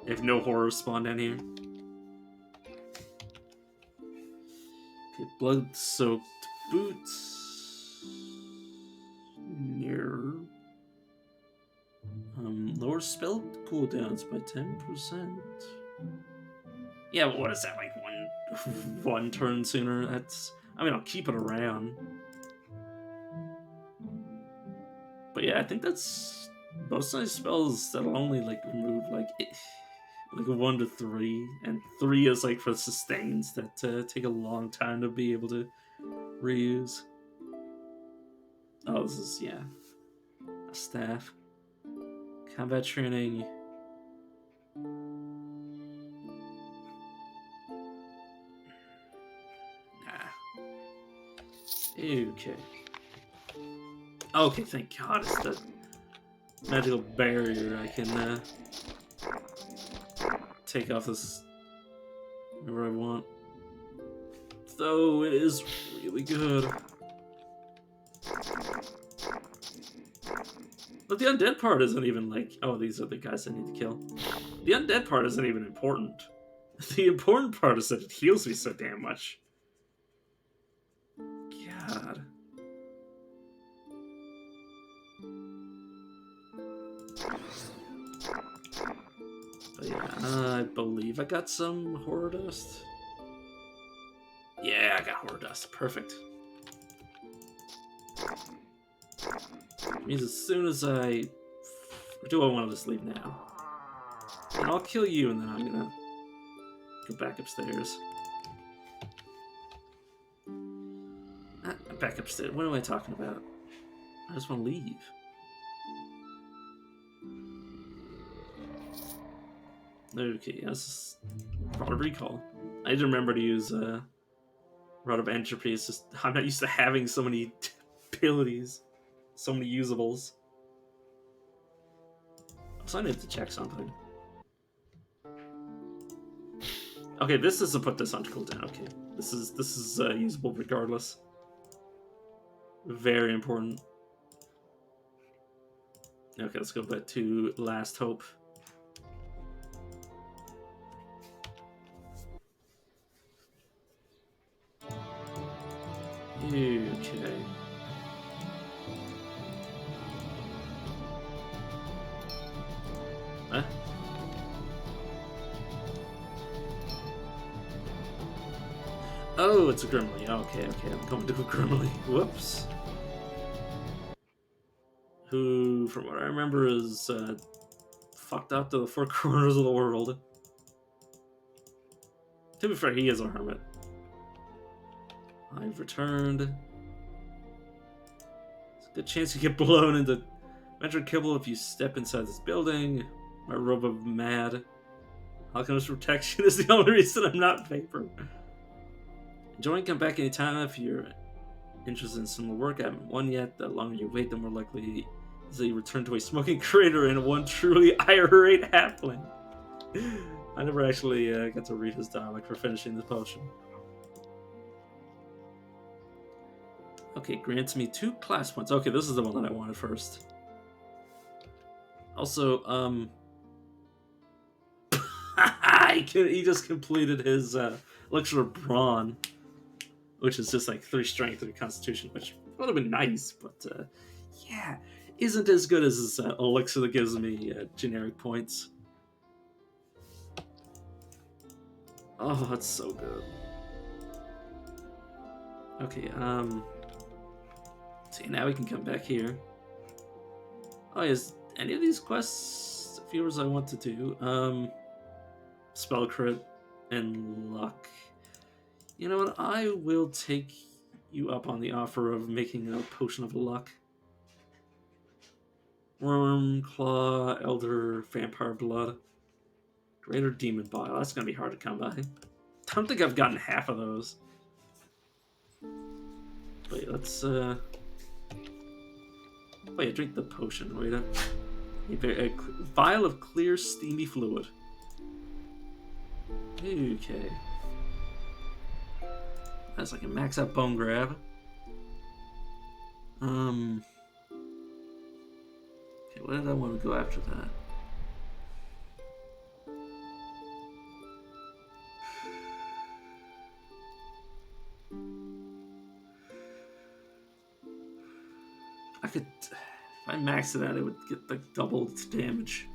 if no horror spawned in here. Okay, blood-soaked boots. Near. Lower spell cooldowns by 10%. Yeah, but what is that, like one turn sooner? That's... I mean, I'll keep it around. But yeah, I think that's most of my spells that'll only like remove like 1 to 3, and 3 is like for sustains that take a long time to be able to reuse. Oh, this is, yeah, a staff. Combat training. Nah. Okay. Okay, thank God it's the magical barrier. I can take off this whenever I want. Though it is really good. But the undead part isn't even like, oh, these are the guys I need to kill. The undead part isn't even important. The important part is that it heals me so damn much. God. But yeah, I believe I got some horror dust. Yeah, I got horror dust. Perfect. Means as soon as I... Or do I want to just leave now? And I'll kill you, and then I'm gonna go back upstairs. Back upstairs. What am I talking about? I just want to leave. Okay, yes. Rod of Recall. I need to remember to use Rod of Entropy. It's just I'm not used to having so many abilities, so many usables. So I need to check something. Okay, this is to put this on cooldown. Okay, this is usable regardless. Very important. Okay, let's go back to Last Hope. Okay. Huh? Oh, it's a Grimly. Okay, I'm going to a Grimly. Whoops. Who, from what I remember, is fucked up to the four corners of the world. To be fair, he is a hermit. I've returned. There's a good chance you get blown into mental kibble if you step inside this building. My robe of mad. Alchemist protection is the only reason I'm not vapor. Join, come back anytime if you're interested in similar work. I haven't won yet. The longer you wait, the more likely is that you return to a smoking crater and one truly irate halfling. I never actually got to read his dialogue for finishing this potion. Okay, grants me 2 class points. Okay, this is the one that I wanted first. Also, he just completed his Elixir of Brawn, which is just like 3 strength, 3 constitution, which would have been nice, but yeah, isn't as good as his elixir that gives me generic points. Oh, that's so good. Okay, see, now we can come back here. Oh, is any of these quests viewers I want to do? Spell crit and luck. You know what? I will take you up on the offer of making a potion of luck. Worm, Claw, Elder, Vampire Blood, Greater Demon Bile. That's gonna be hard to come by. I don't think I've gotten half of those. Wait, let's wait, drink the potion. Wait up. A vial of clear, steamy fluid. Okay. That's like a max out bone grab. Okay, what did I want to go after that? I could, if I maxed it out, it would get like double its damage.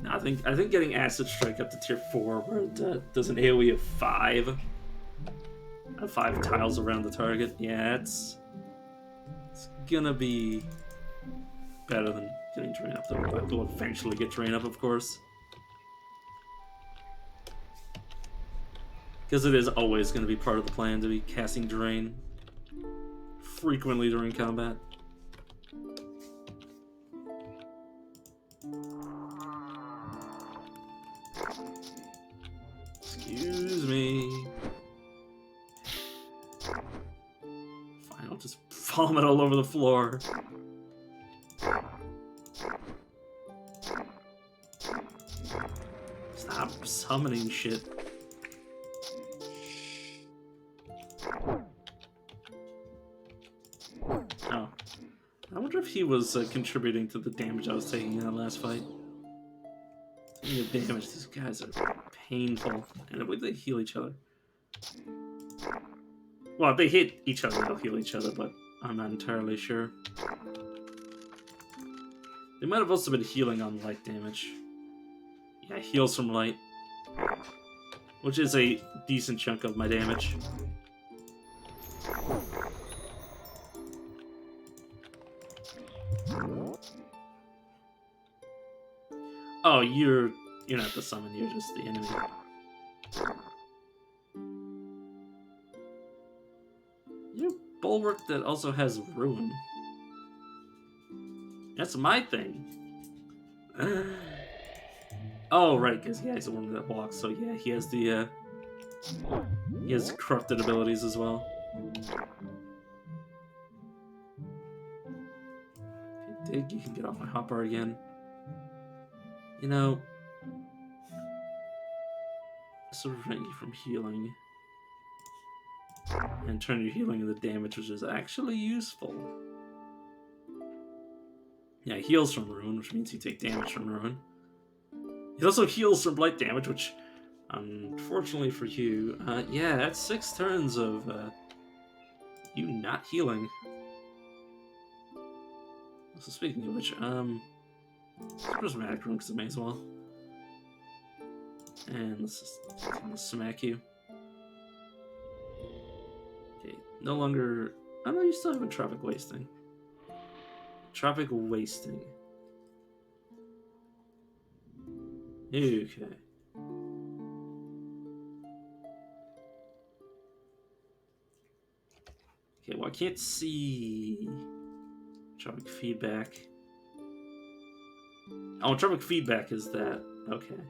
No, I think getting Acid Strike up to tier 4, where it does an AoE of 5, 5 tiles around the target. Yeah, it's gonna be better than getting Drain Up. Though it will eventually get Drain Up, of course, because it is always going to be part of the plan to be casting Drain frequently during combat. Excuse me. Fine, I'll just vomit all over the floor. Stop summoning shit. Oh. I wonder if he was contributing to the damage I was taking in that last fight. The damage, these guys are painful. And I believe they heal each other. Well, if they hit each other, they'll heal each other, but I'm not entirely sure. They might have also been healing on light damage. Yeah, heals from light. Which is a decent chunk of my damage. Oh, you're not the summon, you're just the enemy. You're a bulwark that also has ruin. That's my thing. Oh, right, because yeah, he's the one that walks, so yeah, he has the, he has corrupted abilities as well. If you dig, you can get off my hotbar again. You know, this will prevent you from healing. And turn your healing into damage, which is actually useful. Yeah, he heals from ruin, which means you take damage from ruin. He also heals from blight damage, which, unfortunately for you, yeah, that's 6 turns of you not healing. So speaking of which, prismatic rune because it may as well. And let's just smack you. Okay, no longer. Oh no, you still have a tropic wasting. Tropic wasting. Okay. Okay, well I can't see tropic feedback. Oh, tropic feedback is that. Okay.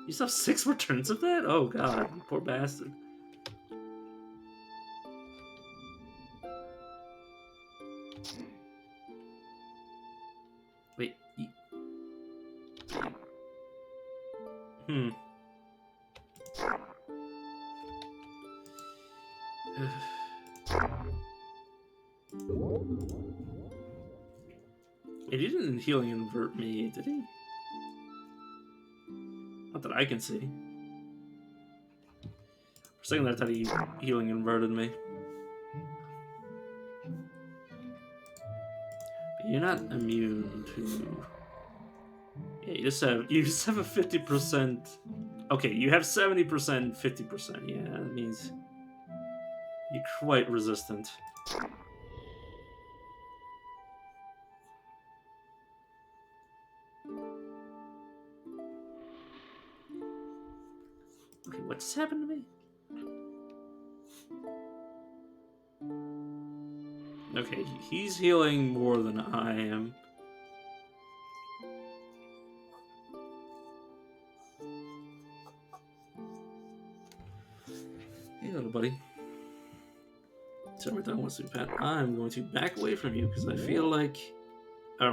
You still have 6 returns of that? Oh god, you poor bastard. Wait. Hmm. He didn't healing invert me, did he? Not that I can see. For a second I thought he healing inverted me. But you're not immune to... Yeah, you just have a 50%... Okay, you have 70%, 50%. Yeah, that means you're quite resistant. Okay, what just happened to me? Okay, he's healing more than I am. Hey, little buddy. So every time I want to pet, I'm going to back away from you because I feel like... I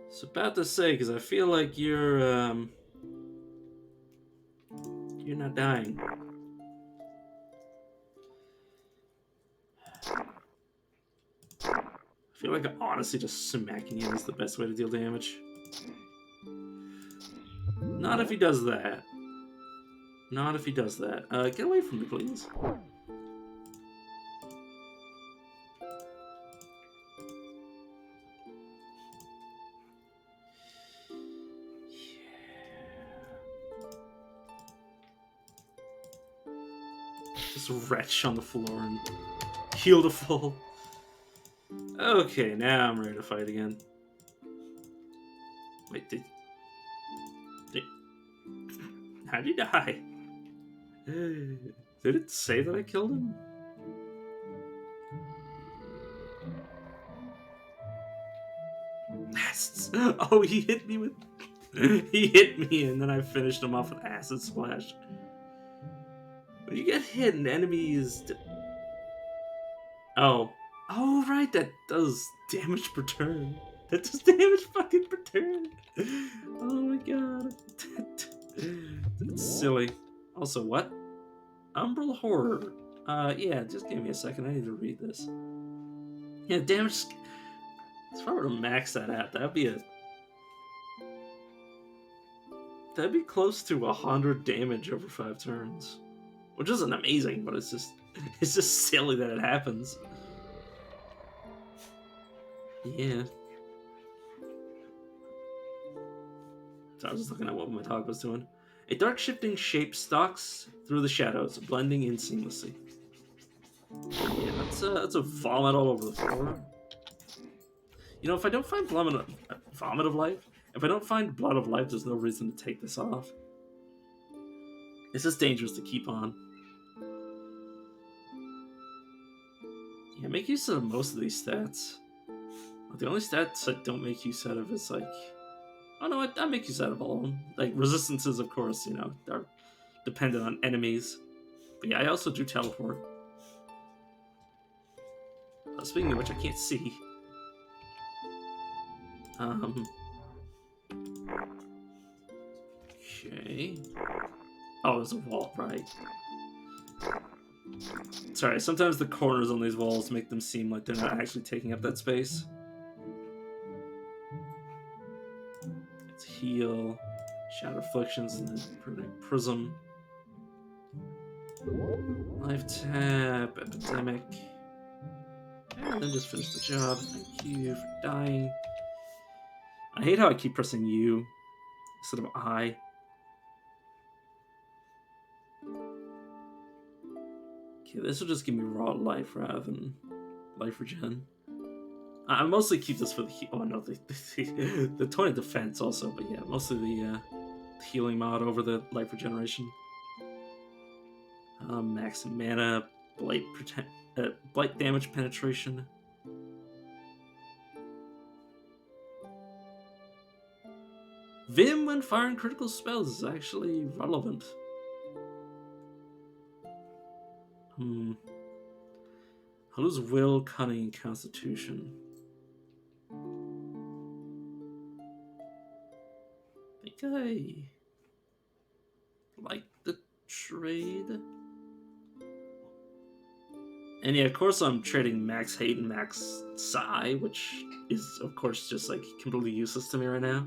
was about to say, because I feel like you're not dying. I feel like honestly just smacking him is the best way to deal damage. Not if he does that. Not if he does that. Get away from me, please. Just retch on the floor and heal to full. Okay, now I'm ready to fight again. Wait, did how'd he die? Did it say that I killed him? Oh, he hit me with... He hit me and then I finished him off with Acid Splash. When you get hit, an enemy is... Oh. Oh, right, that does damage per turn. That does damage fucking per turn. Oh my god. That's silly. Also, what? Umbral Horror. Yeah, just give me a second. I need to read this. Yeah, damage... If I were to max that out, that'd be close to 100 damage over 5 turns. which isn't amazing, but it's just silly that it happens. Yeah. So I was just looking at what my dog was doing. A dark shifting shape stalks through the shadows, blending in seamlessly. Yeah, that's a vomit all over the floor. You know, if I don't find vomit of life, if I don't find blood of life, there's no reason to take this off. It's just dangerous to keep on. Yeah, make use of most of these stats. The only stats I don't make use out of is like... Oh no, I make use out of all of them. Like, resistances, of course, you know, are dependent on enemies. But yeah, I also do teleport. Speaking of which, I can't see. Okay. Oh, there's a wall, right. Sorry, sometimes the corners on these walls make them seem like they're not actually taking up that space. It's heal, shadow afflictions, and then prism. Life tap, epidemic. And then just finish the job. Thank you for dying. I hate how I keep pressing U instead of I. Okay, this will just give me raw life rather than life regen. I mostly keep this for the oh no, the 20 defense also, but yeah, mostly the healing mod over the life regeneration. Max mana, blight damage penetration. Vim when firing critical spells is actually relevant. How does will, cunning, and constitution? I think I like the trade. And yeah, of course I'm trading max hate and max psi, which is of course just like completely useless to me right now.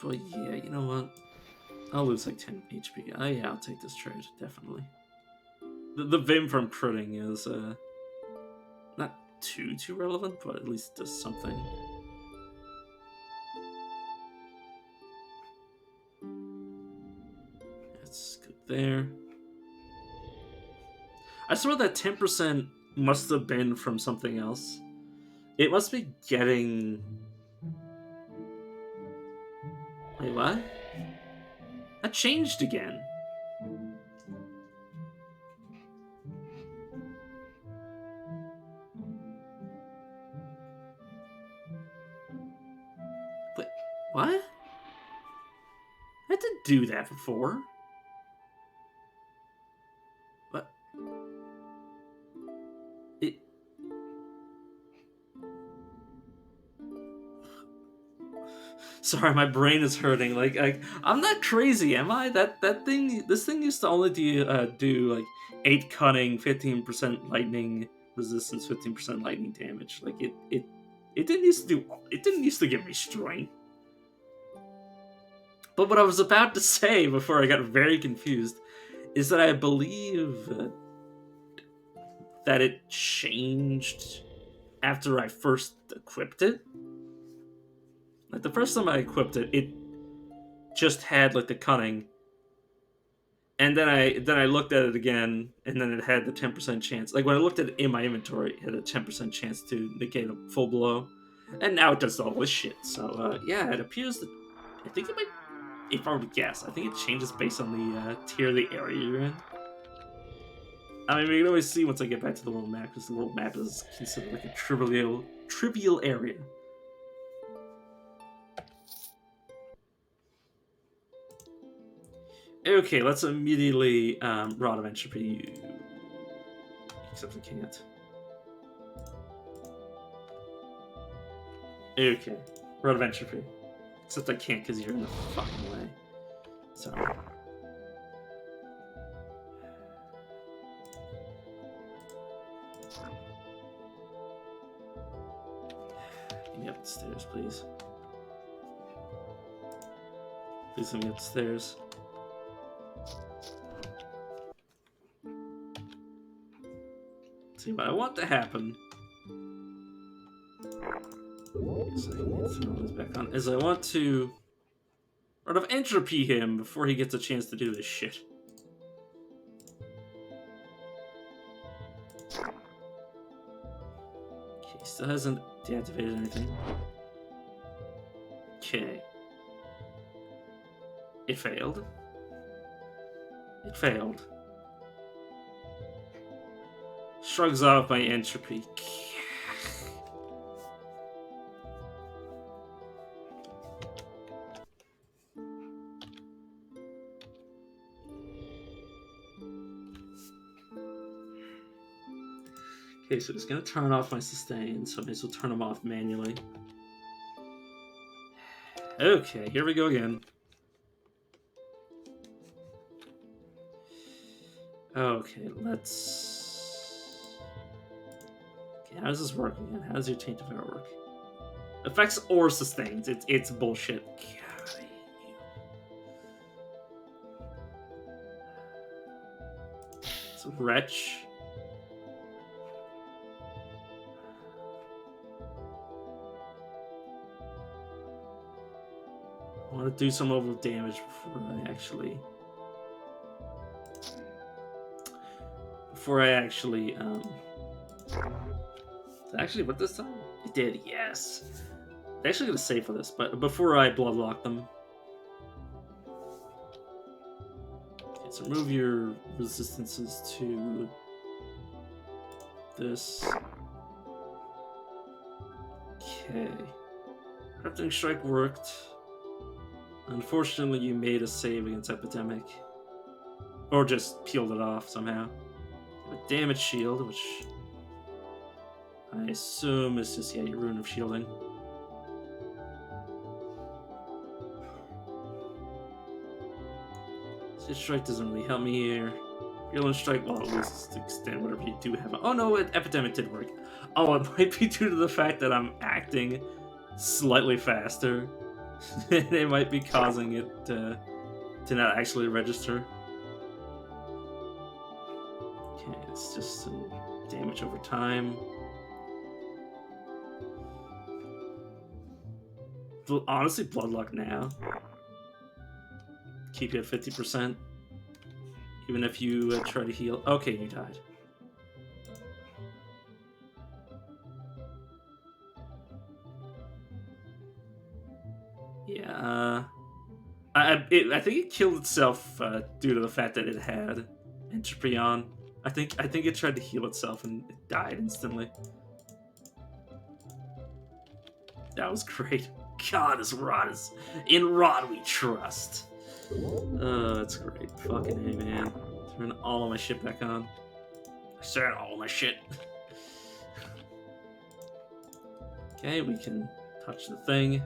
But yeah, you know what? I'll lose like 10 HP. Yeah, I'll take this trade, definitely. The Vim from critting is not too relevant, but at least does something. That's good there. I swear that 10% must have been from something else. It must be getting... Wait, what? That changed again. Wait, what? I had to do that before. What? It... Sorry, my brain is hurting. Like I'm not crazy, am I? This thing used to only do like 8 cunning, 15% lightning resistance, 15% lightning damage. Like it didn't used to do. It didn't used to give me strength. But what I was about to say before I got very confused is that I believe that it changed after I first equipped it. Like the first time I equipped it, it just had like the cunning, and then I looked at it again, and then it had the 10% chance. Like when I looked at it in my inventory, it had a 10% chance to negate a full blow, and now it does all this shit. So yeah, it appears that I think it might. If I were to guess, I think it changes based on the tier of the area you're in. I mean, we can always see once I get back to the world map, because the world map is considered like a trivial area. Okay, let's immediately Rod of Entropy. Except I can't. Okay, Rod of Entropy. Except I can't because you're in the fucking way. Sorry. Get me up the stairs, please. Please let me up the stairs. See, what I want to happen is I can throw this back on. Is I want to sort of entropy him before he gets a chance to do this shit. Okay, still hasn't deactivated anything. Okay. It failed. It failed. Shrugs off my entropy. Okay, so it's gonna turn off my sustain, so I may as well turn them off manually. Okay, here we go again. Okay, let's... Okay, how does this work again? How does your taint of error work? Affects or sustains. It's bullshit. God, it's a wretch. I want to do some level of damage before I actually... Did it actually work this time? It did, yes. I'm actually gonna save for this, but before I bloodlock them. Okay, so move your resistances to this. Okay. Corrupting Strike worked. Unfortunately, you made a save against Epidemic. Or just peeled it off somehow. A damage shield, which I assume is just, yeah, your Rune of Shielding. Stitch Strike doesn't really help me here. Virulent Strike, well, at least to extend whatever you do have. Oh no, Epidemic did work. Oh, it might be due to the fact that I'm acting slightly faster. It might be causing it to not actually register. Okay, it's just some damage over time. Honestly, Bloodlock now. Keep you at 50%. Even if you try to heal. Okay, you died. Yeah. I think it killed itself due to the fact that it had entropy on. I think it tried to heal itself and it died instantly. That was great. God, this Rod is... In Rod we trust. Oh, that's great. Fucking hey, man. Turn all of my shit back on. I said all of my shit. Okay, we can touch the thing.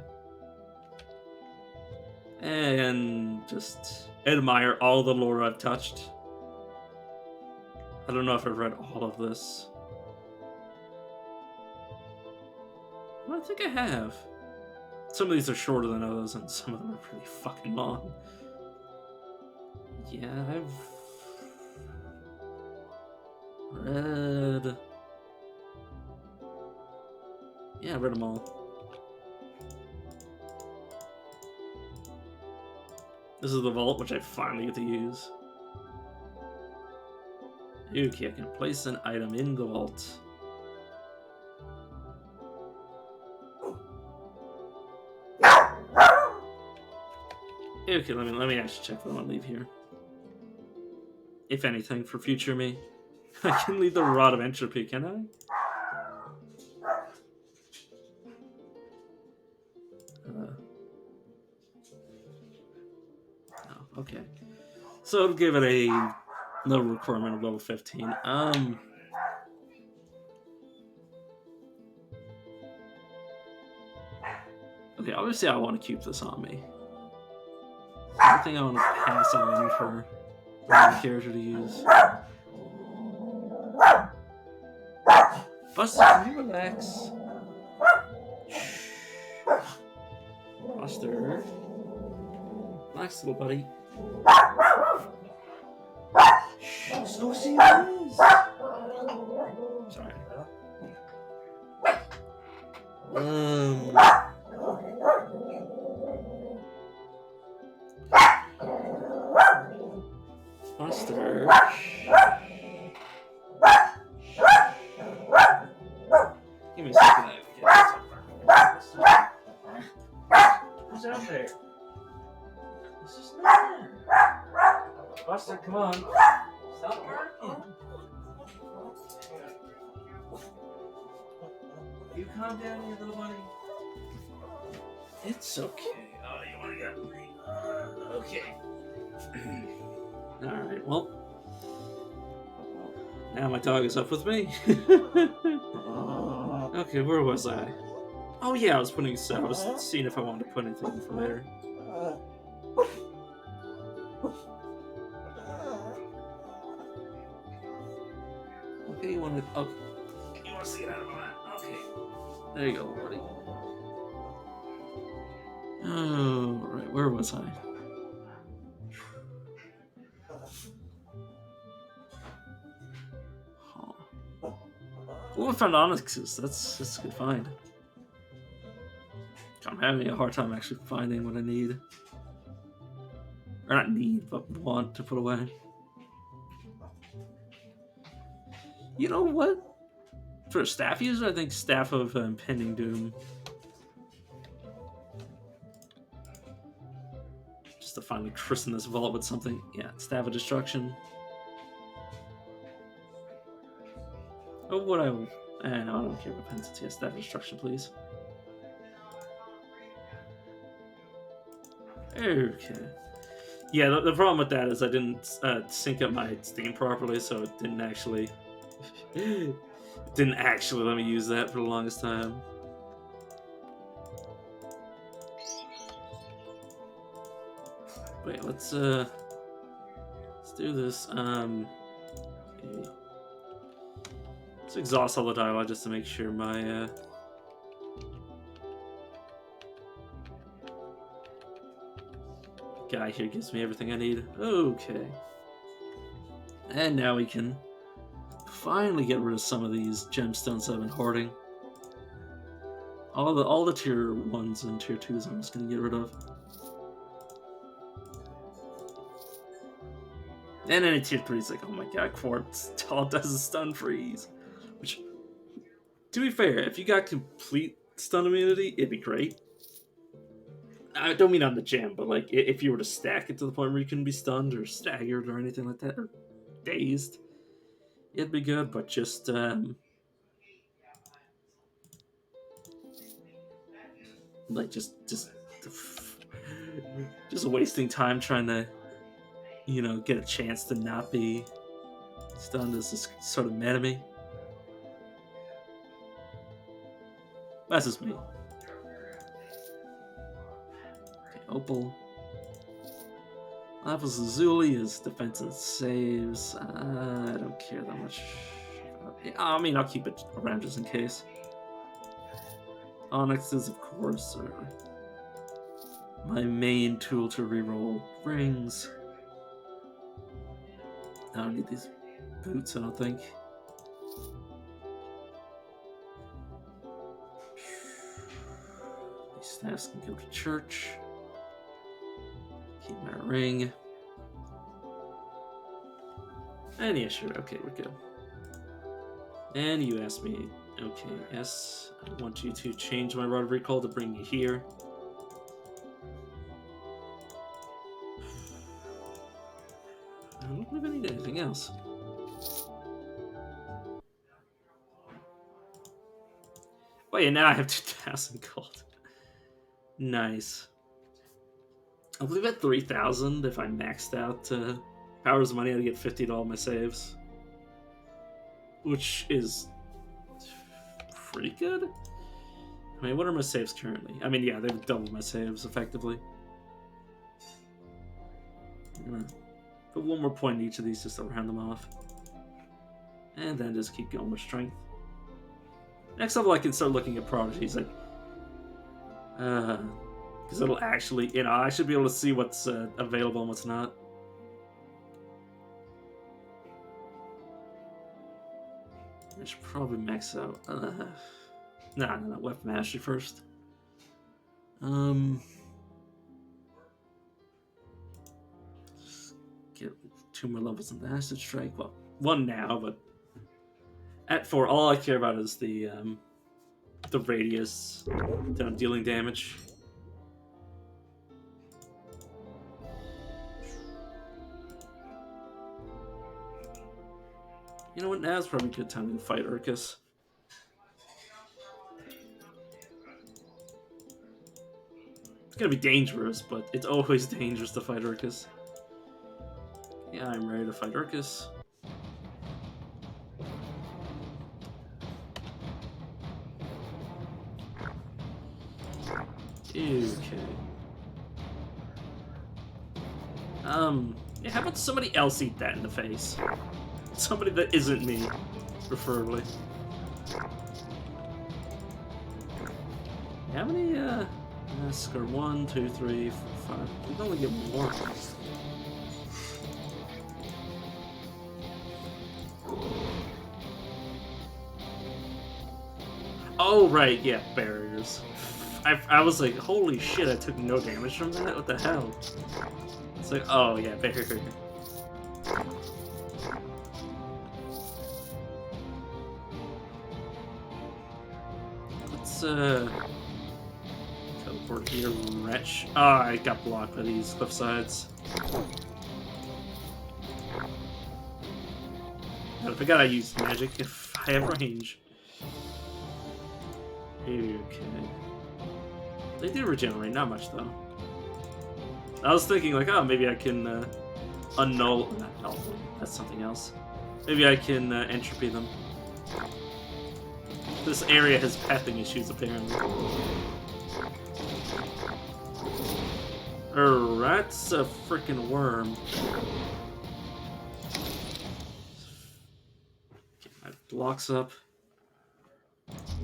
And just admire all the lore I've touched. I don't know if I've read all of this. Well, I think I have. Some of these are shorter than others, and some of them are pretty fucking long. Yeah, I've read... Yeah, I read them all. This is the vault, which I finally get to use. Okay, I can place an item in the vault. Okay, let me actually check what I want to leave here. If anything, for future me. I can leave the Rod of Entropy, can I? No, okay. So it'll give it a level requirement of level 15. Okay, obviously I want to keep this on me. I think I want to pass on for another character to use. Buster, can you relax? Buster. Relax, little buddy. Shh, so serious. Sorry. Buster. Give me a second. Who's out there? It's just not there. Buster, come on. Stop barking. You calm down here, little buddy. It's okay. Oh, you want to get me? Okay. Alright, well. Now my dog is up with me. Okay, where was I? Oh yeah, I was seeing if I wanted to put anything in for later. Okay, you want to... Oh, you want to see it out of my... Okay. There you go, buddy. Oh, right, where was I? Oh, I found Onyxes. That's a good find. I'm having a hard time actually finding what I need. Or not need, but want to put away. You know what? For a staff user, I think Staff of Impending Doom. Just to finally christen this vault with something. Yeah, Staff of Destruction. Oh, what no, I don't care about Penitence. Yes, Staff of Destruction, please. Okay. Yeah, the problem with that is I didn't sync up my Steam properly, so it didn't actually let me use that for the longest time. Wait, let's do this. Let's exhaust all the dialogue just to make sure my guy here gives me everything I need. Okay. And now we can finally get rid of some of these gemstones I've been hoarding. All the tier 1s and tier 2s I'm just gonna get rid of. And any tier 3's like, oh my god, Quartz, all it does is stun freeze. Which, to be fair, if you got complete stun immunity, it'd be great. I don't mean on the gem, but like if you were to stack it to the point where you couldn't be stunned or staggered or anything like that, or dazed, it'd be good. But just like just wasting time trying to, you know, get a chance to not be stunned is just sort of mad at me. That's just me. Opal. Lapis Lazuli is defense and saves. I don't care that much. I mean, I'll keep it around just in case. Onyxes, of course, are my main tool to reroll rings. I don't need these boots, I don't think. These staffs can go to church. Keep my ring. And yeah, sure, okay, we're good. And you asked me, okay, yes, I want you to change my Rod of Recall to bring you here. I don't believe I need anything else. Oh yeah, now I have 2,000 gold. Nice. I believe at 3,000, if I maxed out Powers of Money, I'd get 50 to all my saves. Which is pretty good. I mean, what are my saves currently? I mean, yeah, they've doubled my saves, effectively. I'm gonna put one more point in each of these just to round them off. And then just keep going with Strength. Next level, I can start looking at Prodigies, like... because it'll actually, you know, I should be able to see what's available and what's not. I should probably max out. Nah, weapon mastery first. Just get 2 more levels in the acid strike. Well, 1 now, but at 4, all I care about is the radius that I'm dealing damage. You know what? Now's probably a good time to fight Urkus. It's gonna be dangerous, but it's always dangerous to fight Urkus. Yeah, I'm ready to fight Urkus. Okay. Yeah, how about somebody else eat that in the face? Somebody that isn't me, preferably. How many, score 1, 2, 3, 4, 5. We can only get 1. Oh, right, yeah, barriers. I was like, holy shit, I took no damage from that? What the hell? It's like, oh, yeah, barrier. Let's, teleport here, wretch. Oh, I got blocked by these cliff sides. I forgot I used magic if I have range. Okay. They do regenerate, not much though. I was thinking like, oh, maybe I can annul. Not null. That's something else. Maybe I can entropy them. This area has pathing issues apparently. That's a freaking worm. Get my blocks up.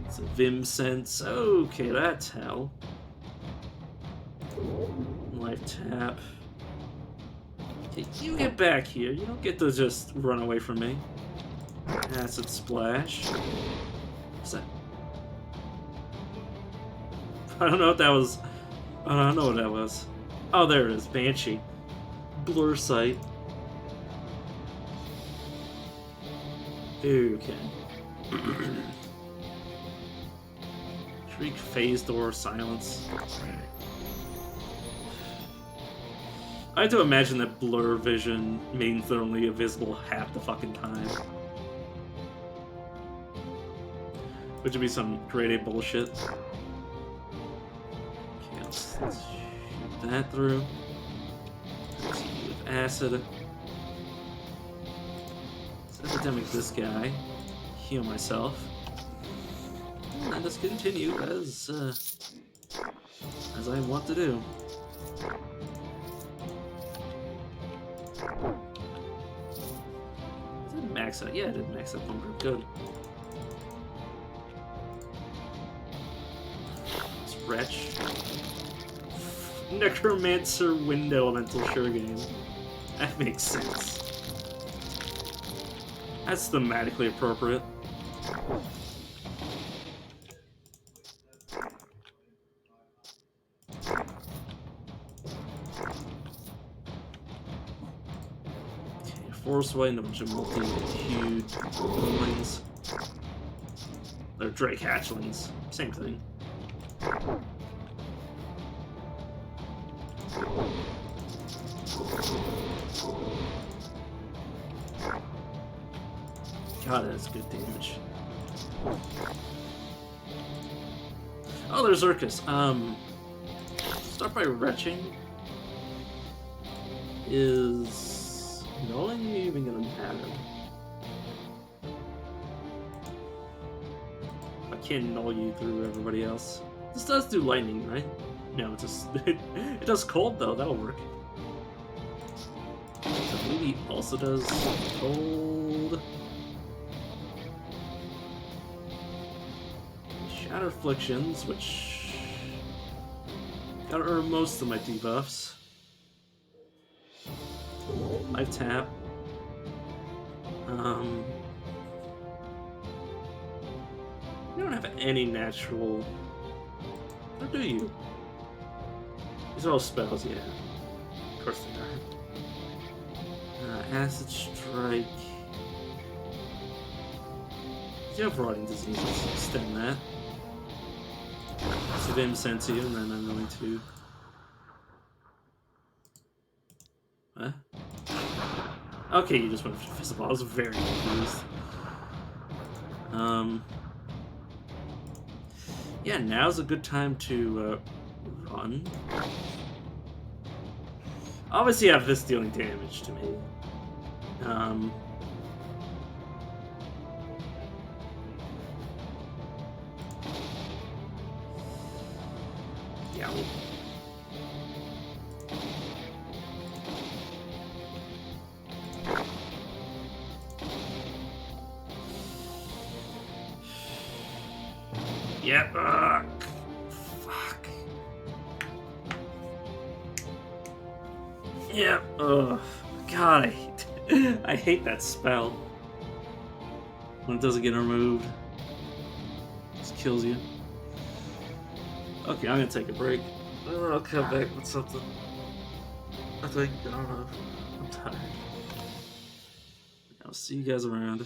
It's a Vim sense. Okay, that's hell. Life tap. Okay, you get back here. You don't get to just run away from me. Acid splash. What's that? I don't know what that was. I don't know what that was. Oh, there it is. Banshee. Blur sight. Okay. Shriek, phase door, silence. I have to imagine that blur vision means they're only visible half the fucking time. Which would be some grade A bullshit. Okay, let's shoot that through. Let's see with acid. Let's epidemic this guy. Heal myself. And let's continue as I want to do. Did it max out? Yeah, I did max out bunker. Good. It's wretch. Necromancer Wind Elemental sure game. That makes sense. That's thematically appropriate. Force Wind, a bunch of multi-hued wings. They're Drake hatchlings. Same thing. God, that's good damage. Oh, there's Urkus. Start by retching. Is nulling even gonna matter? I can't null you through everybody else. This does do lightning, right? No, it just it does cold though. That'll work. I believe he also does cold. Shatter Afflictions, which gotta earn most of my debuffs. Life tap. You don't have any natural... Or do you? These are all spells, yeah. Of course they are. Acid Strike. You have Rotting Disease, let's extend that. So Vim sent to you, and then I'm going to... What? Okay, you just went for Physical. I was very confused. Yeah, now's a good time to run. Obviously, I have this dealing damage to me. Yeah. Yep. Fuck. Yep. Ugh. God, I hate that spell. When it doesn't get removed. It just kills you. Okay, I'm gonna take a break. I'll come back with something. I think, I don't know. I'm tired. I'll see you guys around.